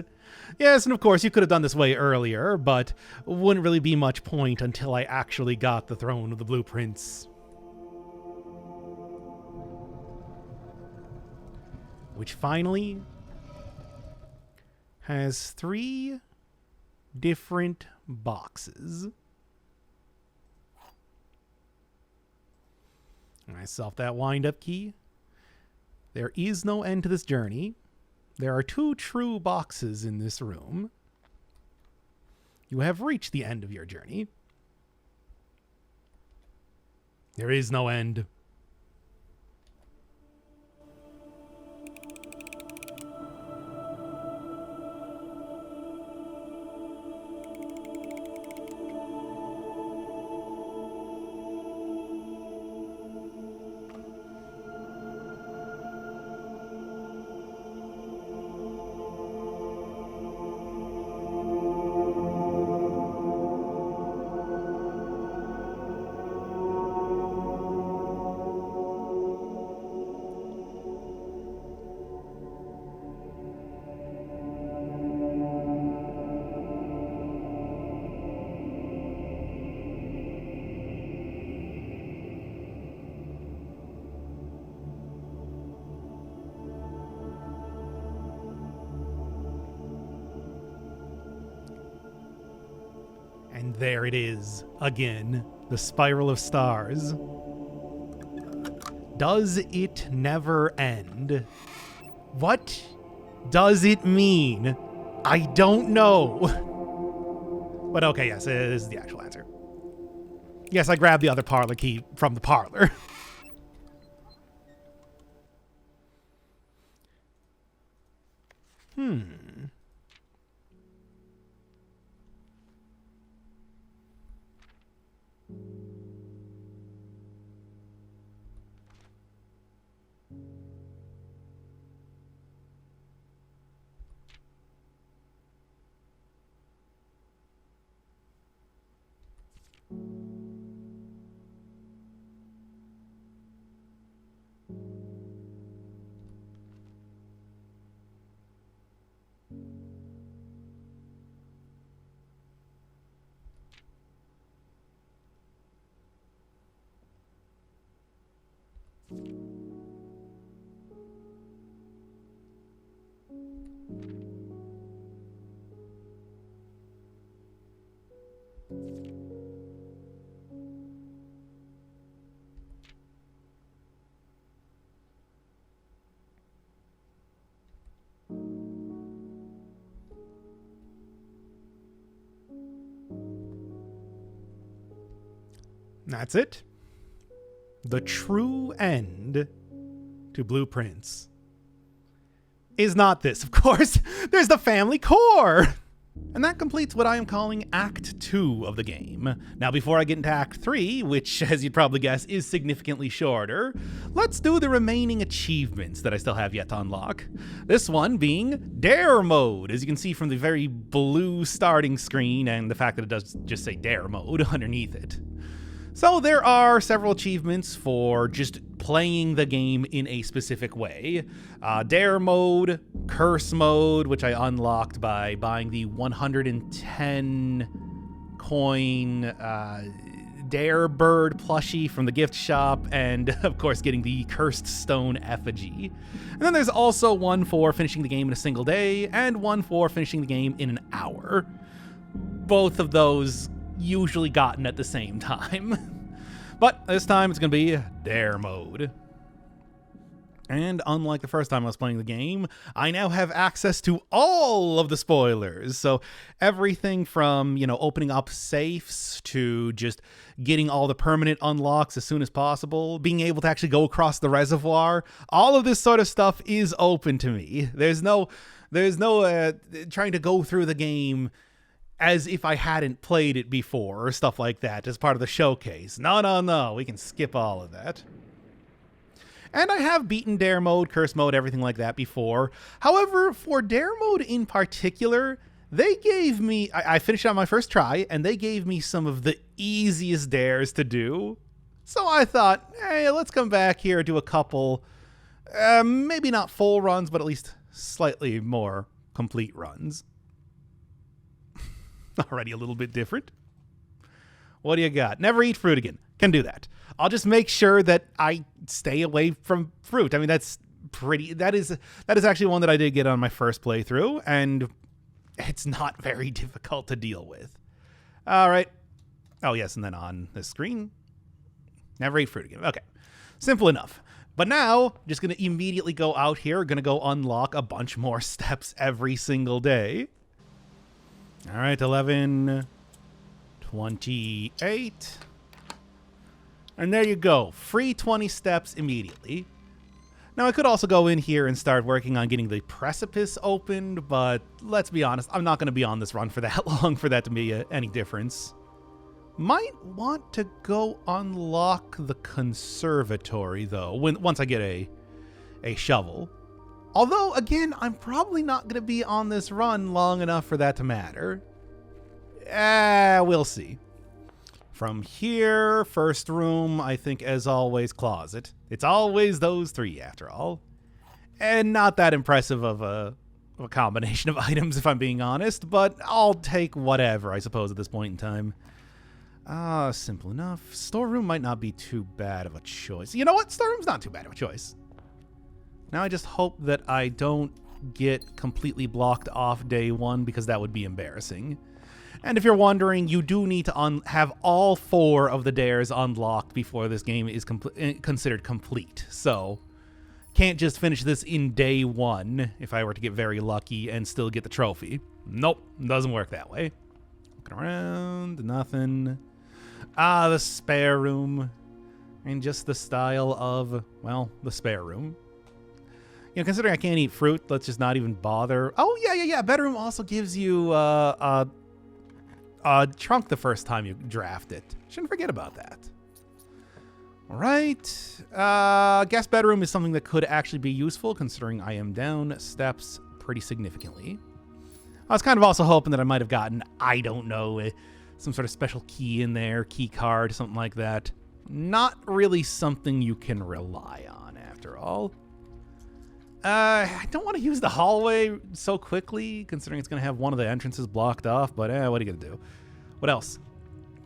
Yes, and of course, you could have done this way earlier, but wouldn't really be much point until I actually got the throne of the blueprints. Which finally has 3 different boxes. Myself that wind-up key. There is no end to this journey. There are 2 true boxes in this room. You have reached the end of your journey. There is no end. And there it is, again, the spiral of stars. Does it never end? What does it mean? I don't know. But okay, yes, this is the actual answer. Yes, I grabbed the other parlor key from the parlor. That's it. The true end to blueprints is not this, of course. There's the family core. And that completes what I am calling Act 2 of the game. Now, before I get into Act 3, which, as you'd probably guess, is significantly shorter, let's do the remaining achievements that I still have yet to unlock. This one being Dare Mode, as you can see from the very blue starting screen and the fact that it does just say Dare Mode underneath it. So there are several achievements for just playing the game in a specific way. Dare Mode, Curse Mode, which I unlocked by buying the 110 coin Dare Bird plushie from the gift shop, and of course getting the Cursed Stone Effigy. And then there's also one for finishing the game in a single day, and one for finishing the game in an hour. Both of those usually gotten at the same time. But this time it's going to be Dare Mode. And unlike the first time I was playing the game, I now have access to all of the spoilers. So everything from, opening up safes to just getting all the permanent unlocks as soon as possible, being able to actually go across the reservoir, all of this sort of stuff is open to me. There's no trying to go through the game as if I hadn't played it before or stuff like that as part of the showcase. No, we can skip all of that. And I have beaten Dare Mode, Curse Mode, everything like that before. However, for Dare Mode in particular, they gave me, I finished on my first try, and they gave me some of the easiest dares to do. So I thought, hey, let's come back here, do a couple, maybe not full runs, but at least slightly more complete runs. Already a little bit different. What do you got? Never eat fruit again. Can do that. I'll just make sure that I stay away from fruit. I mean, that is actually one that I did get on my first playthrough, and it's not very difficult to deal with. All right. Oh, yes, and then on the screen, never eat fruit again. Okay. Simple enough. But now, just going to immediately go out here, going to go unlock a bunch more steps every single day. All right, 11, 28. And there you go. Free 20 steps immediately. Now, I could also go in here and start working on getting the Precipice opened, but let's be honest, I'm not going to be on this run for that long for that to be any difference. Might want to go unlock the conservatory, though, once I get a shovel. Although, again, I'm probably not going to be on this run long enough for that to matter. We'll see. From here, first room, I think, as always, closet. It's always those three, after all. And not that impressive of a combination of items, if I'm being honest, but I'll take whatever, I suppose, at this point in time. Simple enough. Storeroom might not be too bad of a choice. You know what? Storeroom's not too bad of a choice. Now I just hope that I don't get completely blocked off day one, because that would be embarrassing. And if you're wondering, you do need to have all 4 of the dares unlocked before this game is considered complete. So, can't just finish this in day 1 if I were to get very lucky and still get the trophy. Nope, doesn't work that way. Looking around, nothing. The spare room. And just the style of, well, the spare room. Considering I can't eat fruit, let's just not even bother. Oh, yeah. Bedroom also gives you a trunk the first time you draft it. Shouldn't forget about that. All right. Guest bedroom is something that could actually be useful, considering I am down steps pretty significantly. I was kind of also hoping that I might have gotten, I don't know, some sort of special key in there, key card, something like that. Not really something you can rely on, after all. I don't want to use the hallway so quickly, considering it's going to have one of the entrances blocked off, but what are you going to do? What else?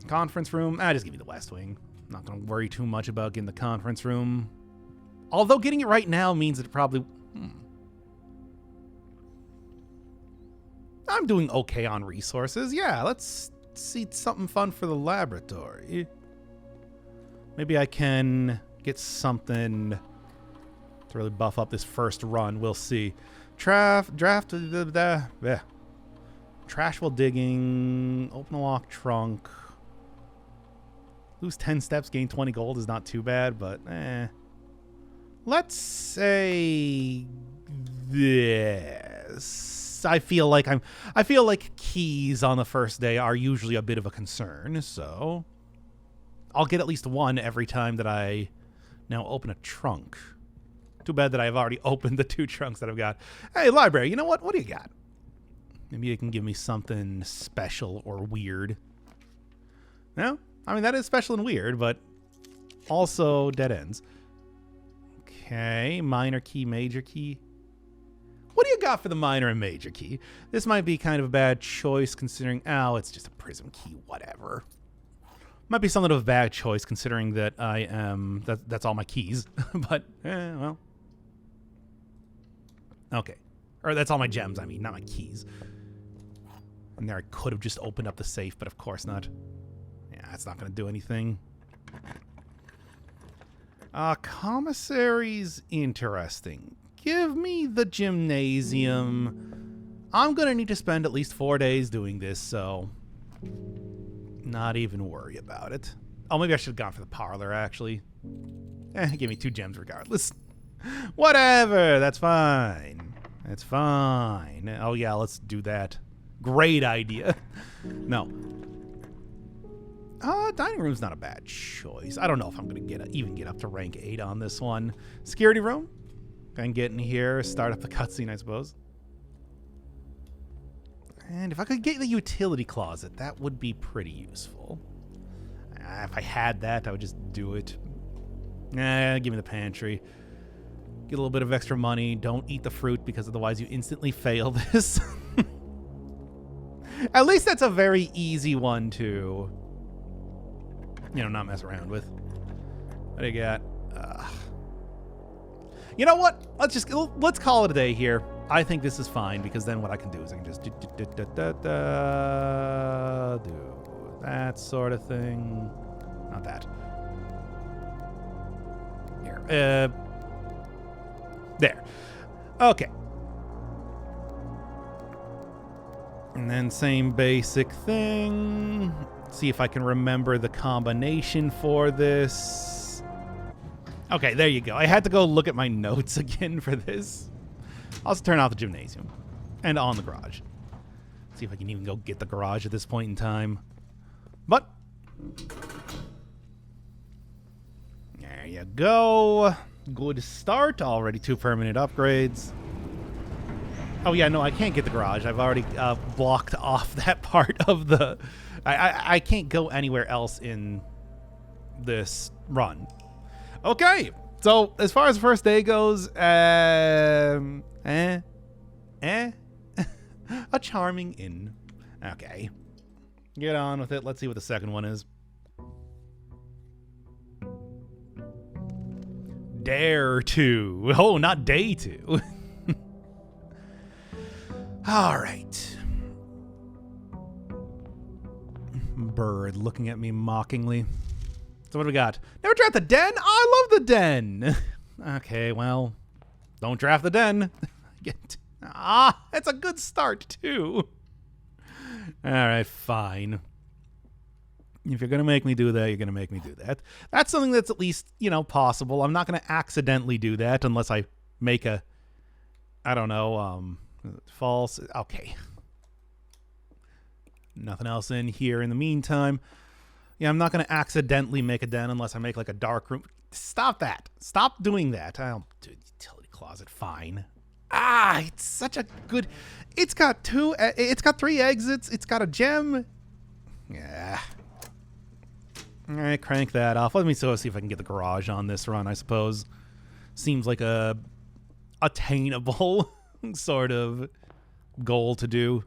Conference room? Just give me the West Wing. I'm not going to worry too much about getting the conference room. Although getting it right now means that it probably... I'm doing okay on resources. Yeah, let's see something fun for the laboratory. Maybe I can get something to really buff up this first run. We'll see. Trash while digging. Open a lock trunk. Lose 10 steps, gain 20 gold is not too bad, but let's say this. I feel like keys on the first day are usually a bit of a concern, so I'll get at least one every time that I now open a trunk. Too bad that I've already opened the 2 trunks that I've got. Hey, library, you know what? What do you got? Maybe you can give me something special or weird. No? I mean, that is special and weird, but also dead ends. Okay, minor key, major key. What do you got for the minor and major key? This might be kind of a bad choice considering... Oh, it's just a prism key, whatever. Might be something of a bad choice considering that I am... That's all my keys. But, well... Okay. Or that's all my gems, I mean, not my keys. And there I could have just opened up the safe, but of course not. Yeah, that's not going to do anything. Commissary's interesting. Give me the gymnasium. I'm going to need to spend at least 4 days doing this, so... Not even worry about it. Oh, maybe I should have gone for the parlor, actually. Give me 2 gems regardless. Whatever, that's fine. That's fine. Oh, yeah, let's do that. Great idea. No. Dining room's not a bad choice. I don't know if I'm going to even get up to rank 8 on this one. Security room. Can get in here, start up the cutscene, I suppose. And if I could get the utility closet, that would be pretty useful. If I had that, I would just do it. Give me the pantry. Get a little bit of extra money. Don't eat the fruit because otherwise you instantly fail this. At least that's a very easy one to, not mess around with. What do you got? You know what? Let's call it a day here. I think this is fine because then what I can do is I can just do that sort of thing. Not that. Here. There. Okay. And then same basic thing. See if I can remember the combination for this. Okay, there you go. I had to go look at my notes again for this. I'll also turn off the gymnasium. And on the garage. See if I can even go get the garage at this point in time. But there you go. Good start. Already 2 permanent upgrades. Oh, yeah, no, I can't get the garage. I've already blocked off that part of the... I can't go anywhere else in this run. Okay, so as far as the first day goes, a charming inn. Okay, get on with it. Let's see what the second one is. Dare to. Oh, not day to. All right. Bird looking at me mockingly. So what do we got? Never draft the den? I love the den. Okay, well, don't draft the den. That's a good start, too. All right, fine. If you're going to make me do that, you're going to make me do that. That's something that's at least, possible. I'm not going to accidentally do that unless I make a, I don't know, false. Okay. Nothing else in here in the meantime. Yeah, I'm not going to accidentally make a den unless I make like a dark room. Stop that. Stop doing that. I'll do utility closet. Fine. It's such a good... It's got 3 exits. It's got a gem. Yeah. All right, crank that off. Let me see if I can get the garage on this run, I suppose. Seems like a attainable sort of goal to do.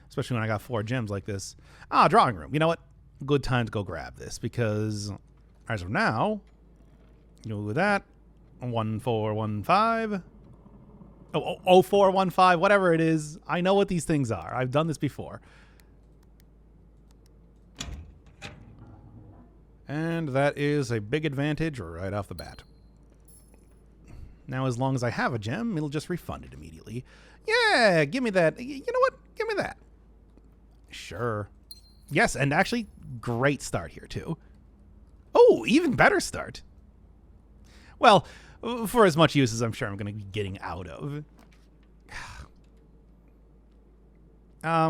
Especially when I got 4 gems like this. Drawing room. You know what? Good time to go grab this because as of now, you'll do that. 1415. 0415, whatever it is. I know what these things are. I've done this before. And that is a big advantage right off the bat. Now, as long as I have a gem, it'll just refund it immediately. Yeah, give me that. You know what? Give me that. Sure. Yes, and actually, great start here, too. Oh, even better start. Well, for as much use as I'm sure I'm going to be getting out of. Yeah,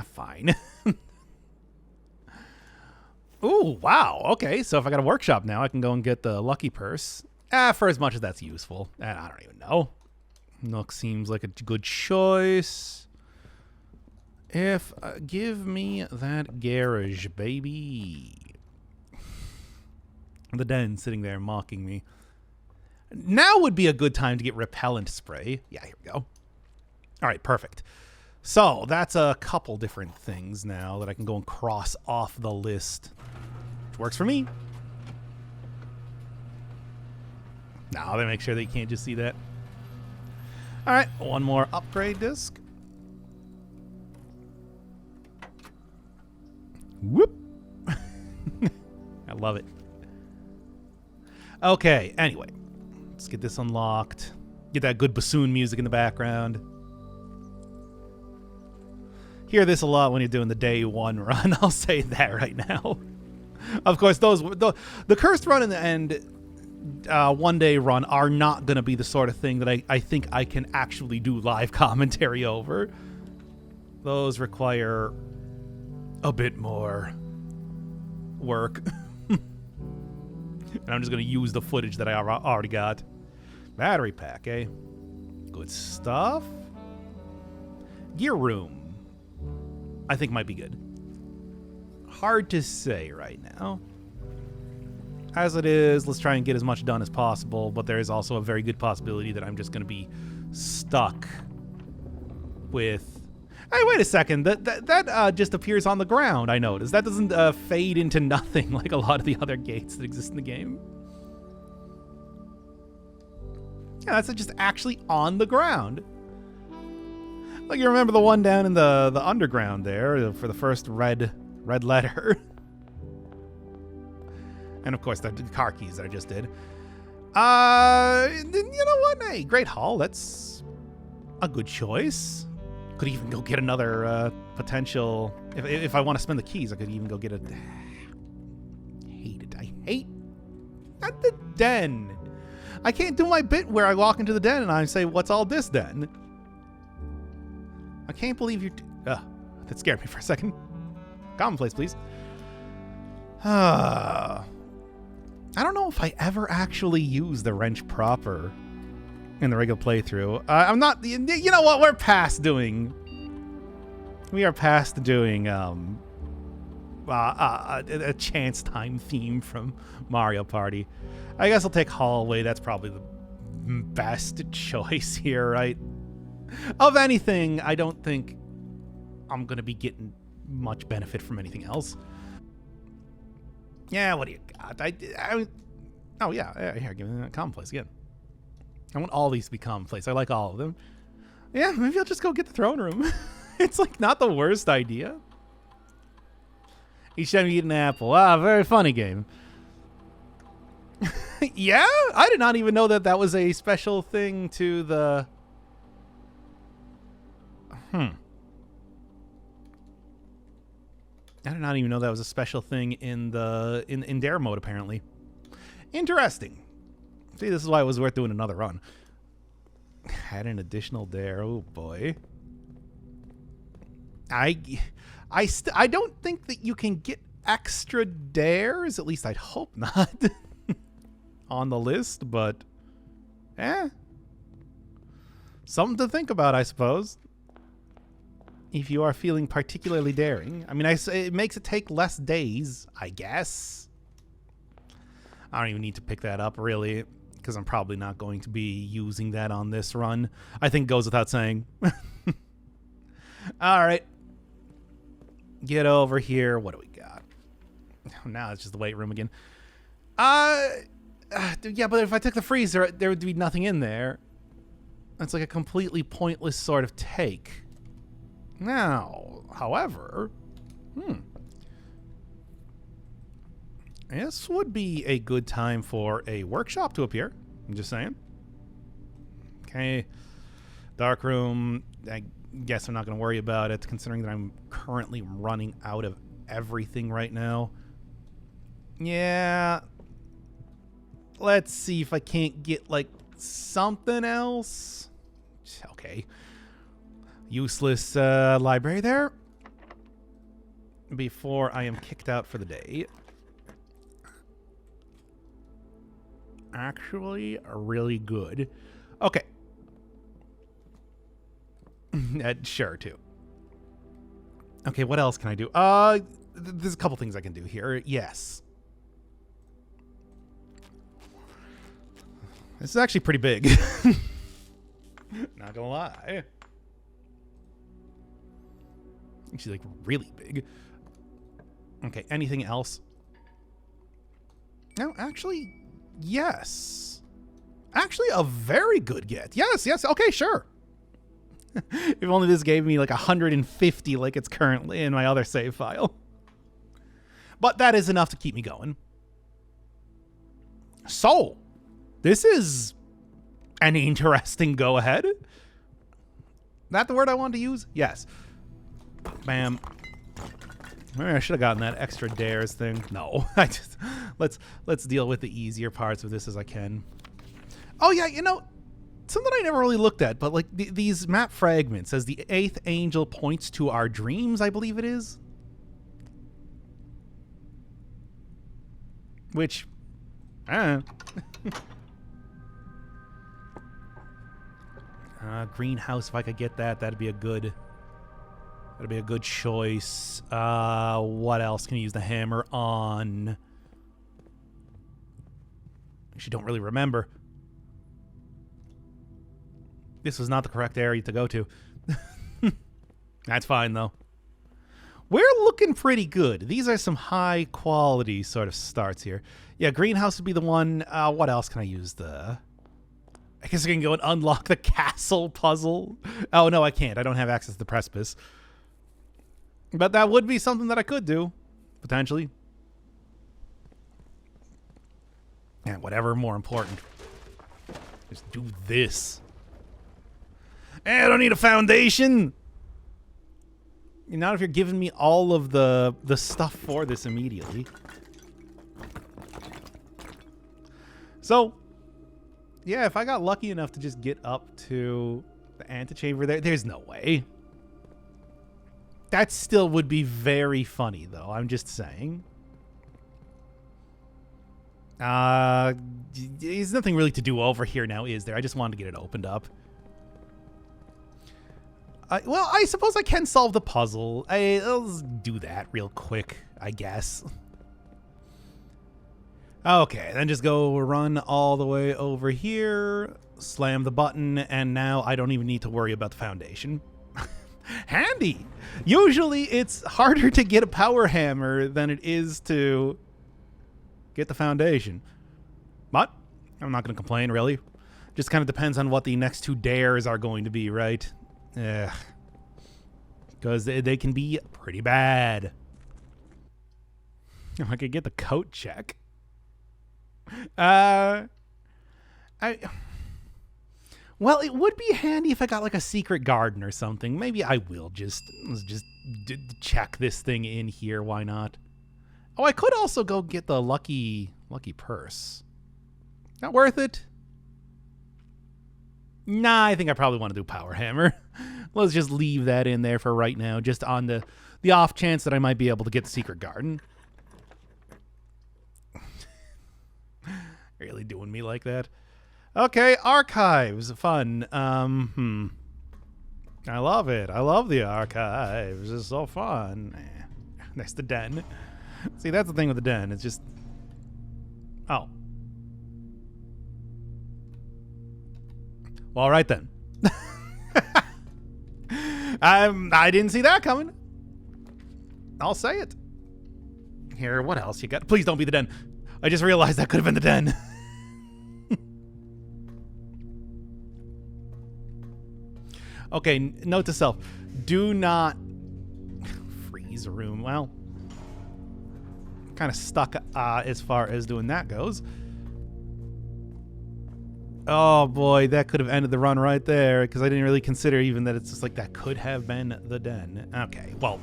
fine. Ooh, wow. Okay, so if I got a workshop now, I can go and get the lucky purse. For as much as that's useful. And I don't even know. Nook seems like a good choice. If give me that garage, baby. The den sitting there mocking me. Now would be a good time to get repellent spray. Yeah, here we go. All right, perfect. So that's a couple different things now that I can go and cross off the list. Which works for me. Now they make sure that you can't just see that. All right, one more upgrade disc. Whoop. I love it. Okay, anyway. Let's get this unlocked. Get that good bassoon music in the background. Hear this a lot when you're doing the day one run. I'll say that right now. Of course, the cursed run and one day run are not going to be the sort of thing that I think I can actually do live commentary over. Those require a bit more work. And I'm just going to use the footage that I already got. Battery pack, eh? Good stuff. Gear room. I think might be good. Hard to say right now. As it is, let's try and get as much done as possible, but there is also a very good possibility that I'm just going to be stuck with... Hey, wait a second. That just appears on the ground, I noticed. That doesn't fade into nothing like a lot of the other gates that exist in the game. Yeah, that's just actually on the ground. Like, you remember the one down in the underground there for the first red letter. And, of course, the car keys that I just did. You know what? Hey, Great Hall. That's a good choice. Could even go get another potential... If I want to spend the keys, I could even go get a... I hate... Not the den. I can't do my bit where I walk into the den and I say, what's all this den? I can't believe you're... that scared me for a second. Commonplace, please. I don't know if I ever actually use the wrench proper in the regular playthrough. I'm not... You know what? We're past doing... We are past doing a chance time theme from Mario Party. I guess I'll take hallway. That's probably the best choice here, right? Of anything, I don't think I'm going to be getting much benefit from anything else. Yeah, what do you got? Oh, yeah. Here, give me that commonplace again. I want all these to be commonplace. I like all of them. Yeah, maybe I'll just go get the throne room. It's like not the worst idea. Each time you eat an apple. Very funny game. Yeah? I did not even know that was a special thing to the... I did not even know that was a special thing in the in dare mode, apparently. Interesting. See, this is why it was worth doing another run. Had an additional dare. Oh boy. I don't think that you can get extra dares. At least I'd hope not. On the list, but something to think about, I suppose. If you are feeling particularly daring. I mean, it makes it take less days, I guess. I don't even need to pick that up, really, because I'm probably not going to be using that on this run. I think it goes without saying. All right. Get over here. What do we got? Now it's just the weight room again. Yeah, but if I took the freezer, there would be nothing in there. That's like a completely pointless sort of take. Now, however, this would be a good time for a workshop to appear. I'm just saying. Okay. Dark room. I guess I'm not going to worry about it, considering that I'm currently running out of everything right now. Yeah. Let's see if I can't get, like, something else. Okay. Useless library there. Before I am kicked out for the day. Actually, really good. Okay. Sure, too. Okay, what else can I do? There's a couple things I can do here. Yes. This is actually pretty big. Not gonna lie. Actually, like, really big. Okay, anything else? No, actually, yes. Actually, a very good get. Yes, okay, sure. If only this gave me like 150 like it's currently in my other save file. But that is enough to keep me going. So, this is an interesting go-ahead. That the word I wanted to use? Yes. Bam. Maybe I should have gotten that extra dares thing. No, I just let's deal with the easier parts of this as I can. Oh yeah, you know, something I never really looked at, but like these map fragments, as the 8th angel points to our dreams, I believe it is. Which, greenhouse, if I could get that, that'd be a good choice. What else can you use the hammer on? Actually, don't really remember. This was not the correct area to go to. That's fine, though. We're looking pretty good. These are some high quality sort of starts here. Yeah, greenhouse would be the one. What else can I use? I guess I can go and unlock the castle puzzle. Oh, no, I can't. I don't have access to the precipice. But that would be something that I could do, potentially. And whatever more important. Just do this. I don't need a foundation. Not if you're giving me all of the stuff for this immediately. So, yeah, if I got lucky enough to just get up to the antechamber there's no way. That still would be very funny, though. I'm just saying. There's nothing really to do over here now, is there? I just wanted to get it opened up. Well, I suppose I can solve the puzzle. I'll do that real quick, I guess. Okay, then just go run all the way over here, slam the button, and now I don't even need to worry about the foundation. Handy! Usually it's harder to get a power hammer than it is to get the foundation. But I'm not going to complain, really. Just kind of depends on what the next 2 dares are going to be, right? Because they can be pretty bad. If I could get the coat check. Well, it would be handy if I got like a secret garden or something. Maybe I will just check this thing in here. Why not? Oh, I could also go get the lucky purse. Not worth it? Nah, I think I probably want to do power hammer. Let's just leave that in there for right now, just on the off chance that I might be able to get the secret garden. Really doing me like that? Okay, archives, fun. I love it. I love the archives. It's so fun. There's the den. See, that's the thing with the den. It's just... Oh. Well, all right then. I didn't see that coming. I'll say it. Here, what else you got? Please don't be the den. I just realized that could have been the den. Okay, note to self. Do not freeze a room. Well, kind of stuck as far as doing that goes. Oh boy, that could have ended the run right there, because I didn't really consider even that it's just like that could have been the den. Okay, well,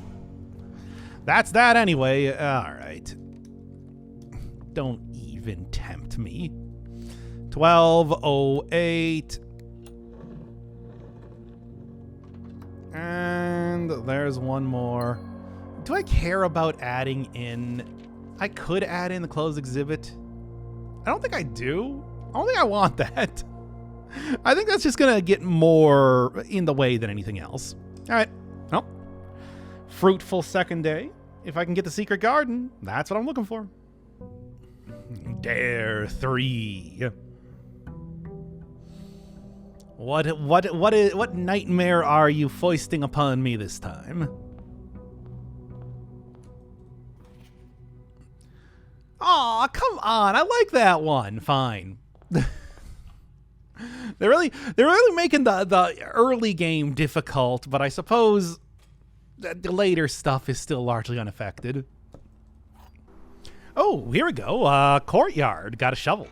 That's that anyway. All right. Don't even tempt me. 1208. And there's one more. Do I care about adding in... I could add in the closed exhibit. I don't think I do. I don't think I want that. I think that's just going to get more in the way than anything else. All right. Well, fruitful second day. If I can get the secret garden, that's what I'm looking for. Dare 3. What nightmare are you foisting upon me this time? Aw, come on. I like that one. Fine. They're really making the early game difficult, but I suppose the later stuff is still largely unaffected. Oh, here we go. Courtyard. Got a shovel.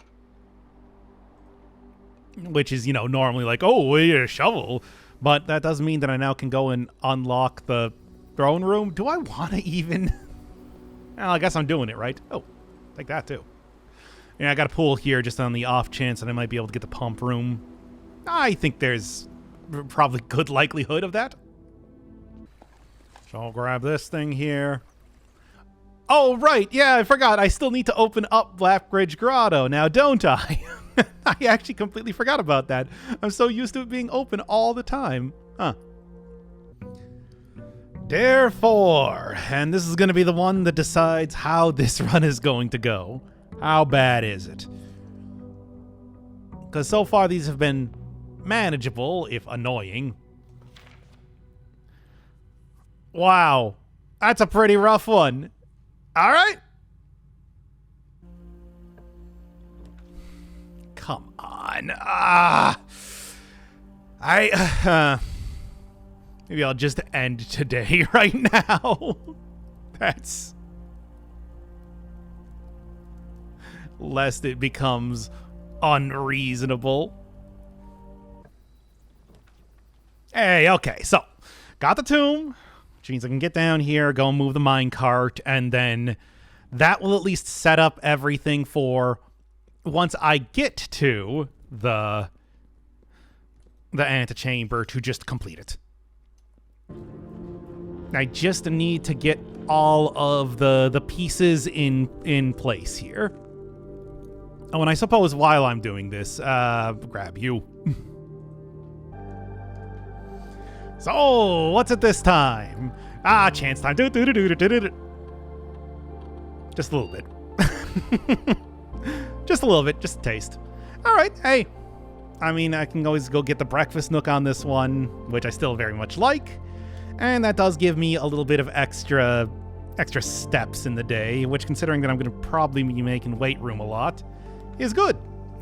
Which is, normally like, oh, we need a shovel. But that doesn't mean that I now can go and unlock the throne room. Do I want to even? Well, I guess I'm doing it, right? Oh, like that too. Yeah, I got a pool here just on the off chance that I might be able to get the pump room. I think there's probably good likelihood of that. So I'll grab this thing here. Oh, right. Yeah, I forgot. I still need to open up Blackbridge Grotto now, don't I? I actually completely forgot about that. I'm so used to it being open all the time. Huh. Dare 4. And this is going to be the one that decides how this run is going to go. How bad is it? Because so far these have been manageable, if annoying. Wow. That's a pretty rough one. All right. Come on. Maybe I'll just end today right now. That's... lest it becomes unreasonable. Hey, okay, so got the tomb, which means I can get down here, go and move the minecart, and then that will at least set up everything for once I get to the antechamber to just complete it. I just need to get all of the pieces in place here. Oh, and I suppose while I'm doing this, grab you. So, what's it this time? Chance time. Just a little bit. Just a little bit. Just a taste. All right. Hey. I mean, I can always go get the breakfast nook on this one, which I still very much like. And that does give me a little bit of extra steps in the day, which, considering that I'm going to probably be making weight room a lot, is good.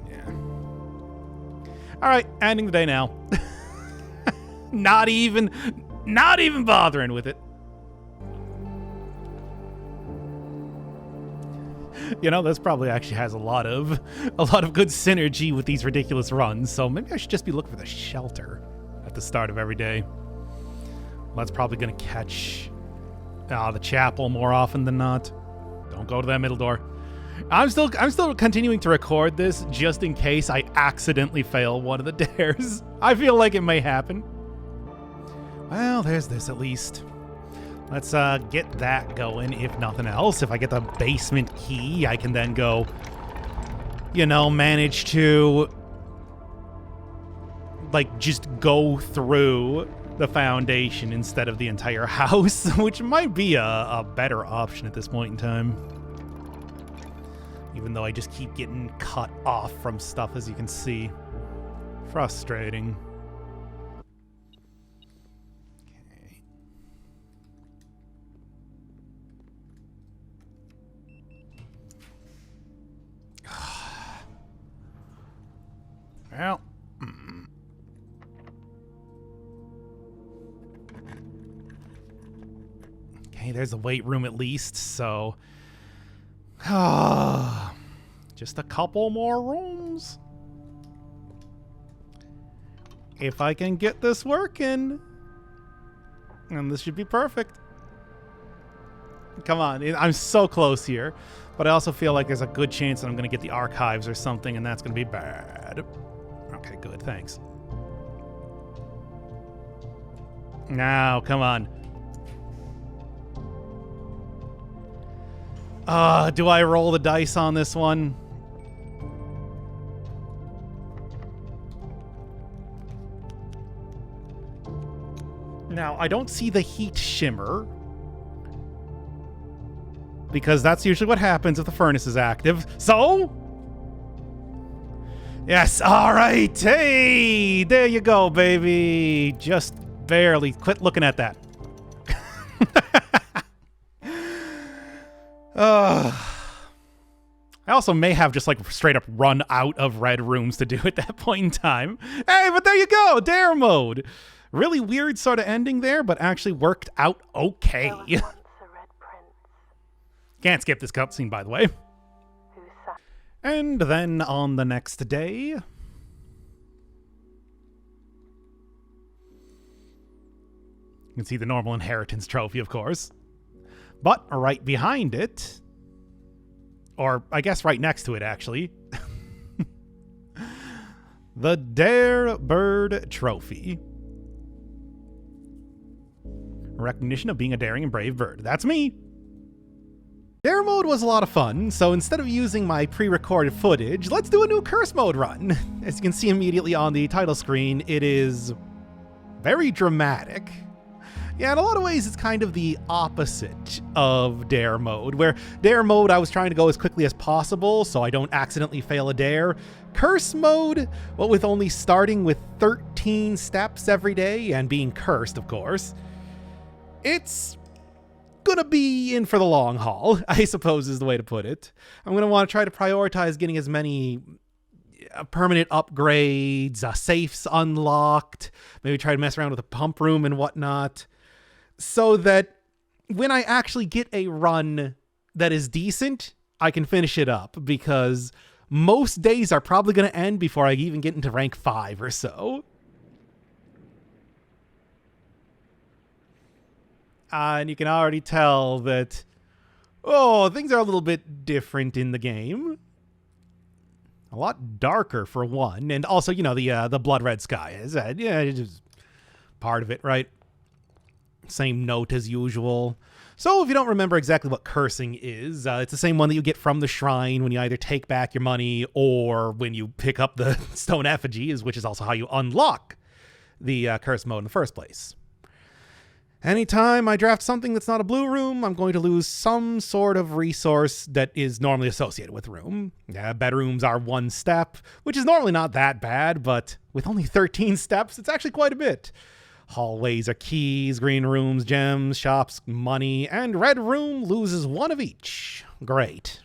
Yeah. All right, ending the day now. Not even bothering with it. This probably actually has a lot of good synergy with these ridiculous runs. So maybe I should just be looking for the shelter at the start of every day. Well, that's probably going to catch the chapel more often than not. Don't go to that middle door. I'm still continuing to record this just in case I accidentally fail one of the dares. I feel like it may happen. Well, there's this at least. Let's get that going, if nothing else. If I get the basement key, I can then go, manage to, just go through the foundation instead of the entire house, which might be a better option at this point in time. Even though I just keep getting cut off from stuff, as you can see. Frustrating. Well. Okay, there's a weight room at least, so... just a couple more rooms. If I can get this working, and this should be perfect. Come on. I'm so close here. But I also feel like there's a good chance that I'm going to get the archives or something, and that's going to be bad. Okay, good. Thanks. Now, come on. Do I roll the dice on this one? Now, I don't see the heat shimmer, because that's usually what happens if the furnace is active. So? Yes, all right. Hey, there you go, baby. Just barely. Quit looking at that. I also may have just like straight up run out of red rooms to do at that point in time. Hey, but there you go. Dare mode. Really weird sort of ending there, but actually worked out okay. There was once a red prince Can't skip this cutscene, by the way. who sat. And then on the next day, you can see the normal inheritance trophy, of course. But right behind it, or I guess right next to it, actually, the Dare Bird Trophy. Recognition of being a daring and brave bird. That's me. Dare mode was a lot of fun, so instead of using my pre-recorded footage, let's do a new curse mode run. As you can see immediately on the title screen, it is very dramatic. Yeah, in a lot of ways, it's kind of the opposite of dare mode, where dare mode, I was trying to go as quickly as possible so I don't accidentally fail a dare. Curse mode, well, with only starting with 13 steps every day and being cursed, of course, it's gonna be in for the long haul, I suppose is the way to put it. I'm gonna want to try to prioritize getting as many permanent upgrades, safes unlocked, maybe try to mess around with the pump room and whatnot, so that when I actually get a run that is decent, I can finish it up, because most days are probably going to end before I even get into rank 5 or so. And you can already tell that, things are a little bit different in the game. A lot darker for one, and also, you know, the blood red sky is it's just part of it, right? Same note as usual. So if you don't remember exactly what cursing is, it's the same one that you get from the shrine when you either take back your money or when you pick up the stone effigies, which is also how you unlock the curse mode in the first place. Anytime I draft something that's not a blue room, I'm going to lose some sort of resource that is normally associated with the room. Bedrooms are 1 step, which is normally not that bad, but with only 13 steps, it's actually quite a bit. Hallways are keys, green rooms, gems, shops, money, and red room loses 1 of each. Great.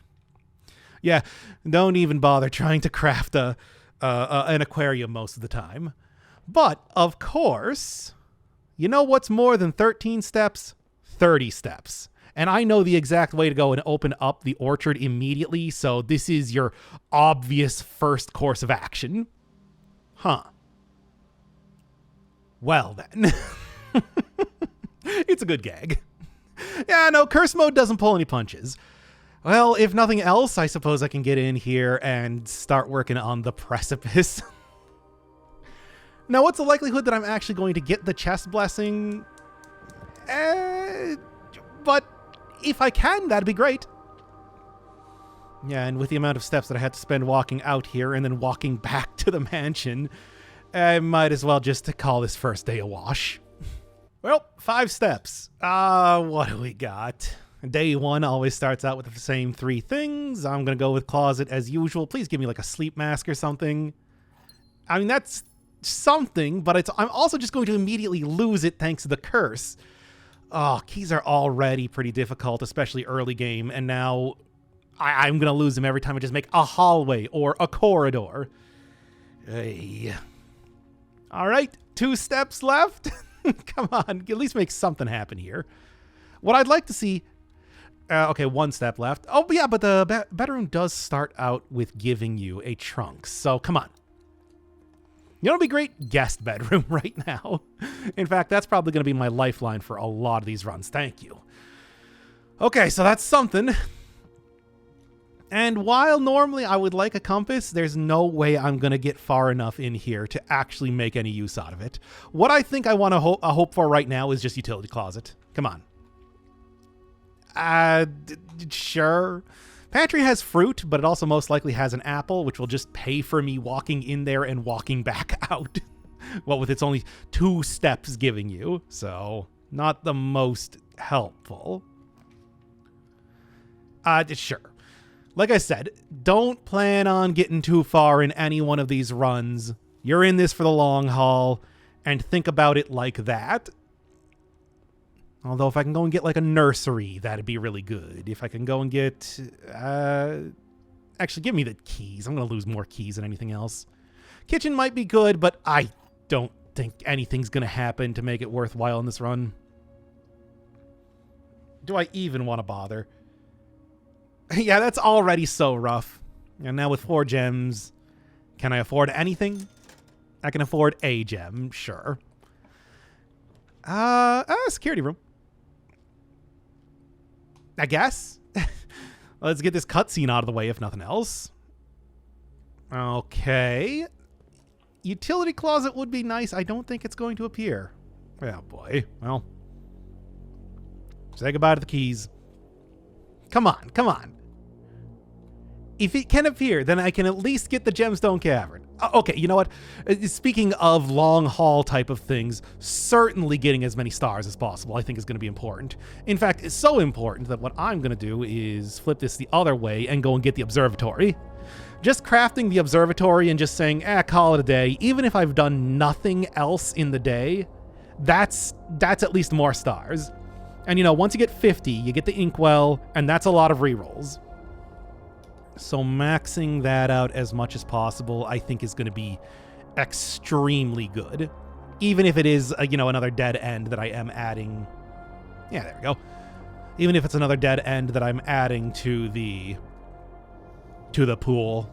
Yeah, don't even bother trying to craft an aquarium most of the time. But, of course, you know what's more than 13 steps? 30 steps. And I know the exact way to go and open up the orchard immediately, so this is your obvious first course of action. Huh. Well then. It's a good gag. Yeah, no, curse mode doesn't pull any punches. Well, if nothing else, I suppose I can get in here and start working on the Precipice. Now, what's the likelihood that I'm actually going to get the chest blessing? But if I can, that'd be great. Yeah, and with the amount of steps that I had to spend walking out here and then walking back to the mansion, I might as well just call this first day a wash. Well, 5 steps. What do we got? Day 1 always starts out with the same 3 things. I'm going to go with closet as usual. Please give me like a sleep mask or something. I mean, that's something, but I'm also just going to immediately lose it thanks to the curse. Keys are already pretty difficult, especially early game, and now I'm going to lose them every time I just make a hallway or a corridor. Hey. All right, 2 steps left. Come on, at least make something happen here. What I'd like to see... okay, 1 step left. Oh, yeah, but the bedroom does start out with giving you a trunk, so come on. You know what'd be great? Guest bedroom right now. In fact, that's probably going to be my lifeline for a lot of these runs. Thank you. Okay, so that's something. And while normally I would like a compass, there's no way I'm going to get far enough in here to actually make any use out of it. What I think I want to hope for right now is just utility closet. Come on. Sure. Pantry has fruit, but it also most likely has an apple, which will just pay for me walking in there and walking back out. Well, with its only 2 steps giving you, so not the most helpful. Sure. Like I said, don't plan on getting too far in any one of these runs. You're in this for the long haul, and think about it like that. Although if I can go and get like a nursery, that'd be really good. If I can go and get... actually, give me the keys. I'm going to lose more keys than anything else. Kitchen might be good, but I don't think anything's going to happen to make it worthwhile in this run. Do I even want to bother? Yeah, that's already so rough. And now with 4 gems, can I afford anything? I can afford a gem, sure. Security room. I guess. Let's get this cutscene out of the way, if nothing else. Okay. Utility closet would be nice. I don't think it's going to appear. Oh, boy. Well. Say goodbye to the keys. Come on, come on. If it can appear, then I can at least get the Gemstone Cavern. Okay, you know what? Speaking of long haul type of things, certainly getting as many stars as possible I think is going to be important. In fact, it's so important that what I'm going to do is flip this the other way and go and get the observatory. Just crafting the observatory and just saying, call it a day, even if I've done nothing else in the day, that's at least more stars. And you know, once you get 50, you get the inkwell, and that's a lot of rerolls. So maxing that out as much as possible, I think is going to be extremely good. Even if it is, another dead end that I am adding. Yeah, there we go. Even if it's another dead end that I'm adding to the pool.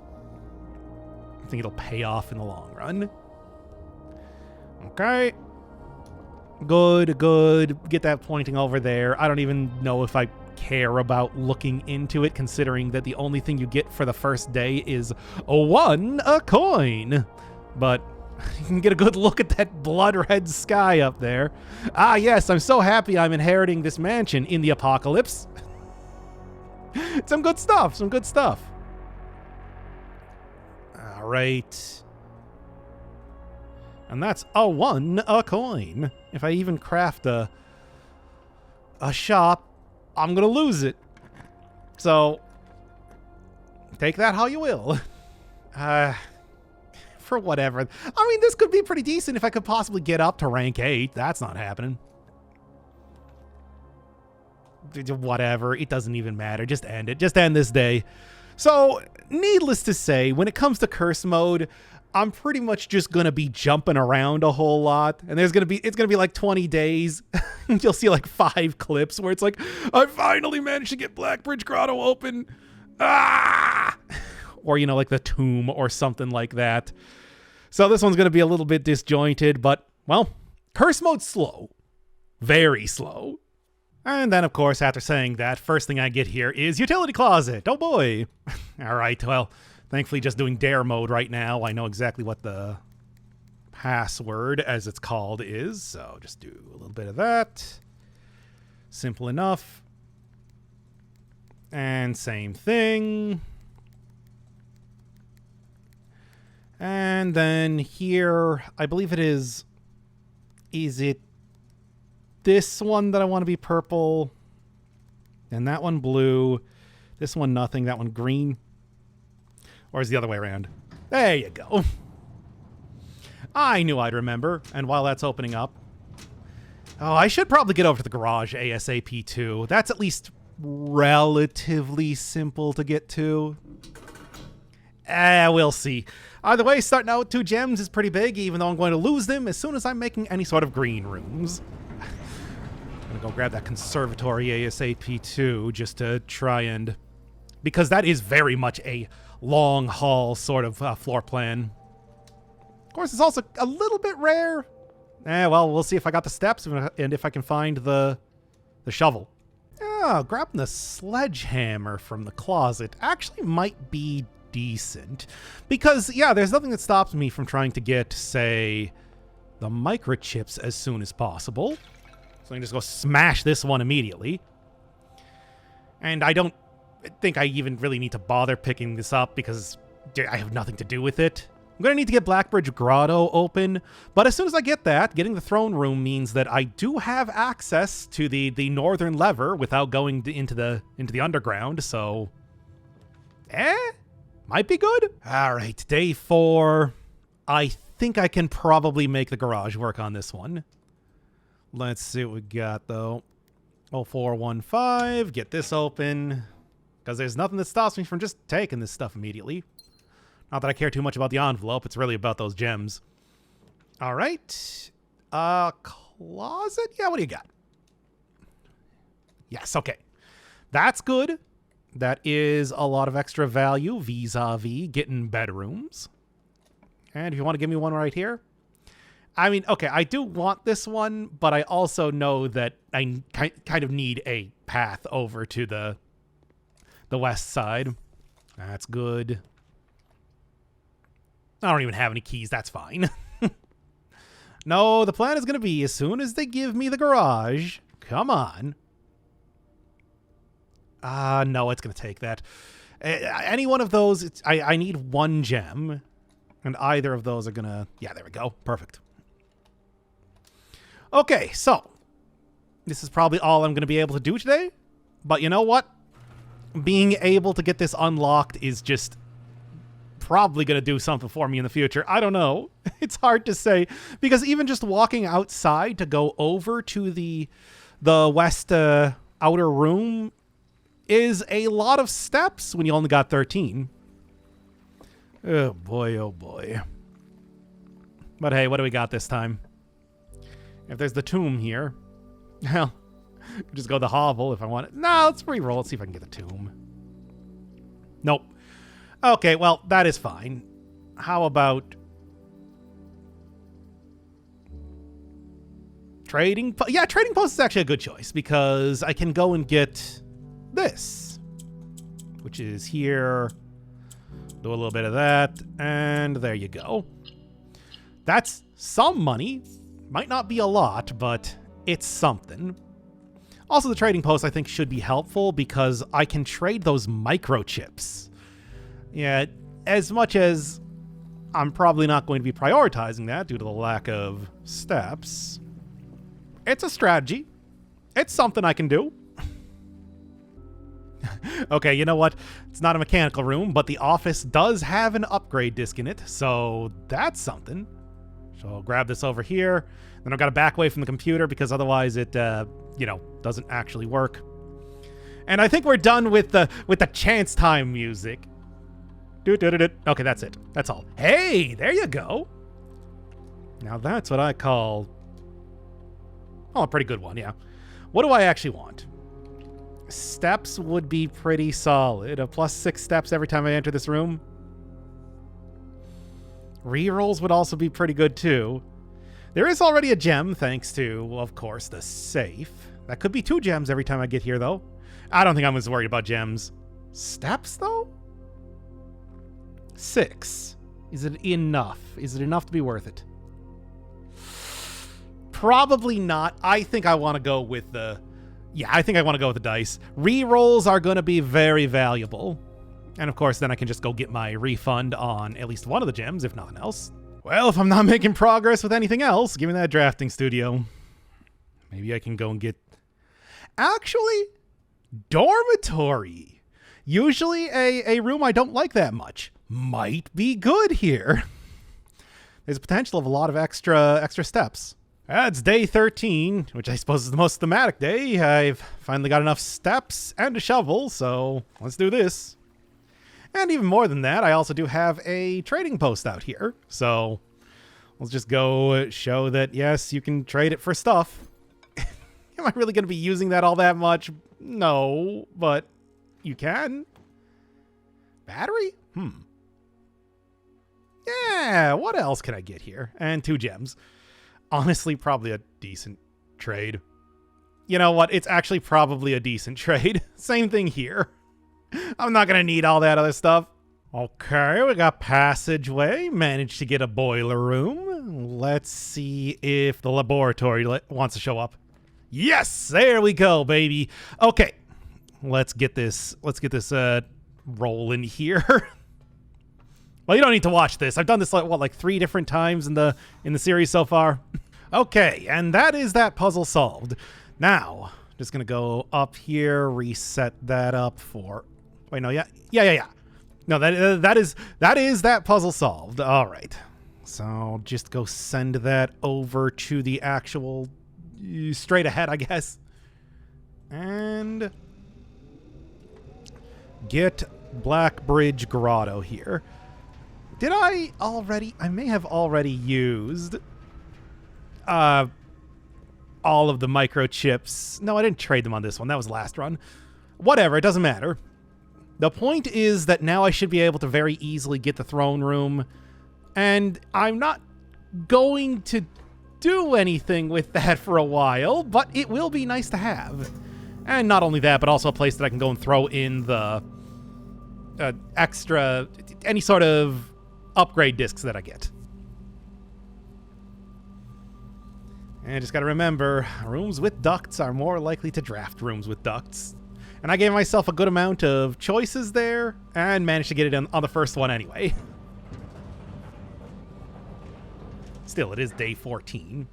I think it'll pay off in the long run. Okay. Good. Get that pointing over there. I don't even know if I care about looking into it, considering that the only thing you get for the first day is a coin. But you can get a good look at that blood red sky up there. Ah, yes, I'm so happy I'm inheriting this mansion in the apocalypse. Some good stuff. All right. And that's a coin. If I even craft a shop, I'm going to lose it. So, take that how you will. For whatever. I mean, this could be pretty decent if I could possibly get up to rank 8. That's not happening. Whatever. It doesn't even matter. Just end it. Just end this day. So, needless to say, when it comes to curse mode, I'm pretty much just going to be jumping around a whole lot. And it's going to be like 20 days. You'll see like 5 clips where it's like, I finally managed to get Blackbridge Grotto open. Ah! Or, like the tomb or something like that. So this one's going to be a little bit disjointed, but, well, curse mode's slow. Very slow. And then, of course, after saying that, first thing I get here is utility closet. Oh, boy. All right, well, thankfully just doing dare mode right now. I know exactly what the password, as it's called, is. So just do a little bit of that. Simple enough. And same thing. And then here, I believe it is it this one that I want to be purple? And that one blue. This one nothing, that one green. Or is it the other way around? There you go. I knew I'd remember. And while that's opening up... Oh, I should probably get over to the garage ASAP too. That's at least relatively simple to get to. We'll see. Either way, starting out with 2 gems is pretty big, even though I'm going to lose them as soon as I'm making any sort of green rooms. I'm going to go grab that conservatory ASAP too, just to try and... Because that is very much a long haul sort of floor plan. Of course, it's also a little bit rare. Well, we'll see if I got the steps and if I can find the shovel. Oh, grabbing the sledgehammer from the closet actually might be decent. Because, yeah, there's nothing that stops me from trying to get, say, the microchips as soon as possible. So I can just go smash this one immediately. And I don't think I even really need to bother picking this up because I have nothing to do with it. I'm going to need to get Blackbridge Grotto open, but as soon as I get that, getting the throne room means that I do have access to the northern lever without going into the underground, so might be good. All right, day 4. I think I can probably make the garage work on this one. Let's see what we got though. 0415, get this open, because there's nothing that stops me from just taking this stuff immediately. Not that I care too much about the envelope. It's really about those gems. All right. Closet? Yeah, what do you got? Yes, okay. That's good. That is a lot of extra value vis-a-vis getting bedrooms. And if you want to give me one right here. I mean, okay, I do want this one, but I also know that I kind of need a path over to the west side. That's good. I don't even have any keys. That's fine. No, the plan is going to be as soon as they give me the garage. Come on. No, it's going to take that. Any one of those, I need one gem. And either of those are going to... Yeah, there we go. Perfect. Okay, so. This is probably all I'm going to be able to do today. But you know what? Being able to get this unlocked is just... probably going to do something for me in the future. I don't know. It's hard to say because even just walking outside to go over to the west outer room is a lot of steps when you only got 13. Oh boy, oh boy. But hey, what do we got this time? If there's the tomb here, well, just go the hovel if I want it. No, let's re-roll. Let's see if I can get the tomb. Nope. Okay, well, that is fine. How about... trading? Yeah, trading post is actually a good choice because I can go and get this, which is here. Do a little bit of that, and there you go. That's some money. Might not be a lot, but it's something. Also, the trading post, I think, should be helpful because I can trade those microchips. Yeah, as much as I'm probably not going to be prioritizing that due to the lack of steps, it's a strategy. It's something I can do. Okay, you know what? It's not a mechanical room, but the office does have an upgrade disc in it, so that's something. So I'll grab this over here. Then I've got to back away from the computer because otherwise it, doesn't actually work. And I think we're done with the chance time music. Okay, that's it. That's all. Hey, there you go. Now that's what I call... oh, a pretty good one, yeah. What do I actually want? Steps would be pretty solid. A +6 steps every time I enter this room. Rerolls would also be pretty good, too. There is already a gem, thanks to, of course, the safe. That could be 2 gems every time I get here, though. I don't think I'm as worried about gems. Steps, though? 6. Is it enough? Is it enough to be worth it? Probably not. I think I want to go with the... yeah, I think I want to go with the dice. Rerolls are going to be very valuable. And of course, then I can just go get my refund on at least one of the gems, if nothing else. Well, if I'm not making progress with anything else, give me that drafting studio. Maybe I can go and get... actually, dormitory. Usually a room I don't like that much. Might be good here. There's a potential of a lot of extra steps. It's day 13, which I suppose is the most thematic day. I've finally got enough steps and a shovel, so let's do this. And even more than that, I also do have a trading post out here. So let's just go show that, yes, you can trade it for stuff. Am I really going to be using that all that much? No, but you can. Battery? Yeah, what else can I get here? And 2 gems. Honestly, probably a decent trade. You know what? It's actually probably a decent trade. Same thing here. I'm not going to need all that other stuff. Okay, we got passageway. Managed to get a boiler room. Let's see if the laboratory wants to show up. Yes, there we go, baby. Okay, let's get this rolling here. Well, you don't need to watch this. I've done this like 3 different times in the series so far. Okay, and that is that puzzle solved. Now, just gonna go up here, reset that up for. Wait, no, yeah. No, that is that puzzle solved. All right, so just go send that over to the actual straight ahead, I guess, and get Black Bridge Grotto here. Did I already? I may have already used all of the microchips. No, I didn't trade them on this one. That was last run. Whatever, it doesn't matter. The point is that now I should be able to very easily get the throne room, and I'm not going to do anything with that for a while, but it will be nice to have. And not only that, but also a place that I can go and throw in the extra, any sort of upgrade discs that I get. And just gotta remember, rooms with ducts are more likely to draft rooms with ducts. And I gave myself a good amount of choices there, and managed to get it on the first one anyway. Still, it is day 14.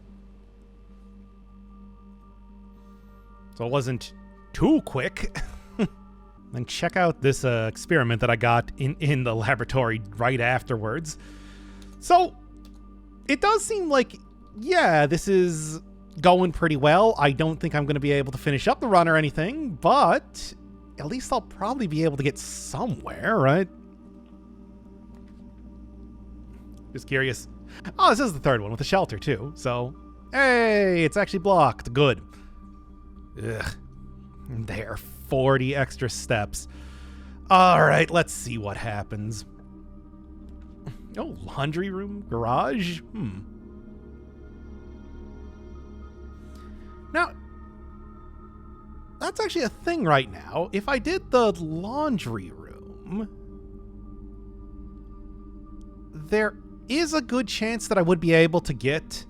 So it wasn't too quick. And check out this experiment that I got in the laboratory right afterwards. So, it does seem like, yeah, this is going pretty well. I don't think I'm going to be able to finish up the run or anything, but at least I'll probably be able to get somewhere, right? Just curious. Oh, this is the third one with the shelter, too. So, hey, it's actually blocked. Good. Ugh. There, 40 extra steps. All right, let's see what happens. Oh, laundry room, garage? Now, that's actually a thing right now. If I did the laundry room, there is a good chance that I would be able to get...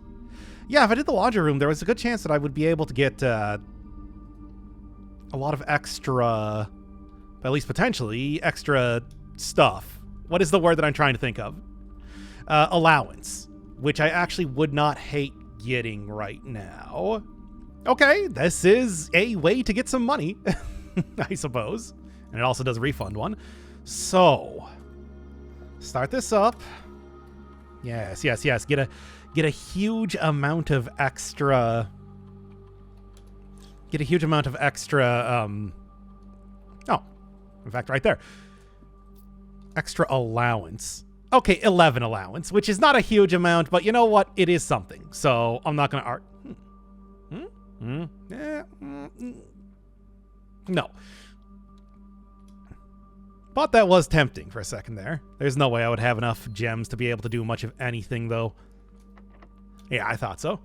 Yeah, if I did the laundry room, there was a good chance that I would be able to get a lot of extra, at least potentially, extra stuff. What is the word that I'm trying to think of? Allowance, which I actually would not hate getting right now. Okay, this is a way to get some money, I suppose. And it also does a refund one. So, start this up. Yes. Get a huge amount of extra... Get a huge amount of extra, oh, in fact, right there. Extra allowance. Okay, 11 allowance, which is not a huge amount, but you know what? It is something. So, I'm not going to... No. But that was tempting for a second there. There's no way I would have enough gems to be able to do much of anything, though. Yeah, I thought so.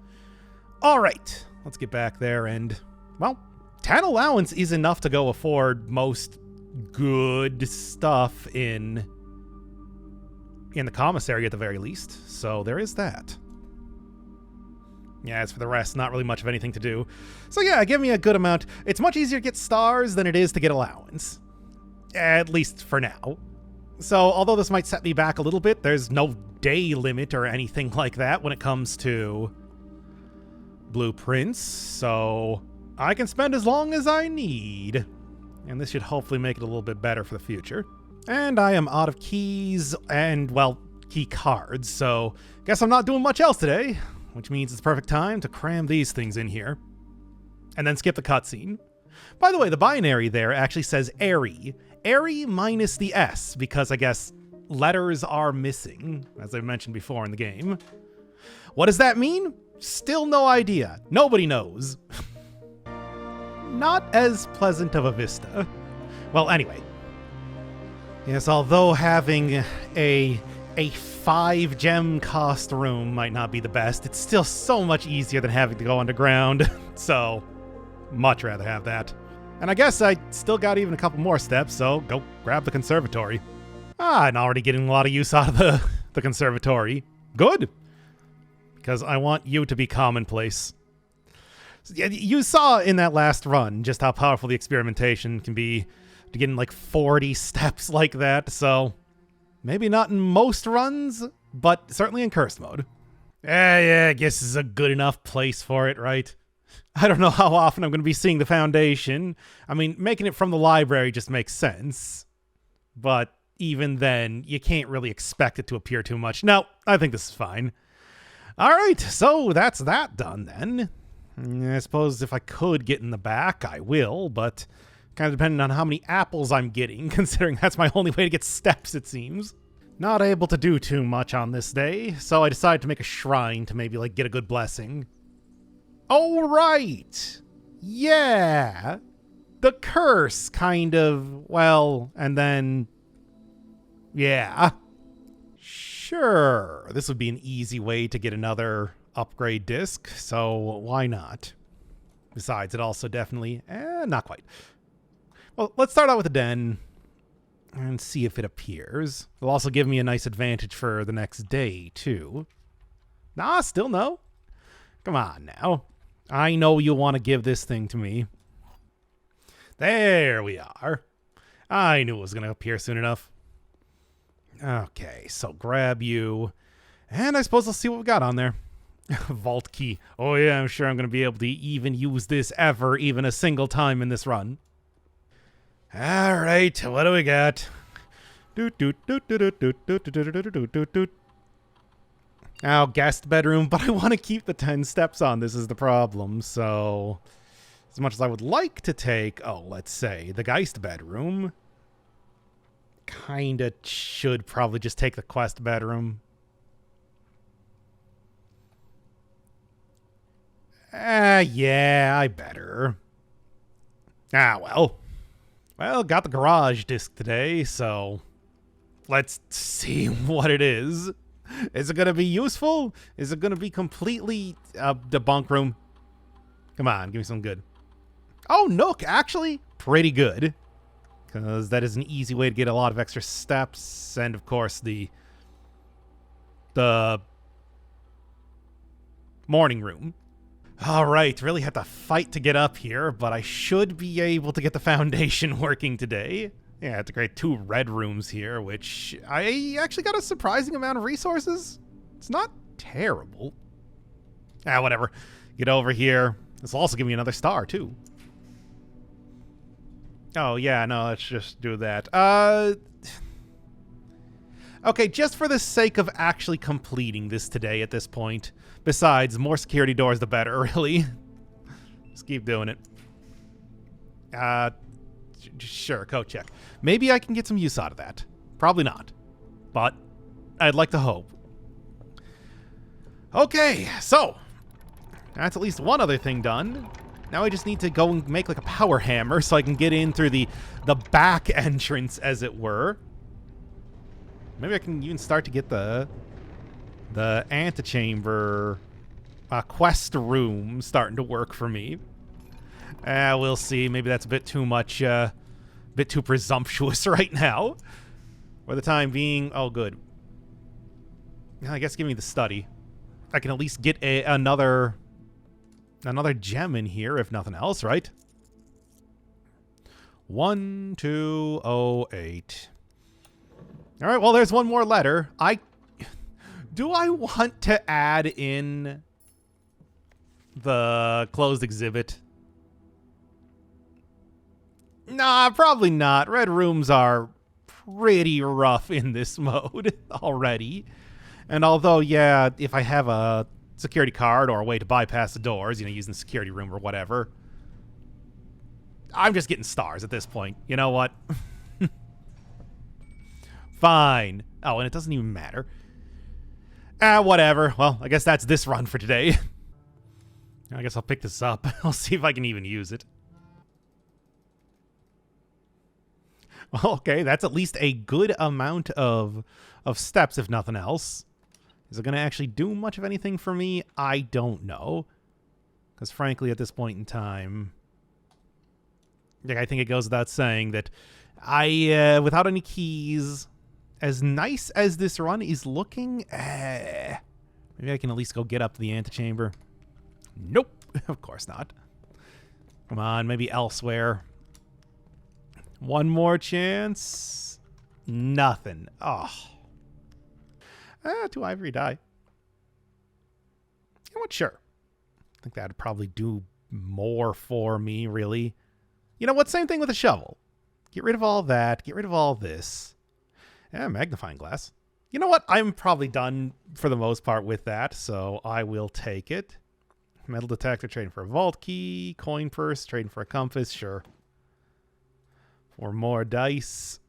All right, let's get back there and, well, 10 allowance is enough to go afford most good stuff in the commissary at the very least. So there is that. Yeah, as for the rest, not really much of anything to do. So yeah, give me a good amount. It's much easier to get stars than it is to get allowance. At least for now. So, although this might set me back a little bit, there's no day limit or anything like that when it comes to blueprints. So, I can spend as long as I need. And this should hopefully make it a little bit better for the future. And I am out of keys and, well, key cards. So, guess I'm not doing much else today. Which means it's the perfect time to cram these things in here. And then skip the cutscene. By the way, the binary there actually says Airy. Airy minus the S, because I guess letters are missing, as I mentioned before in the game. What does that mean? Still no idea. Nobody knows. Not as pleasant of a vista. Well, anyway. Yes, although having a 5 gem cost room might not be the best, it's still so much easier than having to go underground. So, Much rather have that. And I guess I still got even a couple more steps, so go grab the conservatory. And already getting a lot of use out of the conservatory. Good. Because I want you to be commonplace. You saw in that last run just how powerful the experimentation can be to getting like 40 steps like that, so maybe not in most runs, but certainly in cursed mode. Yeah, I guess this is a good enough place for it, right? I don't know how often I'm going to be seeing the Foundation. I mean, making it from the library just makes sense. But even then, you can't really expect it to appear too much. No, I think this is fine. All right, so that's that done then. I suppose if I could get in the back, I will, but kind of depending on how many apples I'm getting, considering that's my only way to get steps, it seems. Not able to do too much on this day, so I decided to make a shrine to maybe, like, get a good blessing. Oh, right! Yeah! The curse, kind of, well, and then... yeah. Sure, this would be an easy way to get another upgrade disc, so why not? Besides, it also definitely... not quite. Well, let's start out with the den and see if it appears. It'll also give me a nice advantage for the next day, too. Nah, still no. Come on now. I know you want to give this thing to me. There we are. I knew it was going to appear soon enough. Okay, so grab you. And I suppose I'll see what we got on there. Vault key. Oh yeah, I'm sure I'm going to be able to even use this ever, even a single time in this run. All right, what do we got? Oh, guest bedroom, but I want to keep the 10 steps on. This is the problem. So, as much as I would like to take, let's say, the Geist bedroom, kind of should probably just take the quest bedroom. Yeah, I better. Well, got the garage disc today, so let's see what it is. Is it going to be useful? Is it going to be completely the bunk room? Come on, give me something good. Oh, Nook, actually, pretty good. Because that is an easy way to get a lot of extra steps. And, of course, the morning room. All right, really had to fight to get up here, but I should be able to get the Foundation working today. Yeah, I have to create 2 red rooms here, which I actually got a surprising amount of resources. It's not terrible. Whatever. Get over here. This will also give me another star, too. Oh, yeah, no, let's just do that. Okay, just for the sake of actually completing this today at this point. Besides, more security doors, the better, really. Just keep doing it. Sure, code check. Maybe I can get some use out of that. Probably not. But I'd like to hope. Okay, so that's at least one other thing done. Now I just need to go and make like a power hammer so I can get in through the back entrance, as it were. Maybe I can even start to get the Antechamber quest room starting to work for me. We'll see. Maybe that's a bit too much, bit too presumptuous right now. For the time being, oh, good. I guess give me the study. I can at least get another gem in here, if nothing else, right? 1208. All right, well, there's one more letter. Do I want to add in the closed exhibit? Nah, probably not. Red rooms are pretty rough in this mode already. And although, yeah, if I have a security card or a way to bypass the doors, using the security room or whatever, I'm just getting stars at this point. You know what? Fine. Oh, and it doesn't even matter. Whatever. Well, I guess that's this run for today. I guess I'll pick this up. I'll see if I can even use it. Well, okay, that's at least a good amount of steps, if nothing else. Is it going to actually do much of anything for me? I don't know. Because frankly, at this point in time, I think it goes without saying that I, without any keys, as nice as this run is looking, maybe I can at least go get up to the antechamber. Nope, of course not. Come on, maybe elsewhere. One more chance. Nothing. Oh. 2 ivory die. You know what? Sure. I think that would probably do more for me, really. You know what? Same thing with a shovel. Get rid of all that. Get rid of all this. Magnifying glass. You know what? I'm probably done for the most part with that, so I will take it. Metal detector, trading for a vault key. Coin purse, trading for a compass. Sure. 4 more dice.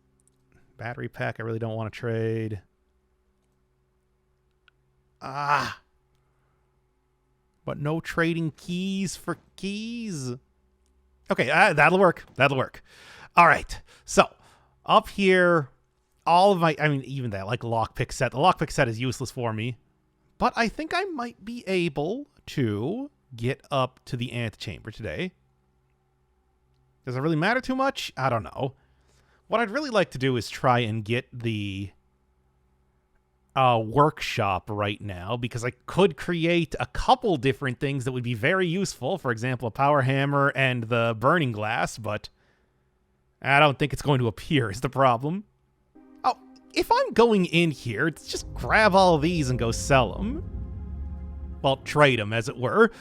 Battery pack, I really don't want to trade. But no trading keys for keys. Okay, that'll work. That'll work. All right. So, up here, all of my... I mean, even that, like, lockpick set. The lockpick set is useless for me. But I think I might be able to get up to the antechamber today. Does it really matter too much? I don't know. What I'd really like to do is try and get the workshop right now, because I could create a couple different things that would be very useful. For example, a power hammer and the burning glass, but I don't think it's going to appear is the problem. Oh, if I'm going in here, it's just grab all of these and go sell them. Well, trade them, as it were.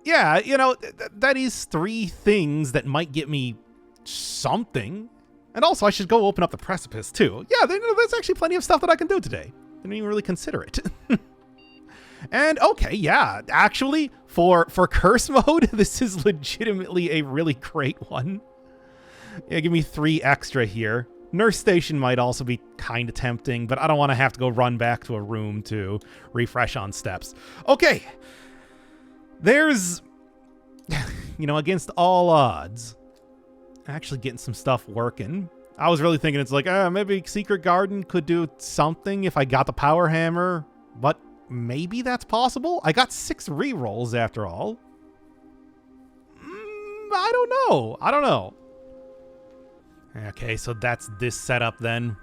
Yeah, you know, that is 3 things that might get me something. And also, I should go open up the Precipice, too. Yeah, there's actually plenty of stuff that I can do today. Didn't even really consider it. And, okay, yeah, actually, for curse mode, this is legitimately a really great one. Yeah, give me 3 extra here. Nurse station might also be kind of tempting, but I don't want to have to go run back to a room to refresh on steps. Okay. There's, you know, against all odds, actually getting some stuff working. I was really thinking it's like, maybe Secret Garden could do something if I got the power hammer, but maybe that's possible. I got 6 rerolls after all. I don't know. I don't know. Okay, so that's this setup then.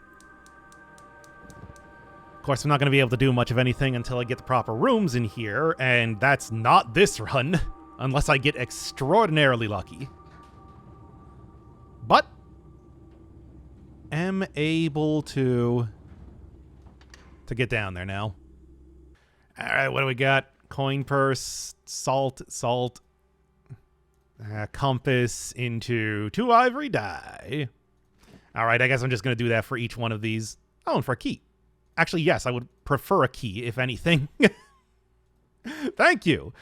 Of course, I'm not going to be able to do much of anything until I get the proper rooms in here, and that's not this run, unless I get extraordinarily lucky. But am able to get down there now. All right, what do we got? Coin purse, salt, compass into 2 ivory die. All right, I guess I'm just going to do that for each one of these. Oh, and for a key. Actually, yes, I would prefer a key, if anything. Thank you.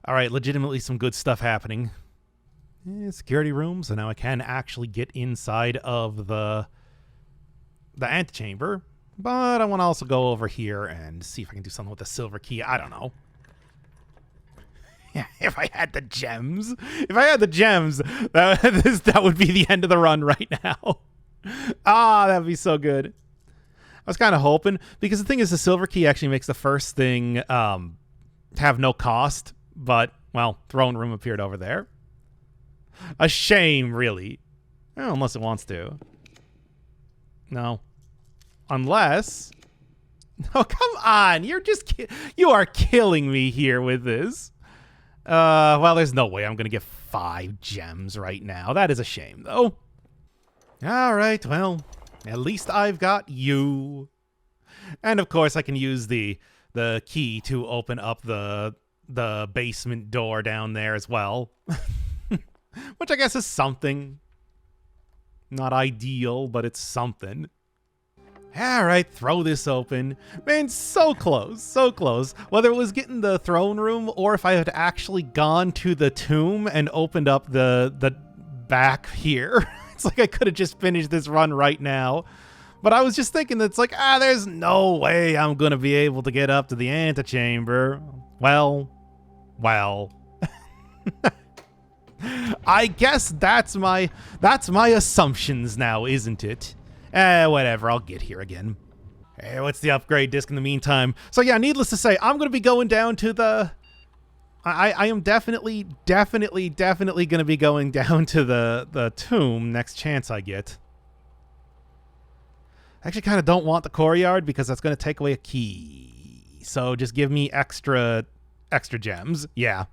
All right, legitimately some good stuff happening. Security room, so now I can actually get inside of the antechamber. But I want to also go over here and see if I can do something with the silver key. I don't know. Yeah, if I had the gems. If I had the gems, that would be the end of the run right now. That'd be so good. I was kind of hoping, because the thing is, the silver key actually makes the first thing have no cost. But, well, throne room appeared over there. A shame, really. Oh, unless it wants to. No. Unless... Oh, come on. You are killing me here with this. Well, there's no way I'm going to get 5 gems right now. That is a shame, though. All right, well, at least I've got you. And, of course, I can use the key to open up the basement door down there as well. Which I guess is something. Not ideal, but it's something. All right, throw this open. Man, so close, so close. Whether it was getting the throne room or if I had actually gone to the tomb and opened up the back here. It's like I could have just finished this run right now. But I was just thinking that it's like, there's no way I'm going to be able to get up to the antechamber. Well. I guess that's my assumptions now, isn't it? Whatever, I'll get here again. Hey, what's the upgrade disc in the meantime? So yeah, needless to say, I'm going to be going down to the I am definitely going to be going down to the tomb next chance I get. I actually kind of don't want the courtyard because that's going to take away a key. So just give me extra gems. Yeah.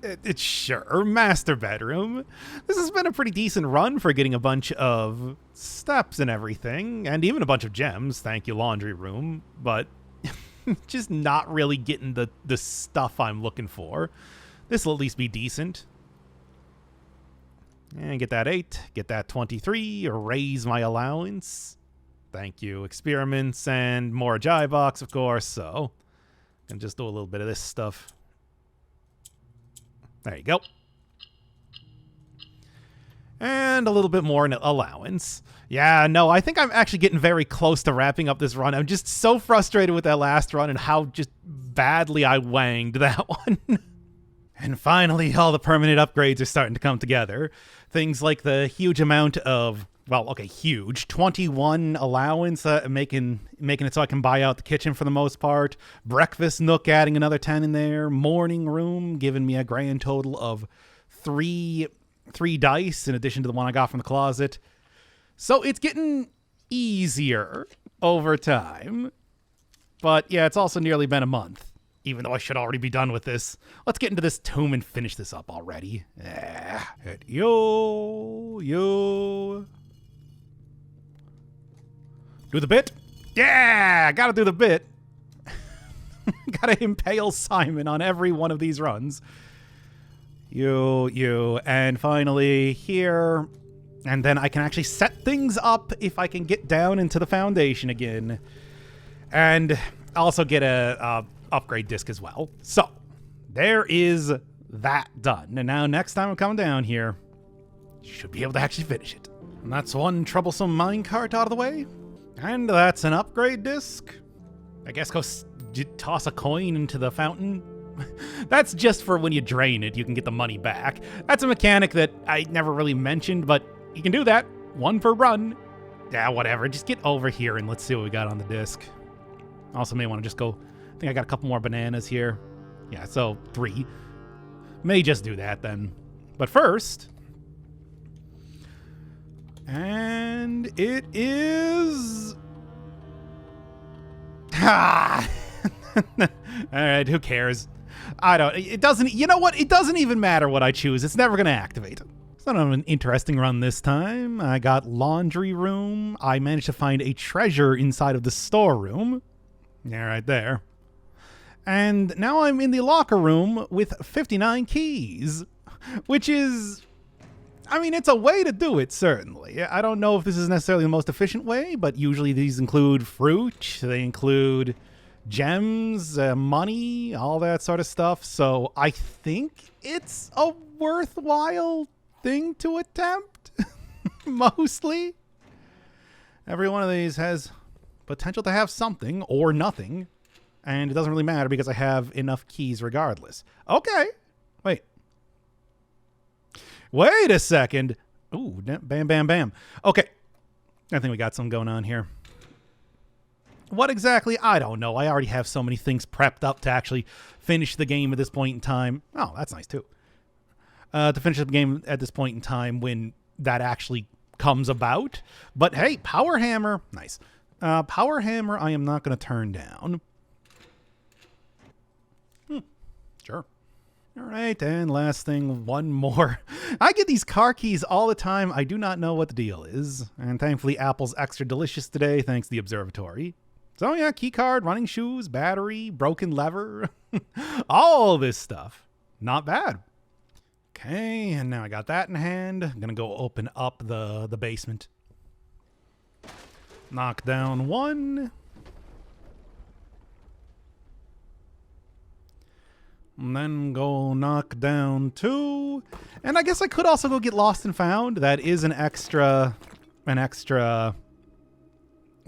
It's sure. Master bedroom. This has been a pretty decent run for getting a bunch of steps and everything, and even a bunch of gems. Thank you, laundry room. But just not really getting the stuff I'm looking for. This will at least be decent. And get that 8, get that 23, raise my allowance. Thank you. Experiments and more Ajayi box, of course, so I can just do a little bit of this stuff. There you go. And a little bit more in allowance. Yeah, no, I think I'm actually getting very close to wrapping up this run. I'm just so frustrated with that last run and how just badly I wanged that one. And finally, all the permanent upgrades are starting to come together. Things like the huge amount of, well, okay, huge, 21 allowance, making it so I can buy out the kitchen for the most part. Breakfast nook, adding another 10 in there. Morning room, giving me a grand total of three dice in addition to the one I got from the closet. So it's getting easier over time. But yeah, it's also nearly been a month, even though I should already be done with this. Let's get into this tomb and finish this up already. Yo. Do the bit? Yeah, gotta do the bit. Gotta impale Simon on every one of these runs. You. And finally here. And then I can actually set things up if I can get down into the foundation again. And also get a upgrade disc as well. So, there is that done. And now next time I'm coming down here, should be able to actually finish it. And that's one troublesome minecart out of the way. And that's an upgrade disc. I guess go toss a coin into the fountain. That's just for when you drain it, you can get the money back. That's a mechanic that I never really mentioned, but you can do that. One per run. Yeah, whatever. Just get over here and let's see what we got on the disc. Also may want to just go, I think I got a couple more bananas here. Yeah, so 3. May just do that then. But first... And it is... Ah! Alright, who cares? It doesn't, you know what? It doesn't even matter what I choose. It's never going to activate. It's not an interesting run this time. I got laundry room. I managed to find a treasure inside of the storeroom. Yeah, right there. And now I'm in the locker room with 59 keys, which is... I mean, it's a way to do it, certainly. I don't know if this is necessarily the most efficient way, but usually these include fruit, they include gems, money, all that sort of stuff. So I think it's a worthwhile thing to attempt, mostly. Every one of these has potential to have something or nothing, and it doesn't really matter because I have enough keys regardless. Okay, Wait a second. Ooh, bam. Okay. I think we got something going on here. What exactly? I don't know. I already have so many things prepped up to actually finish the game at this point in time. Oh, that's nice too. To finish the game at this point in time when that actually comes about. But hey, Power Hammer. Nice. Power Hammer I am not going to turn down. Sure. All right, and last thing, one more. I get these car keys all the time. I do not know what the deal is. And thankfully, Apple's extra delicious today, thanks to the observatory. So yeah, key card, running shoes, battery, broken lever. All this stuff. Not bad. Okay, and now I got that in hand. I'm going to go open up the basement. Knock down 1. And then go knock down 2. And I guess I could also go get lost and found. That is an extra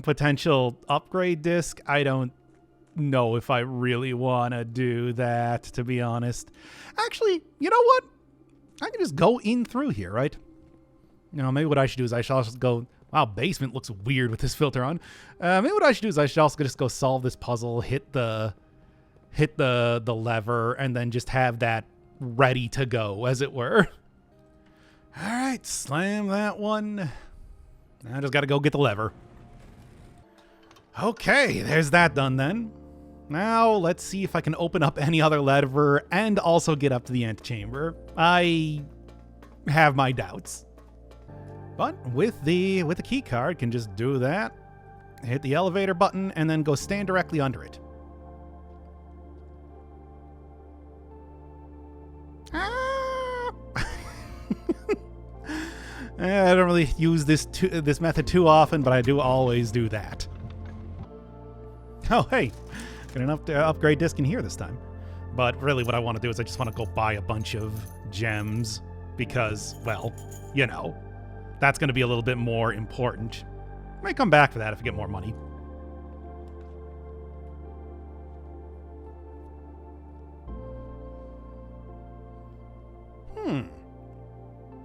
potential upgrade disc. I don't know if I really want to do that, to be honest. Actually, you know what? I can just go in through here, right? You know, maybe what I should do is I should also go... Wow, basement looks weird with this filter on. Maybe what I should do is I should also just go solve this puzzle, hit the hit the lever and then just have that ready to go, as it were. All right, slam that one. I just got to go get the lever. Okay, there's that done then. Now let's see if I can open up any other lever and also get up to the antechamber. I have my doubts. But with the key card, can just do that. Hit the elevator button and then go stand directly under it. I don't really use this method too often, but I do always do that. Oh, hey, got enough to upgrade disc in here this time. But really what I want to do is I just want to go buy a bunch of gems because, well, you know, that's going to be a little bit more important. Might come back for that if I get more money.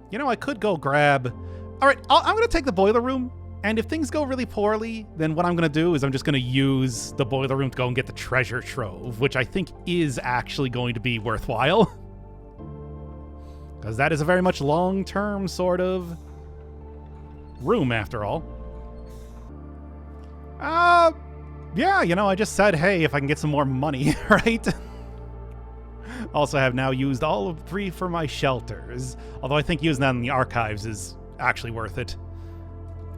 You know, I could go grab... All right, I'm going to take the boiler room, and if things go really poorly, then what I'm going to do is I'm just going to use the boiler room to go and get the treasure trove, which I think is actually going to be worthwhile. Because that is a very much long-term sort of room, after all. Yeah, you know, I just said, hey, if I can get some more money, right? Also have now used all of 3 for my shelters. Although I think using that in the archives is actually worth it.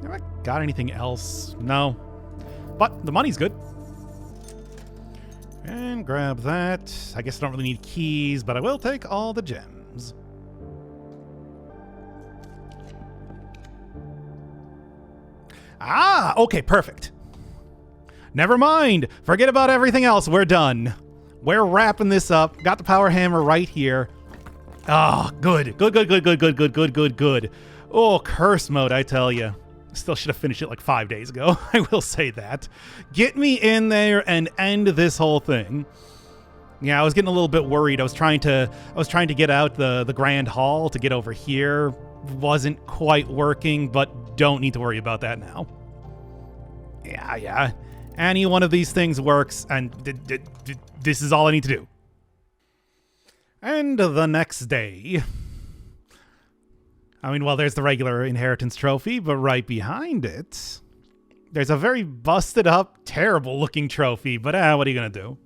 Have I got anything else? No. But the money's good. And grab that. I guess I don't really need keys, but I will take all the gems. Ah, okay, perfect. Never mind. Forget about everything else. We're done. We're wrapping this up. Got the power hammer right here. Ah, good. Good. Oh, curse mode, I tell you. Still should have finished it like 5 days ago. I will say that. Get me in there and end this whole thing. Yeah, I was getting a little bit worried. I was trying to get out the grand hall to get over here. Wasn't quite working, but don't need to worry about that now. Yeah. Any one of these things works, and this is all I need to do. And the next day... I mean, well, there's the regular inheritance trophy, but right behind it, there's a very busted up, terrible looking trophy, but what are you going to do?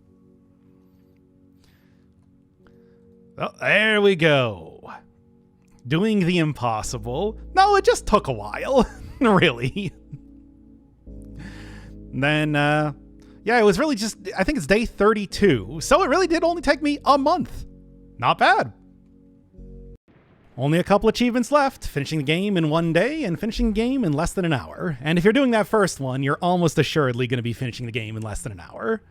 Oh, there we go. Doing the impossible. No, it just took a while. Really. Then, yeah, it was really just, I think it's day 32, so it really did only take me a month. Not bad. Only a couple achievements left, finishing the game in 1 day and finishing the game in less than an hour. And if you're doing that first one, you're almost assuredly going to be finishing the game in less than an hour.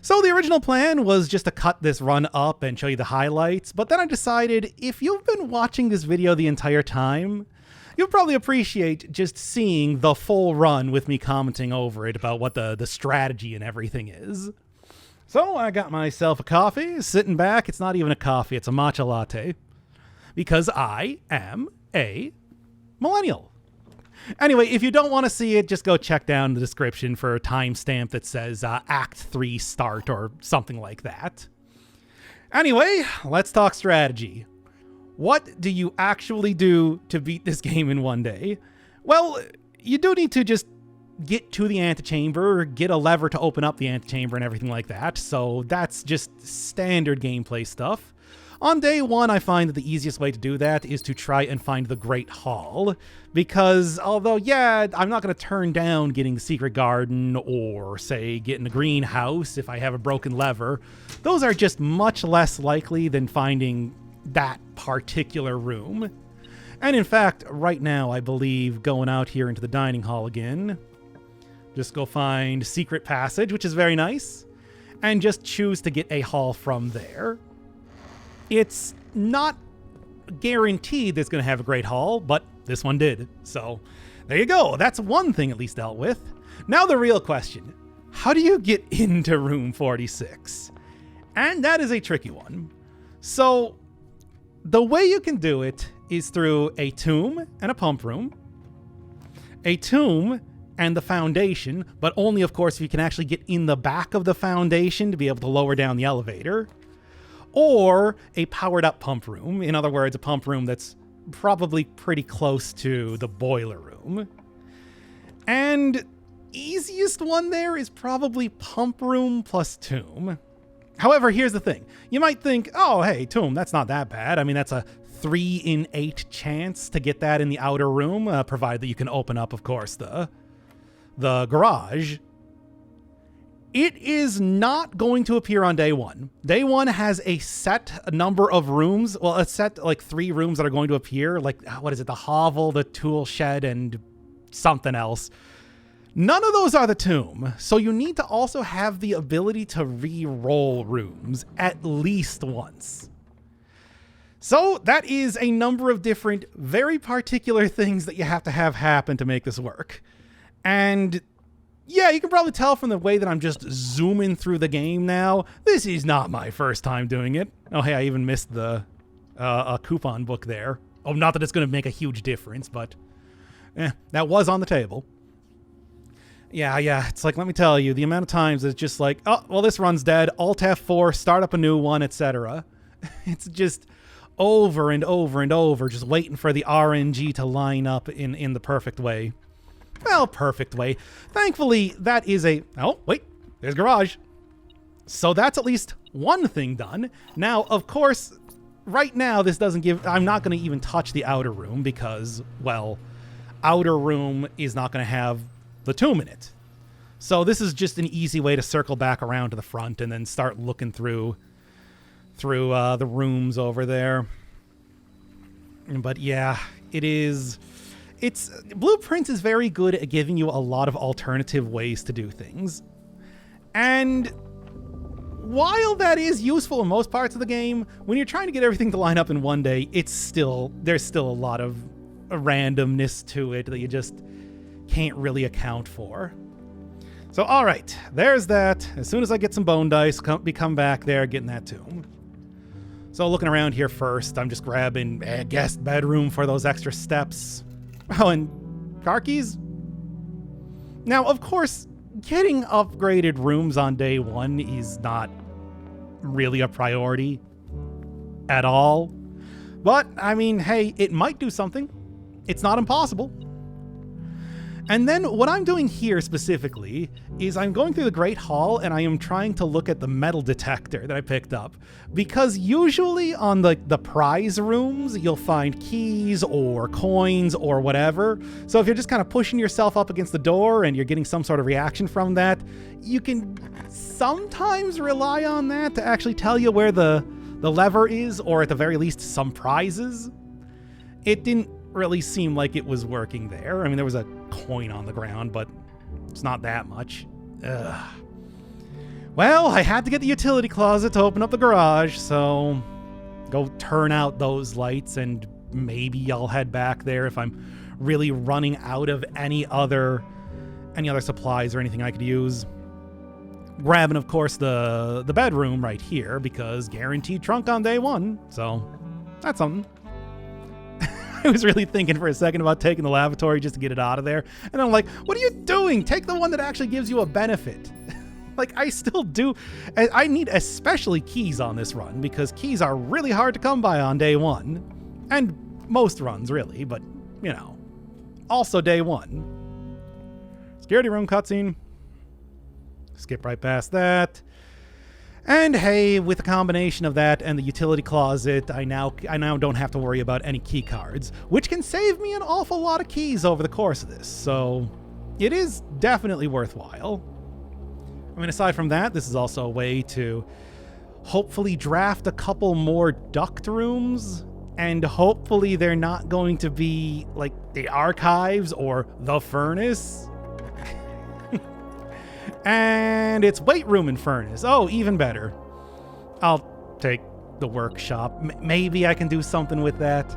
So the original plan was just to cut this run up and show you the highlights, but then I decided if you've been watching this video the entire time, you'll probably appreciate just seeing the full run with me commenting over it about what the strategy and everything is. So I got myself a coffee, sitting back. It's not even a coffee, it's a matcha latte. Because I am a millennial. Anyway, if you don't want to see it, just go check down the description for a timestamp that says Act 3 start or something like that. Anyway, let's talk strategy. What do you actually do to beat this game in 1 day? Well, you do need to just get to the antechamber, get a lever to open up the antechamber and everything like that. So that's just standard gameplay stuff. On day 1, I find that the easiest way to do that is to try and find the Great Hall, because although, yeah, I'm not going to turn down getting the Secret Garden or, say, getting a greenhouse if I have a broken lever, those are just much less likely than finding that particular room. And in fact, right now, I believe going out here into the dining hall again, just go find Secret Passage, which is very nice, and just choose to get a hall from there. It's not guaranteed that it's going to have a great haul, but this one did. So there you go. That's one thing at least dealt with. Now the real question. How do you get into room 46? And that is a tricky one. So the way you can do it is through a tomb and a pump room, a tomb and the foundation, but only, of course, if you can actually get in the back of the foundation to be able to lower down the elevator. Or a powered-up pump room. In other words, a pump room that's probably pretty close to the boiler room. And easiest one there is probably pump room plus tomb. However, here's the thing. You might think, oh, hey, tomb, that's not that bad. I mean, that's a 3 in 8 chance to get that in the outer room, provided that you can open up, of course, the garage. It is not going to appear on day one. Day one has a set number of rooms. Well, a set like 3 rooms that are going to appear. Like, what is it? The hovel, the tool shed, and something else. None of those are the tomb. So you need to also have the ability to re-roll rooms at least once. So that is a number of different, very particular things that you have to have happen to make this work. And yeah, you can probably tell from the way that I'm just zooming through the game now. This is not my first time doing it. Oh, hey, I even missed the coupon book there. Oh, not that it's going to make a huge difference, but that was on the table. Yeah, it's like, let me tell you, the amount of times it's just like, oh, well, this run's dead. Alt F4, start up a new one, etc. It's just over and over and over, just waiting for the RNG to line up in the perfect way. Well, perfect way. Thankfully, that is a... Oh, wait. There's garage. So that's at least one thing done. Now, of course, right now, this doesn't give... I'm not going to even touch the outer room because, well, outer room is not going to have the tomb in it. So this is just an easy way to circle back around to the front and then start looking through the rooms over there. But yeah, it is... Blueprints is very good at giving you a lot of alternative ways to do things. And while that is useful in most parts of the game, when you're trying to get everything to line up in one day, there's still a lot of randomness to it that you just can't really account for. So, all right, there's that. As soon as I get some bone dice, come back there, getting that tomb. So looking around here first, I'm just grabbing a guest bedroom for those extra steps. Oh, and car keys? Now, of course, getting upgraded rooms on day one is not really a priority at all. But, I mean, hey, it might do something. It's not impossible. And then what I'm doing here specifically is I'm going through the Great Hall and I am trying to look at the metal detector that I picked up. Because usually on the prize rooms, you'll find keys or coins or whatever. So if you're just kind of pushing yourself up against the door and you're getting some sort of reaction from that, you can sometimes rely on that to actually tell you where the lever is, or at the very least some prizes. It didn't really seem like it was working there. I mean, there was a coin on the ground, but it's not that much. Ugh. Well, I had to get the utility closet to open up the garage, so go turn out those lights, and maybe I'll head back there if I'm really running out of any other supplies or anything I could use. Grabbing, of course, the bedroom right here, because guaranteed trunk on day one, so that's something. I was really thinking for a second about taking the lavatory just to get it out of there. And I'm like, what are you doing? Take the one that actually gives you a benefit. Like, I still do. I need especially keys on this run, because keys are really hard to come by on day one. And most runs, really, but, you know. Also day one. Security room cutscene. Skip right past that. And hey, with the combination of that and the utility closet, I now don't have to worry about any key cards, which can save me an awful lot of keys over the course of this, so it is definitely worthwhile. I mean, aside from that, this is also a way to hopefully draft a couple more duct rooms, and hopefully they're not going to be like the archives or the furnace. And it's weight room and furnace. Oh, even better. I'll take the workshop. Maybe I can do something with that.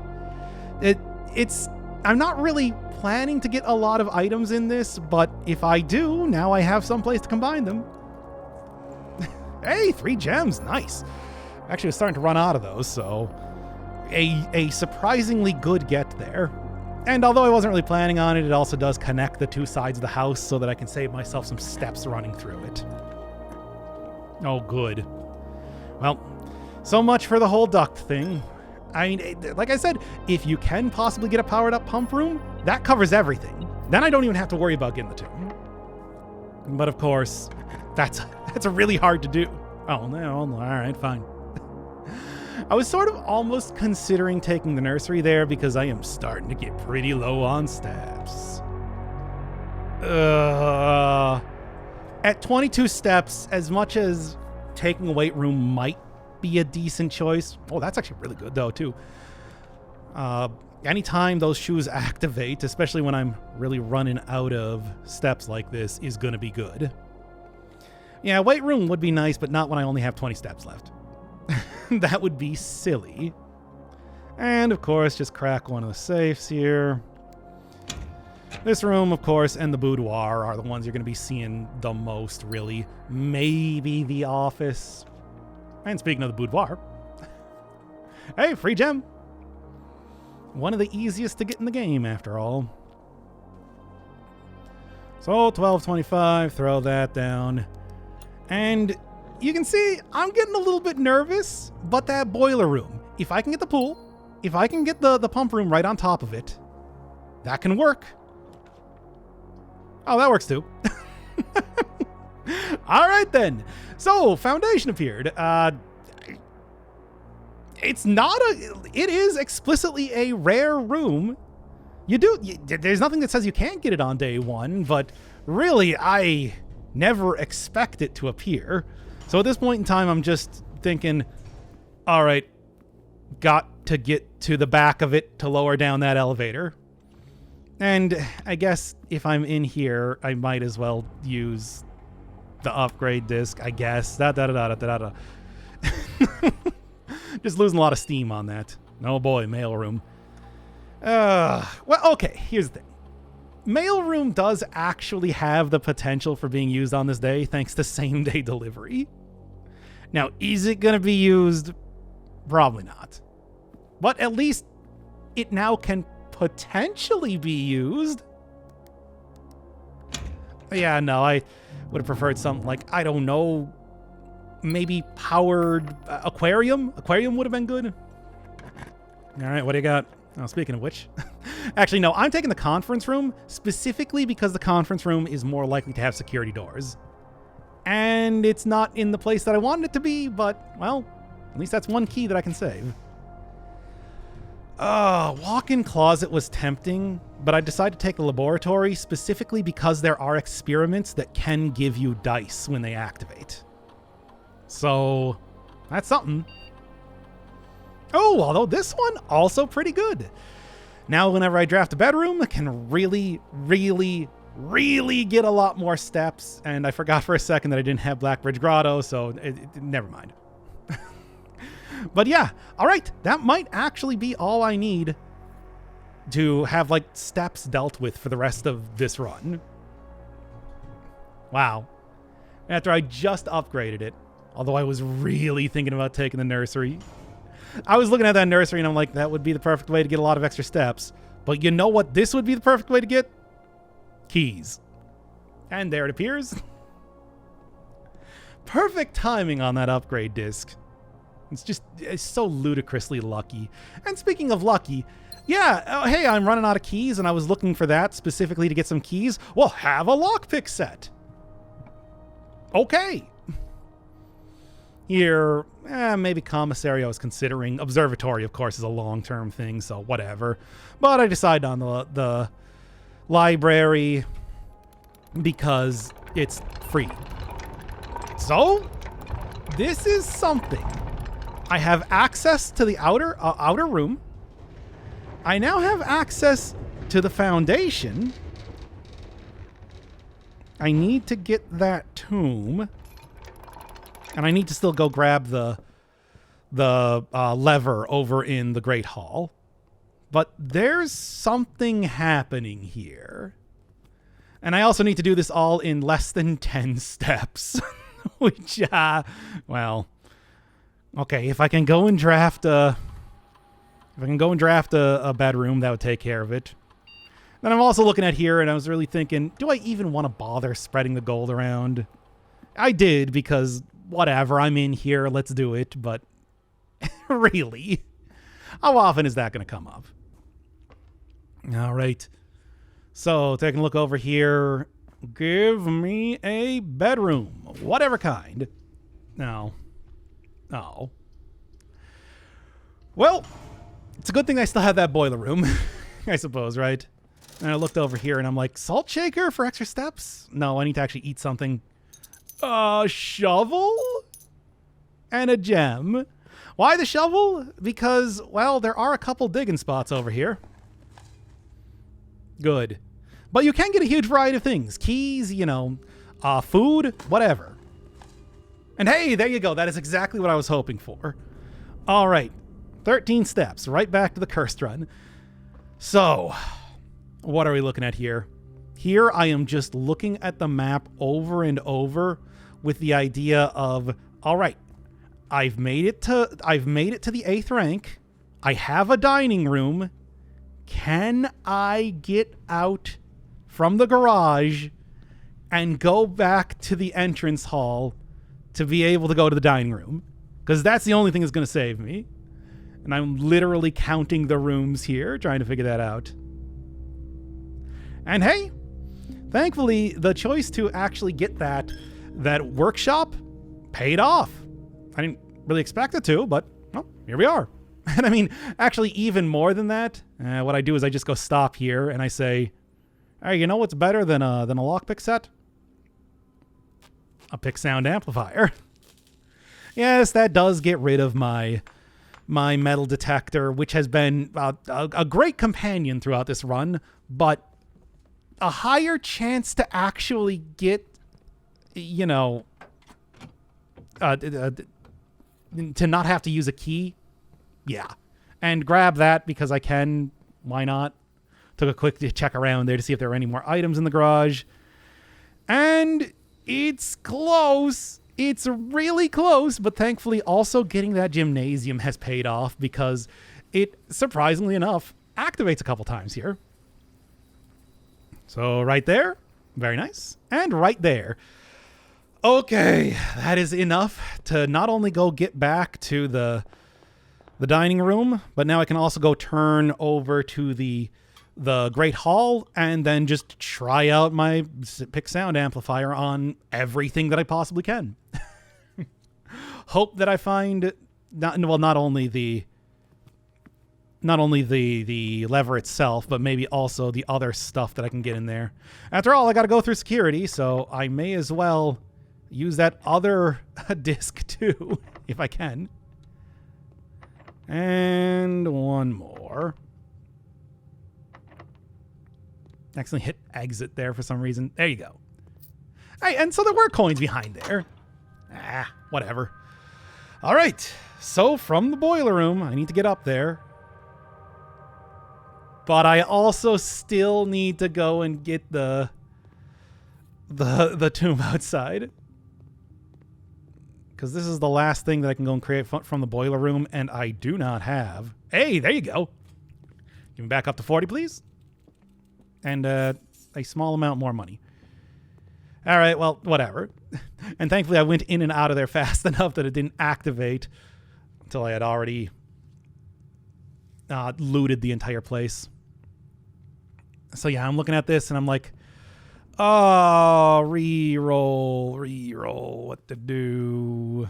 I'm not really planning to get a lot of items in this, but if I do, now I have some place to combine them. Hey, 3 gems. Nice. Actually, I was starting to run out of those, so a surprisingly good get there. And although I wasn't really planning on it, it also does connect the two sides of the house so that I can save myself some steps running through it. Oh, good. Well, so much for the whole duct thing. I mean, like I said, if you can possibly get a powered up pump room, that covers everything. Then I don't even have to worry about getting the tomb. But of course, that's really hard to do. Oh, no, all right, fine. I was sort of almost considering taking the nursery there because I am starting to get pretty low on steps. At 22 steps, as much as taking a weight room might be a decent choice. Oh, that's actually really good though, too. Anytime those shoes activate, especially when I'm really running out of steps like this, is going to be good. Yeah, weight room would be nice, but not when I only have 20 steps left. That would be silly. And, of course, just crack one of the safes here. This room, of course, and the boudoir are the ones you're going to be seeing the most, really. Maybe the office. And speaking of the boudoir, hey, free gem. One of the easiest to get in the game, after all. So, 1225, throw that down. And you can see I'm getting a little bit nervous, but that boiler room, if I can get the pool, if I can get the pump room right on top of it, that can work. Oh, that works too. All right, then. So, foundation appeared. It is explicitly a rare room. There's nothing that says you can't get it on day one, but really, I never expect it to appear. So at this point in time, I'm just thinking, all right, got to get to the back of it to lower down that elevator. And I guess if I'm in here, I might as well use the upgrade disc, I guess. Just losing a lot of steam on that. Oh boy, mailroom. Well, okay, here's the thing. Mailroom does actually have the potential for being used on this day thanks to same-day delivery. Now, is it going to be used? Probably not. But at least it now can potentially be used. Yeah, no, I would have preferred something like, I don't know, maybe powered aquarium? Aquarium would have been good. All right, what do you got? Oh, speaking of which, actually, no, I'm taking the conference room specifically because the conference room is more likely to have security doors. And it's not in the place that I wanted it to be, but, well, at least that's one key that I can save. Walk-in closet was tempting, but I decided to take the laboratory specifically because there are experiments that can give you dice when they activate. So, that's something. Oh, although this one also pretty good. Now, whenever I draft a bedroom, I can really get a lot more steps. And I forgot for a second that I didn't have Blackbridge Grotto, so never mind. But yeah, all right, that might actually be all I need to have like steps dealt with for the rest of this run. Wow. After I just upgraded it, although I was really thinking about taking the nursery. I was looking at that nursery and I'm like, that would be the perfect way to get a lot of extra steps. But you know what this would be the perfect way to get? Keys. And there it appears. Perfect timing on that upgrade disc. It's so ludicrously lucky. And speaking of lucky, yeah, hey, I'm running out of keys and I was looking for that specifically to get some keys. Well, have a lockpick set. Okay. Here, maybe commissary I was considering. Observatory, of course, is a long-term thing, so whatever. But I decided on the library because it's free. So, this is something. I have access to the outer room. I now have access to the foundation. I need to get that tomb. And I need to still go grab the lever over in the Great Hall. But there's something happening here. And I also need to do this all in less than 10 steps. Which, well, okay, if I can go and draft a bedroom, that would take care of it. Then I'm also looking at here, and I was really thinking, do I even want to bother spreading the gold around? I did, because whatever, I'm in here, let's do it, but really? How often is that going to come up? All right. So, taking a look over here, give me a bedroom, whatever kind. No. Oh. Well, it's a good thing I still have that boiler room, I suppose, right? And I looked over here and I'm like, salt shaker for extra steps? No, I need to actually eat something. A shovel? And a gem. Why the shovel? Because, well, there are a couple digging spots over here. Good. But you can get a huge variety of things. Keys, you know, food, whatever. And hey, there you go. That is exactly what I was hoping for. All right. 13 steps. Right back to the cursed run. So, what are we looking at here? Here I am just looking at the map over and over with the idea of, all right, I've made it to the 8th rank. I have a dining room. Can I get out from the garage and go back to the entrance hall to be able to go to the dining room? Because that's the only thing that's going to save me. And I'm literally counting the rooms here, trying to figure that out. And hey, thankfully, the choice to actually get that workshop paid off. I didn't really expect it to, but well, here we are. And I mean, actually, even more than that, what I do is I just go stop here and I say, hey, you know what's better than a lockpick set? A pick sound amplifier. Yes, that does get rid of my metal detector, which has been a great companion throughout this run, but a higher chance to actually get, you know, to not have to use a key. Yeah. And grab that because I can. Why not? Took a quick check around there to see if there were any more items in the garage. And it's close. It's really close, but thankfully also getting that gymnasium has paid off because it, surprisingly enough, activates a couple times here. So right there, very nice. And right there. Okay, that is enough to not only go get back to the dining room, but now I can also go turn over to the Great Hall and then just try out my pick sound amplifier on everything that I possibly can. Hope that I find not only the lever itself, but maybe also the other stuff that I can get in there. After all, I got to go through security, so I may as well use that other disc too, if I can. And one more. Accidentally hit exit there for some reason. There you go. Hey, and so there were coins behind there. Whatever. All right. So from the boiler room, I need to get up there. But I also still need to go and get the tomb outside. Because this is the last thing that I can go and create from the boiler room, and I do not have. Hey, there you go. Give me back up to 40, please. And a small amount more money. All right, well, whatever. And thankfully, I went in and out of there fast enough that it didn't activate until I had already looted the entire place. So yeah, I'm looking at this and I'm like, oh, reroll, what to do?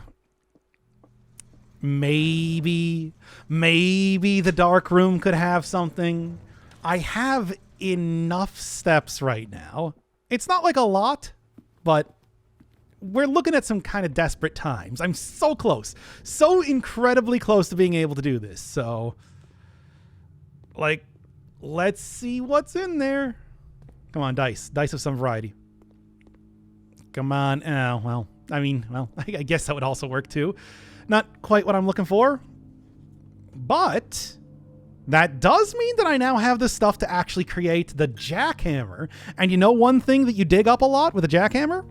Maybe the dark room could have something. I have enough steps right now. It's not like a lot, but we're looking at some kind of desperate times. I'm so close, so incredibly close to being able to do this. So, like, let's see what's in there. Come on, dice of some variety. Come on. Well, I guess that would also work too. Not quite what I'm looking for, but that does mean that I now have the stuff to actually create the jackhammer. And you know one thing that you dig up a lot with a jackhammer?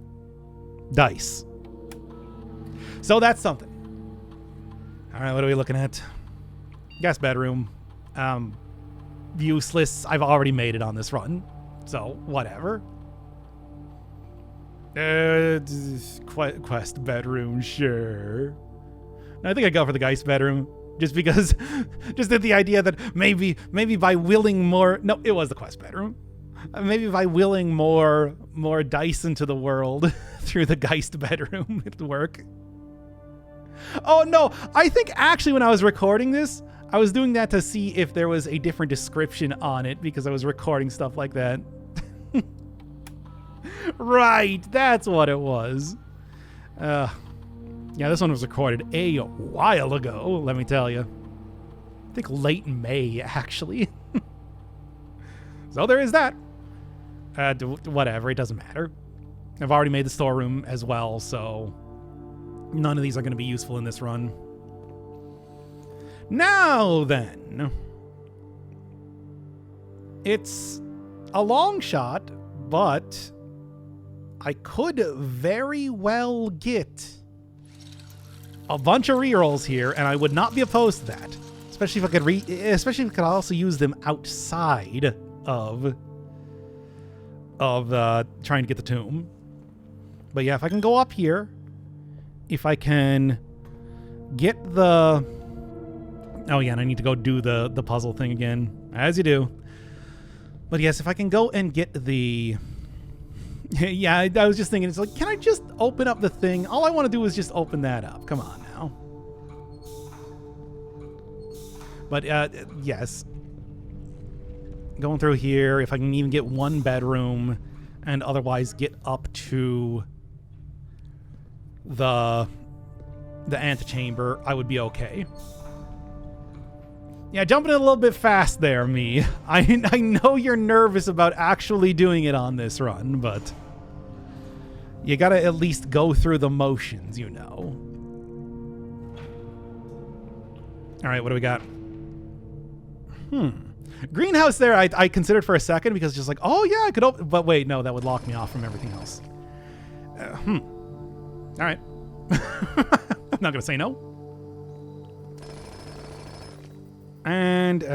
Dice. So that's something. All right, what are we looking at? Guest bedroom. useless. I've already made it on this run. So, whatever. Quest bedroom, sure. I think I go for the Geist bedroom. Just because, just the idea that maybe by willing more, no, it was the quest bedroom. Maybe by willing more dice into the world through the Geist bedroom, it'd work. Oh no, I think actually when I was recording this, I was doing that to see if there was a different description on it because I was recording stuff like that. Right, that's what it was. Yeah, this one was recorded a while ago, let me tell you. I think late May, actually. So there is that. Whatever, it doesn't matter. I've already made the storeroom as well, so none of these are going to be useful in this run. Now then. It's a long shot, but I could very well get a bunch of rerolls here, and I would not be opposed to that. Especially if I could also use them outside of trying to get the tomb. But yeah, if I can go up here, if I can get the... Oh yeah, and I need to go do the puzzle thing again, as you do. But yes, if I can go and get the... Yeah, I was just thinking, it's like, can I just open up the thing? All I want to do is just open that up. Come on now. But yes. Going through here, if I can even get one bedroom and otherwise get up to the antechamber, I would be okay. Yeah, jumping a little bit fast there, me. I know you're nervous about actually doing it on this run, but you gotta at least go through the motions, you know. All right, what do we got? Greenhouse there, I considered for a second because just like, oh yeah, I could open, but wait, no, that would lock me off from everything else. All right. I'm not gonna say no. And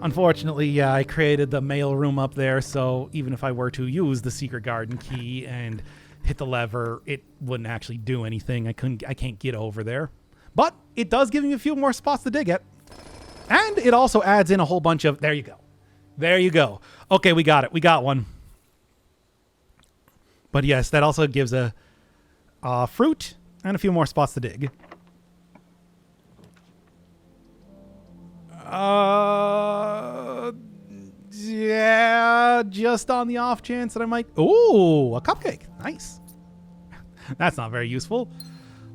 unfortunately, yeah, I created the mail room up there, so even if I were to use the secret garden key and hit the lever, it wouldn't actually do anything. I can't get over there. But it does give me a few more spots to dig at. And it also adds in a whole bunch of... There you go. There you go. Okay, we got it. We got one. But yes, that also gives a fruit and a few more spots to dig. Yeah, just on the off chance that I might... Ooh, a cupcake. Nice. That's not very useful.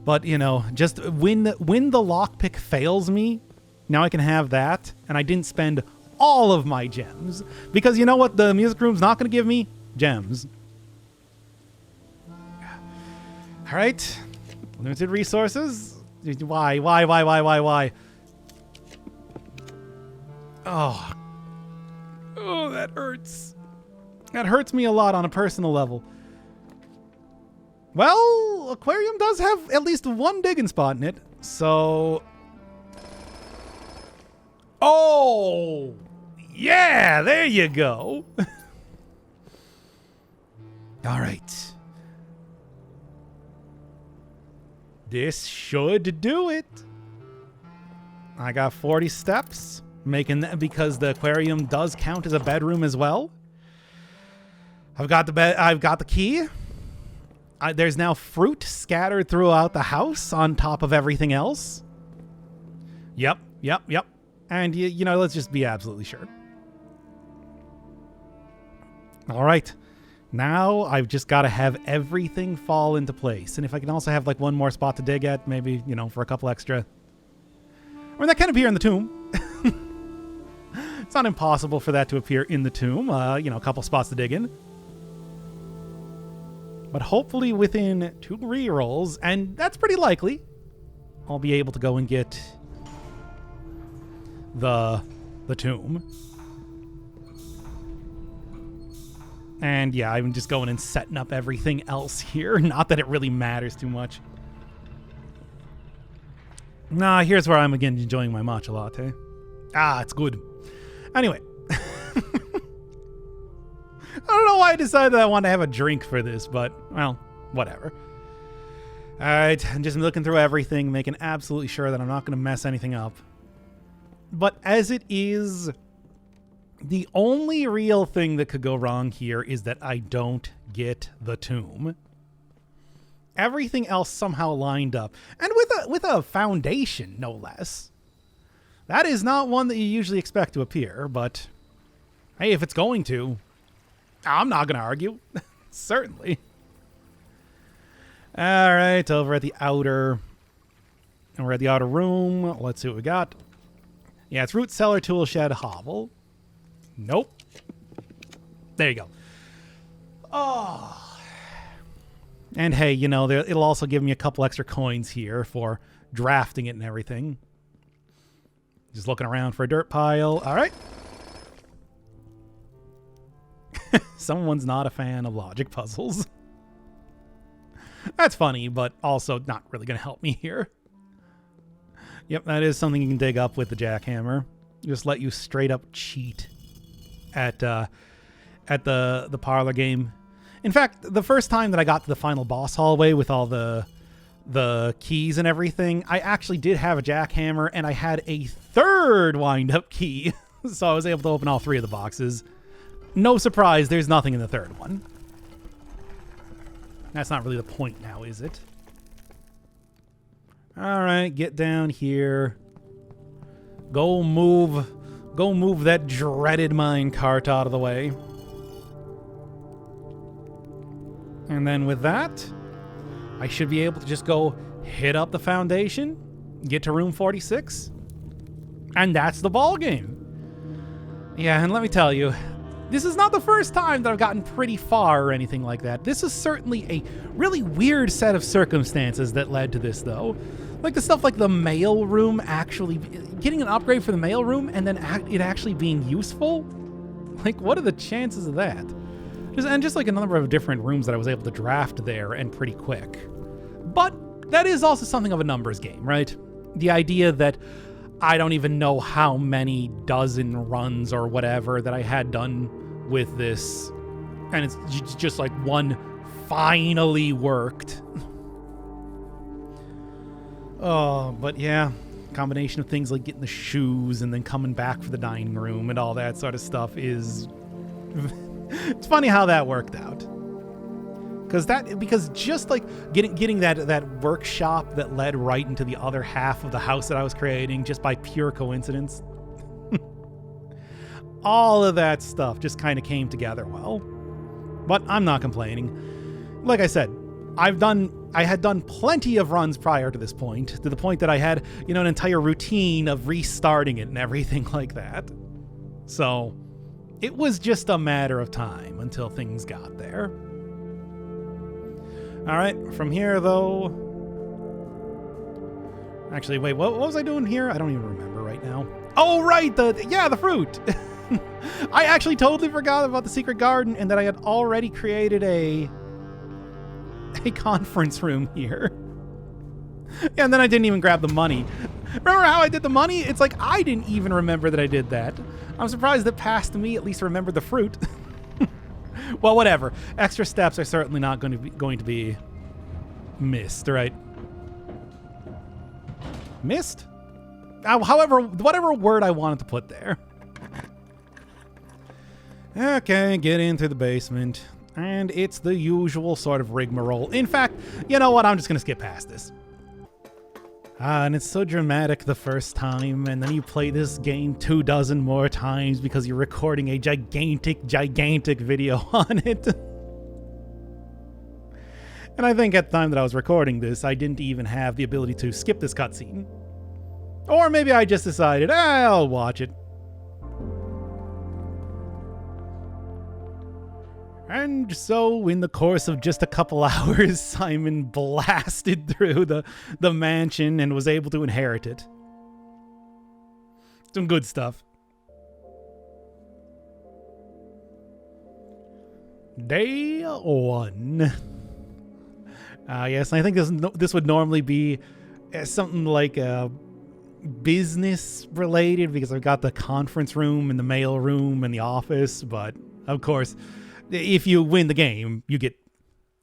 But, you know, just when the lockpick fails me, now I can have that, and I didn't spend all of my gems. Because you know what the music room's not going to give me? Gems. All right. Limited resources. Why? Oh, that hurts. That hurts me a lot on a personal level. Well, aquarium does have at least one digging spot in it, so... Oh! Yeah, there you go. All right. This should do it. I got 40 steps. Making that because the aquarium does count as a bedroom as well. I've got the key. There's now fruit scattered throughout the house on top of everything else. Yep. And you know, let's just be absolutely sure. All right. Now I've just got to have everything fall into place. And if I can also have like one more spot to dig at, maybe, you know, for a couple extra. I mean, that can appear in the tomb. It's not impossible for that to appear in the tomb. You know, a couple spots to dig in. But hopefully within 2 rerolls, and that's pretty likely, I'll be able to go and get the tomb. And yeah, I'm just going and setting up everything else here. Not that it really matters too much. Nah, here's where I'm again enjoying my matcha latte. Ah, it's good. Anyway. I don't know why I decided that I wanted to have a drink for this, but, well, whatever. Alright, I'm just looking through everything, making absolutely sure that I'm not going to mess anything up. But as it is, the only real thing that could go wrong here is that I don't get the tomb. Everything else somehow lined up. And with a foundation, no less. That is not one that you usually expect to appear, but hey, if it's going to, I'm not going to argue. Certainly. All right, over at the outer... And we're at the outer room. Let's see what we got. Yeah, it's root cellar, tool shed, hovel. Nope. There you go. Oh. And hey, you know, it'll also give me a couple extra coins here for drafting it and everything. Just looking around for a dirt pile. All right. Someone's not a fan of logic puzzles. That's funny, but also not really going to help me here. Yep, that is something you can dig up with the jackhammer. Just let you straight up cheat at the parlor game. In fact, the first time that I got to the final boss hallway with all the keys and everything, I actually did have a jackhammer, and I had a third wind-up key. So I was able to open all three of the boxes. No surprise, there's nothing in the third one. That's not really the point now, is it? All right, get down here. Go move that dreaded minecart out of the way. And then with that, I should be able to just go hit up the foundation, get to room 46, and that's the ball game. Yeah, and let me tell you, this is not the first time that I've gotten pretty far or anything like that. This is certainly a really weird set of circumstances that led to this, though. Like the stuff like the mail room actually... Getting an upgrade for the mail room and then it actually being useful? Like, what are the chances of that? Just like a number of different rooms that I was able to draft there and pretty quick. But that is also something of a numbers game, right? The idea that I don't even know how many dozen runs or whatever that I had done with this, and it's just like one finally worked. Oh, but yeah, combination of things like getting the shoes and then coming back for the dining room and all that sort of stuff is... It's funny how that worked out. Because just like getting that workshop that led right into the other half of the house that I was creating just by pure coincidence. All of that stuff just kind of came together well. But I'm not complaining. Like I said, I had done plenty of runs prior to this point, to the point that I had, you know, an entire routine of restarting it and everything like that. So it was just a matter of time until things got there. All right, from here, though... Actually, wait, what was I doing here? I don't even remember right now. Oh, right, the fruit! I actually totally forgot about the secret garden and that I had already created a conference room here. Yeah, and then I didn't even grab the money. Remember how I did the money? It's like I didn't even remember that I did that. I'm surprised that past me at least remembered the fruit. Well, whatever. Extra steps are certainly not going to be missed, right? Missed? However, whatever word I wanted to put there. Okay, get in through the basement. And it's the usual sort of rigmarole. In fact, you know what? I'm just going to skip past this. And it's so dramatic the first time, and then you play this game 24 more times because you're recording a gigantic video on it. And I think at the time that I was recording this, I didn't even have the ability to skip this cutscene. Or maybe I just decided, I'll watch it. And so, in the course of just a couple hours, Simon blasted through the mansion and was able to inherit it. Some good stuff. Day 1. Yes, I think this would normally be something like business related because I've got the conference room and the mail room and the office, but of course, if you win the game, you get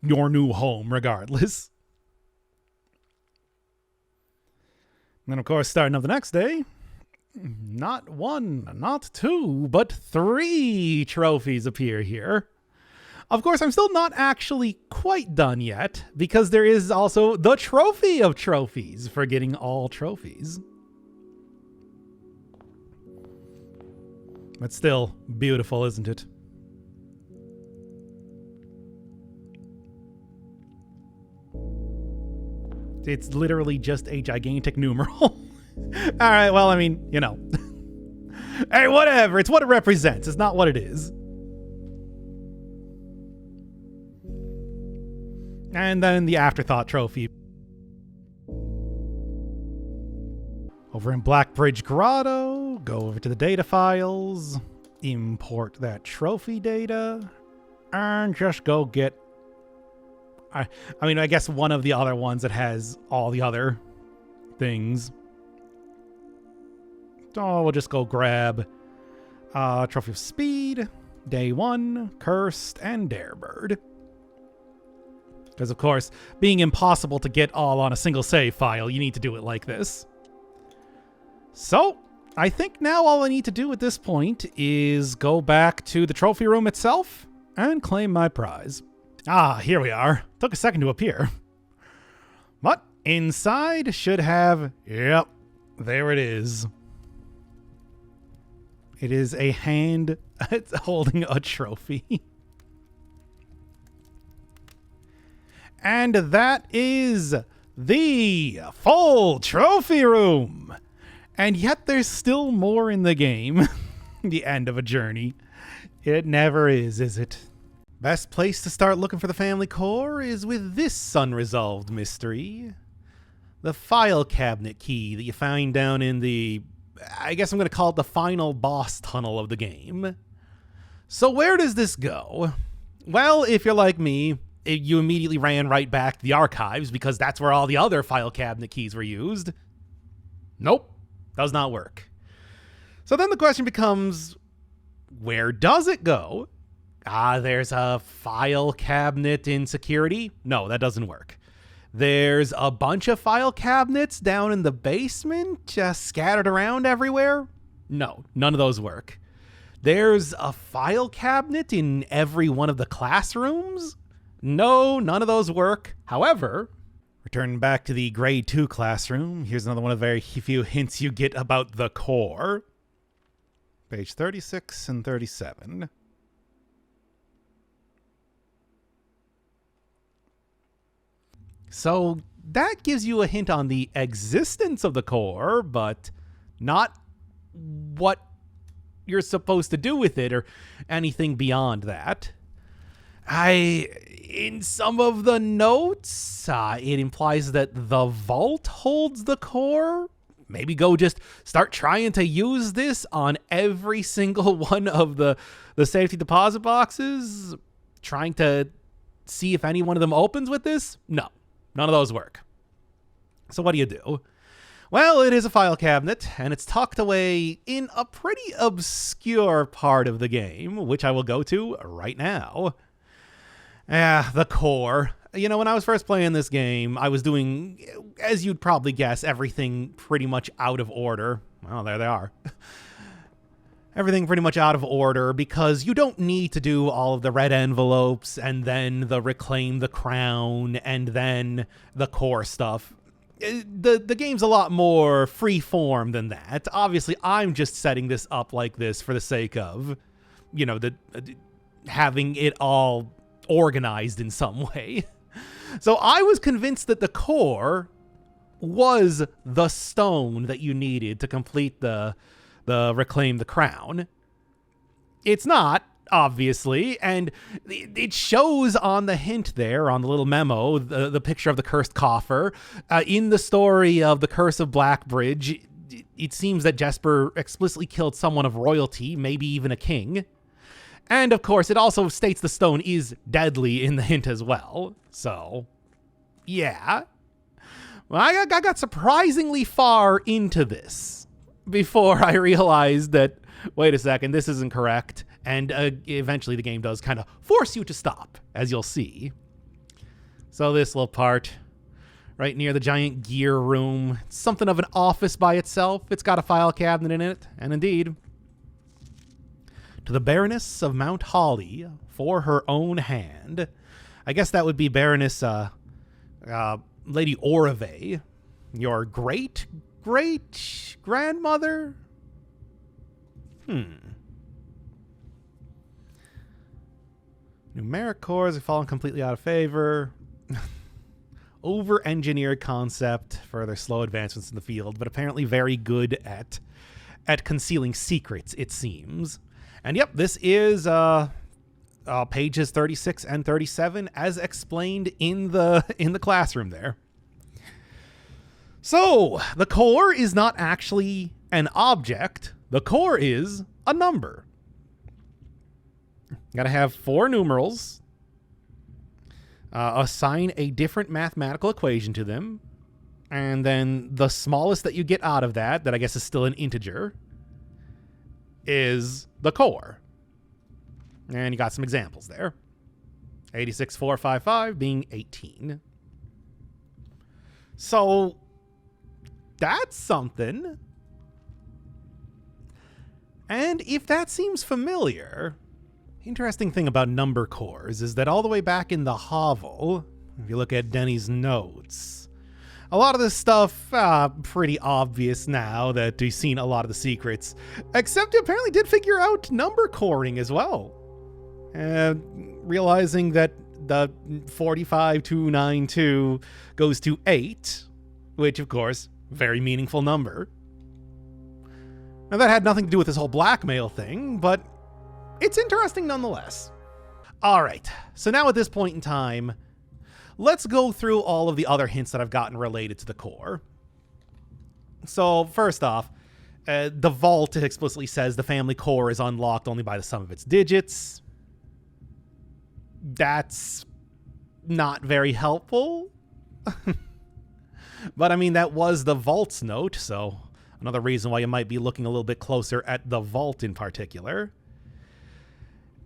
your new home regardless. And then, of course, starting up the next day, not 1, not 2, but 3 trophies appear here. Of course, I'm still not actually quite done yet, because there is also the trophy of trophies for getting all trophies. But still beautiful, isn't it? It's literally just a gigantic numeral. Alright, well, I mean, you know. Hey, whatever. It's what it represents. It's not what it is. And then the Afterthought trophy. Over in Blackbridge Grotto, go over to the data files, import that trophy data, and just go get... I mean, I guess one of the other ones that has all the other things. So we'll just go grab Trophy of Speed, Day 1, Cursed, and Darebird. Because, of course, being impossible to get all on a single save file, you need to do it like this. So, I think now all I need to do at this point is go back to the trophy room itself and claim my prize. Ah, here we are. Took a second to appear. But inside should have... Yep, there it is. It is a hand holding a trophy. And that is the full trophy room. And yet there's still more in the game. The end of a journey. It never is it? Best place to start looking for the family core is with this unresolved mystery. The file cabinet key that you find down in the... I guess I'm going to call it the final boss tunnel of the game. So where does this go? Well, if you're like me, you immediately ran right back to the archives because that's where all the other file cabinet keys were used. Nope, does not work. So then the question becomes, where does it go? There's a file cabinet in security. No, that doesn't work. There's a bunch of file cabinets down in the basement, just scattered around everywhere. No, none of those work. There's a file cabinet in every one of the classrooms. No, none of those work. However, returning back to the grade 2 classroom, here's another one of the very few hints you get about the core. Page 36 and 37. So that gives you a hint on the existence of the core, but not what you're supposed to do with it or anything beyond that. In some of the notes, it implies that the vault holds the core. Maybe go just start trying to use this on every single one of the safety deposit boxes, trying to see if any one of them opens with this. No. None of those work. So what do? Well, it is a file cabinet, and it's tucked away in a pretty obscure part of the game, which I will go to right now. The core. You know, when I was first playing this game, I was doing, as you'd probably guess, everything pretty much out of order. Well, there they are. Everything pretty much out of order because you don't need to do all of the red envelopes and then the reclaim the crown and then the core stuff. The game's a lot more free form than that. Obviously, I'm just setting this up like this for the sake of, you know, having it all organized in some way. So I was convinced that the core was the stone that you needed to complete the reclaim the crown. It's not, obviously, and it shows on the hint there, on the little memo, the picture of the cursed coffer. In the story of the Curse of Blackbridge, it seems that Jesper explicitly killed someone of royalty, maybe even a king. And, of course, it also states the stone is deadly in the hint as well. So, yeah. Well, I got surprisingly far into this before I realized that, wait a second, this isn't correct. And eventually the game does kind of force you to stop, as you'll see. So this little part, right near the giant gear room, it's something of an office by itself. It's got a file cabinet in it, and indeed, to the Baroness of Mount Holly, for her own hand. I guess that would be Baroness Lady Orave, your great-great-grandmother? Numeric cores have fallen completely out of favor. Over-engineered concept for their slow advancements in the field, but apparently very good at concealing secrets, it seems. And yep, this is pages 36 and 37 as explained in the classroom there. So, the core is not actually an object. The core is a number. Got to have 4 numerals. Assign a different mathematical equation to them. And then the smallest that you get out of that I guess is still an integer, is the core. And you got some examples there. 86,455 being 18. So, that's something. And if that seems familiar, interesting thing about number cores is that all the way back in the hovel, if you look at Denny's notes, a lot of this stuff, pretty obvious now that we've seen a lot of the secrets, except he apparently did figure out number coring as well. Realizing that the 45292 goes to 8, which of course, very meaningful number. Now that had nothing to do with this whole blackmail thing, but it's interesting nonetheless. All right, so now at this point in time, let's go through all of the other hints that I've gotten related to the core. So first off, the vault explicitly says the family core is unlocked only by the sum of its digits. That's not very helpful. But I mean, that was the vault's note, so another reason why you might be looking a little bit closer at the vault in particular.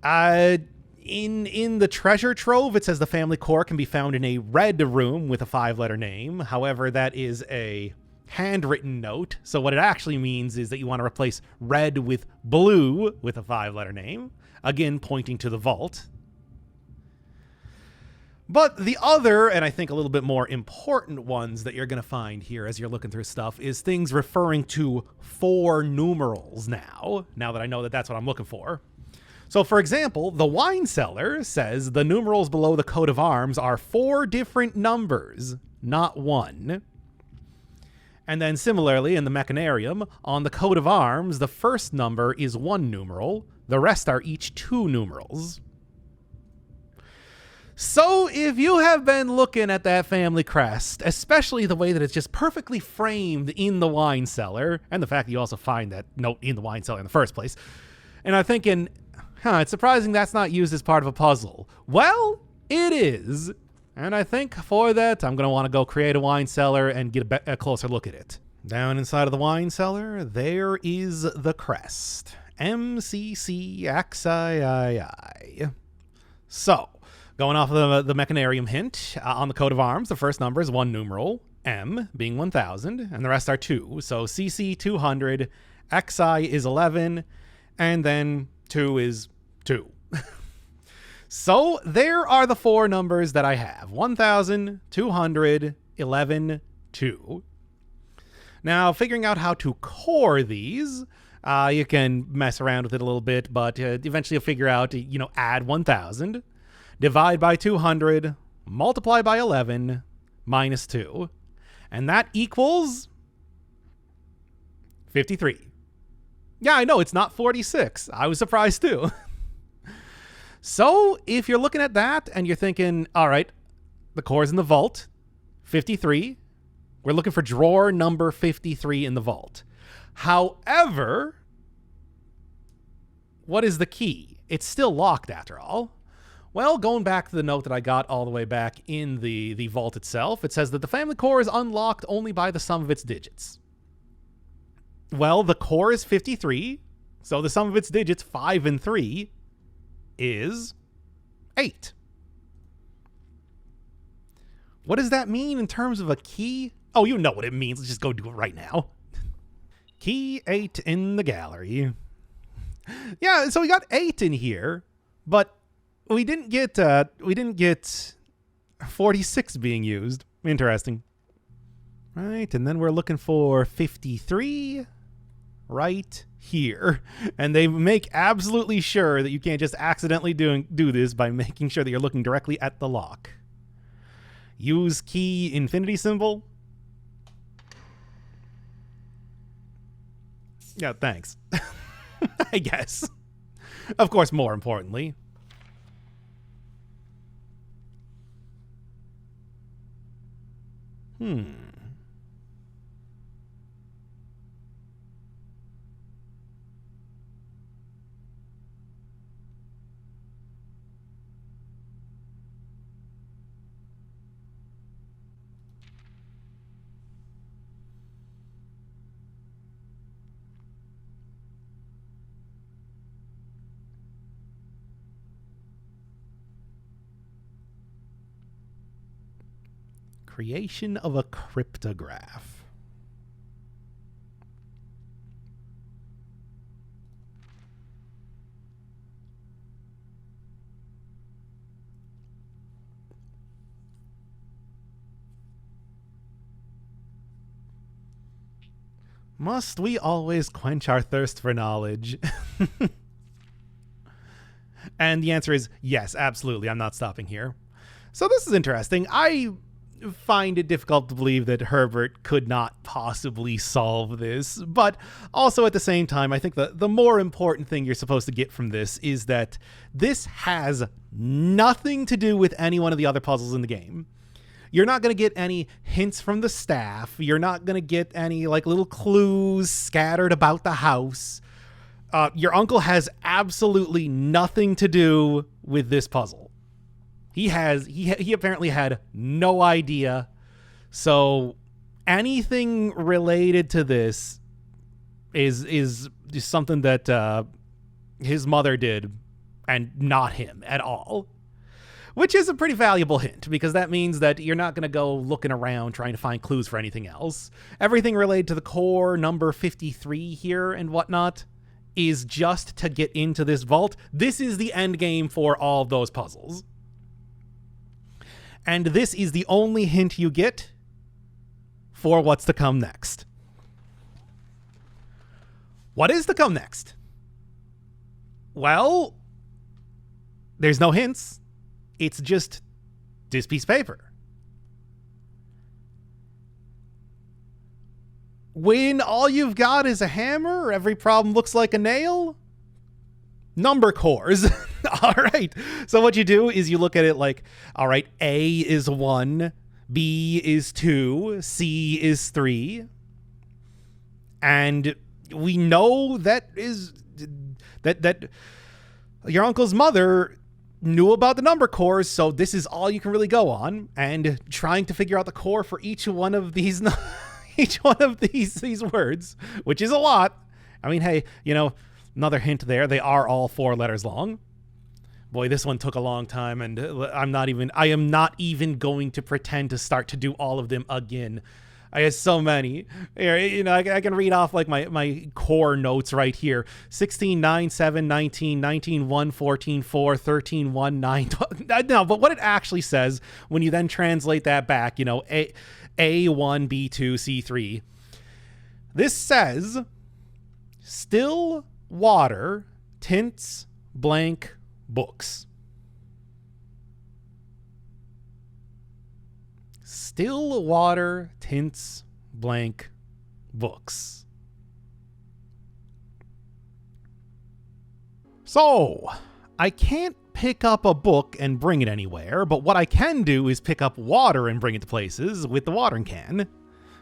In the treasure trove, it says the family core can be found in a red room with a 5-letter name. However, that is a handwritten note. So what it actually means is that you want to replace red with blue with a 5-letter name. Again, pointing to the vault. But the other, and I think a little bit more important ones that you're going to find here as you're looking through stuff is things referring to 4 numerals now that I know that that's what I'm looking for. So, for example, the wine cellar says the numerals below the coat of arms are 4 different numbers, not 1. And then similarly, in the mechanarium, on the coat of arms, the first number is 1 numeral. The rest are each 2 numerals. So, if you have been looking at that family crest, especially the way that it's just perfectly framed in the wine cellar, and the fact that you also find that note in the wine cellar in the first place, and I'm thinking, it's surprising that's not used as part of a puzzle. Well, it is. And I think for that, I'm going to want to go create a wine cellar and get a closer look at it. Down inside of the wine cellar, there is the crest. MCCXIII. So, going off of the mechanarium hint, on the coat of arms, the first number is 1 numeral, M being 1000, and the rest are 2. So CC 200, XI is 11, and then 2 is 2. So there are the 4 numbers that I have. 1000, 200, 11, 2. Now, figuring out how to core these, you can mess around with it a little bit, but eventually you'll figure out, add 1000, divide by 200, multiply by 11, minus 2. And that equals 53. Yeah, I know, it's not 46. I was surprised too. So, if you're looking at that and you're thinking, all right, the core's in the vault, 53. We're looking for drawer number 53 in the vault. However, what is the key? It's still locked after all. Well, going back to the note that I got all the way back in the vault itself, it says that the family core is unlocked only by the sum of its digits. Well, the core is 53, so the sum of its digits, 5 and 3, is 8. What does that mean in terms of a key? Oh, you know what it means. Let's just go do it right now. Key 8 in the gallery. Yeah, so we got 8 in here, but we didn't get 46 being used. Interesting. Right, and then we're looking for 53 right here. And they make absolutely sure that you can't just accidentally do this by making sure that you're looking directly at the lock. Use key infinity symbol. Yeah, thanks. I guess. Of course, more importantly. Creation of a cryptograph. Must we always quench our thirst for knowledge? And the answer is yes, absolutely. I'm not stopping here. So this is interesting. I find it difficult to believe that Herbert could not possibly solve this, but also at the same time, I think the more important thing you're supposed to get from this is that this has nothing to do with any one of the other puzzles in the game. You're not going to get any hints from the staff. You're not going to get any like little clues scattered about the house. Your uncle has absolutely nothing to do with this puzzle. He apparently had no idea. So anything related to this is something that his mother did and not him at all. Which is a pretty valuable hint, because that means that you're not going to go looking around trying to find clues for anything else. Everything related to the core, number 53 here and whatnot, is just to get into this vault. This is the end game for all of those puzzles. And this is the only hint you get for what's to come next. What is to come next? Well, there's no hints. It's just this piece of paper. When all you've got is a hammer, every problem looks like a nail. Number cores. All right. So what you do is you look at it like, all right, A is 1, B is 2, C is 3. And we know that your uncle's mother knew about the number cores, so this is all you can really go on, and trying to figure out the core for each one of these these words, which is a lot. I mean, hey, another hint there, they are all 4 letters long. Boy, this one took a long time, and I am not even going to pretend to start to do all of them again. I have so many. I can read off like my core notes right here. 16, 9, 7, 19, 19, 1, 14, 4, 13, 1, 9, 12. No, but what it actually says when you then translate that back, A1, B2, C3. This says, still water tints blank books. Still water tints blank books. So, I can't pick up a book and bring it anywhere, but what I can do is pick up water and bring it to places with the watering can.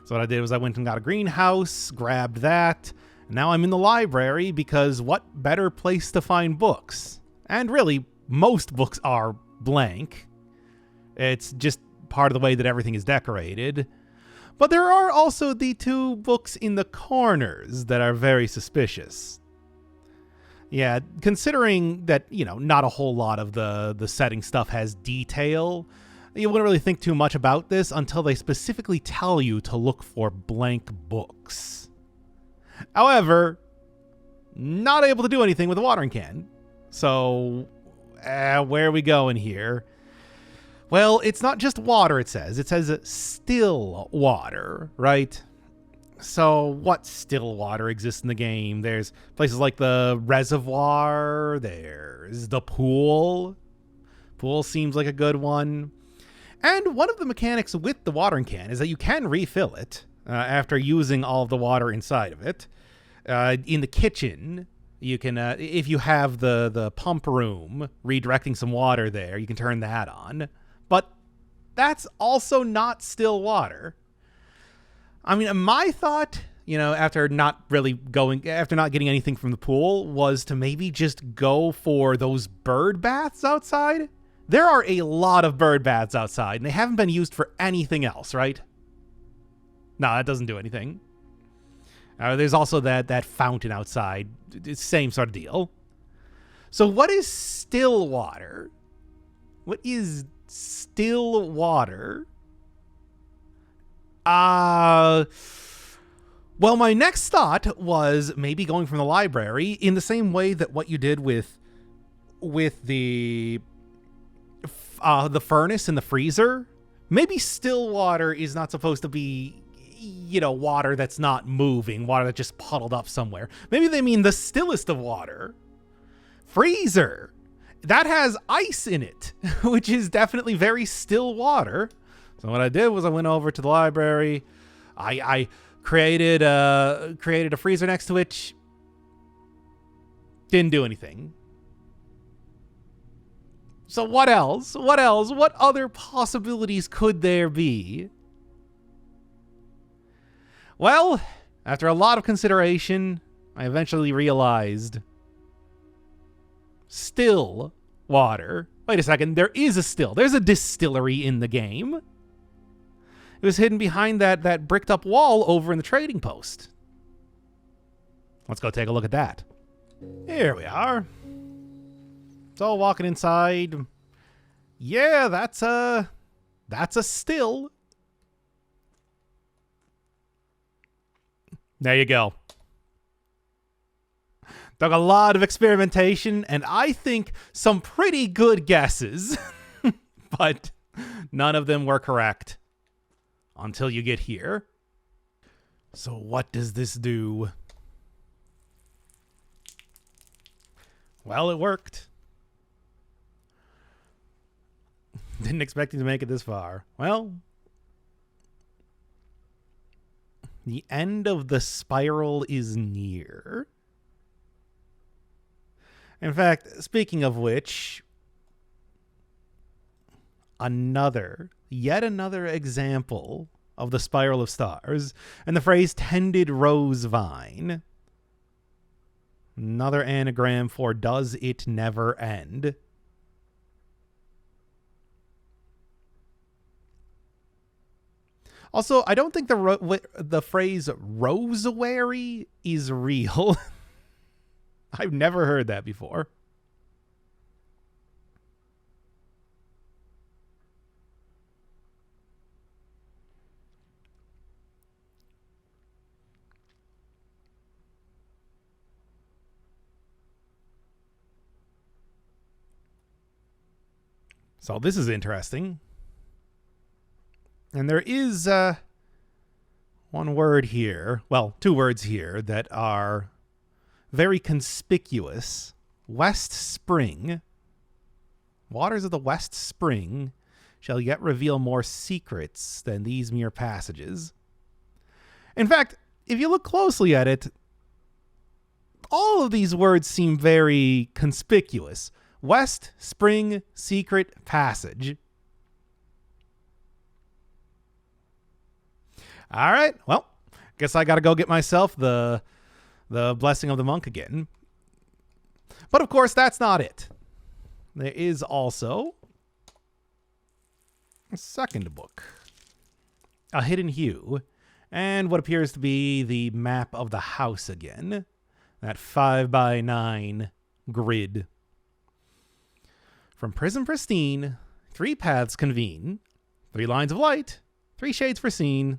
So what I did was I went and got a greenhouse, grabbed that, and now I'm in the library, because what better place to find books? And really, most books are blank. It's just part of the way that everything is decorated. But there are also the 2 books in the corners that are very suspicious. Yeah, considering that, not a whole lot of the setting stuff has detail, you wouldn't really think too much about this until they specifically tell you to look for blank books. However, not able to do anything with a watering can. So, where are we going here? Well, it's not just water, it says. It says still water, right? So what still water exists in the game? There's places like the Reservoir. There's the pool. Pool seems like a good one. And one of the mechanics with the watering can is that you can refill it after using all of the water inside of it. In the kitchen, you can, if you have the pump room redirecting some water there, you can turn that on. But that's also not still water. I mean, my thought, after not getting anything from the pool, was to maybe just go for those bird baths outside. There are a lot of bird baths outside, and they haven't been used for anything else, right? No, that doesn't do anything. There's also that fountain outside. It's the same sort of deal. So what is still water? What is still water? Well, my next thought was maybe going from the library in the same way that what you did with the furnace and the freezer. Maybe still water is not supposed to be, water that's not moving, water that just puddled up somewhere. Maybe they mean the stillest of water. Freezer. That has ice in it, which is definitely very still water. So what I did was I went over to the library. I created a freezer next to it. Didn't do anything. So what else? What else? What other possibilities could there be? Well, after a lot of consideration, I eventually realized still water. Wait a second, there's a distillery in the game. It was hidden behind that bricked up wall over in the trading post. Let's go take a look at that. Here we are. So walking inside. Yeah, that's a still. There you go. Took a lot of experimentation, and I think some pretty good guesses, but none of them were correct until you get here. So what does this do? Well, it worked. Didn't expect you to make it this far. Well, the end of the spiral is near. In fact, speaking of which, yet another example of the spiral of stars, and the phrase tended rose vine. Another anagram for does it never end. Also, I don't think the phrase rosary is real. I've never heard that before. So this is interesting. And there is one word here, well, 2 words here that are very conspicuous. West Spring. Waters of the West Spring shall yet reveal more secrets than these mere passages. In fact, if you look closely at it, all of these words seem very conspicuous. West Spring Secret Passage. All right, well, guess I got to go get myself the Blessing of the Monk again. But of course, that's not it. There is also Second book. A Hidden Hue. And what appears to be the map of the house again. That 5x9 grid. From Prism Pristine, 3 paths convene, 3 lines of light, 3 shades foreseen,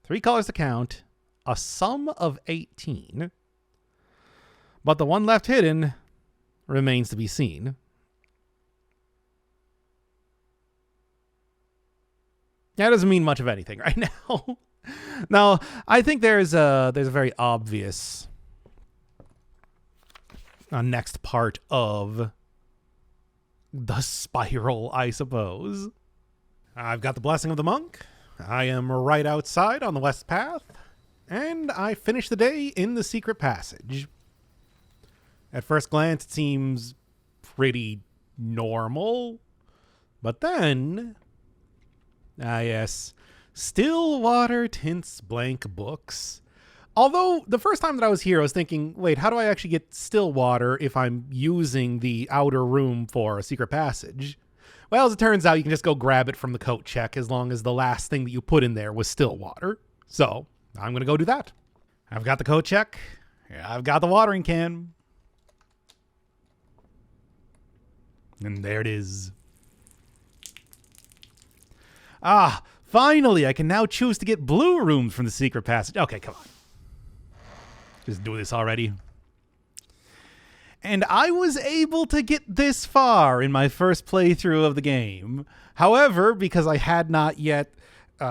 3 colors to count, a sum of 18. But the one left hidden remains to be seen. That doesn't mean much of anything right now. Now, I think there's a very obvious next part of the spiral, I suppose. I've got the Blessing of the Monk. I am right outside on the west path, and I finish the day in the secret passage. At first glance, it seems pretty normal, but then, yes, Stillwater tints blank books. Although, the first time that I was here, I was thinking, wait, how do I actually get still water if I'm using the outer room for a secret passage? Well, as it turns out, you can just go grab it from the coat check as long as the last thing that you put in there was still water. So, I'm going to go do that. I've got the coat check. I've got the watering can. And there it is. Ah, finally, I can now choose to get blue rooms from the secret passage. Okay, come on. Just do this already. And I was able to get this far in my first playthrough of the game. However, because I had not yet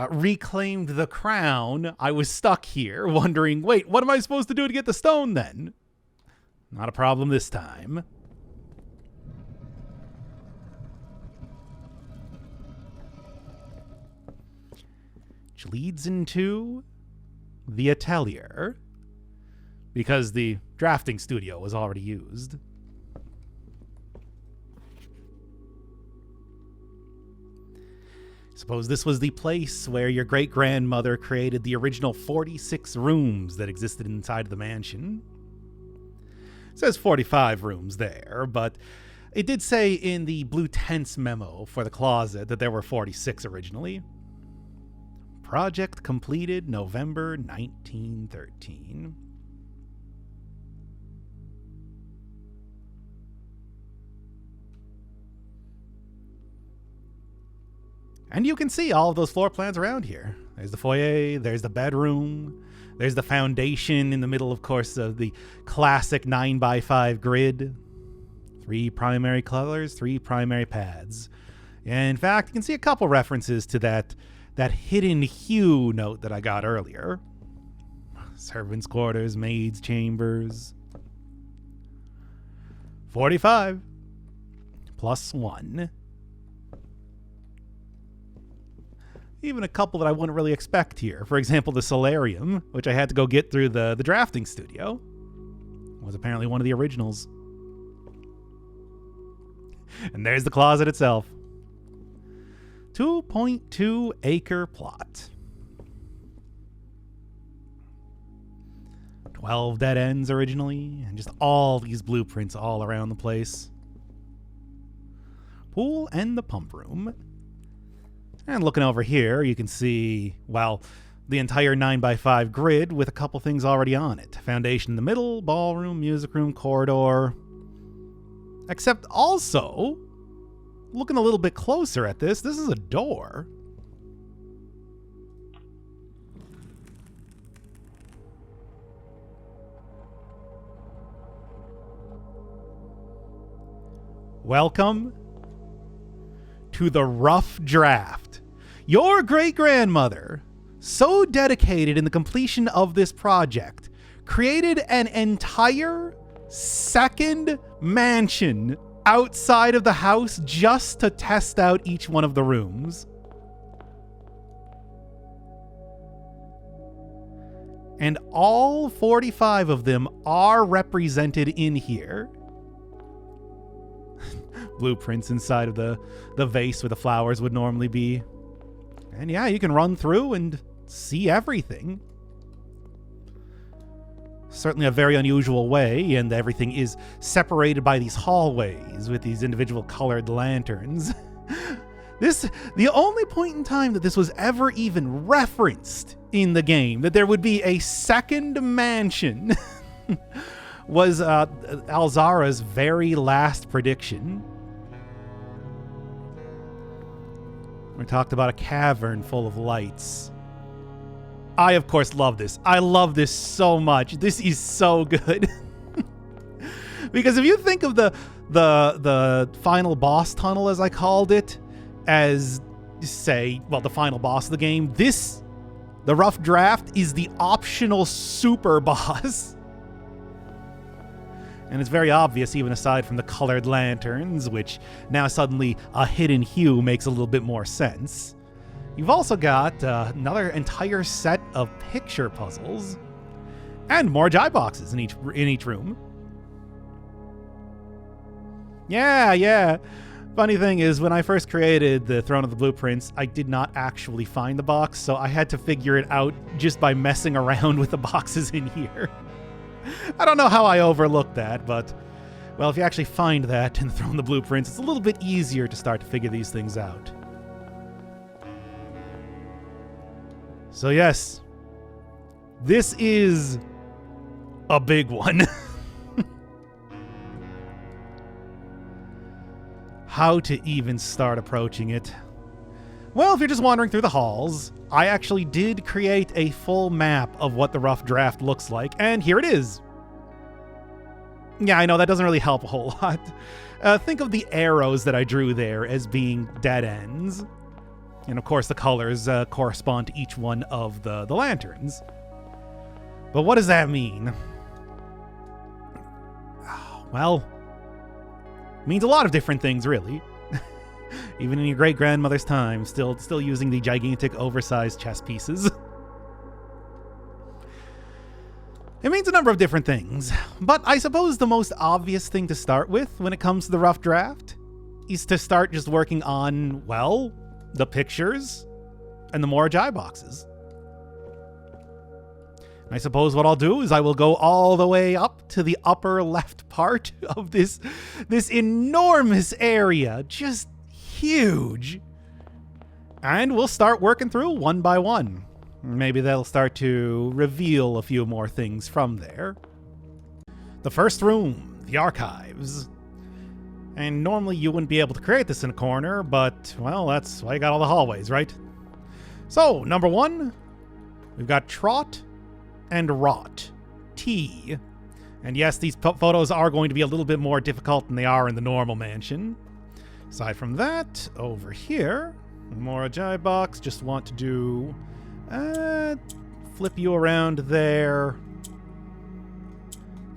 reclaimed the crown, I was stuck here wondering, wait, what am I supposed to do to get the stone then? Not a problem this time. Which leads into the atelier, because the drafting studio was already used. Suppose this was the place where your great-grandmother created the original 46 rooms that existed inside of the mansion. It says 45 rooms there, but it did say in the Blue Tents memo for the closet that there were 46 originally. Project completed November 1913. And you can see all of those floor plans around here. There's the foyer, there's the bedroom, there's the foundation in the middle, of course, of the classic 9x5 grid. 3 primary colors, 3 primary pads. And in fact, you can see a couple references to that hidden hue note that I got earlier. Servants' quarters, maids' chambers. 45 plus 1. Even a couple that I wouldn't really expect here. For example, the solarium, which I had to go get through the drafting studio, was apparently one of the originals. And there's the closet itself. 2.2 acre plot. 12 dead ends originally, and just all these blueprints all around the place. Pool and the pump room. And looking over here, you can see, well, the entire 9x5 grid with a couple things already on it. Foundation in the middle, ballroom, music room, corridor. Except also, looking a little bit closer at this is a door. Welcome to the rough draft. Your great-grandmother, so dedicated in the completion of this project, created an entire second mansion outside of the house just to test out each one of the rooms. And all 45 of them are represented in here. Blueprints inside of the vase where the flowers would normally be. And yeah, you can run through and see everything. Certainly a very unusual way, and everything is separated by these hallways with these individual colored lanterns. The only point in time that this was ever even referenced in the game, that there would be a second mansion, was Alzara's very last prediction. We talked about a cavern full of lights. I, of course, love this. I love this so much. This is so good. Because if you think of the final boss tunnel, as I called it, as, say, well, the final boss of the game, the rough draft, is the optional super boss. And it's very obvious, even aside from the colored lanterns, which now suddenly a hidden hue makes a little bit more sense. You've also got another entire set of picture puzzles and more jai boxes in each room. Yeah. Funny thing is, when I first created the Throne of the Blueprints, I did not actually find the box, so I had to figure it out just by messing around with the boxes in here. I don't know how I overlooked that, but, well, if you actually find that in the Throne of the Blueprints, it's a little bit easier to start to figure these things out. So yes, this is a big one. How to even start approaching it? Well, if you're just wandering through the halls, I actually did create a full map of what the rough draft looks like, and here it is. Yeah, I know that doesn't really help a whole lot. Think of the arrows that I drew there as being dead ends. And of course the colors correspond to each one of the lanterns. But what does that mean? Well, it means a lot of different things, really. Even in your great-grandmother's time, still using the gigantic oversized chess pieces. It means a number of different things, but I suppose the most obvious thing to start with when it comes to the rough draft is to start just working on, well, the pictures and the more jai boxes. I suppose what I'll do is I will go all the way up to the upper left part of this enormous area, just huge. And we'll start working through one by one. Maybe that'll start to reveal a few more things from there. The first room, the archives. And normally you wouldn't be able to create this in a corner, but, well, that's why you got all the hallways, right? So, number one, we've got Trot and Rot. T. And yes, these photos are going to be a little bit more difficult than they are in the normal mansion. Aside from that, over here, more jai box. Just want to do... flip you around there.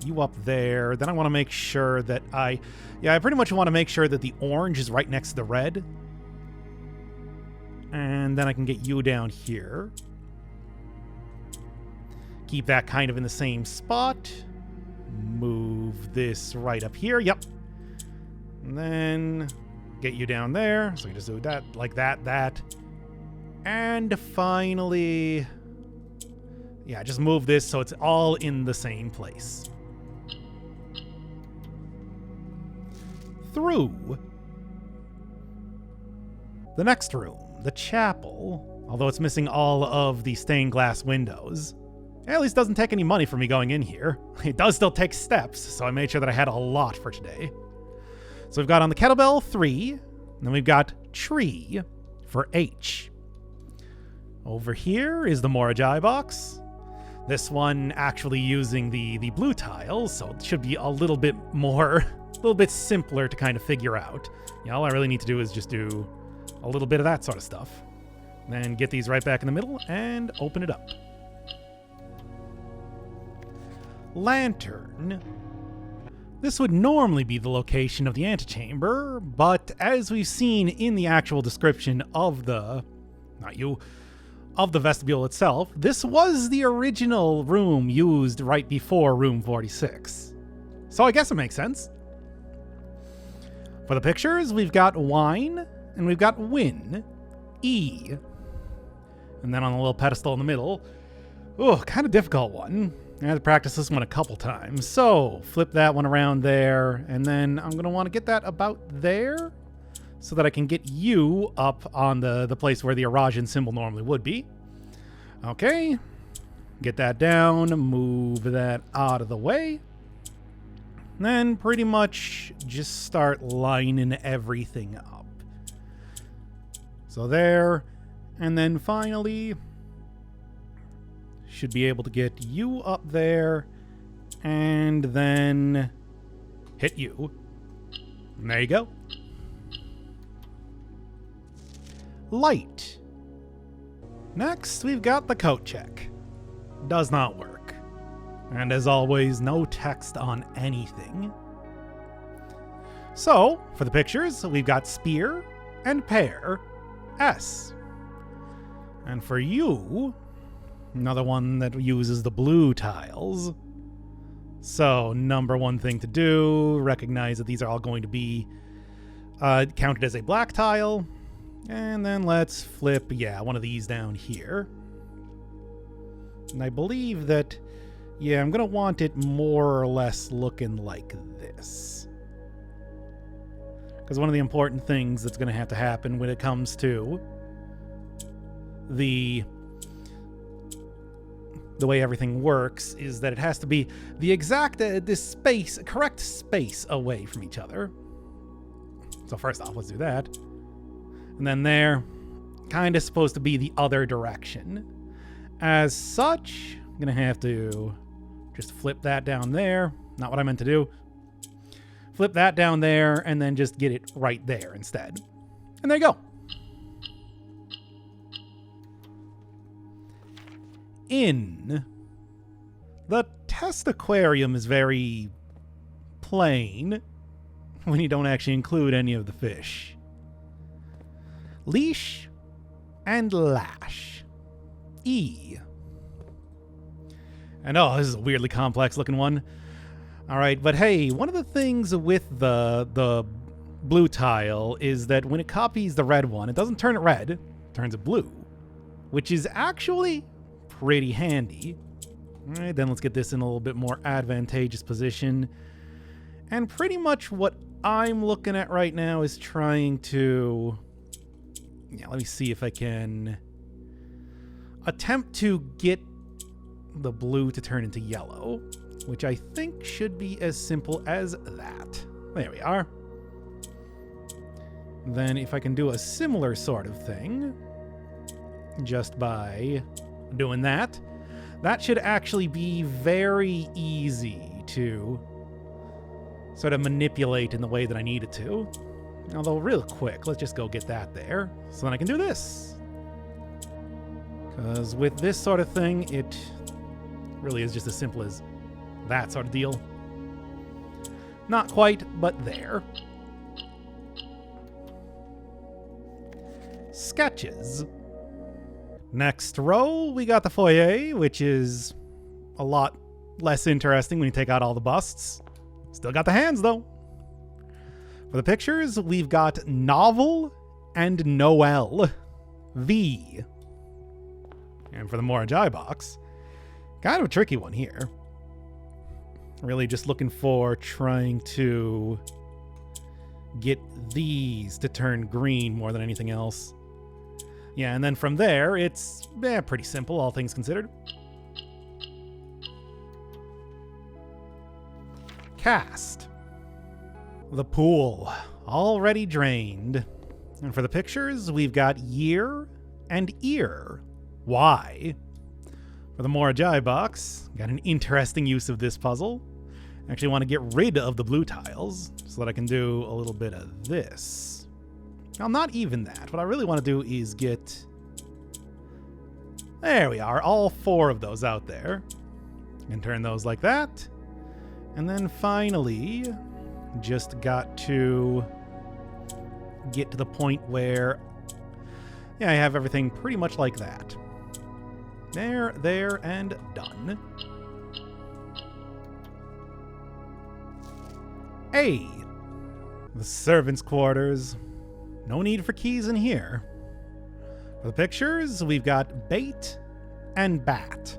You up there. Then I want to make sure that I pretty much want to make sure that the orange is right next to the red. And then I can get you down here. Keep that kind of in the same spot. Move this right up here. Yep. And then get you down there. So you just do that, like that. And finally, yeah, just move this so it's all in the same place. Through. The next room, the chapel, although it's missing all of the stained glass windows, at least doesn't take any money for me going in here. It does still take steps, so I made sure that I had a lot for today. So we've got on the kettlebell 3, and then we've got tree for H. Over here is the Morajai box. This one actually using the blue tiles, so it should be a little bit simpler to kind of figure out. Yeah, all I really need to do is just do a little bit of that sort of stuff. Then get these right back in the middle and open it up. Lantern. This would normally be the location of the antechamber, but as we've seen in the actual description of the vestibule itself, this was the original room used right before room 46. So I guess it makes sense. For the pictures, we've got wine and we've got win, E. And then on the little pedestal in the middle, kind of difficult one. I had to practice this one a couple times. So flip that one around there, and then I'm going to want to get that about there. so that I can get you up on the place where the erosion symbol normally would be. Okay. Get that down, move that out of the way. Then pretty much just start lining everything up. So there, and then finally should be able to get you up there and then hit you. And there you go. Light. Next, we've got the coat check. Does not work. And as always, no text on anything. So, for the pictures, we've got spear and pear, S. And for you, another one that uses the blue tiles. So, number one thing to do, recognize that these are all going to be counted as a black tile. And then let's flip, one of these down here. And I believe that, I'm going to want it more or less looking like this. Because one of the important things that's going to have to happen when it comes to the way everything works is that it has to be the exact, correct space away from each other. So first off, let's do that. And then there, kind of supposed to be the other direction. As such, I'm going to have to just flip that down there. Not what I meant to do. Flip that down there and then just get it right there instead. And there you go. In. The test aquarium is very plain when you don't actually include any of the fish. Leash and lash. E. And this is a weirdly complex looking one. All right, but hey, one of the things with the blue tile is that when it copies the red one, it doesn't turn it red, it turns it blue, which is actually pretty handy. All right, then let's get this in a little bit more advantageous position. And pretty much what I'm looking at right now is trying to... let me see if I can attempt to get the blue to turn into yellow, which I think should be as simple as that. There we are. Then if I can do a similar sort of thing, just by doing that, that should actually be very easy to sort of manipulate in the way that I need it to. Although real quick, let's just go get that there, so then I can do this. Because with this sort of thing, it really is just as simple as that sort of deal. Not quite, but there. Sketches. Next row, we got the foyer, which is a lot less interesting when you take out all the busts. Still got the hands, though. For the pictures, we've got Novel and Noel. V. And for the Morajai box, kind of a tricky one here. Really just looking for trying to get these to turn green more than anything else. Yeah, and then from there, it's pretty simple, all things considered. Cast. The pool, already drained. And for the pictures, we've got year and ear. Y. For the Morajai box, got an interesting use of this puzzle. I actually want to get rid of the blue tiles so that I can do a little bit of this. Well, not even that. What I really want to do is get... There we are, all 4 of those out there. And turn those like that. And then finally, just got to get to the point where, I have everything pretty much like that. There, and done. A. The servants' quarters. No need for keys in here. For the pictures, we've got bait and bat.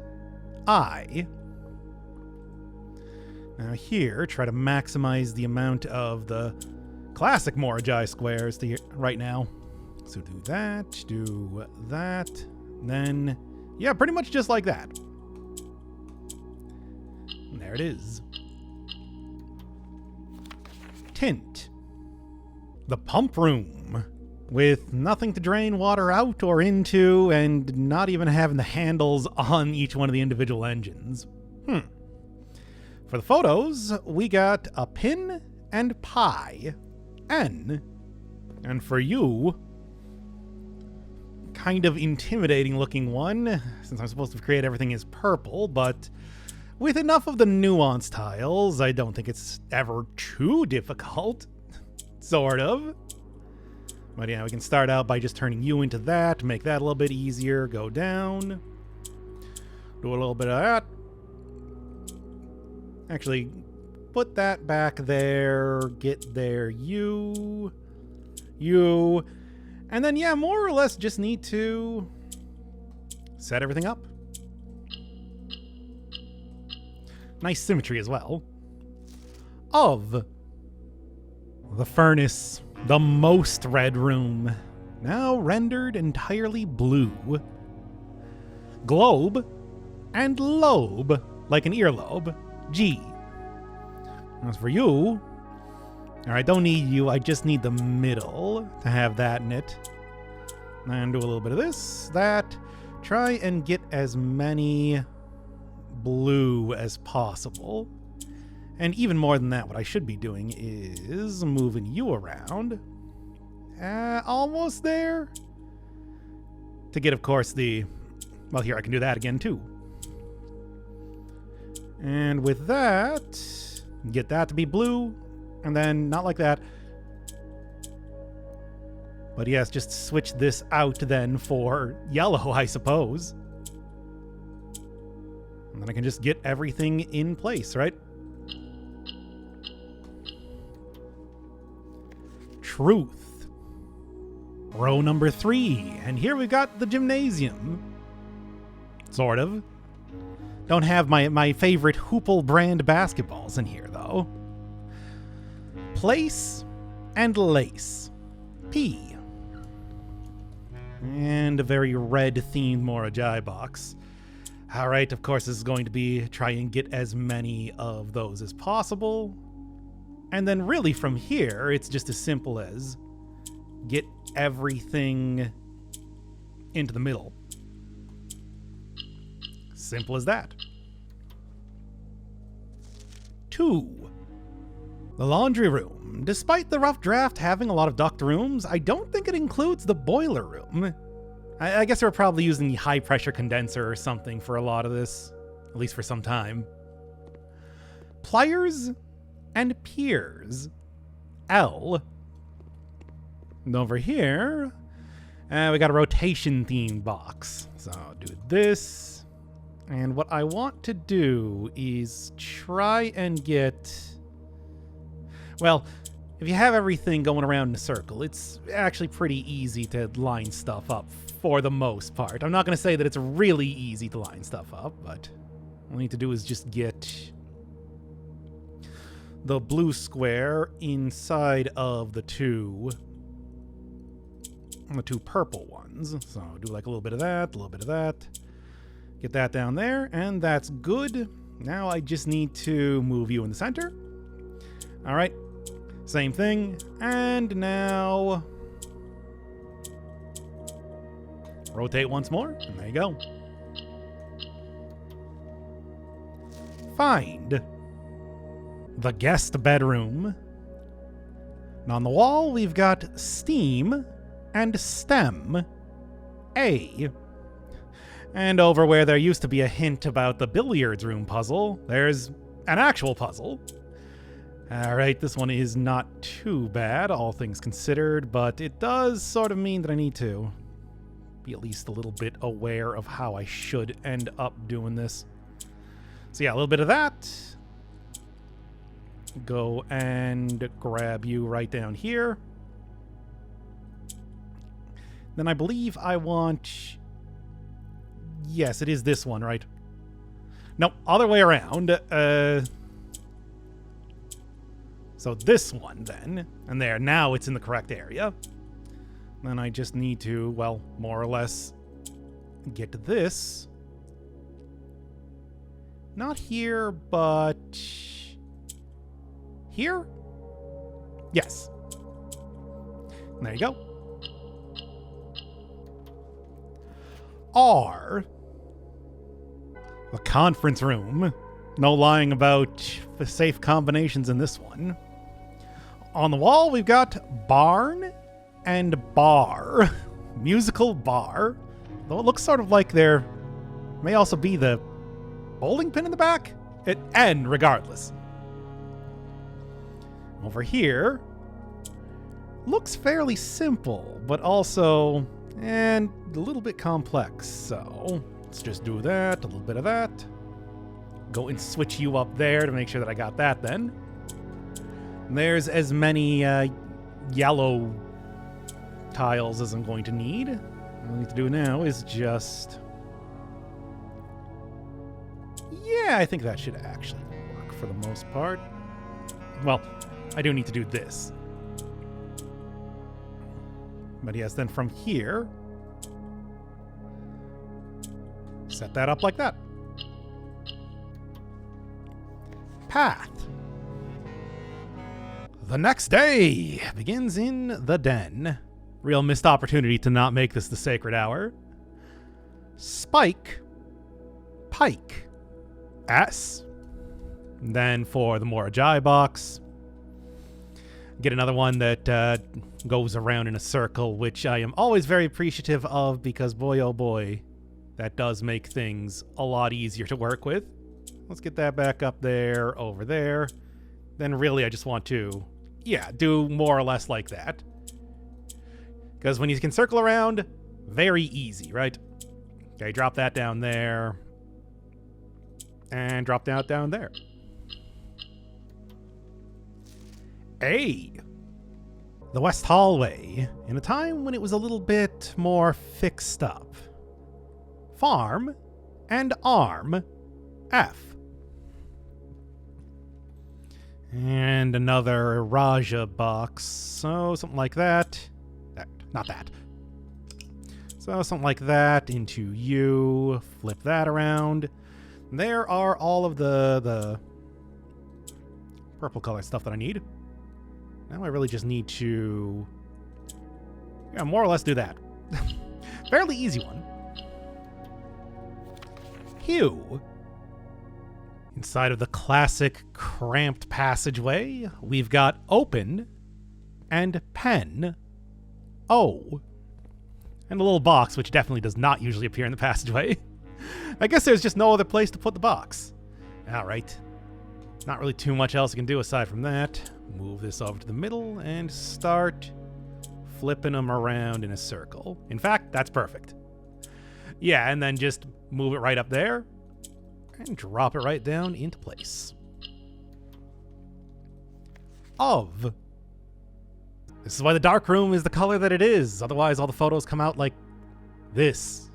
I. Now here, try to maximize the amount of the classic Moragi squares right now. So do that, then, yeah, pretty much just like that. And there it is. Tint. The pump room. With nothing to drain water out or into, and not even having the handles on each one of the individual engines. For the photos, we got a pin and pie. N. And for you, kind of intimidating looking one, since I'm supposed to create everything as purple, but with enough of the nuance tiles, I don't think it's ever too difficult. Sort of. But yeah, we can start out by just turning you into that, make that a little bit easier, go down, do a little bit of that. Actually, put that back there, get there, you, and then yeah, more or less just need to set everything up. Nice symmetry as well. Of the furnace, the most red room, now rendered entirely blue. Globe and lobe, like an earlobe, G. As for you, alright, don't need you, I just need the middle to have that in it. And do a little bit of this, that. Try and get as many blue as possible. And even more than that, what I should be doing is moving you around. Almost there. To get, of course, the... Well, here, I can do that again, too. And with that, get that to be blue. And then, not like that. But yes, just switch this out then for yellow, I suppose. And then I can just get everything in place, right? Truth. Row number 3. And here we've got the gymnasium. Sort of. Don't have my favorite Hoople brand basketballs in here, though. Place and lace. P. And a very red-themed Moragi box. Alright, of course, this is going to be try and get as many of those as possible. And then really from here, it's just as simple as get everything into the middle. Simple as that. 2. The laundry room. Despite the rough draft having a lot of duct rooms, I don't think it includes the boiler room. I guess they were probably using the high pressure condenser or something for a lot of this, at least for some time. Pliers and piers. L. And over here, we got a rotation themed box. So I'll do this. And what I want to do is try and get... Well, if you have everything going around in a circle, it's actually pretty easy to line stuff up for the most part. I'm not going to say that it's really easy to line stuff up, but all I need to do is just get the blue square inside of the two purple ones. So do like a little bit of that, a little bit of that. Get that down there, and that's good. Now I just need to move you in the center. All right, same thing. And now rotate once more, and there you go. Find the guest bedroom. And on the wall, we've got steam and stem A. And over where there used to be a hint about the billiards room puzzle, there's an actual puzzle. Alright, this one is not too bad, all things considered, but it does sort of mean that I need to be at least a little bit aware of how I should end up doing this. So yeah, a little bit of that. Go and grab you right down here. Then I believe I want... Yes, it is this one, right? No, other way around. So this one then, and there, now it's in the correct area. Then I just need to, well, more or less get to this. Not here, but here? Yes. There you go. R. The conference room. No lying about the safe combinations in this one. On the wall, we've got barn and bar. Musical bar. Though it looks sort of like there may also be the bowling pin in the back. And regardless. Over here, looks fairly simple, but also and a little bit complex. So let's just do that, a little bit of that. Go and switch you up there to make sure that I got that then. And there's as many yellow tiles as I'm going to need. All I need to do now is just... Yeah, I think that should actually work for the most part. Well, I do need to do this. But yes, then from here, set that up like that. Path. The next day begins in the den. Real missed opportunity to not make this the sacred hour. Spike. Pike. S. And then for the more Ajay box, get another one that goes around in a circle, which I am always very appreciative of because boy oh boy, that does make things a lot easier to work with. Let's get that back up there, over there. Then really I just want to, do more or less like that. Because when you can circle around, very easy, right? Okay, drop that down there. And drop that down there. A. The West Hallway, in a time when it was a little bit more fixed up. Farm and arm, F. And another Raja box, so something like that. Not that. So something like that into U, flip that around. There are all of the purple color stuff that I need. Now I really just need to, more or less do that. Fairly easy one. Hue. Inside of the classic cramped passageway, we've got open and pen, O. And a little box, which definitely does not usually appear in the passageway. I guess there's just no other place to put the box. All right. Not really too much else I can do aside from that. Move this over to the middle and start flipping them around in a circle. In fact, that's perfect. Yeah, and then just move it right up there and drop it right down into place. Of. This is why the dark room is the color that it is. Otherwise, all the photos come out like this.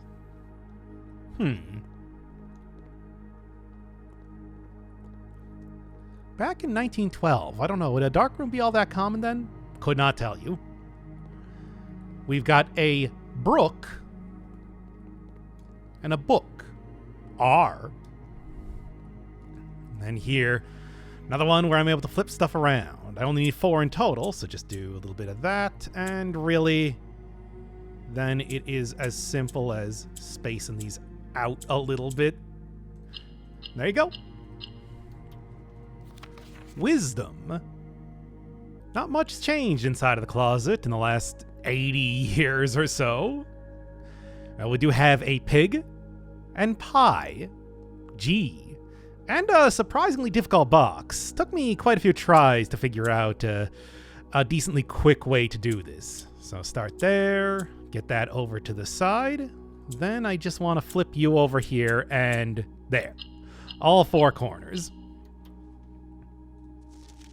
Back in 1912, I don't know, would a dark room be all that common then? Could not tell you. We've got a brook and a book, R. And then here, another one where I'm able to flip stuff around. I only need 4 in total, so just do a little bit of that, and really, then it is as simple as spacing these out a little bit. There you go. Wisdom. Not much changed inside of the closet in the last 80 years or so. We do have a pig and pie, G, and a surprisingly difficult box. Took me quite a few tries to figure out a decently quick way to do this. So start there, get that over to the side. Then I just want to flip you over here and there. All 4 corners.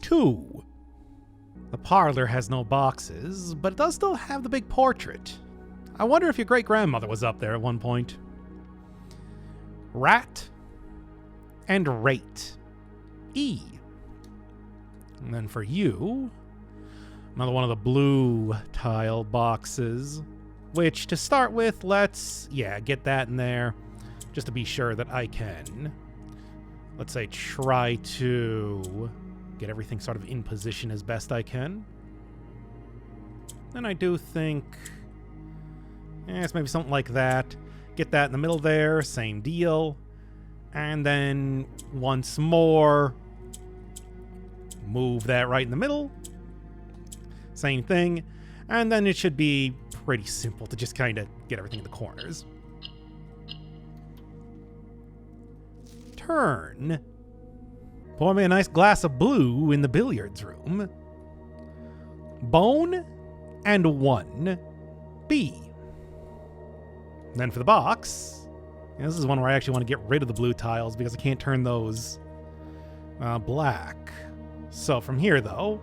2. The parlor has no boxes, but it does still have the big portrait. I wonder if your great-grandmother was up there at one point. Rat and rate. E. And then for you, another one of the blue tile boxes, which to start with, let's, get that in there just to be sure that I can, let's say, try to get everything sort of in position as best I can. And I do think, it's maybe something like that. Get that in the middle there, same deal. And then once more, move that right in the middle. Same thing. And then it should be pretty simple to just kind of get everything in the corners. Turn. Pour me a nice glass of blue in the billiards room. Bone and 1 B. Then for the box, this is one where I actually want to get rid of the blue tiles because I can't turn those black. So from here, though,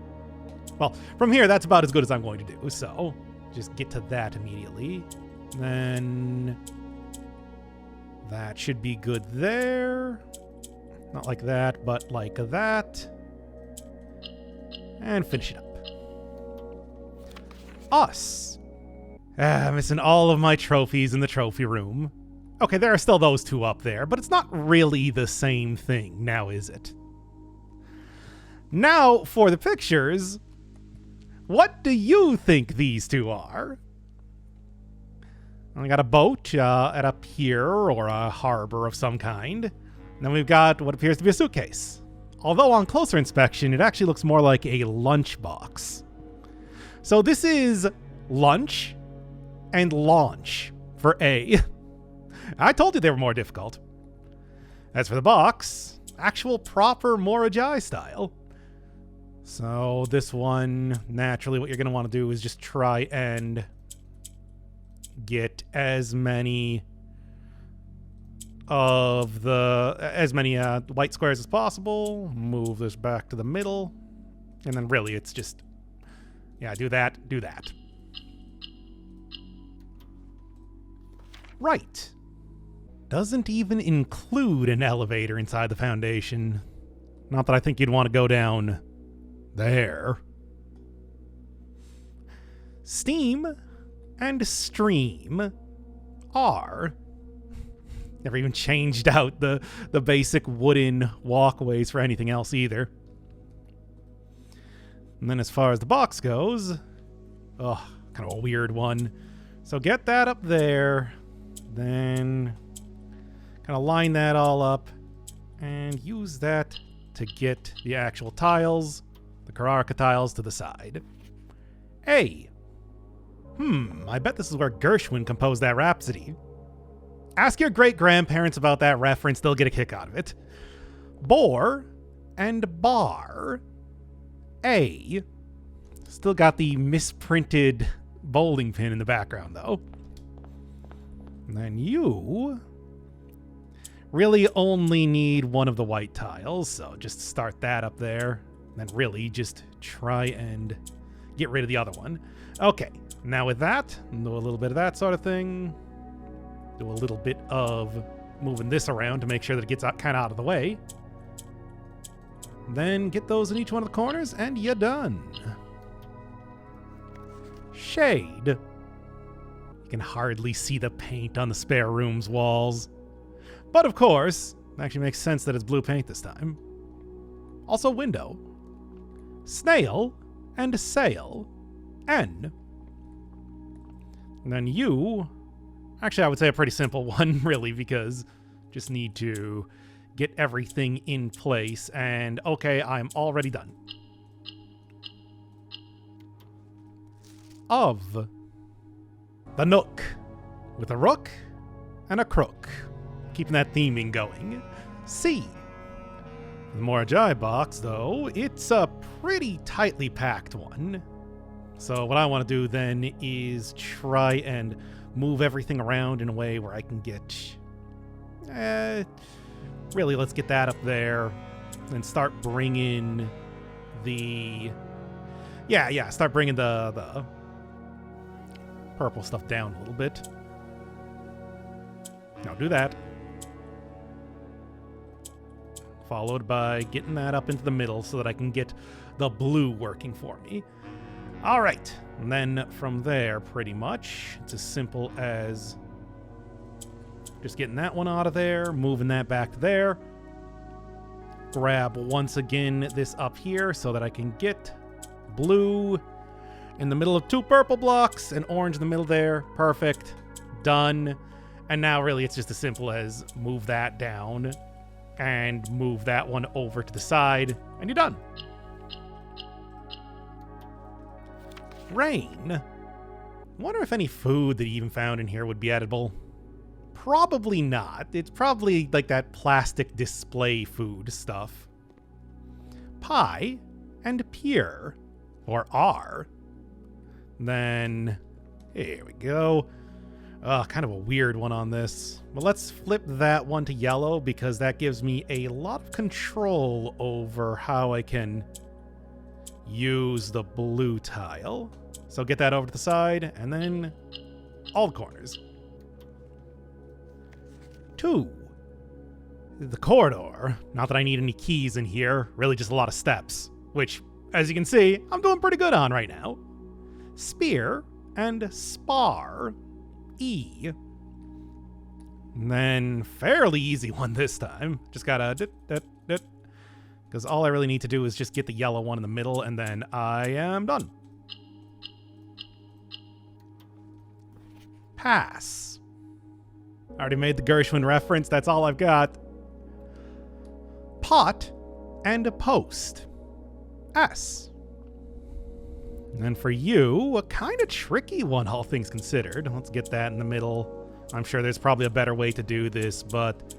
well, from here, that's about as good as I'm going to do. So just get to that immediately. Then that should be good there. Not like that, but like that. And finish it up. Us. Missing all of my trophies in the trophy room. Okay, there are still those 2 up there, but it's not really the same thing, now is it? Now, for the pictures, what do you think these 2 are? We got a boat at a pier or a harbor of some kind. And then we've got what appears to be a suitcase. Although on closer inspection, it actually looks more like a lunchbox. So this is lunch and launch for A. I told you they were more difficult. As for the box, actual proper Morajai style. So this one, naturally what you're going to want to do is just try and get as many of the white squares as possible. Move this back to the middle. And then really it's just, do that. Right. Doesn't even include an elevator inside the foundation. Not that I think you'd want to go down there. Steam and stream are. Never even changed out the basic wooden walkways for anything else either. And then as far as the box goes, kind of a weird one. So get that up there. Then kind of line that all up and use that to get the actual tiles, the Karaka tiles, to the side. A. I bet this is where Gershwin composed that Rhapsody. Ask your great-grandparents about that reference, they'll get a kick out of it. Bore and bar. A. Still got the misprinted bowling pin in the background, though. And then you really only need one of the white tiles, so just start that up there. And then really just try and get rid of the other one. Okay, now with that, do a little bit of that sort of thing. Do a little bit of moving this around to make sure that it gets kind of out of the way. Then get those in each one of the corners, and you're done. Shade. You can hardly see the paint on the spare room's walls. But of course, it actually makes sense that it's blue paint this time. Also window. Snail and sail. N. And then you. Actually, I would say a pretty simple one, really, because just need to get everything in place. And okay, I'm already done. Of. The Nook. With a rook and a crook. Keeping that theming going. C. The Morajai box, though, it's a pretty tightly packed one. So what I want to do then is try and move everything around in a way where I can get... really, let's get that up there. And start bringing the... start bringing the purple stuff down a little bit. Now do that. Followed by getting that up into the middle so that I can get the blue working for me. All right, and then from there, pretty much, it's as simple as just getting that one out of there, moving that back there. Grab once again this up here so that I can get blue in the middle of 2 purple blocks and orange in the middle there. Perfect. Done. And now really it's just as simple as move that down and move that one over to the side, and you're done. Rain. Wonder if any food that you even found in here would be edible. Probably not. It's probably like that plastic display food stuff. Pie and pear, or R. Then, here we go. Kind of a weird one on this. But let's flip that one to yellow because that gives me a lot of control over how I can use the blue tile. So get that over to the side, and then all the corners. 2. The corridor. Not that I need any keys in here, really just a lot of steps, which, as you can see, I'm doing pretty good on right now. Spear and spar. E. And then fairly easy one this time. Just gotta because all I really need to do is just get the yellow one in the middle, and then I am done. Pass. Already made the Gershwin reference. That's all I've got. Pot and a post. S. And then for you, a kind of tricky one, all things considered. Let's get that in the middle. I'm sure there's probably a better way to do this, but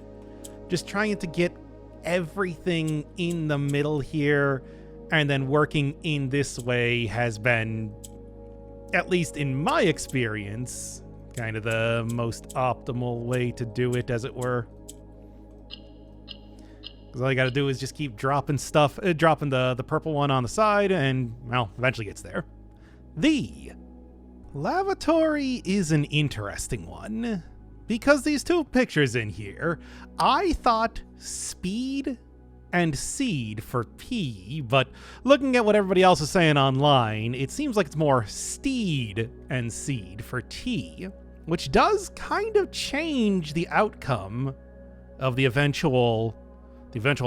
just trying to get everything in the middle here and then working in this way has been, at least in my experience, kind of the most optimal way to do it, as it were. Because all you gotta do is just keep dropping stuff, dropping the purple one on the side, and, well, eventually gets there. The lavatory is an interesting one, because these 2 pictures in here, I thought speed and seed for P, but looking at what everybody else is saying online, it seems like it's more steed and seed for T, which does kind of change the outcome of the eventual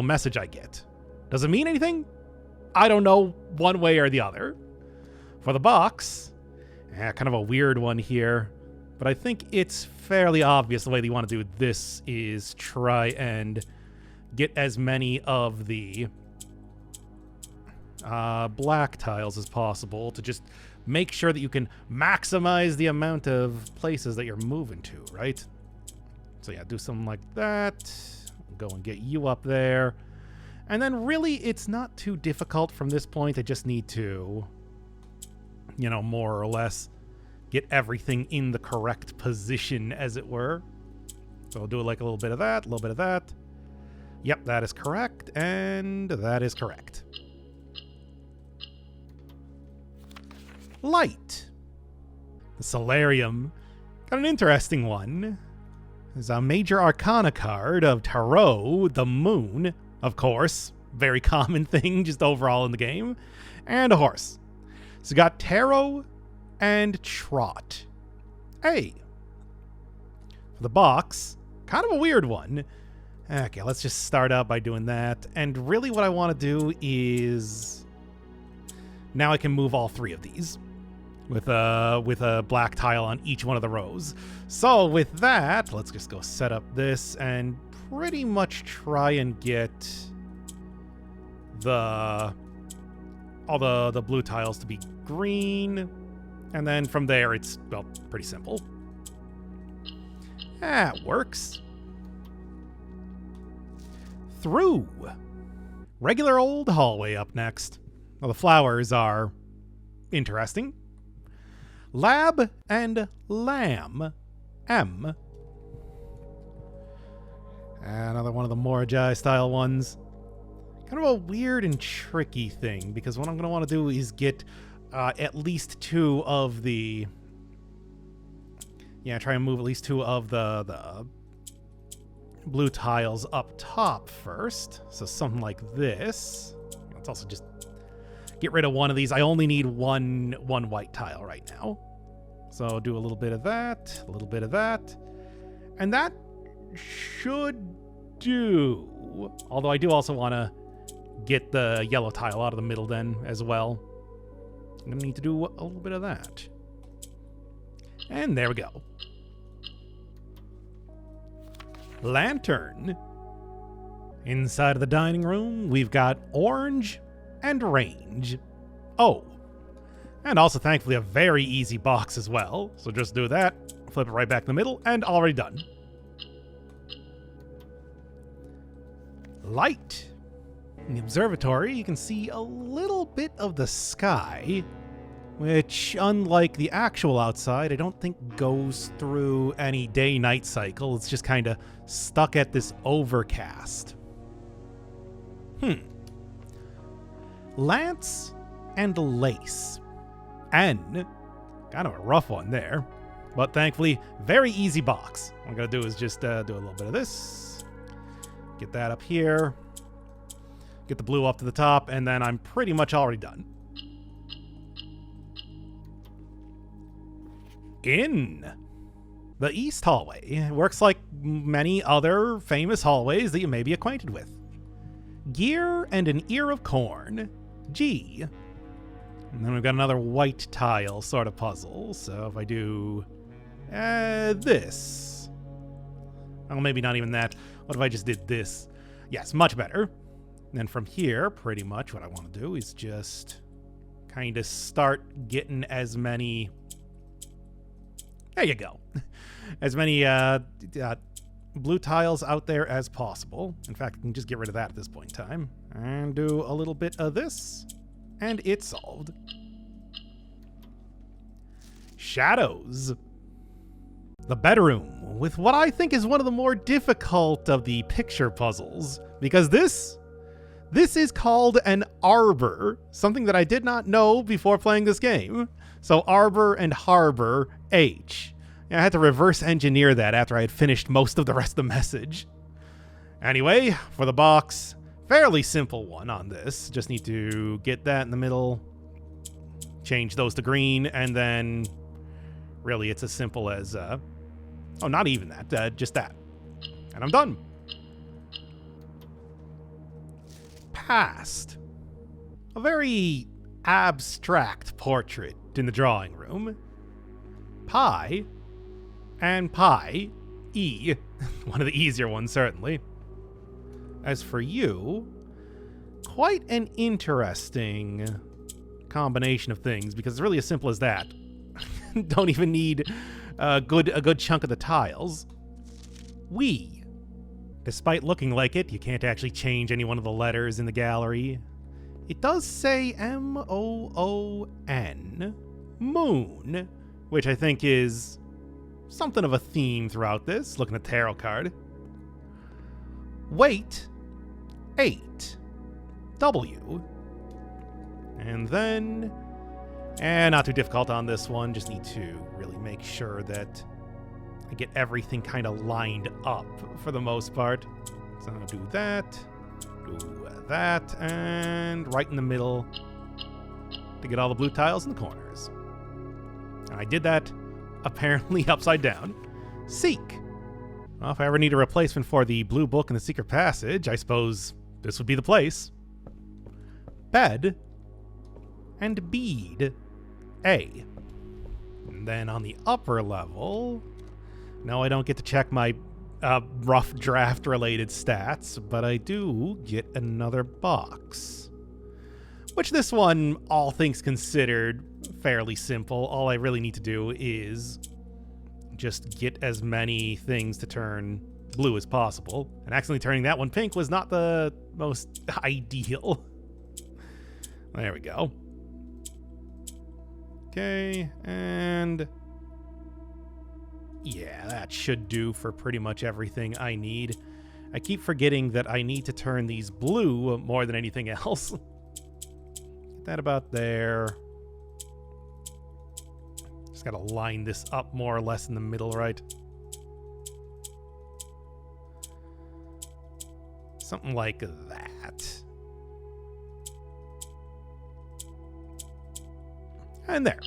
message I get. Does it mean anything? I don't know one way or the other. For the box, kind of a weird one here, but I think it's fairly obvious the way that you want to do this is try and get as many of the black tiles as possible to just make sure that you can maximize the amount of places that you're moving to, right? So yeah, do something like that. Go and get you up there. And then really, it's not too difficult from this point. I just need to, more or less get everything in the correct position, as it were. So I'll do like a little bit of that, a little bit of that. Yep, that is correct, and that is correct. Light. The Solarium. Got an interesting one. There's a Major Arcana card of Tarot, the Moon, of course. Very common thing just overall in the game. And a horse. So we got Tarot and Trot. A. For the box, kind of a weird one. Okay, let's just start out by doing that. And really what I want to do is... Now I can move all 3 of these. With a black tile on each one of the rows. So with that, let's just go set up this and pretty much try and get all the blue tiles to be green. And then from there, it's, well, pretty simple. That works. Through. Regular old hallway up next. Well, the flowers are interesting. Lab and Lamb. M. Another one of the Morajai style ones. Kind of a weird and tricky thing, because what I'm going to want to do is get at least 2 of the... Yeah, try and move at least 2 of the blue tiles up top first. So something like this. Let's also just get rid of one of these. I only need one white tile right now. So do a little bit of that, a little bit of that. And that should do. Although I do also want to get the yellow tile out of the middle then as well. I'm going to need to do a little bit of that. And there we go. Lantern. Inside of the dining room, we've got orange and range. Oh, and also thankfully a very easy box as well. So just do that, flip it right back in the middle, and already done. Light. In the observatory, you can see a little bit of the sky, which, unlike the actual outside, I don't think goes through any day-night cycle. It's just kind of stuck at this overcast. Lance and lace. N. Kind of a rough one there. But thankfully, very easy box. What I'm going to do is just do a little bit of this. Get that up here. Get the blue up to the top, and then I'm pretty much already done. In. The east hallway works like many other famous hallways that you may be acquainted with. Gear and an ear of corn. G. And then we've got another white tile sort of puzzle. So if I do this. Well, maybe not even that. What if I just did this? Yes, much better. And then from here, pretty much what I want to do is just kind of start getting as many... There you go. As many blue tiles out there as possible. In fact, I can just get rid of that at this point in time. And do a little bit of this. And it's solved. Shadows. The bedroom, with what I think is one of the more difficult of the picture puzzles. Because this is called an arbor. Something that I did not know before playing this game. So arbor and harbor, H. I had to reverse engineer that after I had finished most of the rest of the message. Anyway, for the box, fairly simple one on this. Just need to get that in the middle, change those to green, and then really it's as simple as, oh, not even that, just that. And I'm done. Past. A very abstract portrait in the drawing room. Pi and pi, E, one of the easier ones certainly. As for you, quite an interesting combination of things, because it's really as simple as that. Don't even need a good chunk of the tiles. We. Despite looking like it, you can't actually change any one of the letters in the gallery. It does say M-O-O-N, moon, which I think is something of a theme throughout this, looking at the tarot card. Weight, 8, W. And then, not too difficult on this one, just need to really make sure that I get everything kind of lined up for the most part. So I'm going to do that, and right in the middle to get all the blue tiles in the corners. And I did that apparently upside down. Seek. Well, if I ever need a replacement for the blue book and the secret passage, I suppose this would be the place. Bed and bead, A. And then on the upper level, no, I don't get to check my rough draft related stats, but I do get another box. Which this one, all things considered, fairly simple. All I really need to do is just get as many things to turn blue as possible. And accidentally turning that one pink was not the most ideal. There we go. Okay, and yeah, that should do for pretty much everything I need. I keep forgetting that I need to turn these blue more than anything else. Get that about there. Just gotta line this up more or less in the middle, right? Something like that. And there.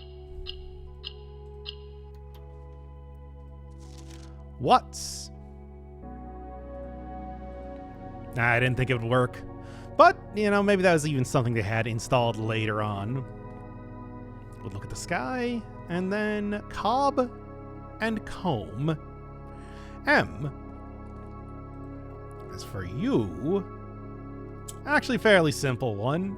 What's? Nah, I didn't think it would work. But, you know, maybe that was even something they had installed later on. We'll look at the sky, and then cob and comb. M. As for you, actually fairly simple one.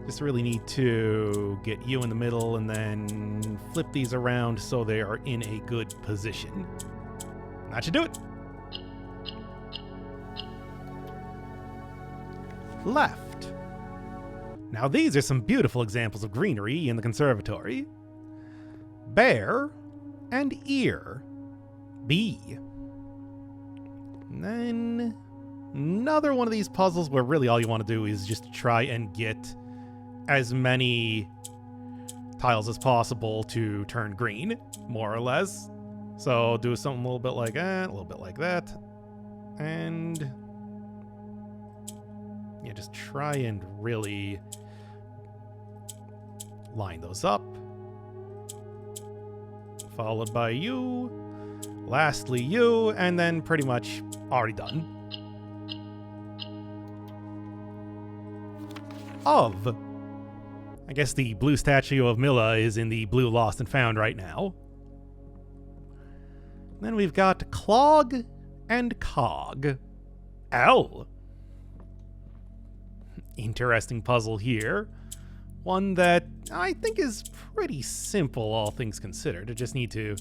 Just really need to get you in the middle and then flip these around so they are in a good position. That should do it. Left. Now these are some beautiful examples of greenery in the conservatory. Bear and ear. B. And then another one of these puzzles where really all you want to do is just try and get as many tiles as possible to turn green, more or less. So do something a little bit like that, a little bit like that, and yeah, just try and really line those up. Followed by you, lastly you, and then pretty much already done. Of. I guess the blue statue of Milla is in the blue lost and found right now. Then we've got clog and cog. L. Interesting puzzle here. One that I think is pretty simple, all things considered. I just need to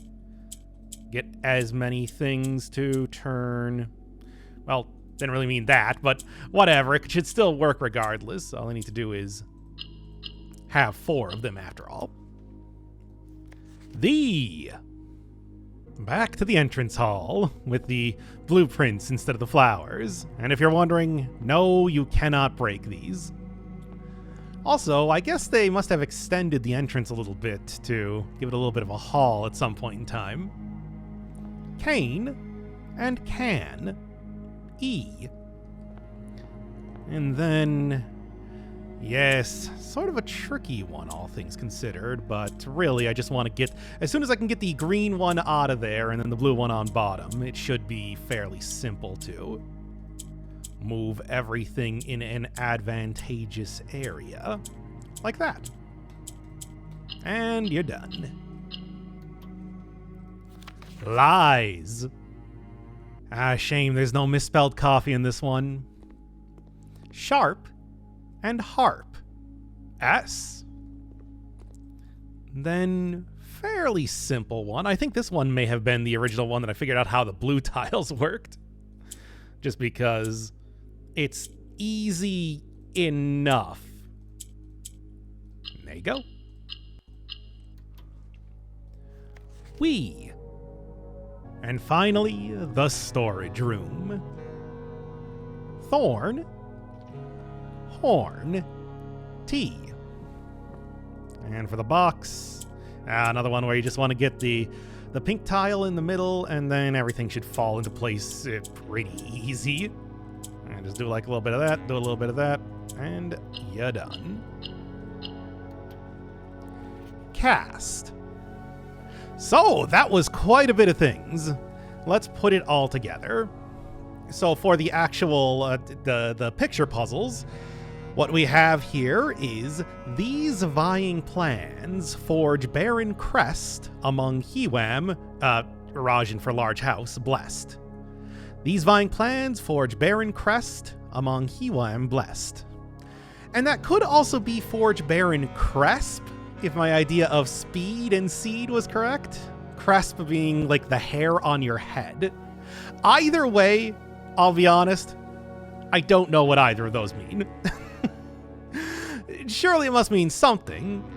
get as many things to turn. Well, didn't really mean that, but whatever. It should still work regardless. All I need to do is have 4 of them after all. Back to the entrance hall with the blueprints instead of the flowers. And if you're wondering, no, you cannot break these. Also, I guess they must have extended the entrance a little bit to give it a little bit of a hall at some point in time. Cane and can. E. And then, yes, sort of a tricky one, all things considered, but really I just want to get, as soon as I can get the green one out of there and then the blue one on bottom, it should be fairly simple to move everything in an advantageous area, like that. And you're done. Lies. Shame there's no misspelled coffee in this one. Sharp and harp. S. Then fairly simple one. I think this one may have been the original one that I figured out how the blue tiles worked. Just because it's easy enough. There you go. We. And finally, the storage room. Thorn. Horn. T. And for the box, another one where you just want to get the pink tile in the middle, and then everything should fall into place pretty easy. And just do like a little bit of that, do a little bit of that, and you're done. Cast. So that was quite a bit of things. Let's put it all together. So for the actual the picture puzzles, what we have here is these vying plans forge barren crest among Hiwam, Rajan for large house, blessed. These vying plans forge barren crest among Hiwam, blessed. And that could also be forge barren cresp, if my idea of speed and seed was correct. Cresp being like the hair on your head. Either way, I'll be honest, I don't know what either of those mean. Surely it must mean something.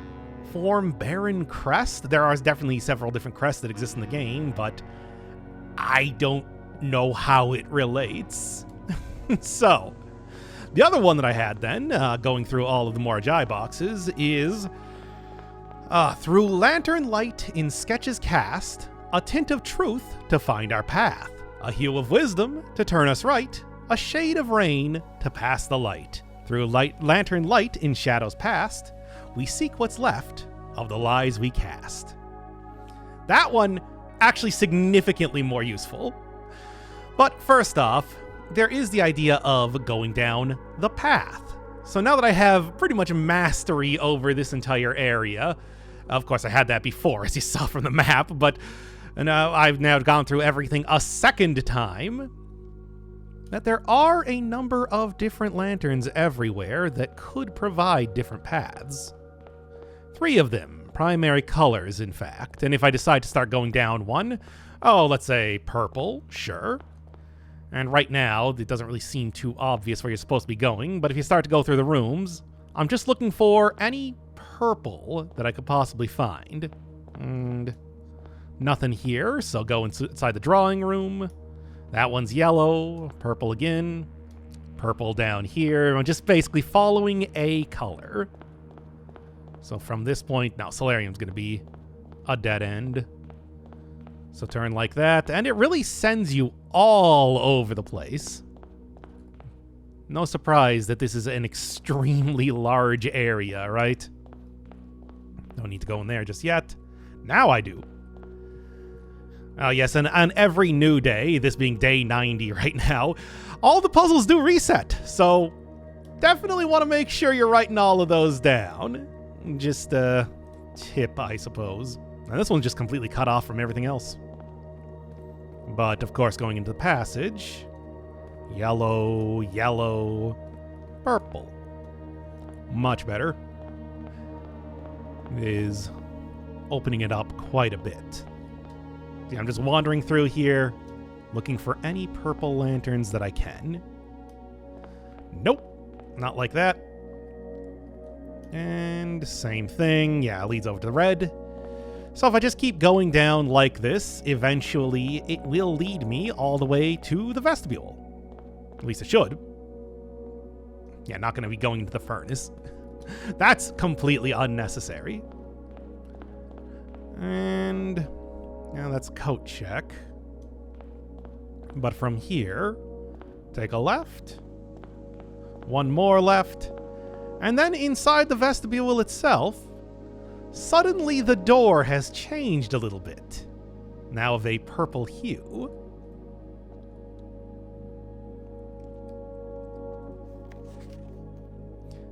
Form barren crest? There are definitely several different crests that exist in the game, but I don't know how it relates. So, the other one that I had then, going through all of the Morajai boxes, is through lantern light in sketches cast, a tint of truth to find our path, a hue of wisdom to turn us right, a shade of rain to pass the light. Through lantern light in shadows past, we seek what's left of the lies we cast. That one actually significantly more useful. But first off, there is the idea of going down the path. So now that I have pretty much mastery over this entire area, of course I had that before, as you saw from the map, but I've now gone through everything a second time, that there are a number of different lanterns everywhere that could provide different paths. 3 of them, primary colors in fact, and if I decide to start going down one, let's say purple, sure. And right now, it doesn't really seem too obvious where you're supposed to be going, but if you start to go through the rooms, I'm just looking for any purple that I could possibly find. And nothing here, so go inside the drawing room. That one's yellow, purple again, purple down here. I'm just basically following a color. So from this point, now Solarium's going to be a dead end. So turn like that, and it really sends you all over the place. No surprise that this is an extremely large area, right? Don't need to go in there just yet. Now I do. Yes, and on every new day, this being day 90 right now, all the puzzles do reset. So definitely want to make sure you're writing all of those down. Just a tip, I suppose. And this one's just completely cut off from everything else. But, of course, going into the passage, yellow, yellow, purple. Much better. Is opening it up quite a bit. See, I'm just wandering through here, looking for any purple lanterns that I can. Nope, not like that. And same thing, yeah, it leads over to the red. So if I just keep going down like this, eventually it will lead me all the way to the vestibule. At least it should. Yeah, not going to be going to the furnace. That's completely unnecessary. And yeah, that's coat check. But from here, take a left, one more left, and then inside the vestibule itself, suddenly the door has changed a little bit. Now of a purple hue.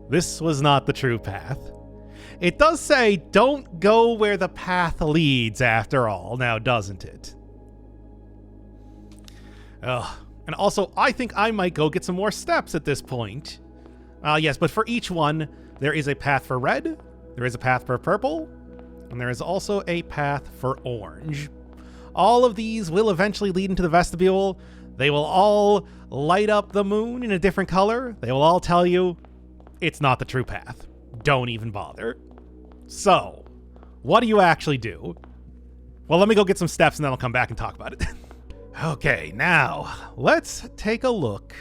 This was not the true path. It does say, don't go where the path leads after all, now doesn't it? Ugh. And also, I think I might go get some more steps at this point. Yes, but for each one, there is a path for red, there is a path for purple, and there is also a path for orange. All of these will eventually lead into the vestibule. They will all light up the moon in a different color. They will all tell you, it's not the true path. Don't even bother. So, what do you actually do? Well, let me go get some steps and then I'll come back and talk about it. Okay, now, let's take a look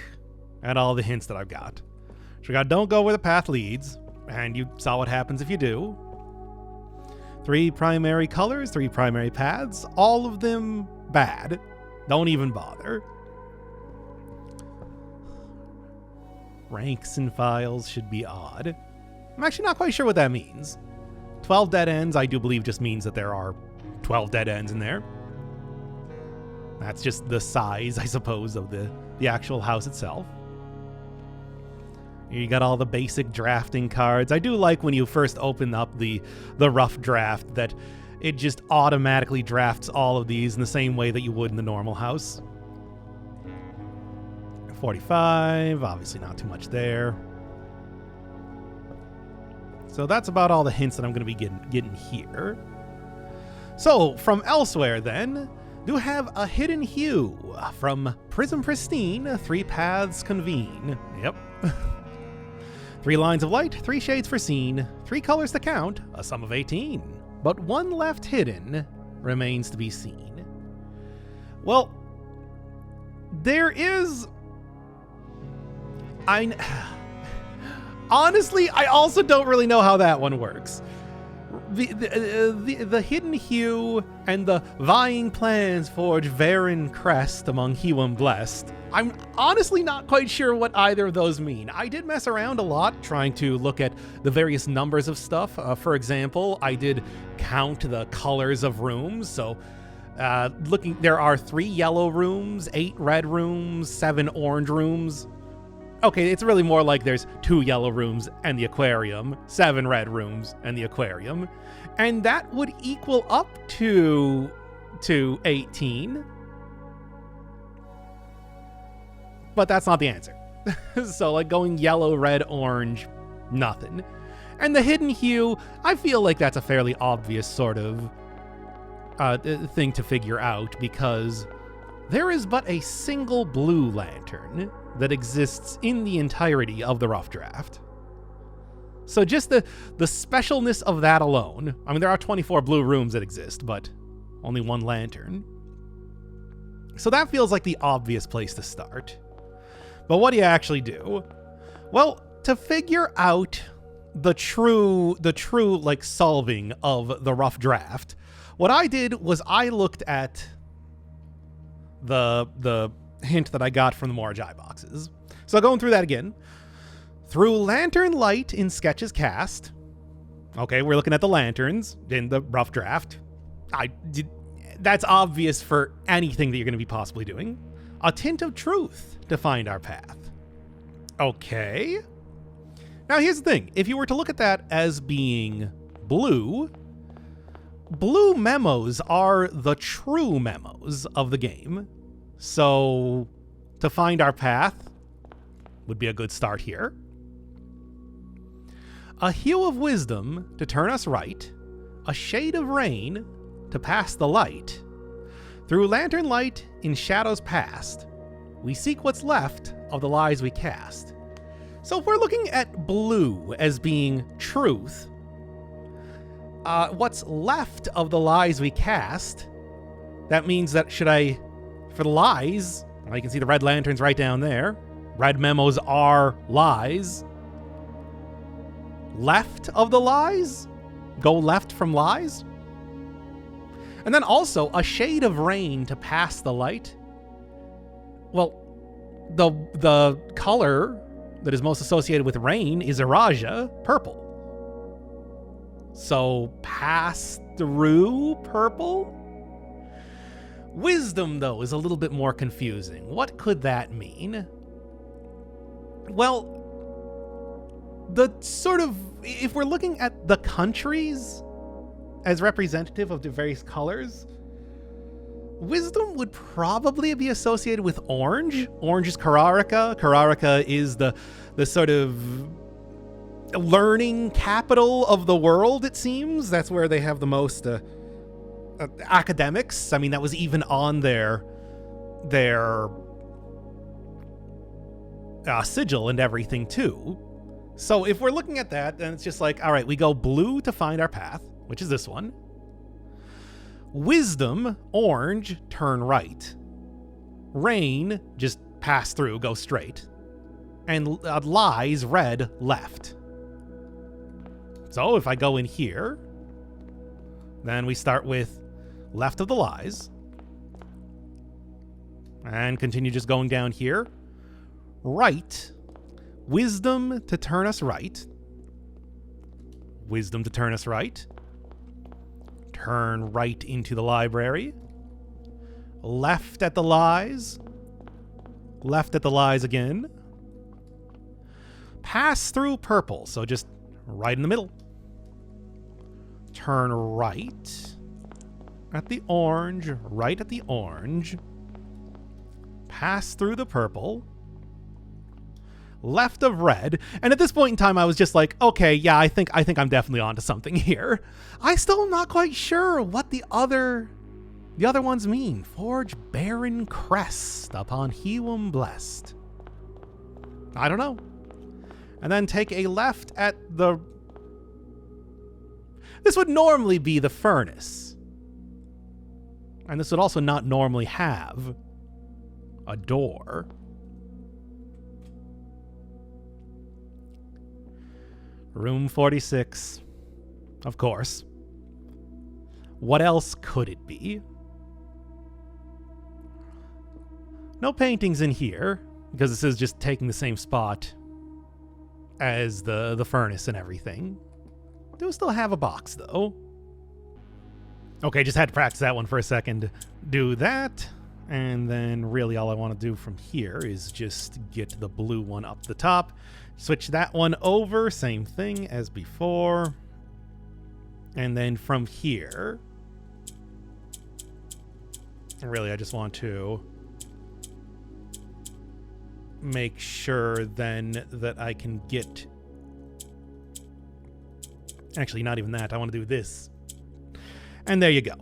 at all the hints that I've got. So we got don't go where the path leads, and you saw what happens if you do. 3 primary colors, 3 primary paths, all of them bad. Don't even bother. Ranks and files should be odd. I'm actually not quite sure what that means. 12 dead ends, I do believe, just means that there are 12 dead ends in there. That's just the size, I suppose, of the actual house itself. You got all the basic drafting cards. I do like when you first open up the rough draft that it just automatically drafts all of these in the same way that you would in the normal house. 45, obviously not too much there. So that's about all the hints that I'm going to be getting here. So from elsewhere then, do have a hidden hue. From Prism Pristine, 3 paths convene. Yep. 3 lines of light, 3 shades foreseen, 3 colors to count, a sum of 18. But 1 left hidden remains to be seen. Well, there is... Honestly, I also don't really know how that one works. The hidden hue and the vying plans forge Varen crest among Hewum blessed. I'm honestly not quite sure what either of those mean. I did mess around a lot trying to look at the various numbers of stuff. For example, I did count the colors of rooms. So there are 3 yellow rooms, 8 red rooms, 7 orange rooms. Okay, it's really more like there's 2 yellow rooms and the aquarium, 7 red rooms and the aquarium, and that would equal up to 18. But that's not the answer. So like going yellow, red, orange, nothing. And the hidden hue, I feel like that's a fairly obvious sort of thing to figure out, because there is but a single blue lantern that exists in the entirety of the rough draft. So just the specialness of that alone, I mean, there are 24 blue rooms that exist, but only 1 lantern. So that feels like the obvious place to start. But what do you actually do? Well, to figure out the true like solving of the rough draft, what I did was I looked at the hint that I got from the Moraj boxes. So going through that again. Through lantern light in sketches cast. Okay, we're looking at the lanterns in the rough draft. That's obvious for anything that you're going to be possibly doing. A tint of truth to find our path. Okay. Now here's the thing. If you were to look at that as being blue memos are the true memos of the game. So to find our path would be a good start here. A hue of wisdom to turn us right. A shade of rain to pass the light. Through lantern light in shadows past, we seek what's left of the lies we cast. So if we're looking at blue as being truth, what's left of the lies we cast, that means that for the lies, well, you can see the red lanterns right down there. Red memos are lies. Left of the lies? Go left from lies? And then also a shade of rain to pass the light. Well, the color that is most associated with rain is Iraja, purple. So pass through purple? Wisdom, though, is a little bit more confusing. What could that mean? Well, if we're looking at the countries as representative of the various colors, wisdom would probably be associated with orange. Orange is Kararika. Kararika is the sort of learning capital of the world, it seems. That's where they have the most academics. I mean, that was even on their sigil and everything too. So if we're looking at that, then it's just like, all right, we go blue to find our path, which is this one. Wisdom, orange, turn right. Rain, just pass through, go straight. And lies, red, left. So if I go in here, then we start with left of the lies. And continue just going down here. Right. Wisdom to turn us right. Wisdom to turn us right. Turn right into the library. Left at the lies. Left at the lies again. Pass through purple, so just right in the middle. Turn right at the orange, right at the orange. Pass through the purple. Left of red, and at this point in time I was just like, okay, yeah, I think I'm definitely onto something here. I still am not quite sure what the other ones mean. Forge barren crest upon Hewum blessed. I don't know. And then take a left at the... This would normally be the furnace. And this would also not normally have a door. Room 46, of course. What else could it be? No paintings in here, because this is just taking the same spot as the furnace and everything. Do still have a box, though. Okay, just had to practice that one for a second. Do that, and then really all I want to do from here is just get the blue one up the top. Switch that one over, same thing as before. And then from here, really I just want to make sure then that I can get... Actually, not even that. I want to do this. And there you go.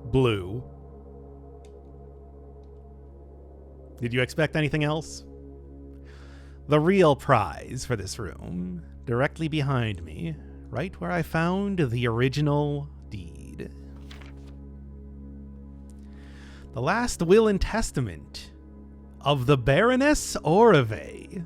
Blue. Did you expect anything else? The real prize for this room, directly behind me, right where I found the original deed. The last will and testament of the Baroness Orave.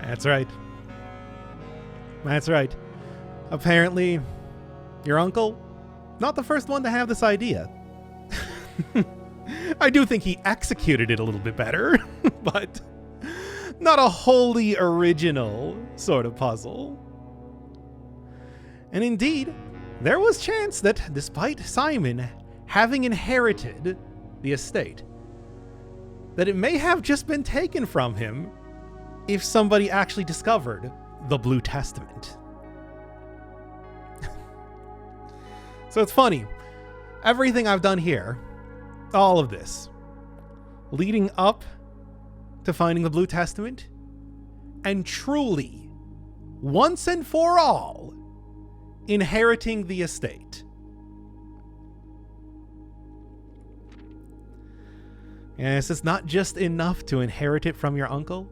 That's right. That's right. Apparently, your uncle, not the first one to have this idea. I do think he executed it a little bit better, but not a wholly original sort of puzzle. And indeed, there was chance that despite Simon having inherited the estate, that it may have just been taken from him if somebody actually discovered the Blue Testament. So it's funny. Everything I've done here, all of this, leading up to finding the Blue Testament, and truly, once and for all, inheriting the estate. Yes, it's not just enough to inherit it from your uncle.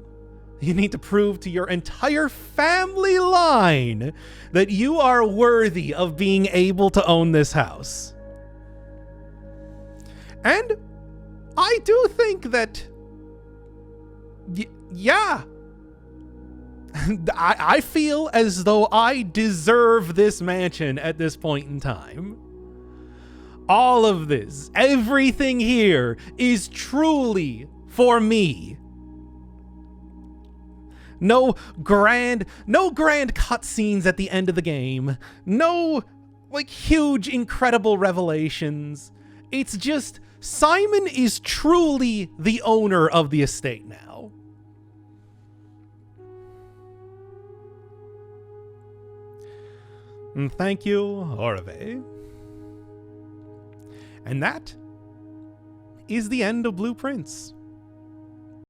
You need to prove to your entire family line that you are worthy of being able to own this house. And I do think that, yeah, I feel as though I deserve this mansion at this point in time. All of this, everything here is truly for me. No grand cutscenes at the end of the game. No, huge, incredible revelations. It's just, Simon is truly the owner of the estate now. And thank you, Orave. And that is the end of Blueprints.